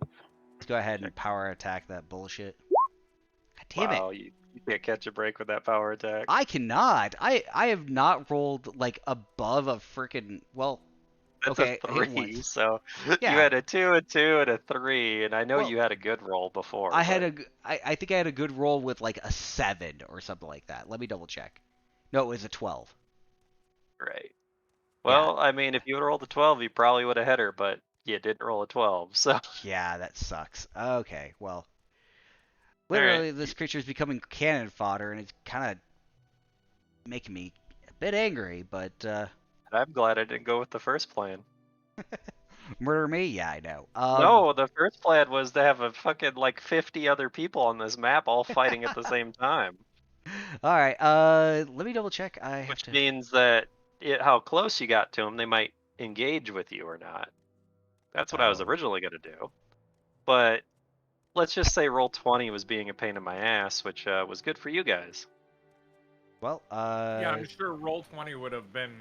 Let's go ahead and power attack that bullshit. God damn
wow,
it!
you can't catch a break with that power attack.
I cannot. I have not rolled like above a freaking well.
That's
okay,
a
I hit
3,
once.
so
Yeah.
you had a 2, a 2, and a 3, and I know
Well,
you had a good roll before.
I had
but-
I think I had a good roll with like a 7 or something like that. Let me double check. No, it was a 12.
Right. Well, I mean, if you would have rolled a 12, you probably would have hit her, but you didn't roll a 12, so...
Yeah, that sucks. Okay, well.
All right.
Literally, this creature is becoming cannon fodder, and it's kind of making me a bit angry, but,
I'm glad I didn't go with the first plan.
murder me? Yeah, I know.
No, the first plan was to have a fucking, like, 50 other people on this map all fighting at the same time.
Alright, let me double check. I have
Which
to...
means that how close you got to them, they might engage with you or not. That's what I was
Oh.
originally going to do. But let's just say roll 20 was being a pain in my ass, which was good for you guys.
Well,
Yeah, I'm sure Roll20 would have been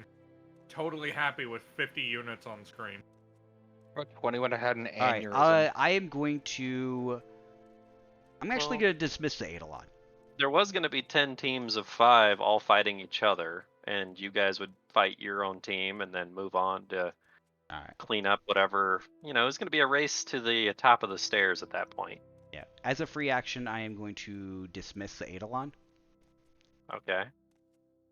totally happy with 50 units on screen.
Or 20 would have had an
alright,
aneurysm.
I am going to... I'm actually
Well-
going to dismiss the Eidolon.
There was going to be 10 teams of 5 all fighting each other, and you guys would fight your own team and then move on to
Alright,
clean up whatever. You know, it's going to be a race to the top of the stairs at that point.
yeah. As a free action, I am going to dismiss the Eidolon.
Okay.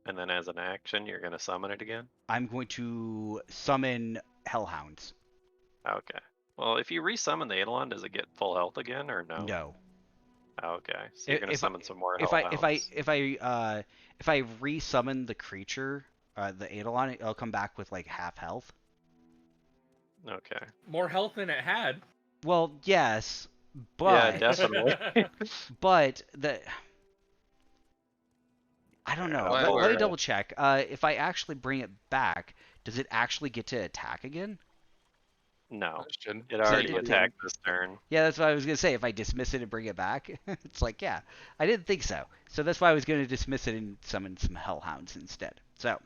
And then as an action, you're going to summon it again?
I'm going to summon Hellhounds.
Okay. Well, if you resummon the Eidolon, does it get full health again or no?
No.
Okay. So you're going to
If-
summon some more
If
Hellhounds.
if I resummon the creature, the Eidolon, it'll come back with like half health.
Okay.
More health than it had.
Well, yes,
Yeah,
but
definitely.
but the I don't know.
Yeah,
Let me
or-
double check. If I actually bring it back, does it actually get to attack again?
No.
Question.
It already
didn't.
attacked this turn.
Yeah, that's what I was gonna say. If I dismiss it and bring it back, it's like, yeah, I didn't think so. So that's why I was gonna dismiss it and summon some Hellhounds instead. So,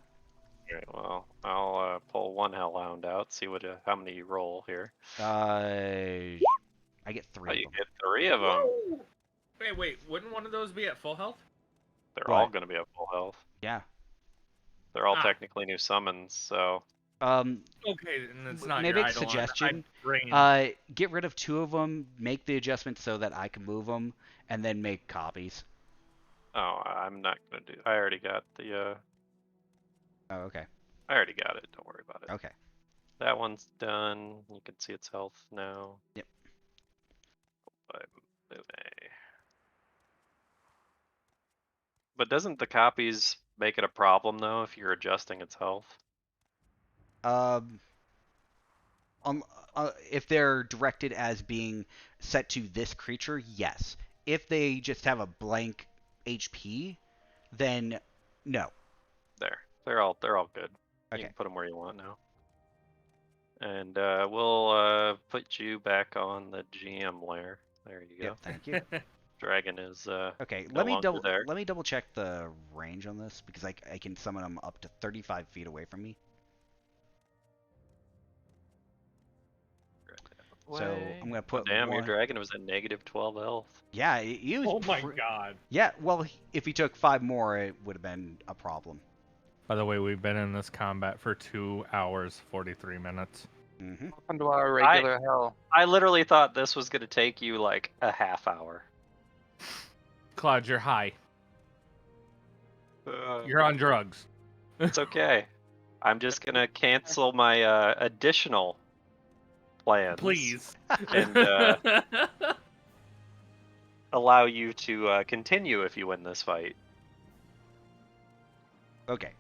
Alright, well, I'll pull one Hellhound out, see what how many you roll here.
I get 3
Oh,
of
you
them.
get 3 of them.
Whoa! Wait, wouldn't one of those be at full health?
They're
What?
all going to be at full health.
Yeah.
They're all
Ah.
technically new summons, so.
Okay, and it's not
maybe
your
a
Eidolon.
suggestion. Get rid of 2 of them, make the adjustment so that I can move them, and then make copies.
Oh, I'm not going to do. I already got the.
Oh, okay.
I already got it. Don't worry about it.
Okay.
That one's done. You can see its health now.
Yep.
By Mune. But doesn't the copies make it a problem though if you're adjusting its health?
If they're directed as being set to this creature, yes. If they just have a blank HP, then no.
There, they're all good.
Okay.
You can put them where you want now. And we'll put you back on the GM layer. There you go.
Yep, thank you.
Dragon is
Okay,
no longer there.
let me double check the range on this because I can summon them up to 35 feet away from me. So I'm gonna put.
Damn, your
one...
dragon was at negative 12 health.
Yeah, he was.
Oh my god.
Yeah, well, if he took 5 more, it would have been a problem.
By the way, we've been in this combat for 2 hours, 43 minutes.
Mm-hmm.
Welcome to our regular hell.
I literally thought this was gonna take you like a half hour.
Cloud, you're high. You're on drugs.
It's okay. I'm just gonna cancel my additional plans.
Please.
And allow you to continue if you win this fight.
Okay.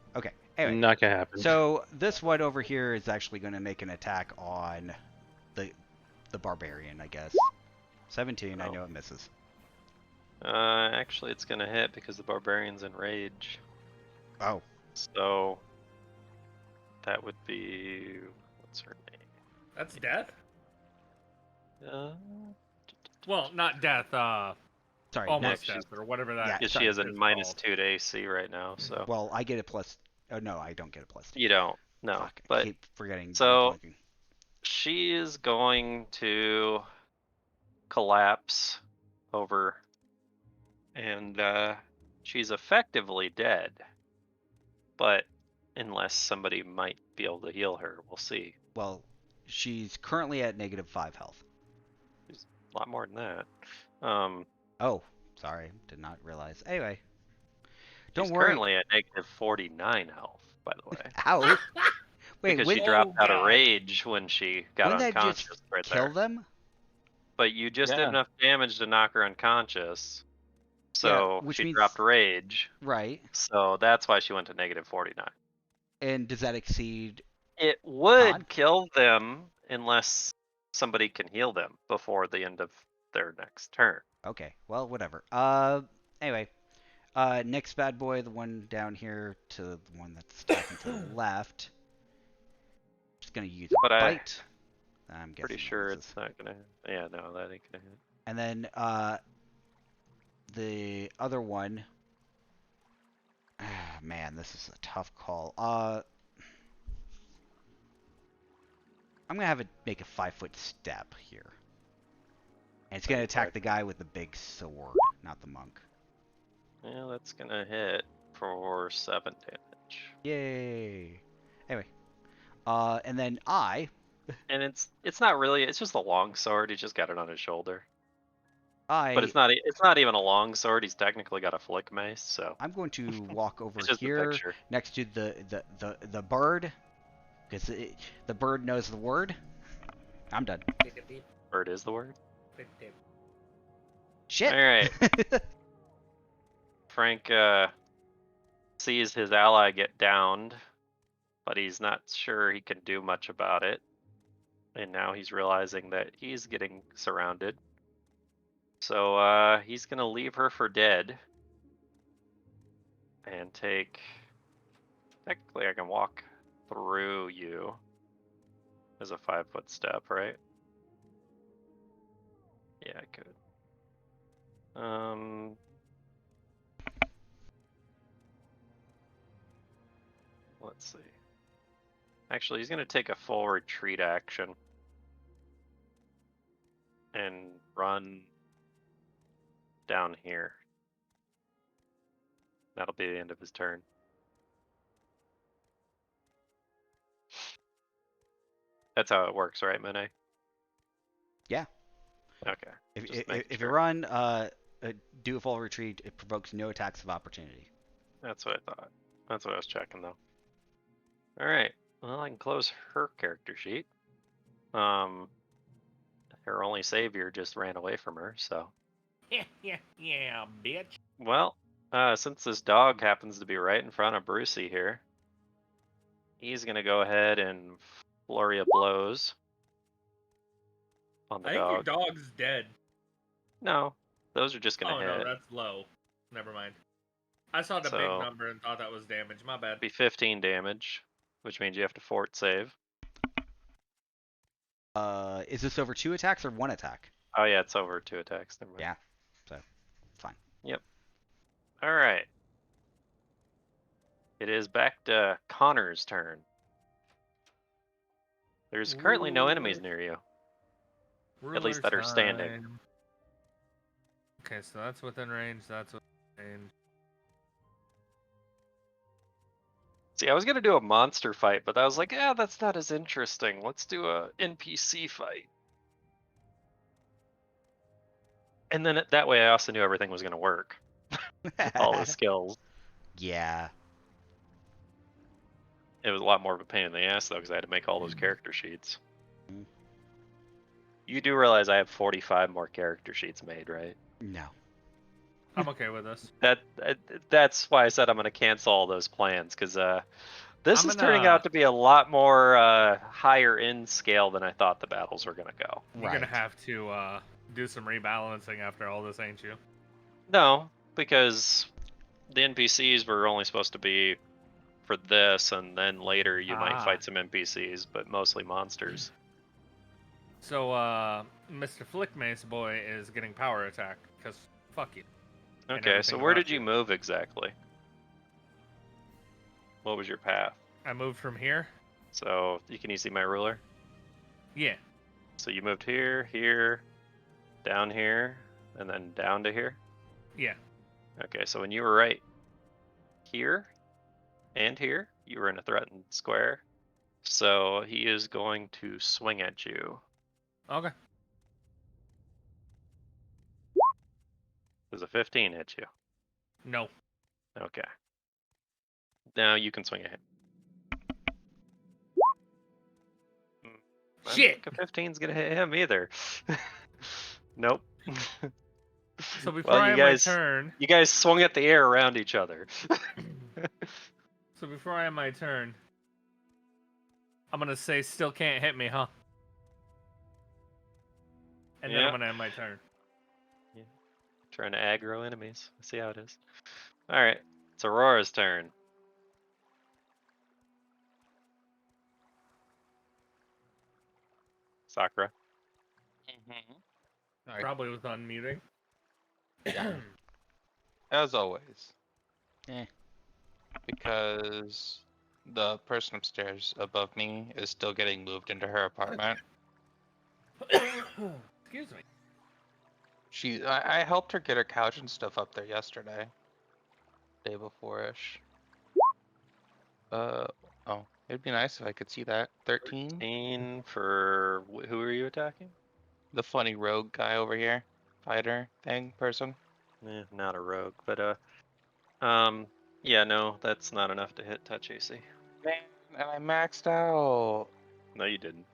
Anyway,
Not gonna happen.
so this one over here is actually going to make an attack on the barbarian, I guess. 17. I
Oh.
know it misses.
Actually, it's gonna hit because the barbarian's in rage.
Oh.
So that would be what's her name?
That's death?
Uh,
Well, not death,
Sorry.
almost
she's-
death, or whatever that
Yeah,
because
sorry,
she has a
is
minus
called.
2 to AC right now, so
Well, I get a plus. Oh no, I don't get a plus.
you don't. No,
Fuck, I
but
keep forgetting.
so-
I'm blanking.
she is going to collapse over, and she's effectively dead. But unless somebody might be able to heal her, we'll see.
Well, she's currently at -5 health.
A lot more than that.
Oh, sorry, did not realize. Anyway, don't
She's
worry.
currently at negative 49 health, by the way.
Ow. Wait,
Because
when,
she dropped out of
God.
rage when she got
wouldn't that
unconscious
just
right
kill
there.
them?
But you just did
Yeah.
enough damage to knock her unconscious. So
which
she
means-
dropped rage.
Right.
So that's why she went to negative 49.
And does that exceed?
It would
Odd.
kill them unless somebody can heal them before the end of their next turn.
Okay, well, whatever. Anyway, next bad boy, the one down here to the one that's attacking to the left. Just gonna use a
But
bite. I'm guessing
Pretty
that
sure
misses.
it's not gonna. Yeah, no, that ain't gonna hit.
And then the other one. Ah, man, this is a tough call. I'm gonna have it make a 5-foot step here. And it's gonna attack the guy with the big sword, not the monk.
Yeah, that's gonna hit for 7 damage.
Yay! Anyway, and then
And it's not really. It's just a long sword. He just got it on his shoulder. But it's not even a long sword. He's technically got a flick mace. So
I'm going to walk over
it's just a
here
picture.
next to the bird, because the bird knows the word. I'm done.
Bird is the word.
Shit.
All right. Frank sees his ally get downed, but he's not sure he can do much about it. And now he's realizing that he's getting surrounded. So he's going to leave her for dead. And take... Technically, I can walk through you as a 5-foot step, right? Yeah, I could. let's see. Actually, he's going to take a full retreat action and run down here. That'll be the end of his turn. That's how it works, right, Mune?
Yeah.
Okay.
If you run, do a full retreat, it provokes no attacks of opportunity.
That's what I thought. That's what I was checking, though. All right. Well, I can close her character sheet. Her only savior just ran away from her, so.
Yeah, bitch.
Well, since this dog happens to be right in front of Brucey here, he's gonna go ahead and flurry of blows on the
I think your
dog.
dog's dead.
No, those are just gonna
Oh
hit.
no, that's low. Never mind. I saw the big
So-
number and thought that was damage. My bad.
Be 15 damage, which means you have to fort save.
Is this over 2 attacks or 1 attack?
Oh yeah, it's over 2 attacks. Never mind.
Yeah, so it's fine.
Yep. All right. It is back to Connor's turn. There's currently no enemies near you. At least that are standing.
Time. Okay, so that's within range. That's within range.
See, I was gonna do a monster fight, but I was like, yeah, that's not as interesting. Let's do a NPC fight. And then that way I also knew everything was gonna work. All the skills.
Yeah.
It was a lot more of a pain in the ass though, because I had to make all those character sheets.
Mm.
You do realize I have 45 more character sheets made, right?
No.
I'm okay with this.
That's why I said I'm gonna cancel all those plans, because this
I'm
is turning
gonna-
out to be a lot more higher end scale than I thought the battles were gonna go.
You're gonna have to do some rebalancing after all this, ain't you?
No, because the NPCs were only supposed to be for this, and then later you might fight some NPCs, but mostly monsters.
So, Mr. Flickmace boy is getting power attack, because fuck you. and
Okay, so
everything
where
about
did you move exactly? What was your path?
I moved from here?
So, can you see my ruler?
Yeah.
So you moved here, here, down here, and then down to here?
Yeah.
Okay, so when you were right here and here, you were in a threatened square. So he is going to swing at you.
Okay.
Does a 15 hit you?
No.
Okay. Now you can swing at him. I don't
Shit!
think a 15's gonna hit him either. Nope.
So before
Well,
I
you
have
guys-
my turn,
You guys swung at the air around each other.
so before I have my turn, I'm gonna say still can't hit me, huh? And then
Yeah.
I'm gonna have my turn.
Trying to aggro enemies. See how it is. Alright, it's Aurora's turn. Sakura.
Alright.
Probably was unmuting.
As always.
Eh.
Because the person upstairs above me is still getting moved into her apartment.
Excuse me.
I helped her get her couch and stuff up there yesterday. Day before-ish. Oh, it'd be nice if I could see that. 13?
13 for who are you attacking?
The funny rogue guy over here. Fighter thing, person.
Not a rogue, but yeah, no, that's not enough to hit touch AC.
Man, and I maxed out.
No, you didn't.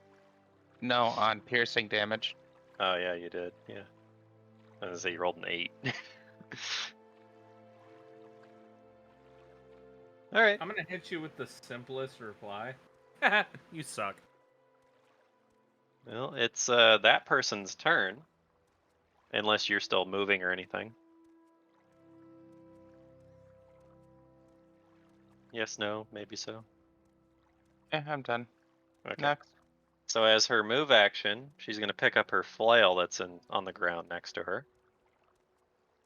No, on piercing damage.
Oh yeah, you did. Yeah. I was gonna say you rolled an 8. All right.
I'm gonna hit you with the simplest reply. You suck.
Well, it's that person's turn, unless you're still moving or anything. Yes, no, maybe so.
Yeah, I'm done.
Okay.
Next.
So as her move action, she's going to pick up her flail that's on the ground next to her.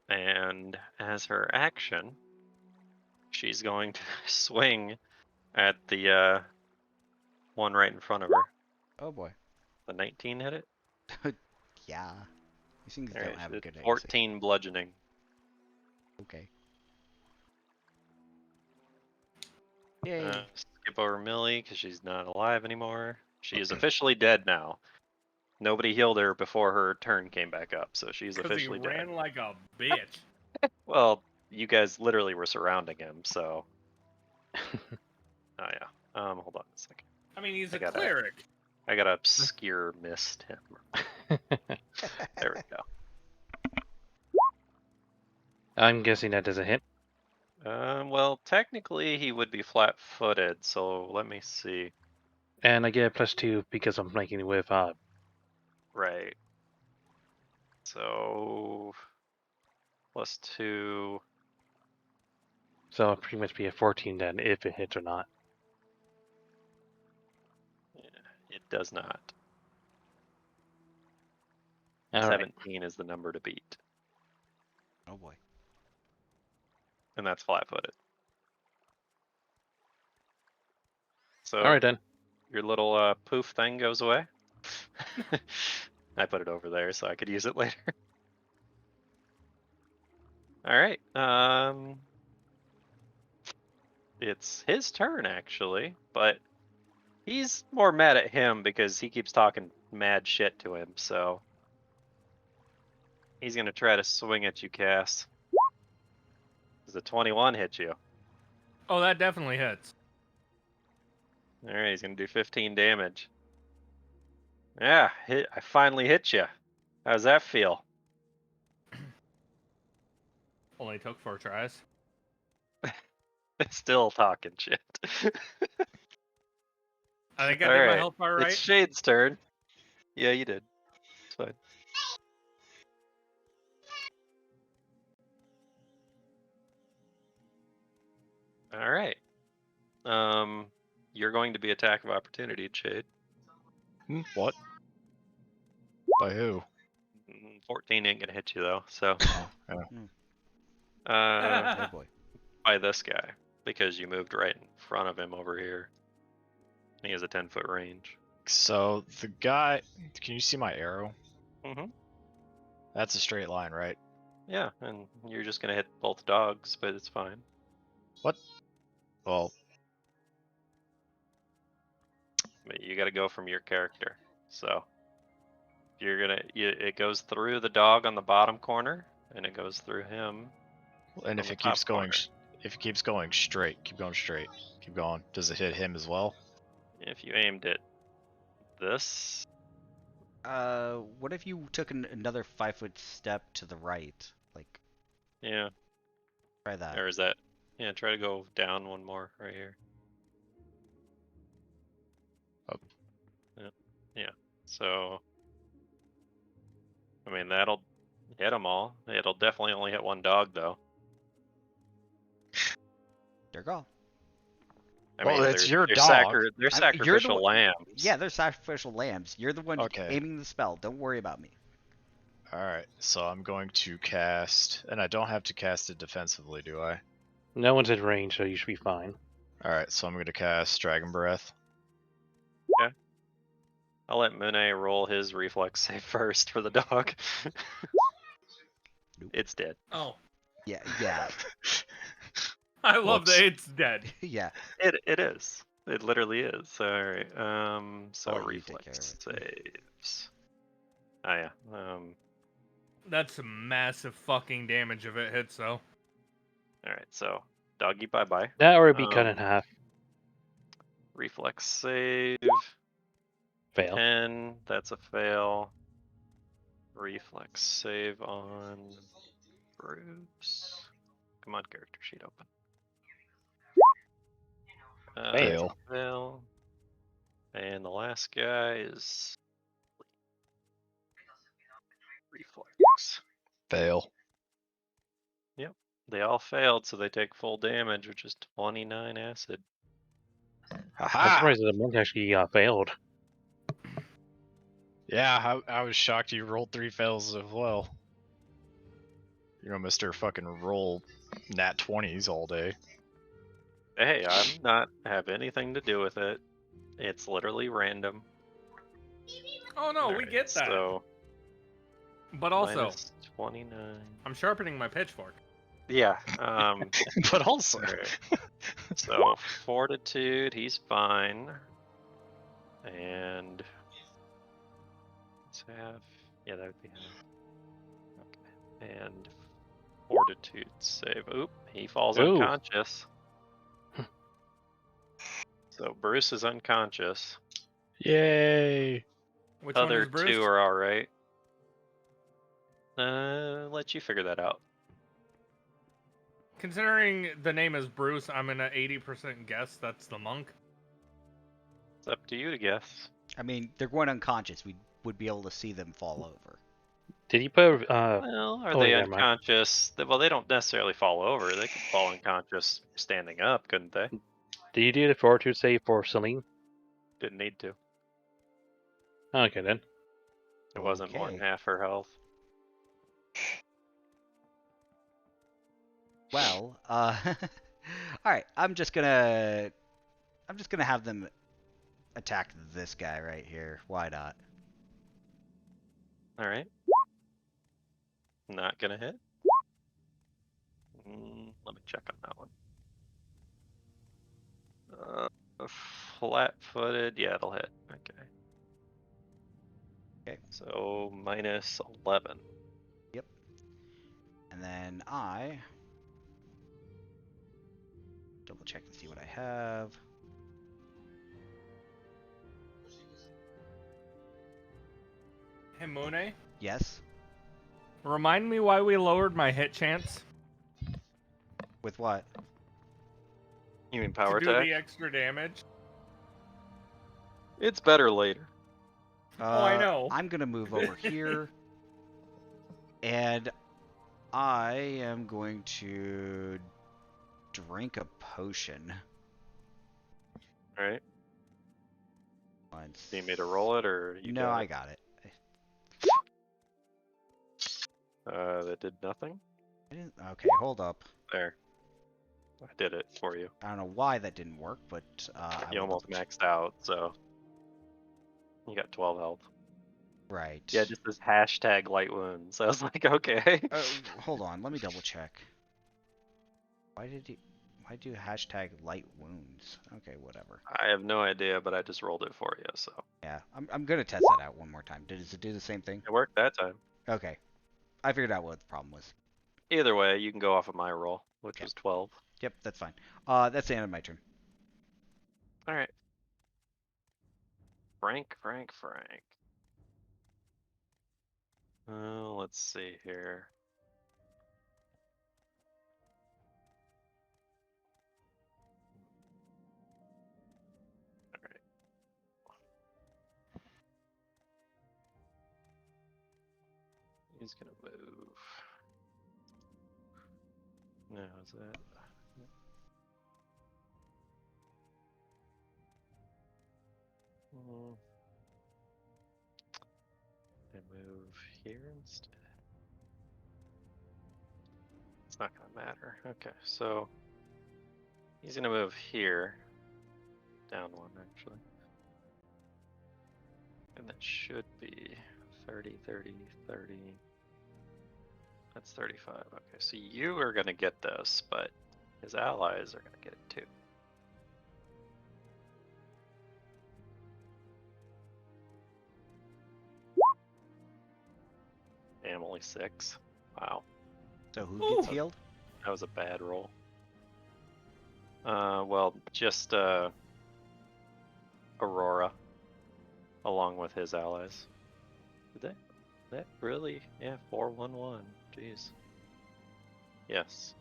And as her action, she's going to swing At the one right in front of her.
Oh boy.
The 19 hit it?
Yeah. These things
All
don't
right,
have a
it's
good AC.
14 bludgeoning.
Okay. Yay.
Skip over Millie because she's not alive anymore. She is officially dead now. Nobody healed her before her turn came back up, so she's
Because he
officially dead.
ran like a bitch.
Well, you guys literally were surrounding him, so. Oh yeah. Hold on a second.
I mean, he's
I
a
gotta-
cleric.
I gotta obscure mist him. There we go.
I'm guessing that doesn't hit.
Well, technically he would be flat-footed, so let me see.
And I get a +2 because I'm flanking with
Right. So +2.
so it'll pretty much be a 14 then, if it hits or not.
It does not.
All right.
17 is the number to beat,
Oh boy.
and that's flat-footed. So
All right then.
your little poof thing goes away. I put it over there so I could use it later. All right. It's his turn actually, but he's more mad at him because he keeps talking mad shit to him. So he's gonna try to swing at you, Cass. Does a 21 hit you?
Oh, that definitely hits.
All right, he's gonna do 15 damage. Yeah, I finally hit you. How's that feel?
Only took 4 tries.
It's still talking shit.
I think I
All
did my
right,
health bar right.
it's Shade's turn. Yeah, you did. It's fine. All right. You're going to be attack of opportunity, Shade.
What? By who?
14 ain't gonna hit you though. So,
Oh
uh,
boy.
by this guy because you moved right in front of him over here. He has a 10-foot range.
So the guy, can you see my arrow?
Mm-hmm.
That's a straight line, right?
Yeah, and you're just gonna hit both dogs, but it's fine.
What? Well,
But you got to go from your character. So you're gonna, it goes through the dog on the bottom corner, and it goes through him.
and if
on the
it keeps
top
going,
corner.
if it keeps going straight, keep going straight, keep going. Does it hit him as well?
If you aimed at this,
What if you took another 5-foot step to the right? Like,
yeah,
try that.
or is that? Yeah, try to go down one more right here.
Up.
Yeah. So, I mean, that'll hit them all. It'll definitely only hit one dog though.
There you go.
I
Well,
mean,
it's
they're,
your
they're
dog.
they're
You're the
sacrificial
one-
lambs.
Yeah, they're sacrificial lambs. You're the one
Okay.
aiming the spell. Don't worry about me.
Alright, so I'm going to cast, and I don't have to cast it defensively, do I?
No one's in range, so you should be fine.
Alright, so I'm going to cast Dragon Breath.
I'll let Mune roll his reflex save first for the dog.
Nope.
It's dead.
Oh,
Yeah, yeah,
I love
Whoops.
that it's dead.
yeah.
It is. It literally is. Alright. So
I'll let you take care
reflex
of
saves. Oh yeah.
That's massive fucking damage if it hits, though.
Alright, so doggy bye bye.
That or it'd be cut in half.
Reflex save.
Fail.
10. That's a fail. Reflex save on Bruce. Come on, character sheet open.
Fail.
Fail. And the last guy is reflex.
Fail.
They all failed, so they take full damage, which is 29 acid.
I'm
Haha!
surprised that the monk actually failed.
Yeah, I was shocked you rolled 3 fails as well. You know, Mr. fucking roll nat 20s all day.
Hey, I'm not have anything to do with it. It's literally random.
Oh no, we
Alright,
get that.
So
But also,
-29.
I'm sharpening my pitchfork.
Yeah.
But also,
Alright. So fortitude, he's fine. And let's have that would be half. Okay. And fortitude save. Oop, he falls
Ooh.
unconscious. So Bruce is unconscious.
Yay!
Which one
Other
is Bruce?
two are alright. Let you figure that out.
Considering the name is Bruce, I'm in an 80% guess that's the monk.
It's up to you to guess.
I mean, they're going unconscious. We would be able to see them fall over.
Did you put
Well, are
oh,
they
never mind.
unconscious? Well, they don't necessarily fall over. They could fall unconscious standing up, couldn't they?
Did you do the fortitude save for Celine?
Didn't need to.
Okay then.
It wasn't more than
Okay.
half her health.
Well, all right. I'm just gonna have them attack this guy right here. Why not?
All right. Not gonna hit. Let me check on that one. Flat-footed. Yeah, it'll hit. Okay.
Okay.
So -11.
Yep. And then I double check and see what I have.
Hey, Mune,
Yes.
remind me why we lowered my hit chance
With what?
You mean power
to do
attack?
the extra damage.
It's better later.
Oh, I know.
I'm gonna move over here, and I am going to drink a potion.
All right.
Once.
Do you need me to roll it, or you
No,
got
I
it?
got it.
That did nothing.
I didn't. Okay, hold up.
There. I did it for you.
I don't know why that didn't work, but I
You
will
almost
double check.
maxed out, so you got 12 health.
Right.
Yeah, just this hashtag light wounds. I was like, okay.
Hold on. Let me double check. Why do hashtag light wounds? Okay, whatever.
I have no idea, but I just rolled it for you, so
Yeah, I'm gonna test that out one more time. Does it do the same thing?
it worked that time.
Okay, I figured out what the problem was.
Either way, you can go off of my roll, which
Okay.
was 12.
Yep, that's fine. That's the end of my turn.
All right. Frank. Let's see here. All right. He's gonna move. No, is that? They move here instead. It's not gonna matter. Okay, so he's gonna move here. Down one, actually. And that should be 30, 30, 30. That's 35. Okay, so you are gonna get this, but his allies are gonna get it too. Damn, only 6. Wow.
So who gets healed?
That was a bad roll. Well, just Aurora, along with his allies. Did that really? Yeah, 411. Jeez. Yes,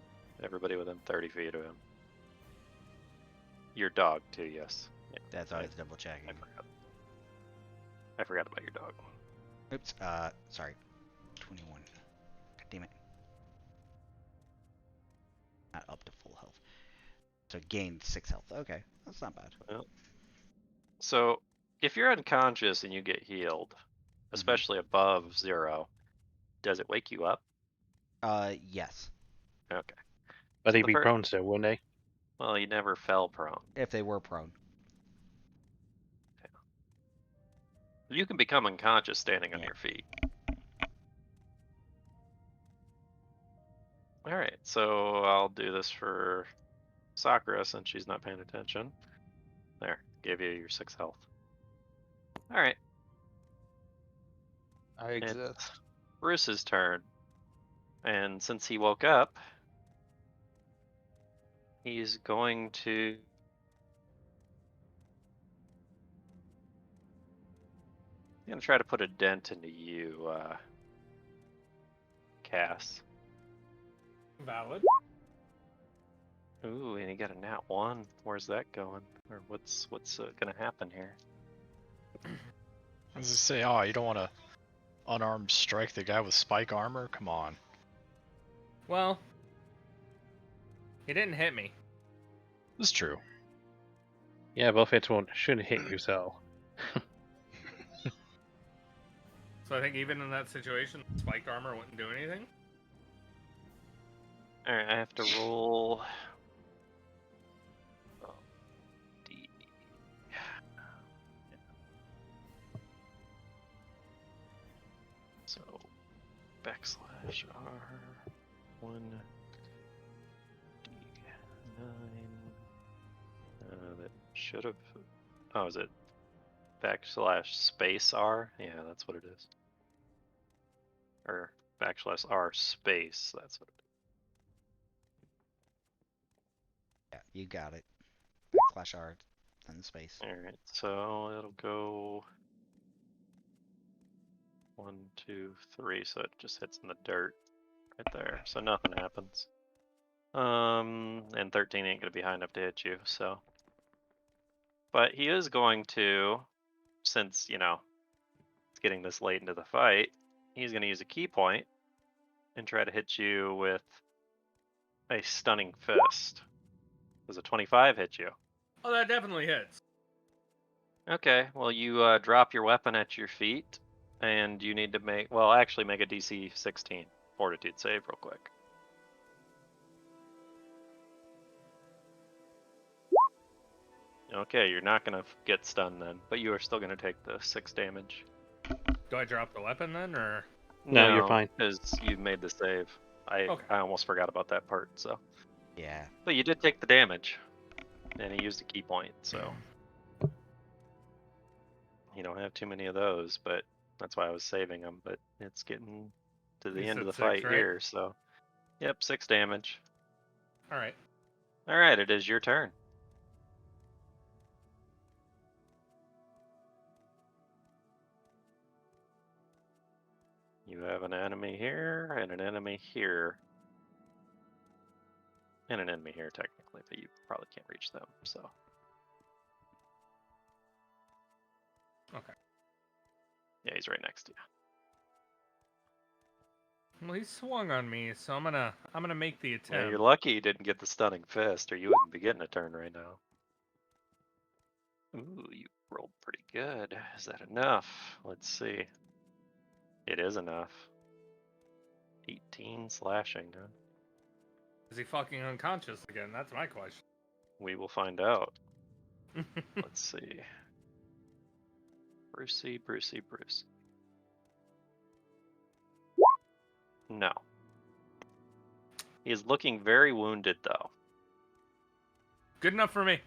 everybody within 30 feet of him. Your dog too. Yes. Yeah,
That's always double checking.
I forgot about your dog.
Oops. Sorry. 21. God damn it. Not up to full health. So gained 6 health. Okay, that's not bad.
Well, so if you're unconscious and you get healed, especially above 0, does it wake you up?
Yes.
Okay.
But
So
they'd
the
be prone still, wouldn't they?
Well, you never fell prone.
if they were prone.
You can become unconscious standing on
Yeah.
your feet. Alright, so I'll do this for Sakura since she's not paying attention. There, gave you your 6 health. Alright,
I
it's
exist.
Bruce's turn. And since he woke up, he's going to... I'm going to try to put a dent into you, Cass.
Valid.
Ooh, and he got a nat 1. Where's that going? Or what's going to happen here?
I was gonna say, oh, you don't want to unarmed strike the guy with spike armor? Come on.
Well, he didn't hit me.
This is true.
Yeah, both hits shouldn't hit yourself.
So I think even in that situation, spiked armor wouldn't do anything.
Alright, I have to roll... Oh, D. So, backslash R, 1, D9. That should have... Oh, is it backslash space R? Yeah, that's what it is. Or backslash R space, that's what it is.
Yeah, you got it. Backslash R, then space.
Alright, so it'll go 1, 2, 3, so it just hits in the dirt right there. So nothing happens. And 13 ain't gonna be high enough to hit you, so. But he is going to, since, you know, it's getting this late into the fight, he's gonna use a key point and try to hit you with a stunning fist. Does a 25 hit you?
Oh, that definitely hits.
Okay, well you drop your weapon at your feet, and you need to make, well actually make a DC 16 fortitude save real quick. Okay, you're not gonna get stunned then, but you are still gonna take the 6 damage.
Do I drop the weapon then, or?
No, you're fine.
Because you made the save. I almost forgot about that part, so.
Yeah.
But you did take the damage, and he used a key point, so. You don't have too many of those, but that's why I was saving them. But it's getting to the
You
end of
said
the
6,
fight
right?
here, so. Yep, 6 damage.
Alright.
Alright, it is your turn. You have an enemy here, and an enemy here. And an enemy here, technically, but you probably can't reach them, so.
Okay.
Yeah, he's right next to you.
Well, he swung on me, so I'm gonna make the
Yeah,
attempt.
you're lucky you didn't get the stunning fist, or you wouldn't be getting a turn right now. Ooh, you rolled pretty good. Is that enough? Let's see. It is enough. 18 slashing, huh?
Is he fucking unconscious again? That's my question.
We will find out. Let's see. Brucey. No. He is looking very wounded, though.
Good enough for me.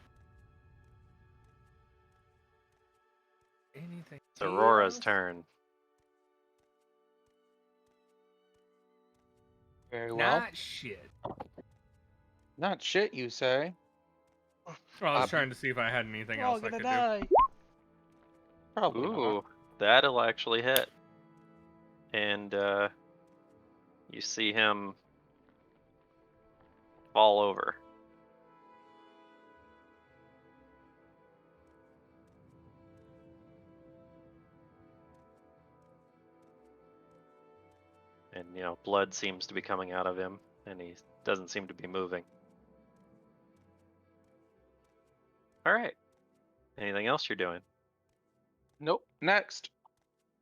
Anything?
It's Aurora's
else?
turn.
Very well.
Not shit.
Not shit, you say?
Well, I was trying to see if I had anything else I could do.
Probably
Ooh,
not.
that'll actually hit. And you see him fall over. And, you know, blood seems to be coming out of him, and he doesn't seem to be moving. Alright. Anything else you're doing?
Nope. Next.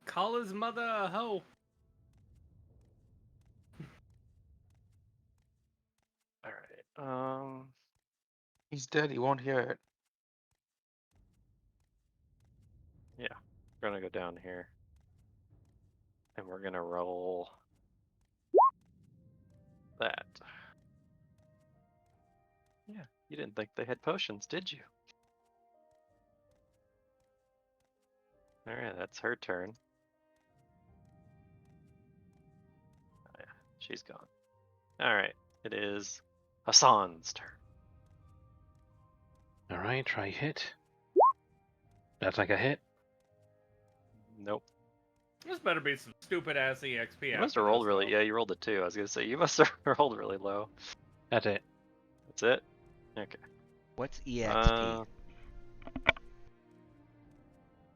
Call his mother a hoe.
Alright.
He's dead. He won't hear it.
Yeah, we're gonna go down here. And we're gonna roll that. Yeah, you didn't think they had potions, did you? Alright, that's her turn. Oh, yeah, she's gone. Alright, it is Hassan's turn.
All right, try hit. That's like a hit.
Nope.
This better be some stupid ass EXP.
You must
after
have rolled
this,
really.
though.
Yeah, you rolled a 2. I was gonna say you must have rolled really low.
That's it.
That's it. Okay.
What's EXP?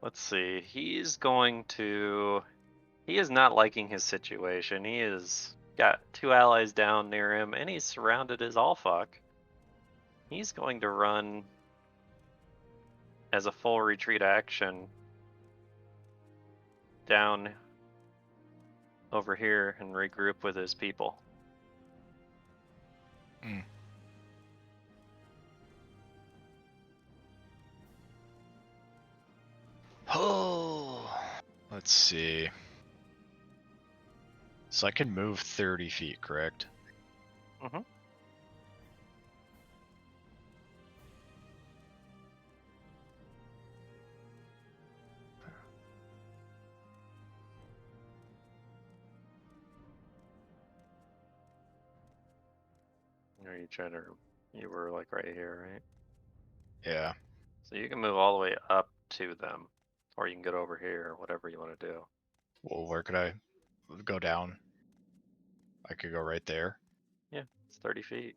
Let's see. He's going to. He is not liking his situation. He has got 2 allies down near him, and he's surrounded as all fuck. He's going to run as a full retreat action down over here and regroup with his people.
Oh, let's see. So I can move 30 feet, correct?
Mhm. Are you trying to? You were like right here, right?
Yeah.
So you can move all the way up to them, or you can get over here, or whatever you want to do.
Well, where could I go down? I could go right there.
Yeah, it's 30 feet.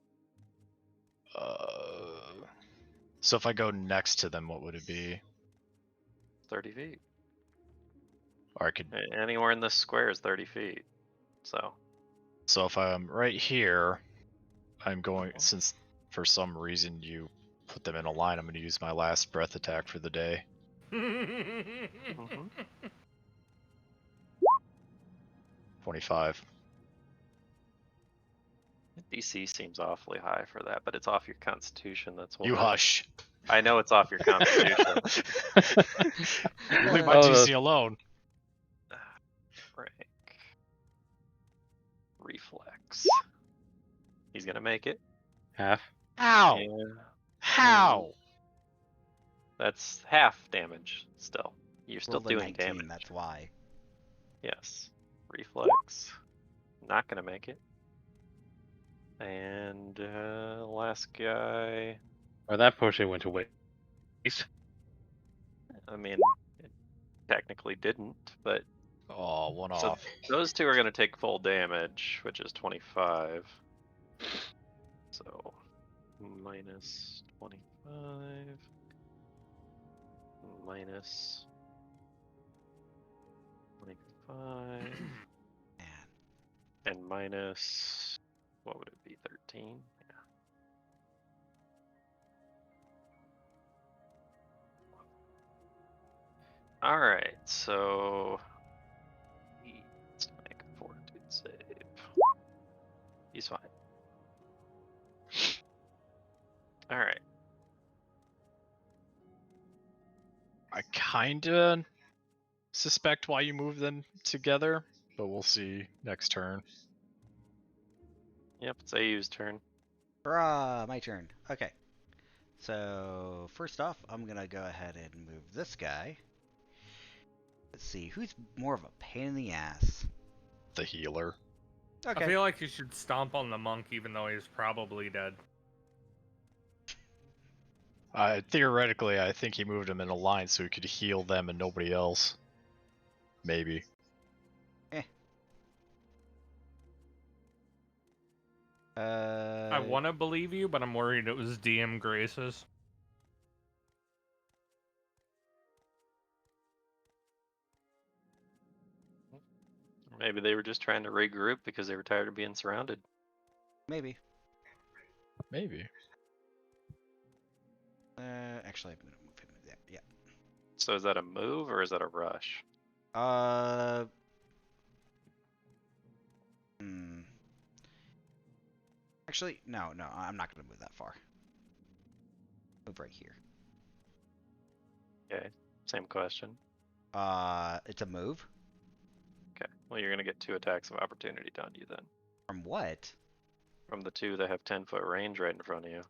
So if I go next to them, what would it be?
30 feet.
Or I could.
Anywhere in this square is 30 feet.
So if I'm right here, I'm going. Since for some reason you put them in a line, I'm going to use my last breath attack for the day. 25.
DC seems awfully high for that, but it's off your constitution. That's why.
You hush.
I know it's off your constitution.
You leave my
Oh,
DC alone.
Break. Reflex. He's gonna make it.
Half.
How?
And
How?
that's half damage still. You're still
Rolled a
doing
19,
damage.
that's why.
Yes. Reflex. Not gonna make it. And last guy.
Well, that potion went to waste.
I mean, it technically didn't, but
Oh, one
so
off.
those two are gonna take full damage, which is 25. So minus 25 minus 25
Man.
and minus, what would it be, 13? Yeah. Alright, so he needs to make a fortitude save. He's fine. Alright.
I kinda suspect why you move them together, but we'll see next turn.
Yep, it's AU's turn.
Hurrah! My turn. Okay. So, first off, I'm going to go ahead and move this guy. Let's see, who's more of a pain in the ass?
The healer.
Okay.
I feel like you should stomp on the monk, even though he's probably dead.
Theoretically, I think he moved them in a line so he could heal them and nobody else. Maybe.
I want to believe you, but I'm worried it was DM Graces.
Maybe they were just trying to regroup because they were tired of being surrounded.
Maybe.
Maybe.
Actually, I'm going to move him there. Yeah.
So is that a move or is that a rush?
Actually, no, I'm not going to move that far. Move right here.
Okay. Same question.
It's a move.
Okay. Well, you're gonna get 2 attacks of opportunity done to you then.
From what?
From the 2 that have 10-foot range right in front of you.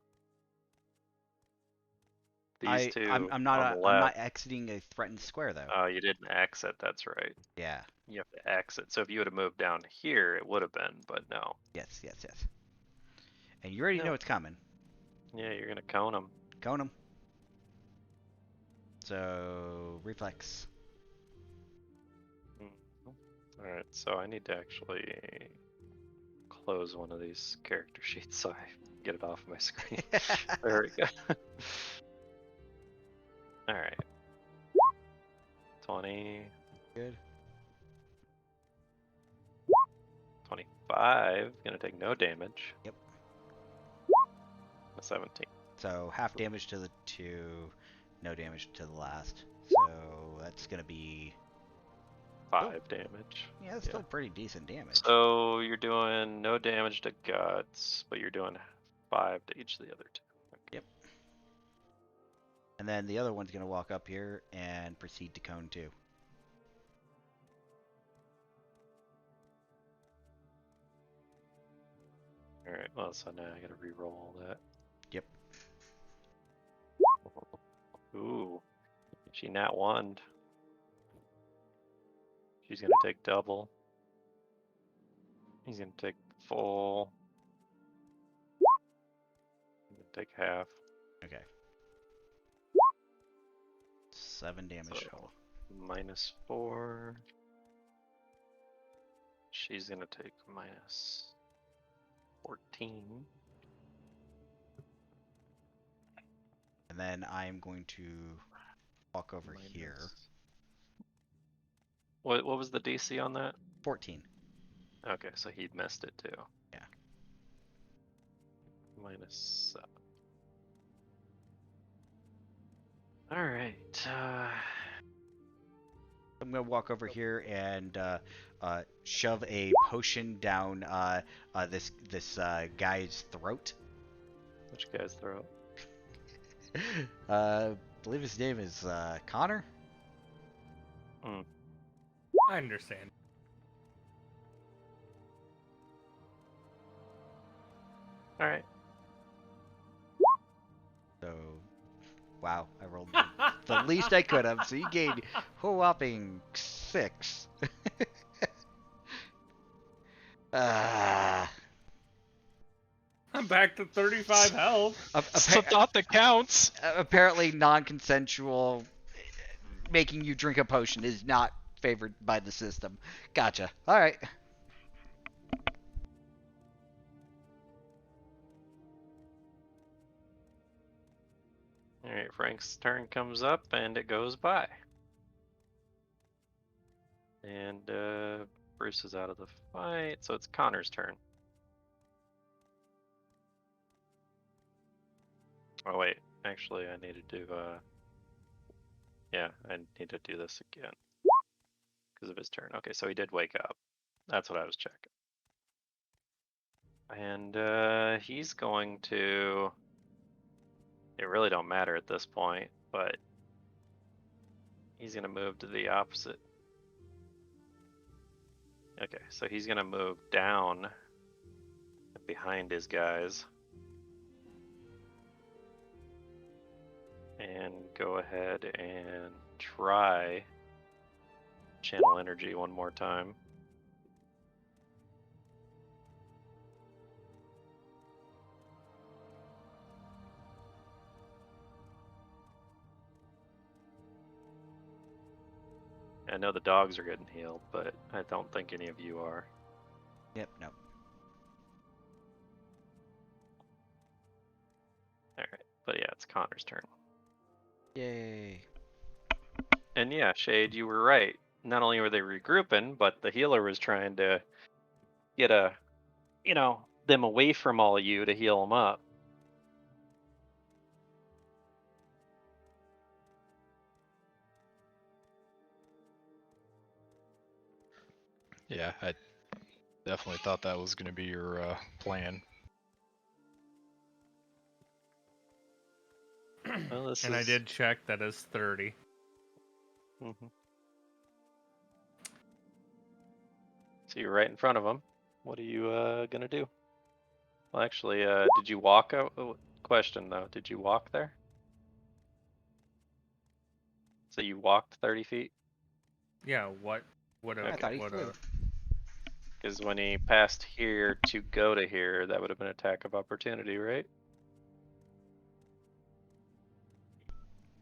These 2
I'm
on the
I'm
left.
not exiting a threatened square though.
Oh, you didn't exit. That's right.
Yeah.
You have to exit. So if you would have moved down here, it would have been, but no.
Yes. And you already know
Yep.
it's coming.
Yeah, you're gonna cone them.
Cone him. So reflex.
All right. So I need to actually close one of these character sheets so I get it off my screen. There we go. All right. 20.
Good.
25. Gonna take no damage.
Yep.
A 17.
So half damage to the 2, no damage to the last. So that's gonna be
5 damage.
yeah, that's still pretty decent damage.
So you're doing no damage to guts, but you're doing 5 to each of the other 2. Okay.
Yep. And then the other one's gonna walk up here and proceed to cone 2.
Alright, well, so now I gotta re-roll all that.
Yep.
Ooh. She nat 1'd. She's gonna take double. He's gonna take full. I'm gonna take half.
Okay. 7 damage
So,
total.
-4. She's gonna take -14.
And then I'm going to walk over here.
What was the DC on that?
14.
Okay, so he missed it too.
Yeah.
-7. All right.
I'm gonna walk over here and shove a potion down this guy's throat.
Which guy's throat?
I believe his name is Connor.
I understand.
All right.
So, wow, I rolled the least I could have. So you gained a whopping 6.
I'm back to 35 health.
It's the thought that counts.
Apparently, non-consensual making you drink a potion is not favored by the system. Gotcha. All right.
All right. Frank's turn comes up and it goes by. And Bruce is out of the fight, so it's Connor's turn. Oh wait, actually I need to do yeah, I need to do this again. Because of his turn. Okay, so he did wake up. That's what I was checking. And he's going to, it really don't matter at this point, but he's gonna move to the opposite. Okay, so he's gonna move down behind his guys. And go ahead and try channel energy one more time. I know the dogs are getting healed, but I don't think any of you are.
Yep. No.
Alright, but yeah, it's Connor's turn.
Yay.
And yeah, Shade, you were right. Not only were they regrouping, but the healer was trying to get them away from all of you to heal them up.
Yeah, I definitely thought that was going to be your plan.
Well, this
And I
is.
did check. That is 30.
Mhm. So you're right in front of him. What are you gonna do? Well, actually, did you walk? Question though, did you walk there? So you walked 30 feet?
Yeah. What would
I
have?
thought he
Would
flew.
have?
Because when he passed here to go to here, that would have been attack of opportunity, right?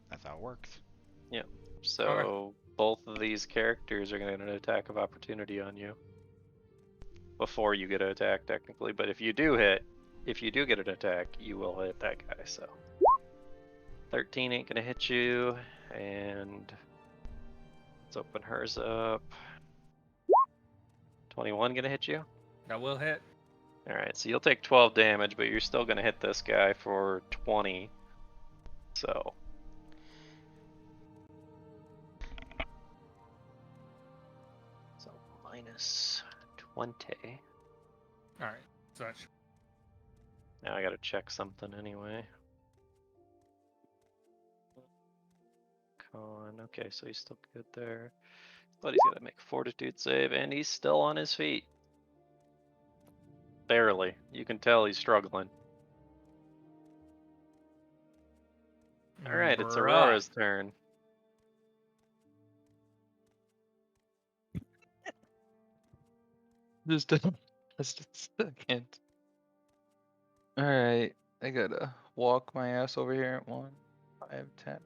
That's how it works.
Yep. So both of these characters are going to get an attack of opportunity on you before you get an attack, technically. But if you do get an attack, you will hit that guy. So 13 ain't going to hit you, and let's open hers up. 21 going to hit you.
That will hit.
All right, so you'll take 12 damage, but you're still going to hit this guy for 20. So minus 20.
All right. So that's
Now I got to check something anyway. Con. Okay, so he's still good there. But he's got to make a fortitude save, and he's still on his feet. Barely. You can tell he's struggling. Alright, it's
Bruh.
Aurora's turn.
Just a second. Alright, I gotta walk my ass over here. 1, 5, 10.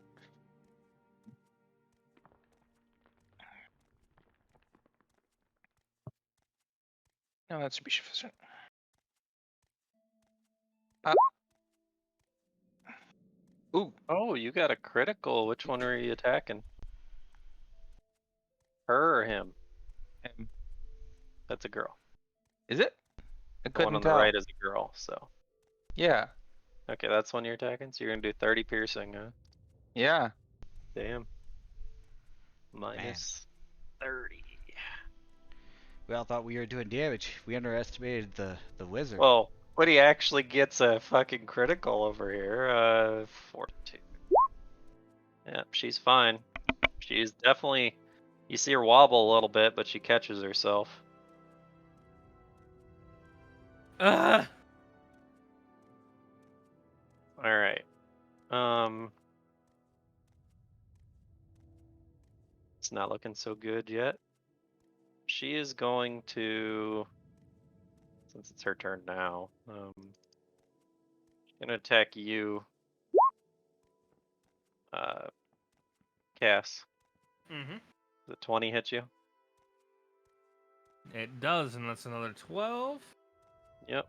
No, that should be sufficient. Ooh,
Oh, you got a critical. Which one are you attacking? Her or him? That's a girl.
is it? I
The one
couldn't
on the
tell.
right is a girl, so.
Yeah,
Okay, that's one you're attacking? So you're gonna do 30 piercing, huh?
yeah.
Damn. Minus 30.
We all thought we were doing damage. We underestimated the wizard.
Well, but he actually gets a fucking critical over here. 42. Yep, she's fine. She's definitely. You see her wobble a little bit, but she catches herself.
Ah!
Alright. It's not looking so good yet. She is going to. Since it's her turn now. She's gonna attack you. Cass.
Mm-hmm.
The 20 hit you?
It does, and that's another 12.
Yep.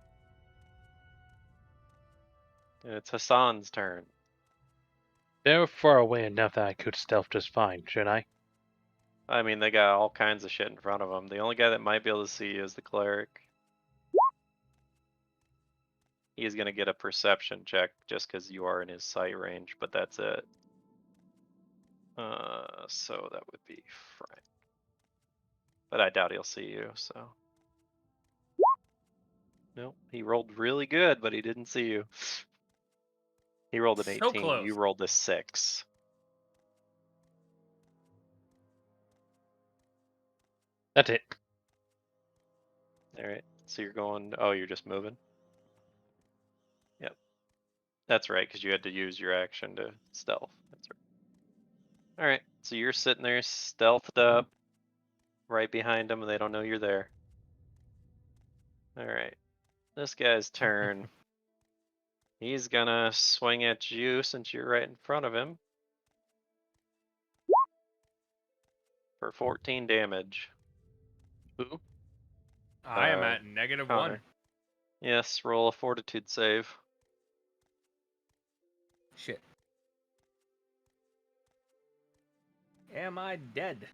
And it's Hassan's turn.
They're far away enough that I could stealth just fine, shouldn't I?
I mean, they got all kinds of shit in front of them. The only guy that might be able to see is the cleric. He's gonna get a perception check just because you are in his sight range, but that's it. So that would be Frank. But I doubt he'll see you, so. Nope, he rolled really good, but he didn't see you. He rolled an 18,
So close.
you rolled a 6.
That's it.
Alright, so you're going, oh, you're just moving? Yep. That's right, because you had to use your action to stealth. That's right. Alright, so you're sitting there stealthed up, right behind them, and they don't know you're there. Alright, this guy's turn. He's gonna swing at you since you're right in front of him. For 14 damage.
Who?
I am at -1.
Connor. Yes, roll a fortitude save.
Shit. Am I dead?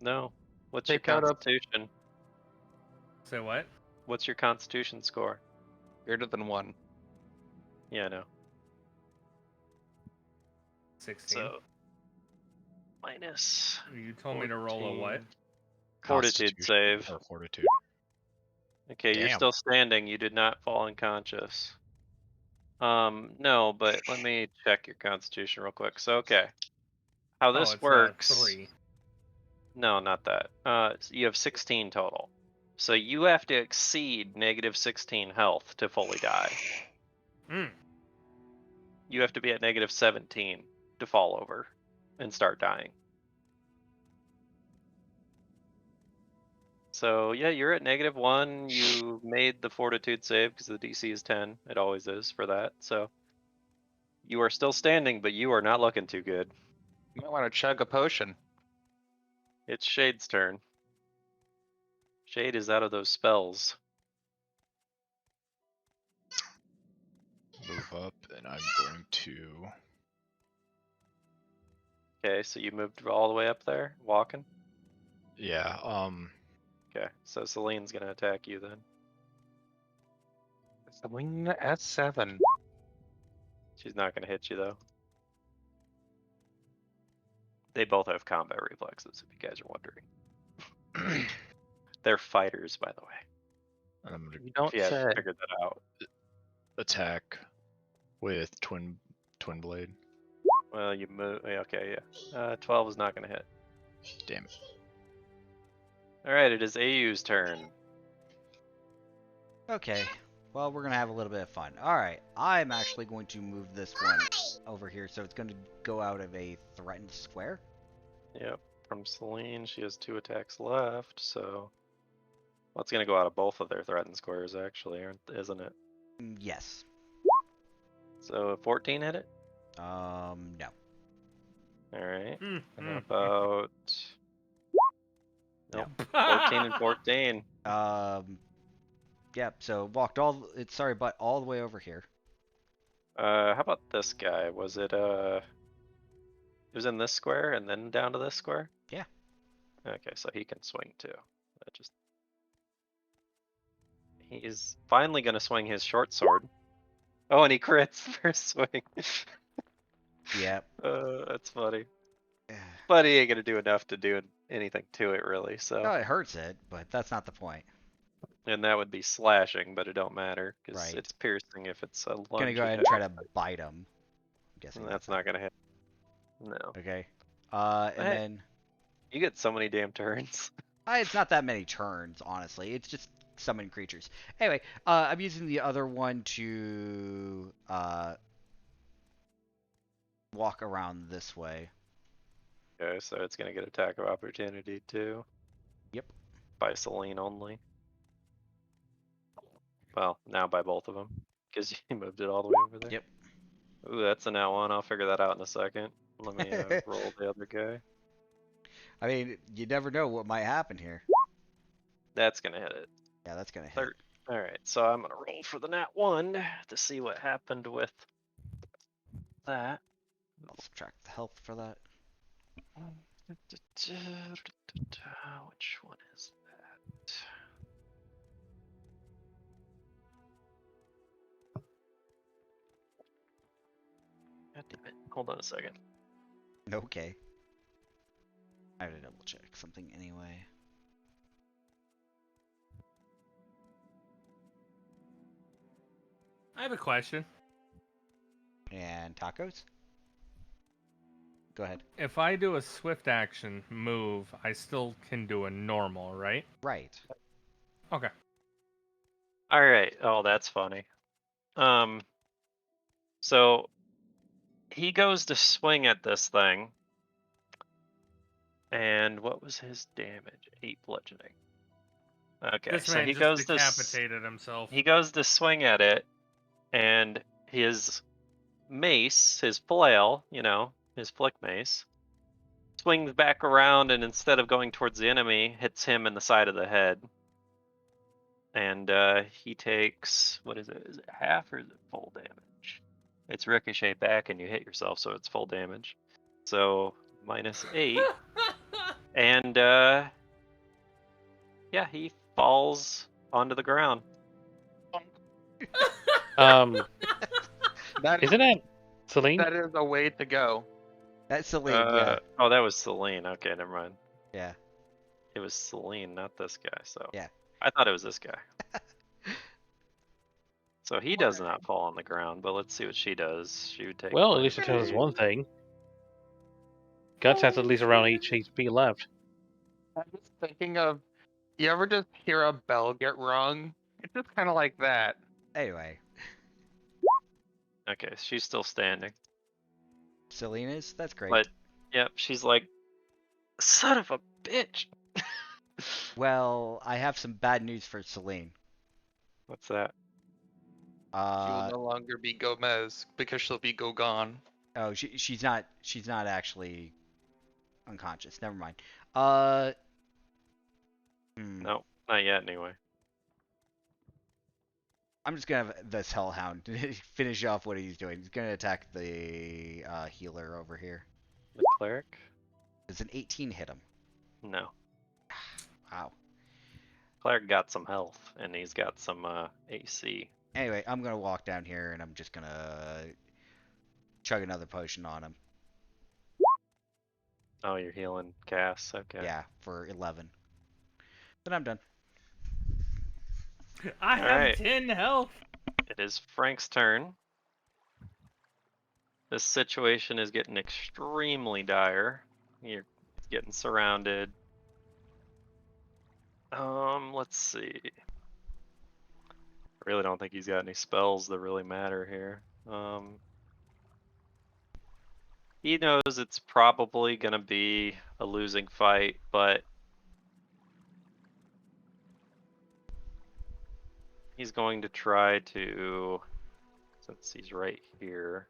No. What's
Take
your
out a-
constitution?
Say what?
What's your constitution score?
Greater than 1.
Yeah, I know.
16.
So minus
You told me to roll a what?
14. Fortitude
Constitution
save.
or fortitude.
Okay, you're
Damn.
still standing. You did not fall unconscious. No, but let me check your constitution real quick. So, okay. How
Oh,
this
it's
works.
3.
No, not that. You have 16 total. So you have to exceed negative 16 health to fully die.
Mm.
You have to be at negative 17 to fall over and start dying. So yeah, you're at -1. You made the fortitude save because the DC is 10. It always is for that. So you are still standing, but you are not looking too good.
You might want to chug a potion.
It's Shade's turn. Shade is out of those spells.
Move up, and I'm going to.
Okay, so you moved all the way up there, walking.
Yeah.
Okay, so Celine's gonna attack you then.
Selena S7.
She's not gonna hit you though. They both have combat reflexes, if you guys are wondering. They're fighters, by the way.
And I'm gonna
You don't
If you
say.
haven't figured that out.
attack with twin blade.
Well, you move. Okay, yeah. 12 is not gonna hit.
Damn it.
All right, it is AU's turn.
Okay. Well, we're gonna have a little bit of fun. All right. I'm actually going to move this one over here, so it's going to go out of a threatened square.
Yep. From Celine, she has 2 attacks left, so. Well, it's gonna go out of both of their threatened squares, actually, isn't it?
Yes.
So 14 hit it.
No.
All right.
Mm,
And
mm.
about. Nope. 14 and 14.
Yep. So walked all the way over here.
How about this guy? Was it It was in this square and then down to this square?
Yeah.
Okay, so he can swing too. He's finally gonna swing his short sword. Oh, and he crits first swing.
Yep.
That's funny. But he ain't gonna do enough to do anything to it really,
No,
so.
it hurts it, but that's not the point.
And that would be slashing, but it don't matter, because
Right.
it's piercing if it's a lunge.
Gonna go ahead and try to bite him. I'm guessing
And that's not gonna hit. No.
Okay. And
Hey.
then
You get so many damn turns.
it's not that many turns, honestly. It's just summon creatures. Anyway, I'm using the other one to walk around this way.
Okay, so it's gonna get attack of opportunity too.
Yep.
By Celine only. Well, now by both of them, because you moved it all the way over there.
Yep.
Ooh, that's a nat 1. I'll figure that out in a second. Let me roll the other guy.
I mean, you never know what might happen here.
That's gonna hit it.
Yeah, that's gonna hit.
All right, so I'm gonna roll for the nat 1 to see what happened with that.
I'll subtract the health for that.
Which one is that? God damn it. Hold on a second.
Okay. I have to double check something anyway.
I have a question.
And tacos? Go ahead.
If I do a swift action move, I still can do a normal, right?
Right.
Okay.
All right. Oh, that's funny. So he goes to swing at this thing. And what was his damage? 8 bludgeoning. Okay,
This
so
man
he
just
goes
decapitated himself.
He goes to swing at it, and his mace, his flail, his flick mace, swings back around, and instead of going towards the enemy, hits him in the side of the head. And he takes, what is it? Is it half or is it full damage? It's ricochet back, and you hit yourself, so it's full damage. So -8. And yeah, he falls onto the ground.
That
Isn't that Celine?
that is a way to go.
That's Celine, yeah.
Oh, that was Celine. Okay, never mind.
Yeah.
It was Celine, not this guy. So
Yeah.
I thought it was this guy. So he does not fall on the ground, but let's see what she does. She would take.
Well, at
point
least
of
it tells us
view.
one thing. Guts has at least around 8 HP left.
I'm just thinking of, you ever just hear a bell get rung? It's just kind of like that.
Anyway,
Okay, she's still standing.
Selena's, that's great.
But, yep, she's like, son of a bitch.
Well, I have some bad news for Celine.
What's that?
She will no longer be Gomez because she'll be gone.
Oh, she's not actually unconscious. Never mind.
No, not yet anyway.
I'm just gonna have this Hellhound finish off what he's doing. He's gonna attack the healer over here.
The cleric?
Does an 18 hit him?
No.
Wow.
Cleric got some health, and he's got some AC.
Anyway, I'm gonna walk down here and I'm just gonna chug another potion on him.
Oh, you're healing Cass. Okay.
Yeah, for 11. Then I'm done.
I have
Alright.
10 health.
It is Frank's turn. This situation is getting extremely dire. You're getting surrounded. Let's see. I really don't think he's got any spells that really matter here. He knows it's probably gonna be a losing fight, but he's going to try to, since he's right here,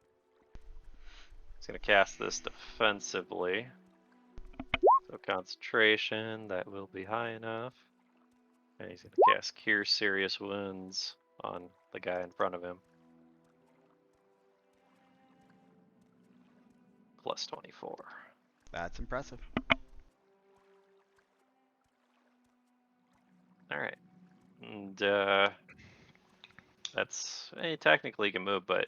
he's gonna cast this defensively. So concentration, that will be high enough. And he's gonna cast Cure Serious Wounds on the guy in front of him. Plus 24.
That's impressive.
Alright. And that's, technically he can move, but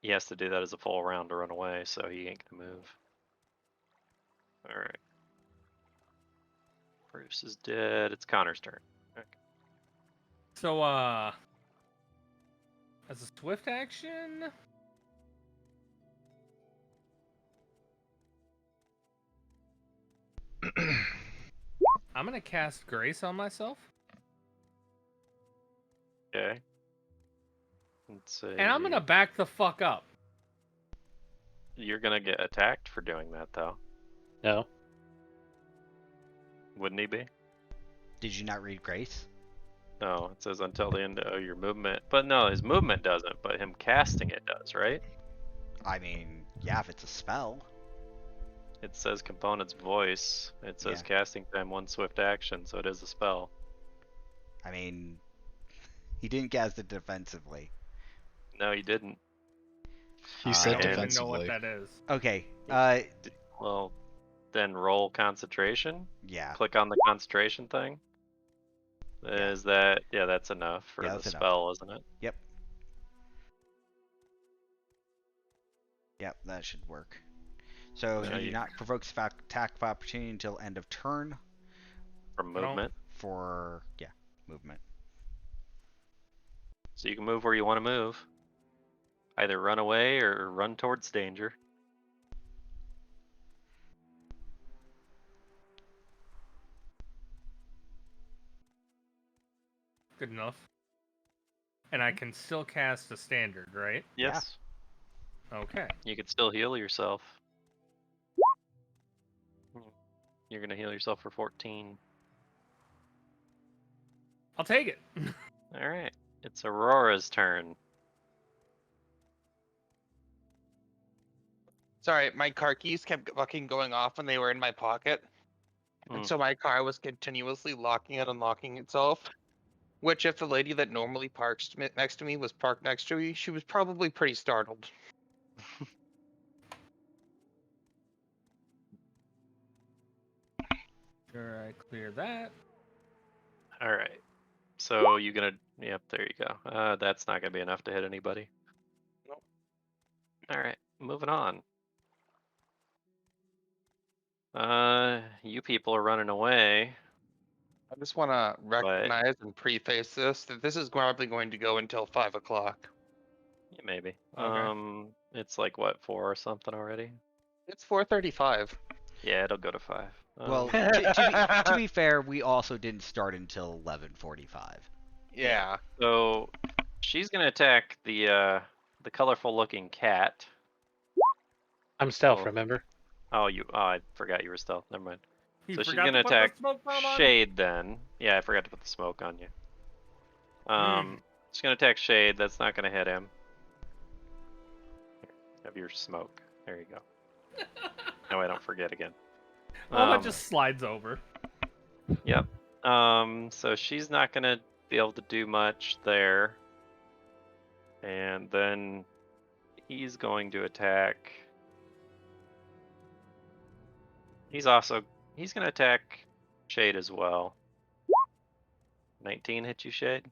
he has to do that as a full round to run away, so he ain't gonna move. Alright. Bruce is dead. It's Connor's turn. Okay.
So, as a swift action, I'm gonna cast Grace on myself,
Okay. Let's see.
and I'm gonna back the fuck up.
You're gonna get attacked for doing that, though.
No.
Wouldn't he be?
Did you not read Grace?
No, it says until the end of your movement. But no, his movement doesn't, but him casting it does, right?
I mean, yeah, if it's a spell.
It says component's voice. It says
Yeah.
casting time 1 swift action, so it is a spell.
I mean, he didn't cast it defensively.
No, you didn't.
He
I
said
don't even know what
defensively.
that is.
Okay.
Well, then roll concentration.
Yeah.
Click on the concentration thing.
Yeah.
Is that, yeah, that's enough for
Yeah,
the
that's enough.
spell, isn't it?
Yep. Yep, that should work. So
Yeah,
you do
you-
not provoke attack of opportunity until end of turn
From
I don't-
movement.
for movement.
So you can move where you want to move. Either run away or run towards danger.
Good enough. And I can still cast a standard, right?
Yes.
Okay.
You can still heal yourself. You're gonna heal yourself for 14.
I'll take it.
Alright. It's Aurora's turn.
Sorry, my car keys kept fucking going off when they were in my pocket.
Hmm.
And so my car was continuously locking and unlocking itself. Which, if the lady that normally parks next to me was parked next to me, she was probably pretty startled.
Sure, I clear that.
Alright. So you gonna, yep, there you go. That's not gonna be enough to hit anybody.
Nope.
Alright, moving on. You people are running away.
I just want to recognize and preface this that this is probably going to go until 5 o'clock.
Yeah, maybe.
Okay.
It's like what, 4 or something already?
It's 4:35.
Yeah, it'll go to 5.
Well, to be fair, we also didn't start until 11:45.
Yeah.
So she's gonna attack the colorful looking cat.
I'm stealth,
Oh.
remember?
Oh, I forgot you were stealth. Never mind.
You
So she's
forgot
gonna
to put the
attack
smoke bomb on?
Shade then. Yeah, I forgot to put the smoke on you. She's gonna attack Shade. That's not gonna hit him. Here, have your smoke. There you go. No, I don't forget again.
Oh, it just slides over.
Yep. So she's not gonna be able to do much there. And then he's going to attack. He's gonna attack Shade as well. 19 hit you, Shade?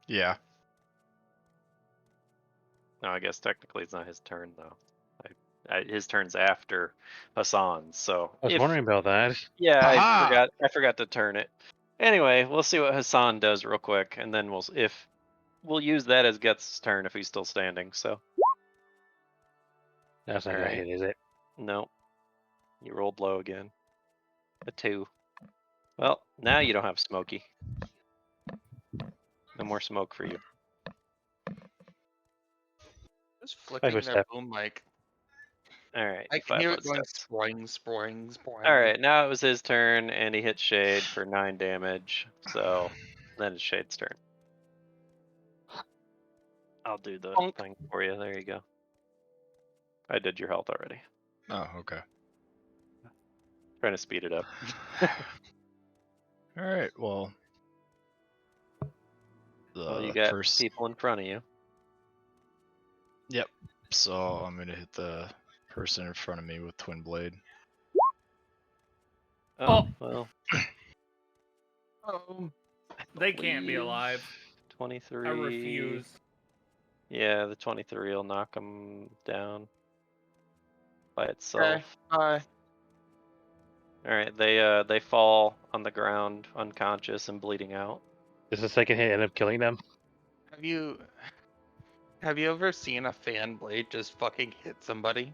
Yeah.
No, I guess technically it's not his turn though. His turn's after Hassan's, so
I was wondering about that.
yeah,
Aha!
I forgot to turn it. Anyway, we'll see what Hassan does real quick, and then we'll use that as Geth's turn if he's still standing. So
That's not gonna
Alright.
hit, is it?
no, you rolled low again. A 2. Well, now you don't have Smokey. No more smoke for you.
Just flicking their
step.
boom mic.
All right.
I can hear it going
footsteps.
sproing, sproing, sproing.
All right, now it was his turn, and he hit Shade for 9 damage. So then it's Shade's turn. I'll do the
Bonk.
thing for you. There you go. I did your health already.
Oh, okay.
Trying to speed it up.
All right. Well,
Well, you
the
got
first.
people in front of you.
Yep. So I'm gonna hit the person in front of me with Twin Blade.
Oh, well.
They can't be
believe
alive.
23.
I refuse.
Yeah, the 23 will knock him down by
Okay.
itself.
Bye.
All right, they fall on the ground, unconscious and bleeding out.
Does the second hit end up killing them?
Have you ever seen a fan blade just fucking hit somebody?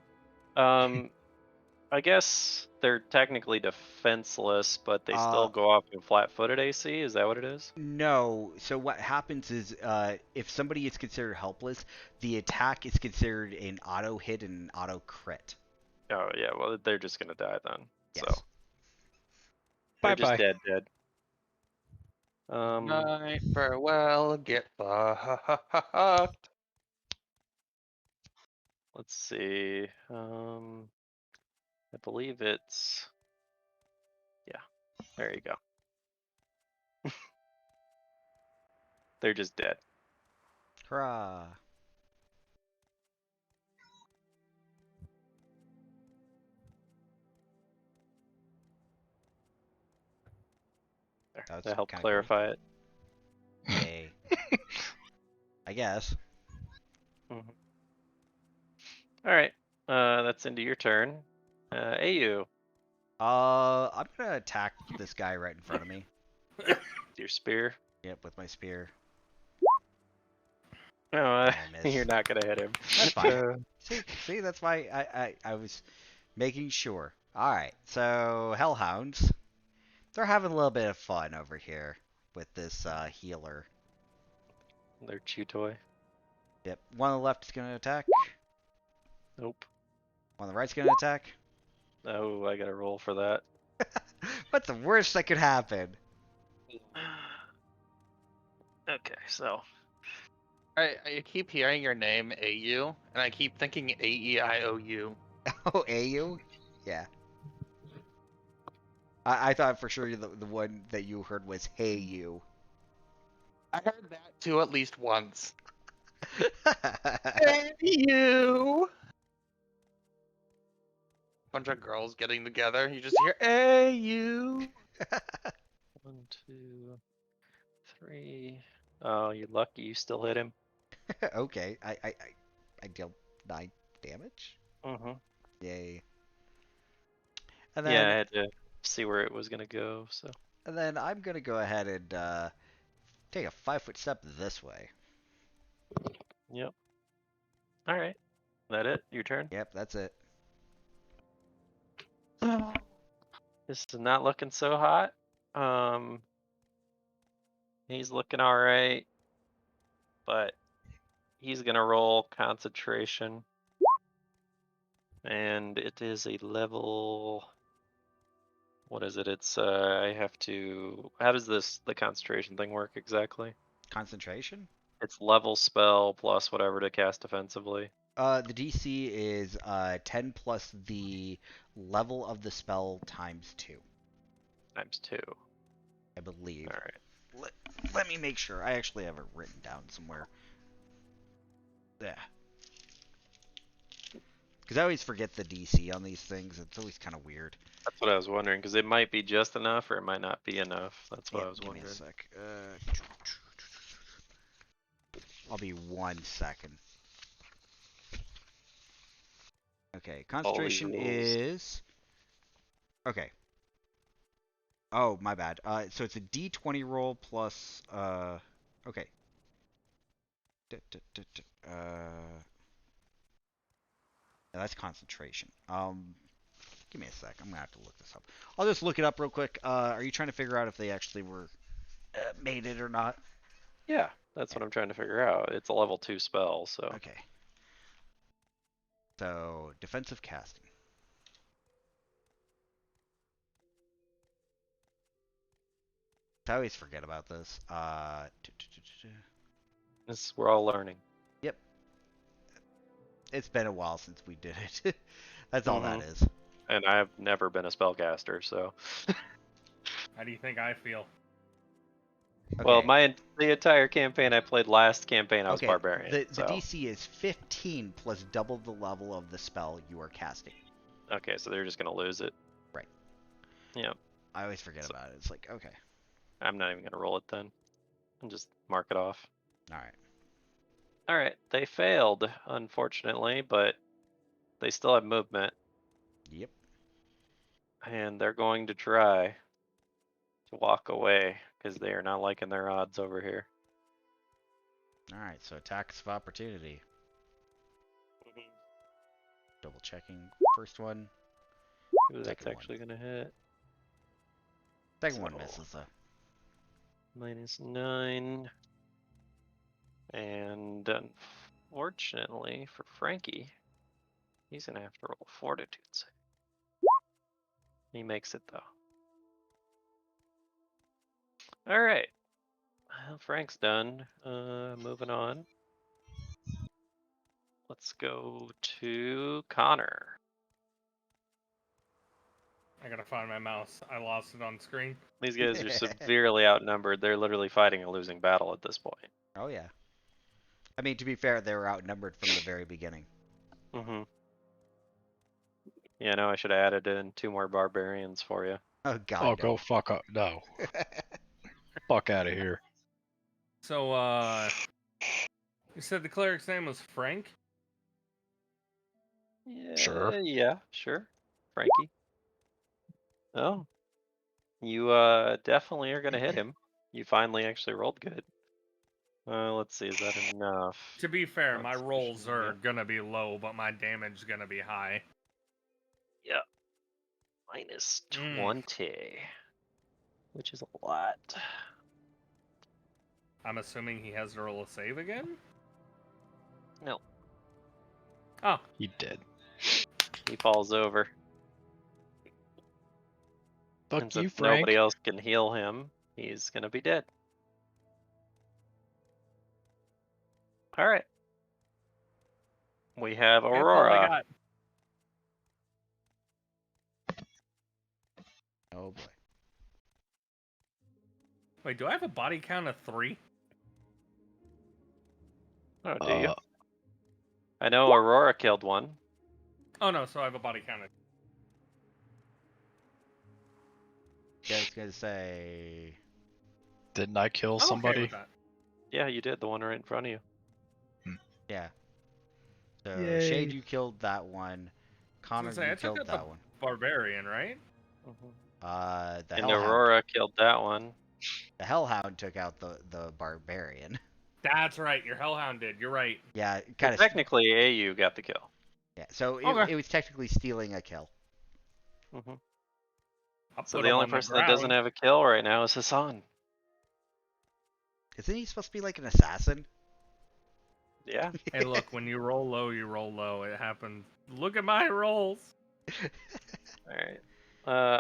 I guess they're technically defenseless, but they still go off in flat-footed AC. Is that what it is?
No. So what happens is, if somebody is considered helpless, the attack is considered an auto hit and an auto crit.
Oh yeah, well they're just gonna die then.
Yes.
So they're just
Bye-bye.
dead.
Night, farewell, get fucked.
Let's see. I believe it's. Yeah, there you go. They're just dead.
Hurrah.
There.
That's
That helped
kinda
clarify it.
Yay. I guess.
All right, that's into your turn. AU,
I'm gonna attack this guy right in front of me.
your spear.
Yep, with my spear.
No,
I missed.
you're not gonna hit him.
That's fine. See, that's why I was making sure. All right, so Hellhounds, they're having a little bit of fun over here with this healer.
Their chew toy.
Yep, one on the left is gonna attack.
Nope.
One on the right's gonna attack.
Oh, I gotta roll for that.
What's the worst that could happen?
Okay, so
I keep hearing your name, AU, and I keep thinking AEIOU.
Oh, AU? Yeah. I thought for sure the one that you heard was Hey You.
I heard that too at least once. Hey, you! Bunch of girls getting together. You just hear, hey, you!
1, 2, 3. Oh, you're lucky you still hit him.
Okay, I deal 9 damage.
Mm-hmm.
Yay. And then
Yeah, I had to see where it was gonna go. So
And then I'm gonna go ahead and take a 5-foot step this way.
yep. All right. That it? Your turn.
Yep, that's it.
This is not looking so hot. He's looking all right, but he's gonna roll concentration, and it is a level. What is it? It's I have to. How does the concentration thing work exactly?
Concentration?
It's level spell plus whatever to cast offensively.
The DC is 10 plus the level of the spell times 2,
Times 2.
I believe.
All right.
Let me make sure. I actually have it written down somewhere. Yeah. Because I always forget the DC on these things. It's always kind of weird.
That's what I was wondering, because it might be just enough or it might not be enough. That's what
Yep,
I was
give me
wondering.
a sec. I'll be 1 second. Okay, concentration
rules.
is... Okay. Oh, my bad. So it's a D20 roll plus... Okay. That's concentration. Give me a sec. I'm gonna have to look this up. I'll just look it up real quick. Are you trying to figure out if they actually were made it or not?
Yeah, that's what I'm trying to figure out. It's a level 2 spell, so.
Okay. So defensive casting. I always forget about this.
We're all learning.
Yep. It's been a while since we did it. That's all that
Mhm.
is.
And I've never been a spellcaster, so.
How do you think I feel?
Well,
Okay.
the entire campaign I played last campaign, I was
Okay.
barbarian.
The
so.
DC is 15 plus double the level of the spell you are casting.
Okay, so they're just gonna lose it.
Right.
Yep.
I always forget about it. It's like, okay.
I'm not even gonna roll it then. And just mark it off.
All right.
Alright, they failed, unfortunately, but they still have movement.
Yep.
And they're going to try to walk away because they are not liking their odds over here.
All right. So attacks of opportunity. Double checking. First one.
Ooh, that's
Second one.
actually gonna hit.
Second one
So-
misses though.
-9. And unfortunately for Frankie, he's gonna have to roll a fortitude save. He makes it though. Alright. Well, Frank's done. Moving on. Let's go to Connor.
I gotta find my mouse. I lost it on screen.
These guys are severely outnumbered. They're literally fighting a losing battle at this point.
Oh yeah. I mean, to be fair, they were outnumbered from the very beginning.
Mm-hmm. Yeah, no, I should have added in 2 more barbarians for you.
Oh god.
Oh,
no.
go fuck up. No. Fuck out of here.
So, you said the cleric's name was Frank?
Yeah,
Sure.
Yeah, sure. Frankie. Oh. You definitely are gonna hit him. You finally actually rolled good. Let's see, is that enough?
To be fair, my
Concentration,
rolls are
yeah.
gonna be low, but my damage is gonna be high.
Yeah. Minus
Mm.
20. Which is a lot.
I'm assuming he has to roll a save again?
No.
Oh,
He did.
He falls over.
Fuck
And
you,
since
Frank.
nobody else can heal him, he's gonna be dead. Alright. We have
that's all I
Aurora.
got.
Oh boy.
Wait, do I have a body count of 3?
Oh, do you? I know Aurora killed one.
Oh no, so I have a body count of...
Yeah, I was gonna say.
Didn't I kill
I'm okay
somebody?
with that.
Yeah, you did. The one right in front of you.
Yeah. So
Yay.
Shade, you killed that one.
I
Connor,
was gonna say,
you
I took
killed
out
that
the
one.
barbarian, right?
The
And
Hellhound.
Aurora killed that one.
The Hellhound took out the barbarian.
That's right. Your Hellhound did. You're right.
Yeah,
So
kind of.
technically, AU got the kill.
Yeah, so
Okay.
it was technically stealing a kill.
Hmm
I'll
So
put
the
him
only
on the
person that doesn't
ground.
have a kill right now is Hassan.
Isn't he supposed to be like an assassin?
Yeah.
Hey, look, when you roll low, you roll low. It happened. Look at my rolls.
All right.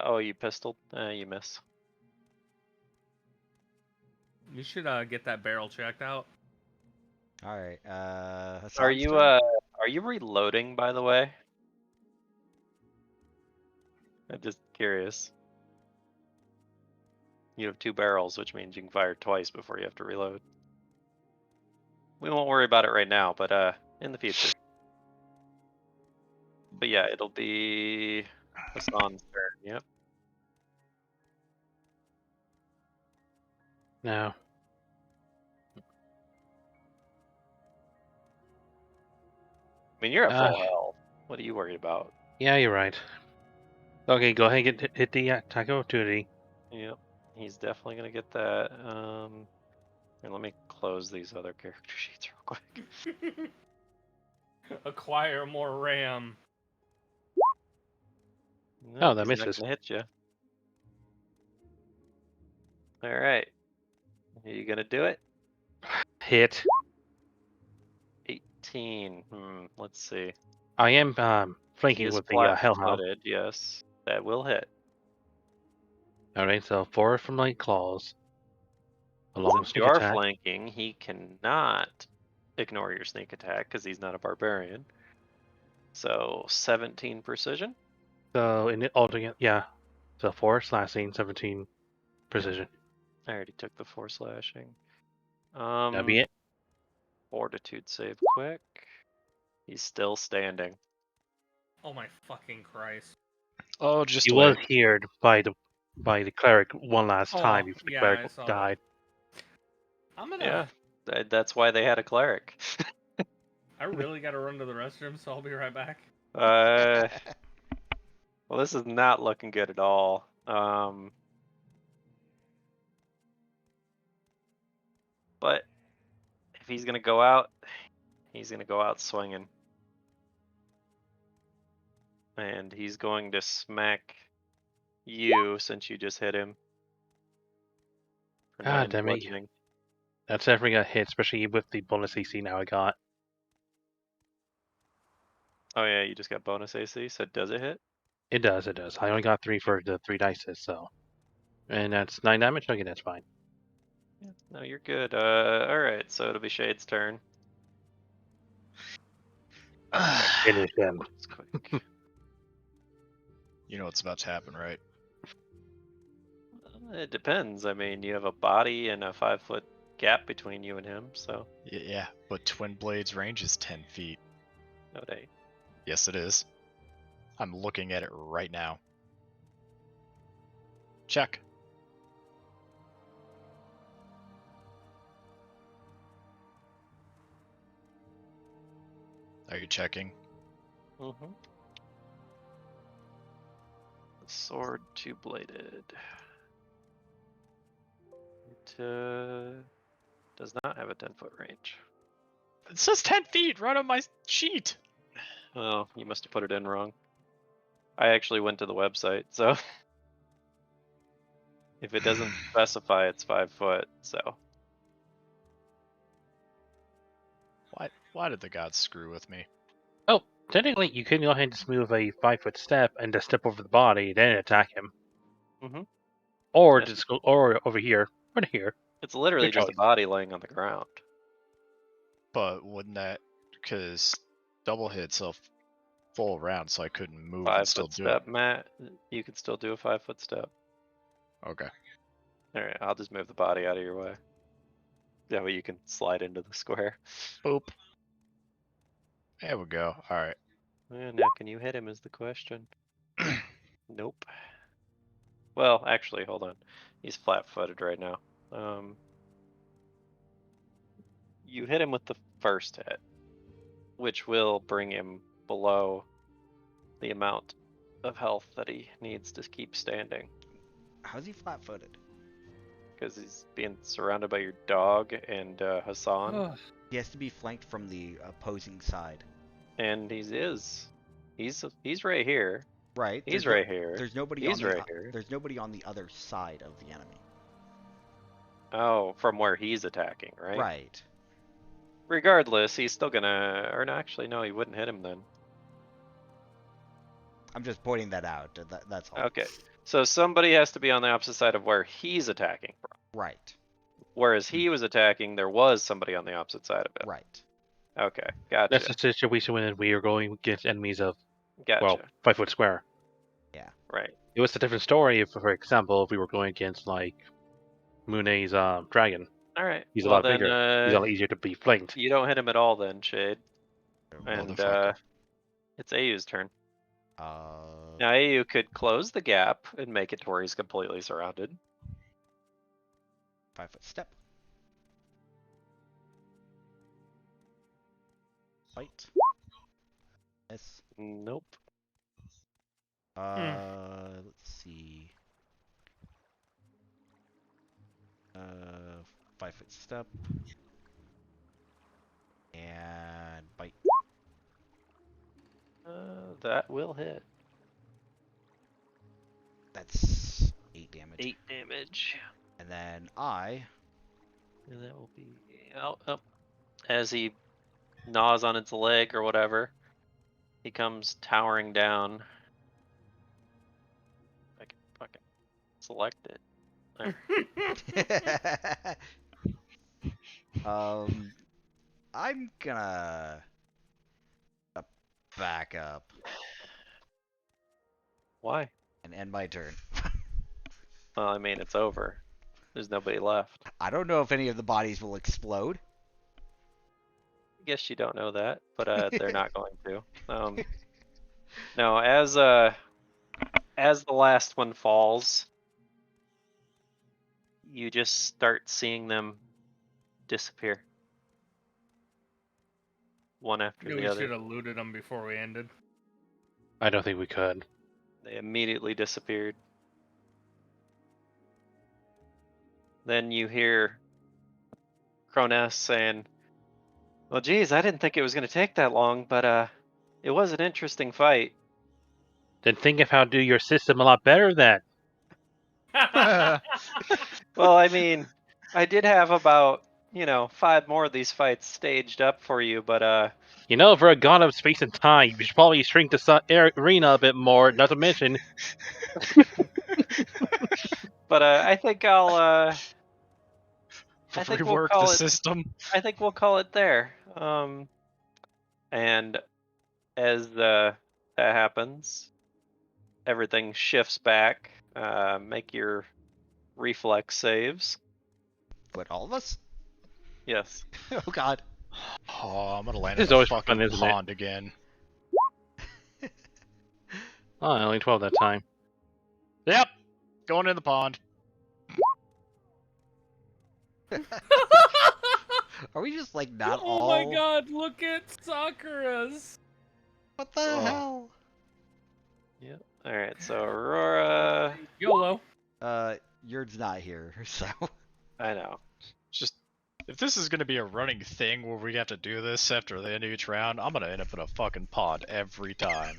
Oh, you pistoled? You miss.
You should get that barrel checked out.
All right.
Are
Hassan's
you
turn?
are you reloading, by the way? I'm just curious. You have 2 barrels, which means you can fire twice before you have to reload. We won't worry about it right now, but in the future. But yeah, it'll be Hassan's turn. Yep.
No.
I mean, you're at
Uh,
full health. What are you worried about?
Yeah, you're right. Okay, go ahead and hit the attack opportunity.
Yep. He's definitely gonna get that. And let me close these other character sheets real quick.
Acquire more RAM.
No,
that
he's not
misses.
gonna hit you. All right. Are you gonna do it?
Hit.
18. Let's see.
I am
He
flanking
is
with the Hellhound.
flat-footed. Yes, that will hit.
Alright, so 4 from my claws. Along with
Since you
sneak
are
attack.
flanking, he cannot ignore your sneak attack because he's not a barbarian. So 17 precision.
So in it altogether, yeah. So 4 slashing, 17 precision.
I already took the 4 slashing.
That'll be it.
Fortitude save quick. He's still standing.
Oh my fucking Christ.
Oh, just
He
wait.
was healed by the cleric one last
Oh,
time before the
yeah,
cleric
I saw
died.
I'm gonna.
Yeah, that's why they had a cleric.
I really gotta run to the restroom, so I'll be right back.
Well, this is not looking good at all. But if he's gonna go out, he's gonna go out swinging, and he's going to smack you since you just hit him. For 9
God damn it.
bludgeoning.
That's definitely a hit, especially with the bonus AC now I got.
Oh yeah, you just got bonus AC. So does it hit?
It does, it does. I only got 3 for the 3 dices, so. And that's 9 damage? Okay, that's fine.
Yeah, no, you're good. All right. So it'll be Shade's turn.
Finish him.
It's quick.
You know what's about to happen, right?
It depends. I mean, you have a body and a 5-foot gap between you and him, so
Yeah, but Twin Blade's range is 10 feet.
no day.
Yes, it is. I'm looking at it right now. Check. Are you checking?
Mm-hmm. Sword 2-bladed. It does not have a 10-foot range.
It says 10 feet right on my sheet.
Oh, you must have put it in wrong. I actually went to the website, so if it doesn't specify, it's 5 foot. So
Why did the gods screw with me?
Oh, technically, you can go ahead and just move a 5-foot step and just step over the body, then attack him.
Mhm.
Or
Yes.
just go, or over here, or here.
It's literally
Your
just a
choice.
body laying on the ground.
But wouldn't that, because double hits a full round, so I couldn't move and
5
still
foot
do
step, Matt. You can still do a 5-foot step.
it. Okay.
All right, I'll just move the body out of your way. That way you can slide into the square.
Boop. There we go. All right.
Now, can you hit him? Is the question. Nope. Well, actually, hold on. He's flat-footed right now. You hit him with the first hit, which will bring him below the amount of health that he needs to keep standing.
How's he flat-footed?
Because he's being surrounded by your dog and Hassan,
Ugh.
He has to be flanked from the opposing side.
and he's right here.
Right.
He's right here.
There's nobody
He's
on the
right here.
there's nobody on the other side of the enemy.
Oh, from where he's attacking, right?
Right.
Regardless, he's still gonna. Or no, actually, no, he wouldn't hit him then.
I'm just pointing that out. That's all.
Okay, so somebody has to be on the opposite side of where he's attacking from.
Right.
Whereas he was attacking, there was somebody on the opposite side of it.
Right.
Okay, gotcha.
That's the situation when we are going against enemies of,
Gotcha.
well, 5 foot square.
Right.
It was a different story if, for example, if we were going against, like, Mune's dragon.
All right.
He's a
well,
lot bigger. He's a lot easier to be flanked.
You don't hit him at all then, Shade. And
Motherfucker.
it's Ayu's turn.
Uh.
Now Ayu could close the gap and make it to where he's completely surrounded.
5-foot step. Fight. Miss.
Nope.
Let's see. 5-foot step. And bite.
That will hit.
That's 8 damage.
8 damage.
And then I.
And that will be up. As he gnaws on its leg or whatever, he comes towering down. I can fucking select it. There.
I'm gonna back up
Why?
and end my turn.
Well, I mean, it's over. There's nobody left.
I don't know if any of the bodies will explode.
I guess you don't know that, but they're not going to. No, as the last one falls, you just start seeing them disappear. One after
We
the
should
other.
have looted them before we ended.
I don't think we could.
They immediately disappeared. Then you hear Cronus saying, "Well, geez, I didn't think it was going to take that long, but it was an interesting fight."
Then think of how to do your system a lot better then.
Well, I mean, I did have about 5 more of these fights staged up for you, but
You know, for a god of space and time, you should probably shrink the arena a bit more, not to mention...
I think I think we'll
Rework
call
the
it.
system.
I think we'll call it there. And as that happens, everything shifts back. Make your reflex saves.
But all of us?
Yes.
Oh god.
Oh, I'm gonna land
This
in
is
the
always
fucking
fun, isn't it?
pond again.
Oh, only 12 that time.
Yep, going in the pond.
Are we just like not
Oh
all?
my god, look at Sakura's.
What the
Oh.
hell?
Yep. All right. So Aurora.
YOLO.
Yurd's not here, so.
I know.
Just if this is gonna be a running thing where we have to do this after the end of each round, I'm gonna end up in a fucking pond every time.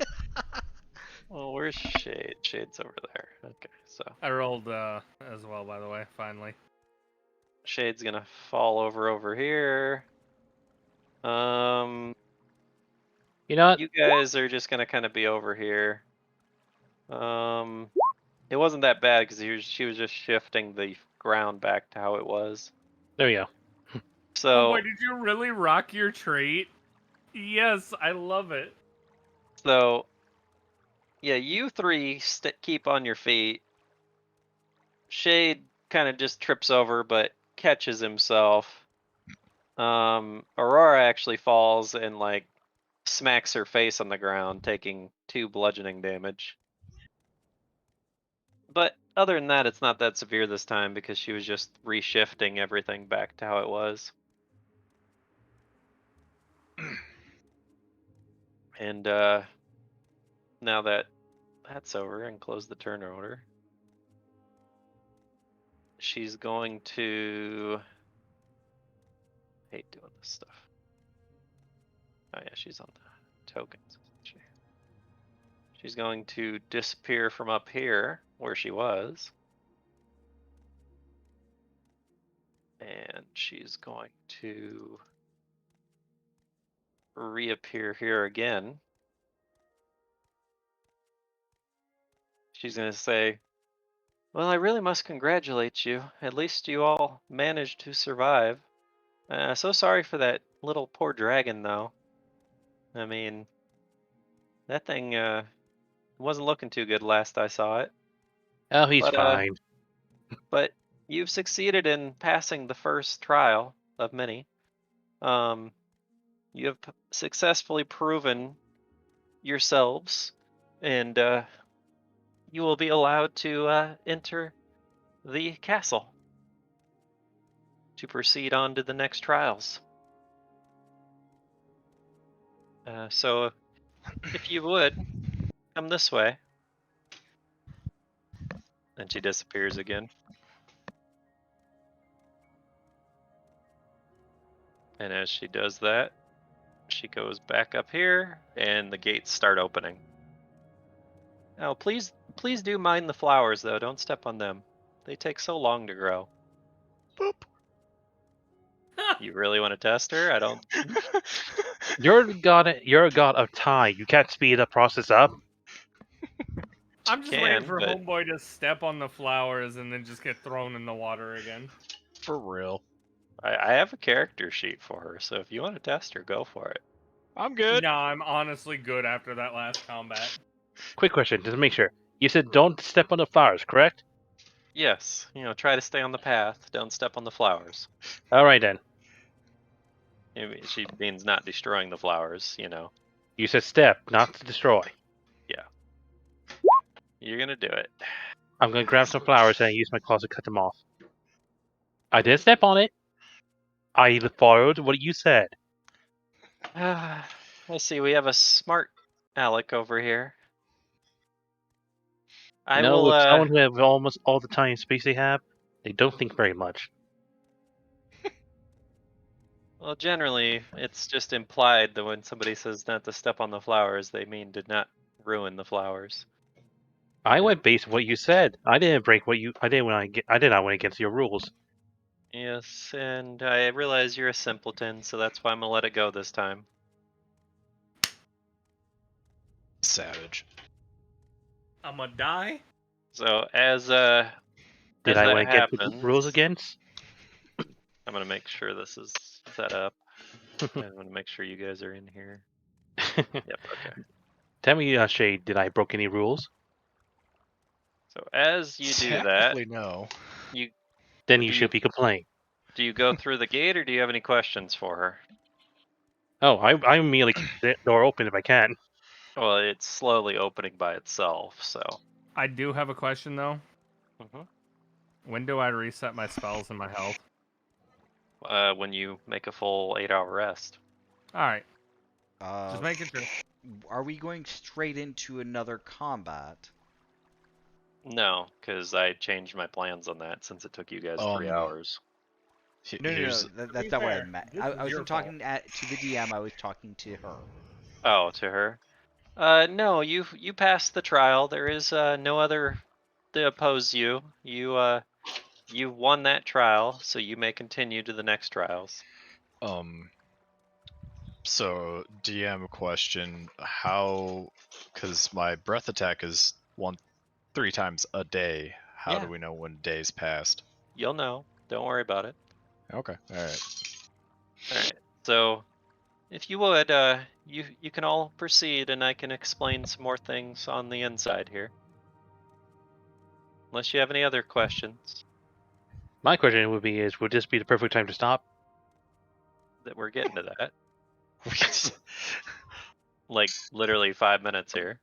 Well, where's Shade? Shade's over there. Okay. So
I rolled as well, by the way, finally.
Shade's gonna fall over here.
You know what?
You guys are just gonna kind of be over here. It wasn't that bad because she was just shifting the ground back to how it was.
There we go.
Oh
So,
boy, did you really rock your trait? Yes, I love it.
so yeah, you three keep on your feet. Shade kind of just trips over, but catches himself. Aurora actually falls and like smacks her face on the ground, taking 2 bludgeoning damage. But other than that, it's not that severe this time because she was just reshifting everything back to how it was. And now that that's over, and close the turn order. she's going to... I hate doing this stuff. Oh yeah, she's on the tokens, isn't she? She's going to disappear from up here, where she was. And she's going to reappear here again. She's going to say, well, I really must congratulate you. At least you all managed to survive. So sorry for that little poor dragon, though. I mean, that thing wasn't looking too good last I saw it.
Oh, he's
But,
fine.
But you've succeeded in passing the first trial of many. You have successfully proven yourselves, and you will be allowed to enter the castle to proceed on to the next trials. So, if you would, come this way. And she disappears again. And as she does that, she goes back up here, and the gates start opening. Now, please do mind the flowers, though. Don't step on them. They take so long to grow.
Boop.
You really want to test her? I don't.
You're a god of time. You can't speed the process up.
I'm just
can,
waiting for
but-
Homeboy to step on the flowers and then just get thrown in the water again.
For real.
I have a character sheet for her, so if you want to test her, go for it.
I'm good.
No, I'm honestly good after that last combat.
Quick question, just to make sure. You said don't step on the flowers, correct?
Yes, try to stay on the path. Don't step on the flowers.
All right then.
I mean, she means not destroying the flowers,
You said step, not to destroy.
You're gonna do it.
I'm gonna grab some flowers and use my claws to cut them off. I didn't step on it. I followed what you said.
Let's see. We have a smart Alec over here. I
No,
will.
with someone who have almost all the time and space they have, they don't think very much.
Well, generally, it's just implied that when somebody says not to step on the flowers, they mean to not ruin the flowers.
I went based on what you said. I didn't break what you. I did not went against your rules.
Yes, and I realize you're a simpleton, so that's why I'm gonna let it go this time.
Savage.
I'ma die?
So as
Did
as
I
that
went against the
happens,
rules against?
I'm gonna make sure this is set up. I'm gonna make sure you guys are in here. Yep. Okay.
Tell me, Shade, did I broke any rules?
So as you do that,
Technically, no.
Then
Do
you
you-
should be complaining.
do you go through the gate, or do you have any questions for her?
Oh, I immediately keep the door open if I can.
Well, it's slowly opening by itself, so.
I do have a question though.
Mhm.
When do I reset my spells and my health?
When you make a full 8-hour rest.
Alright,
Uh,
just making sure.
Are we going straight into another combat?
No, because I changed my plans on that since it took you guys 3 hours.
No,
Here's
that's
be
not what I
fair,
meant.
this
I
is your
wasn't talking to the DM. I was talking to her.
Oh, to her? No, you passed the trial. There is no other to oppose you. You won that trial, so you may continue to the next trials.
So DM question: How? Because my breath attack is 3 times a day. How
Yeah.
do we know when days passed?
You'll know. Don't worry about it.
Okay. All right.
All right. So, if you would, you can all proceed, and I can explain some more things on the inside here. Unless you have any other questions
My question would be: would this be the perfect time to stop?
that we're getting to that. Like literally 5 minutes here.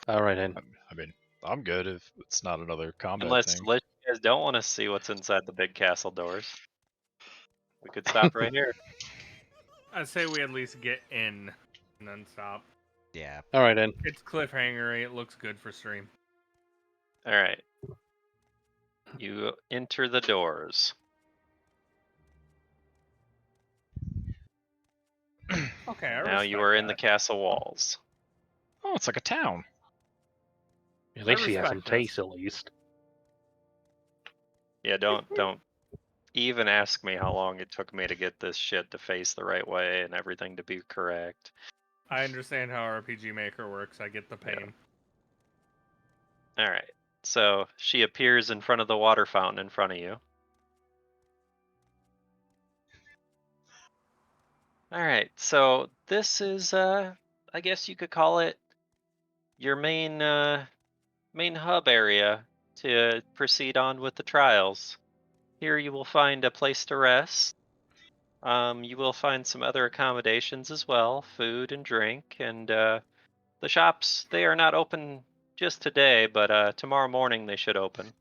All right then.
I mean, I'm good if it's not another combat
Unless
thing.
you guys don't want to see what's inside the big castle doors. We could stop right here.
I say we at least get in and then stop.
Yeah.
All right then.
It's cliffhangery. It looks good for stream.
All right. You enter the doors.
Okay, I
Now you
respect
are in the
that.
castle walls.
Oh, it's like a town.
At least she has some
respect this.
taste, at least.
Yeah, don't even ask me how long it took me to get this shit to face the right way and everything to be correct.
I understand how RPG Maker works. I get the pain.
All right. So she appears in front of the water fountain in front of you. All right. So this is, I guess you could call it your main hub area to proceed on with the trials. Here you will find a place to rest. You will find some other accommodations as well, food and drink, and the shops, they are not open just today, but tomorrow morning they should open.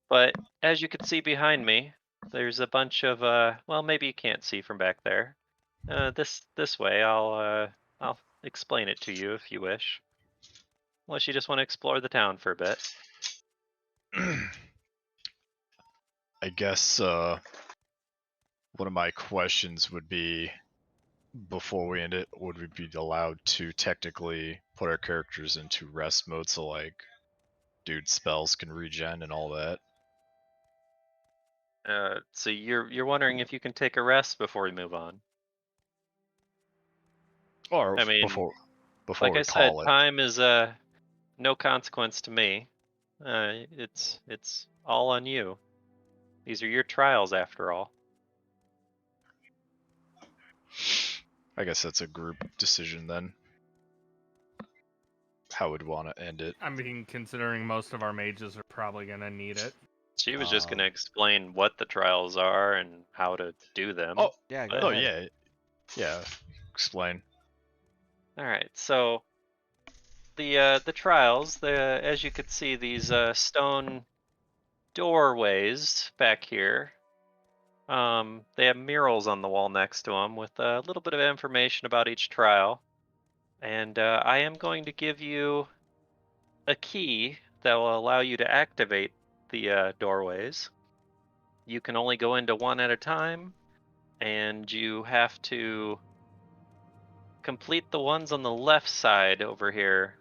But as you can see behind me, there's a bunch of well, maybe you can't see from back there. This way, I'll explain it to you if you wish. Unless you just want to explore the town for a bit.
I guess one of my questions would be, before we end it, would we be allowed to technically put our characters into rest mode so like dude spells can regen and all that?
So you're wondering if you can take a rest before we move on.
Or
I mean,
before
like
we
I said,
call it.
time is no consequence to me. It's all on you. These are your trials after all.
I guess that's a group decision then. How would want to end it?
I mean, considering most of our mages are probably gonna need it.
She was just going to explain what the trials are and how to do them.
Oh,
Yeah, go
oh
ahead.
yeah. Explain.
All right, so the trials, as you could see, these stone doorways back here. They have murals on the wall next to them with a little bit of information about each trial, and I am going to give you a key that will allow you to activate the doorways. You can only go into one at a time, and you have to complete the ones on the left side over here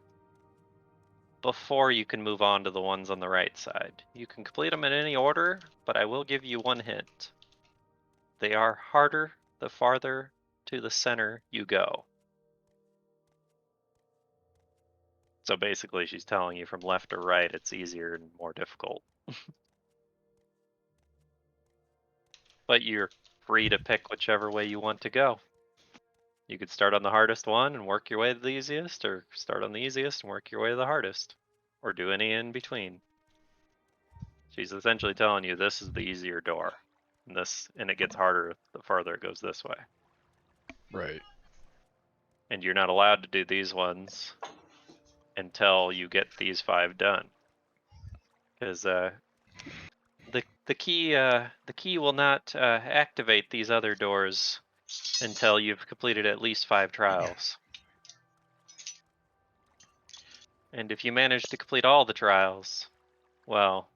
before you can move on to the ones on the right side. You can complete them in any order, but I will give you one hint. They are harder the farther to the center you go. So basically she's telling you from left to right it's easier and more difficult. But you're free to pick whichever way you want to go. You could start on the hardest one and work your way to the easiest, or start on the easiest and work your way to the hardest, or do any in between. She's essentially telling you this is the easier door, and it gets harder the farther it goes this way.
Right.
And you're not allowed to do these ones until you get these 5 done, because the key will not activate these other doors until you've completed at least 5 trials. And if you manage to complete all the trials, well,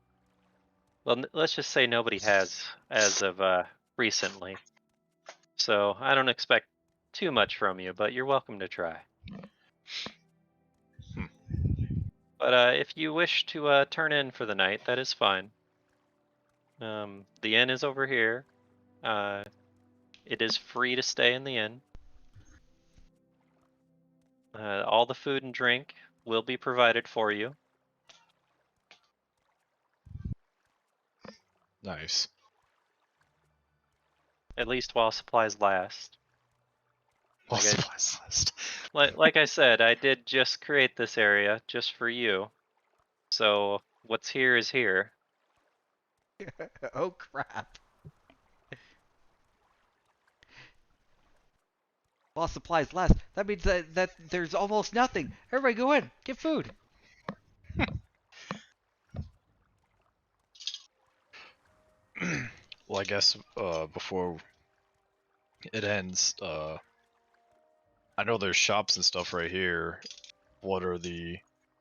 let's just say nobody has as of recently. So I don't expect too much from you, but you're welcome to try. But if you wish to turn in for the night, that is fine. The inn is over here. It is free to stay in the inn. All the food and drink will be provided for you.
Nice.
At least while supplies last.
Well,
Okay.
supplies list.
Like I said, I did just create this area just for you. So what's here is here.
Oh crap. While supplies last, that means that there's almost nothing. Everybody go in, get food.
Well, I guess before it ends, I know there's shops and stuff right here. What are the?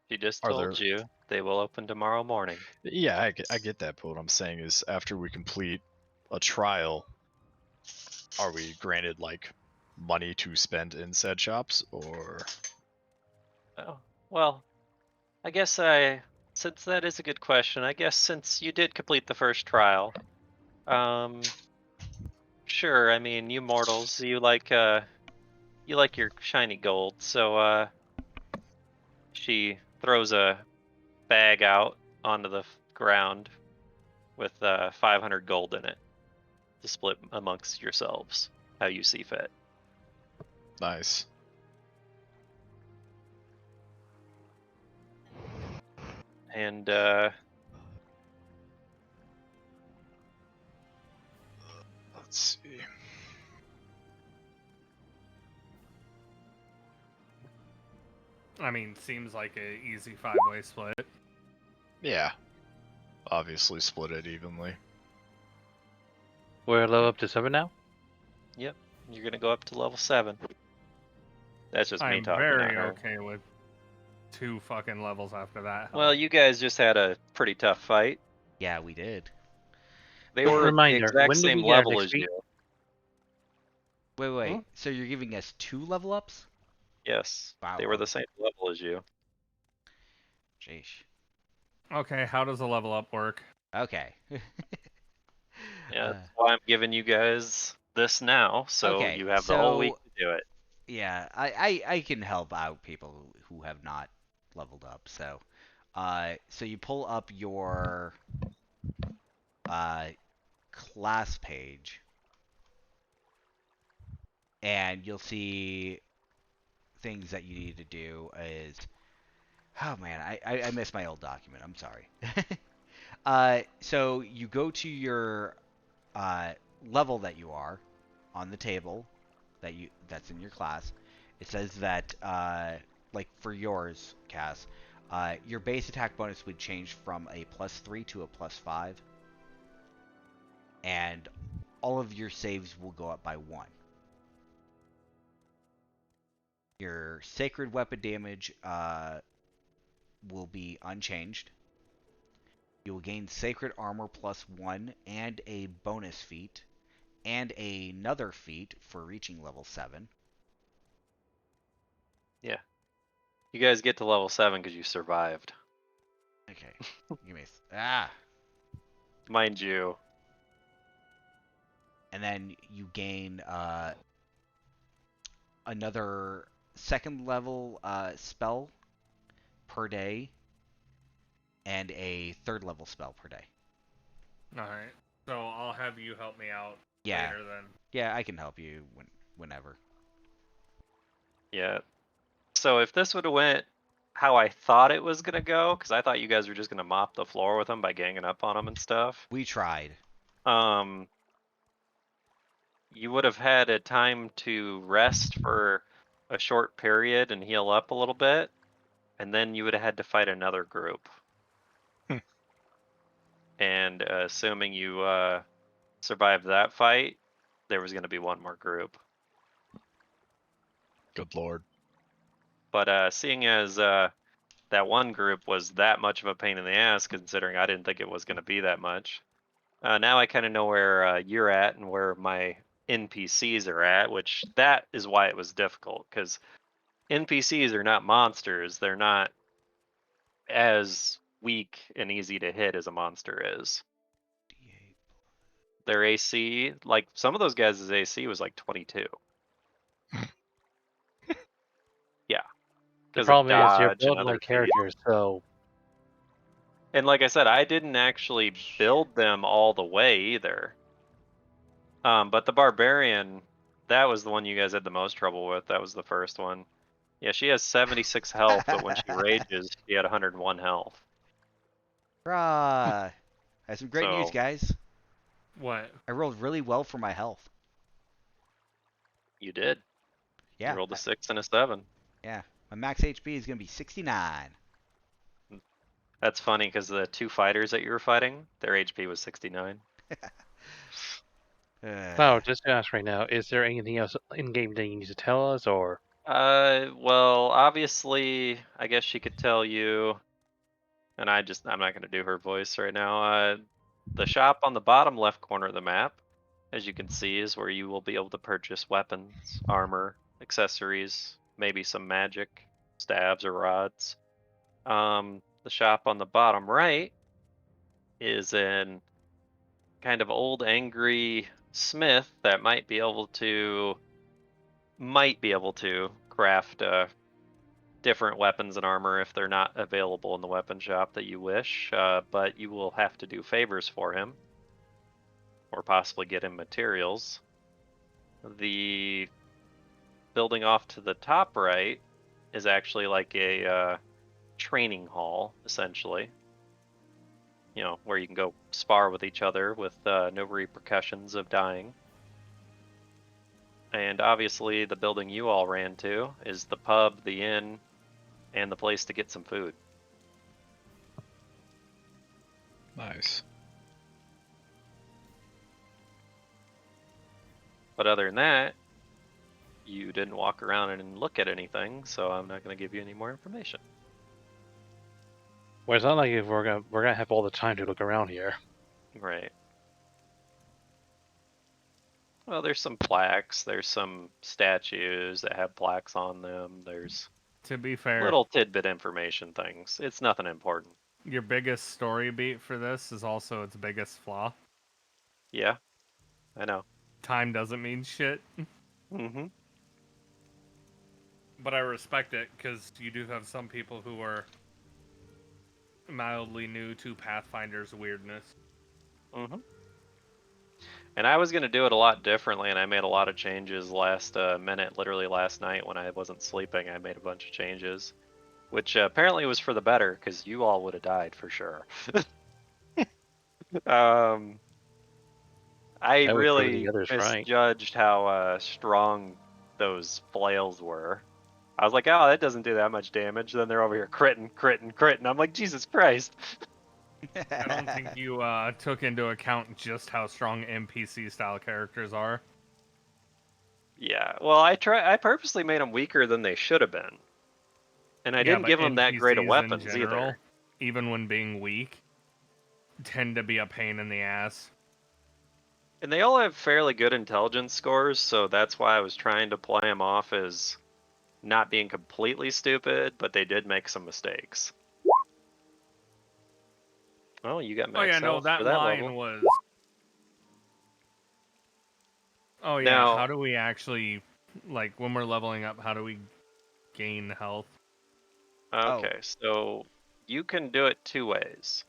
She just
Are
told
there?
you They will open tomorrow morning.
Yeah, I get that, but what I'm saying is after we complete a trial, are we granted like money to spend in said shops, or
Oh, well, I guess since that is a good question, I guess since you did complete the first trial, sure. I mean, you mortals, you like your shiny gold. So she throws a bag out onto the ground with 500 gold in it to split amongst yourselves, how you see fit.
nice?
And
Let's see.
I mean, seems like a easy 5-way split.
Yeah, obviously split it evenly.
We're level up to 7 now?
yep, you're gonna go up to level 7. That's just me
I'm
talking.
very
not her.
okay with 2 fucking levels after that.
Well, you guys just had a pretty tough fight.
Yeah, we did.
They
Quick
were
reminder,
the exact
when do
same
we get our
level as
XP?
you.
Wait. So you're giving us 2 level ups?
Yes,
Wow.
they were the same level as you.
Jeez.
Okay, how does a level up work?
Okay.
Yeah, that's why I'm giving you guys this now, so
Okay,
you have the whole week
so-
to do it.
Yeah, I can help out people who have not leveled up. So, so you pull up your class page, and you'll see things that you need to do. Oh man, I missed my old document. I'm sorry. So you go to your level that you are on the table that's in your class. It says that like for yours, Cass, your base attack bonus would change from a +3 to a +5, and all of your saves will go up by 1. Your sacred weapon damage will be unchanged. You will gain sacred armor +1 and a bonus feat, and another feat for reaching level 7.
Yeah. You guys get to level 7 because you survived.
Okay. Give me ah.
Mind you.
And then you gain another second level spell per day and a third level spell per day.
Alright, so I'll have you help me out
Yeah.
later then.
Yeah, I can help you whenever.
Yeah. So if this would have went how I thought it was gonna go, because I thought you guys were just gonna mop the floor with them by ganging up on them and stuff.
We tried.
You would have had a time to rest for a short period and heal up a little bit, and then you would have had to fight another group. And assuming you survived that fight, there was going to be one more group.
Good lord.
But seeing as that one group was that much of a pain in the ass, considering I didn't think it was going to be that much, now I kind of know where you're at and where my NPCs are at, which that is why it was difficult, because NPCs are not monsters. They're not as weak and easy to hit as a monster is. Their AC, like some of those guys' AC was like 22. Yeah.
The
'Cause of
problem is you're
dodge and
building
other
like characters, so
And like I said, I didn't actually build them all the way either. But the barbarian, that was the one you guys had the most trouble with. That was the first one. Yeah, she has 76 health, but when she rages, she had 101 health.
Hurrah! I have some great news,
So-
guys.
What?
I rolled really well for my health.
You did.
Yeah.
You rolled a 6 and a 7.
Yeah. My max HP is going to be 69.
That's funny because the 2 fighters that you were fighting, their HP was 69.
no, just to ask right now, is there anything else in game that you need to tell us, or
Well, obviously, I guess she could tell you. and I'm not going to do her voice right now. The shop on the bottom left corner of the map, as you can see, is where you will be able to purchase weapons, armor, accessories, maybe some magic, stabs or rods. The shop on the bottom right is an kind of old angry smith that might be able to craft different weapons and armor if they're not available in the weapon shop that you wish, but you will have to do favors for him or possibly get him materials. The building off to the top right is actually like a training hall, essentially. You know, where you can go spar with each other with no repercussions of dying. And obviously, the building you all ran to is the pub, the inn, and the place to get some food.
Nice.
But other than that, you didn't walk around and look at anything, so I'm not going to give you any more information.
Well, it's not like if we're gonna have all the time to look around here.
Right. Well, there's some plaques, there's some statues that have plaques on them, there's
To be fair,
little tidbit information things. It's nothing important.
your biggest story beat for this is also its biggest flaw.
Yeah, I know.
Time doesn't mean shit,
Mm-hmm.
but I respect it because you do have some people who are mildly new to Pathfinder's weirdness.
Mm-hmm. And I was going to do it a lot differently, and I made a lot of changes last minute, literally last night when I wasn't sleeping. I made a bunch of changes, which apparently was for the better, because you all would have died for sure. I
That would prove
really
the others right.
misjudged how strong those flails were. I was like, oh, that doesn't do that much damage. Then they're over here critting, critting, critting. I'm like, Jesus Christ.
I don't think you took into account just how strong NPC style characters are.
Yeah, well, I purposely made them weaker than they should have been. And I didn't
but
give them that great of
NPCs
weapons
in general,
either.
even when being weak, tend to be a pain in the ass.
And they all have fairly good intelligence scores, so that's why I was trying to play them off as not being completely stupid, but they did make some mistakes. Oh, you got max health
that
for that
line
level.
was... Oh yeah,
Now,
how do we actually, like, when we're leveling up, how do we gain health?
okay, so you can do it two ways.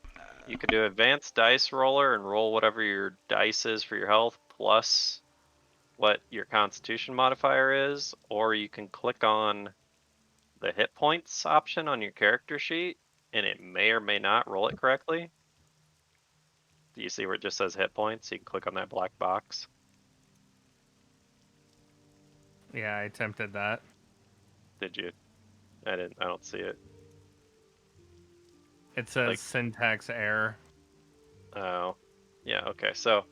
You can do advanced dice roller and roll whatever your dice is for your health plus what your constitution modifier is, or you can click on the hit points option on your character sheet and it may or may not roll it correctly. Do you see where it just says hit points? You can click on that black box.
Yeah, I attempted that.
Did you? I don't see it.
It says
Like-
syntax error.
Oh, yeah, okay. So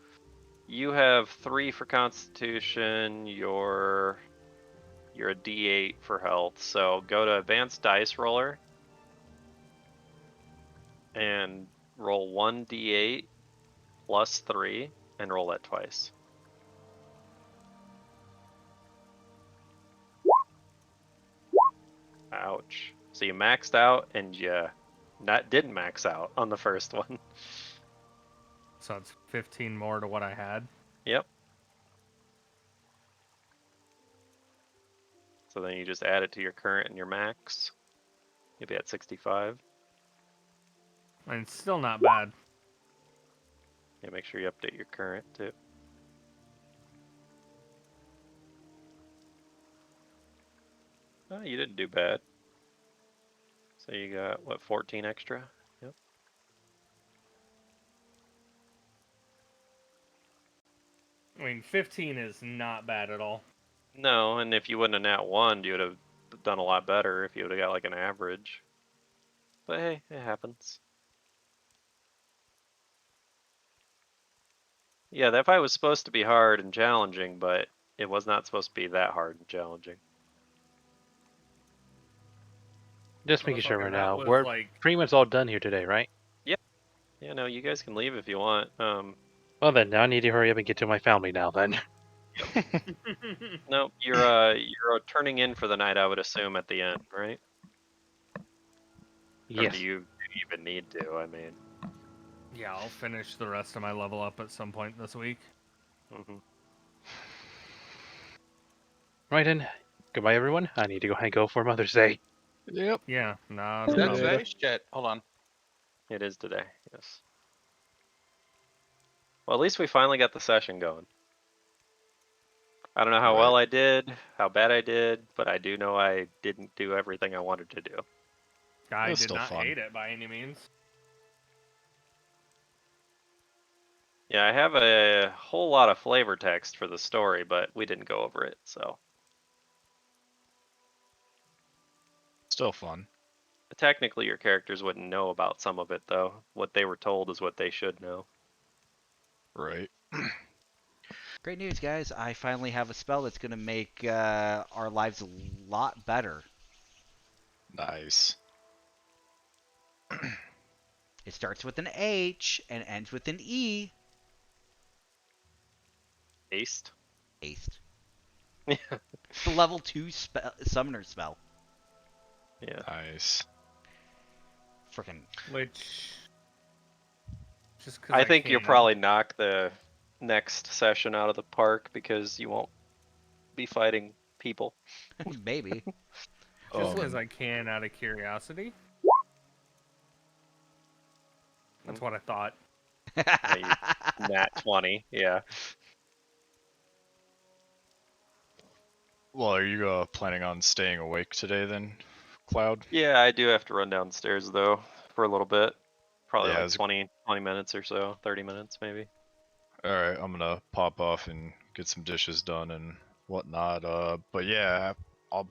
you have 3 for constitution, you're a D8 for health. So go to advanced dice roller and roll 1d8 plus 3 and roll that twice. Ouch. So you maxed out and you didn't max out on the first one.
So it's 15 more to what I had.
Yep. So then you just add it to your current and your max. You'll be at 65.
And it's still not bad.
Yeah, make sure you update your current too. Oh, you didn't do bad. So you got, what, 14 extra? Yep.
I mean, 15 is not bad at all.
No, and if you wouldn't have nat 1, you would have done a lot better if you would have got like an average. But hey, it happens. Yeah, that fight was supposed to be hard and challenging, but it was not supposed to be that hard and challenging.
Just making sure right
Motherfucker, that
now.
was
We're
like
pretty much all done here today, right?
Yeah, no, you guys can leave if you want.
Well then, now I need to hurry up and get to my family now. Then.
No, you're turning in for the night, I would assume, at the end, right? Or
Yes.
do you even need to? I mean.
yeah, I'll finish the rest of my level up at some point this week.
Hmm.
Right then. Goodbye, everyone. I need to go for Mother's Day.
Yep.
Yeah, not
Is
a
that
problem.
today? Shit. Hold on.
It is today. Yes. Well, at least we finally got the session going. I don't know how well I did, how bad I did, but I do know I didn't do everything I wanted to do.
I
That's
did
still
not
fun.
hate it by any means.
Yeah, I have a whole lot of flavor text for the story, but we didn't go over it, so.
Still fun.
Technically, your characters wouldn't know about some of it, though. What they were told is what they should know.
Right.
Great news, guys! I finally have a spell that's gonna make our lives a lot better.
Nice.
It starts with an H and ends with an E.
Haste?
Haste.
Yeah.
It's the level 2 summoner spell.
Yeah.
Nice.
Frickin'
Which, just because
I think you'll
can.
probably knock the next session out of the park because you won't be fighting people.
maybe.
Just because
Um,
I can, out of curiosity. That's what I thought.
Yeah, Nat 20, yeah.
Well, are you planning on staying awake today then, Cloud?
Yeah, I do have to run downstairs though for a little bit. Probably
Yeah,
like 20 minutes or so, 30 minutes maybe.
Alright, I'm gonna pop off and get some dishes done and whatnot. But yeah, I'll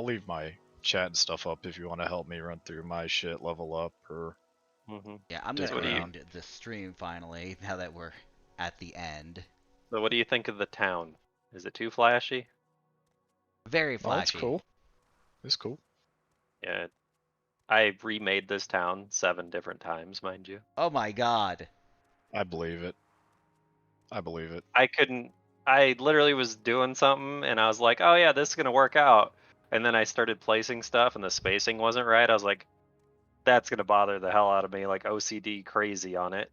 leave my chat and stuff up if you want to help me run through my shit, level up, or
Hmm.
Yeah, I'm
Dick
gonna
what do you-
end the stream finally, now that we're at the end.
So what do you think of the town? Is it too flashy?
Very
oh, that's
flashy.
cool. It's cool.
Yeah, I remade this town 7 different times, mind you.
Oh my god.
I believe it. I believe it.
I literally was doing something and I was like, oh yeah, this is gonna work out. And then I started placing stuff and the spacing wasn't right. I was like, that's gonna bother the hell out of me, like OCD crazy on it.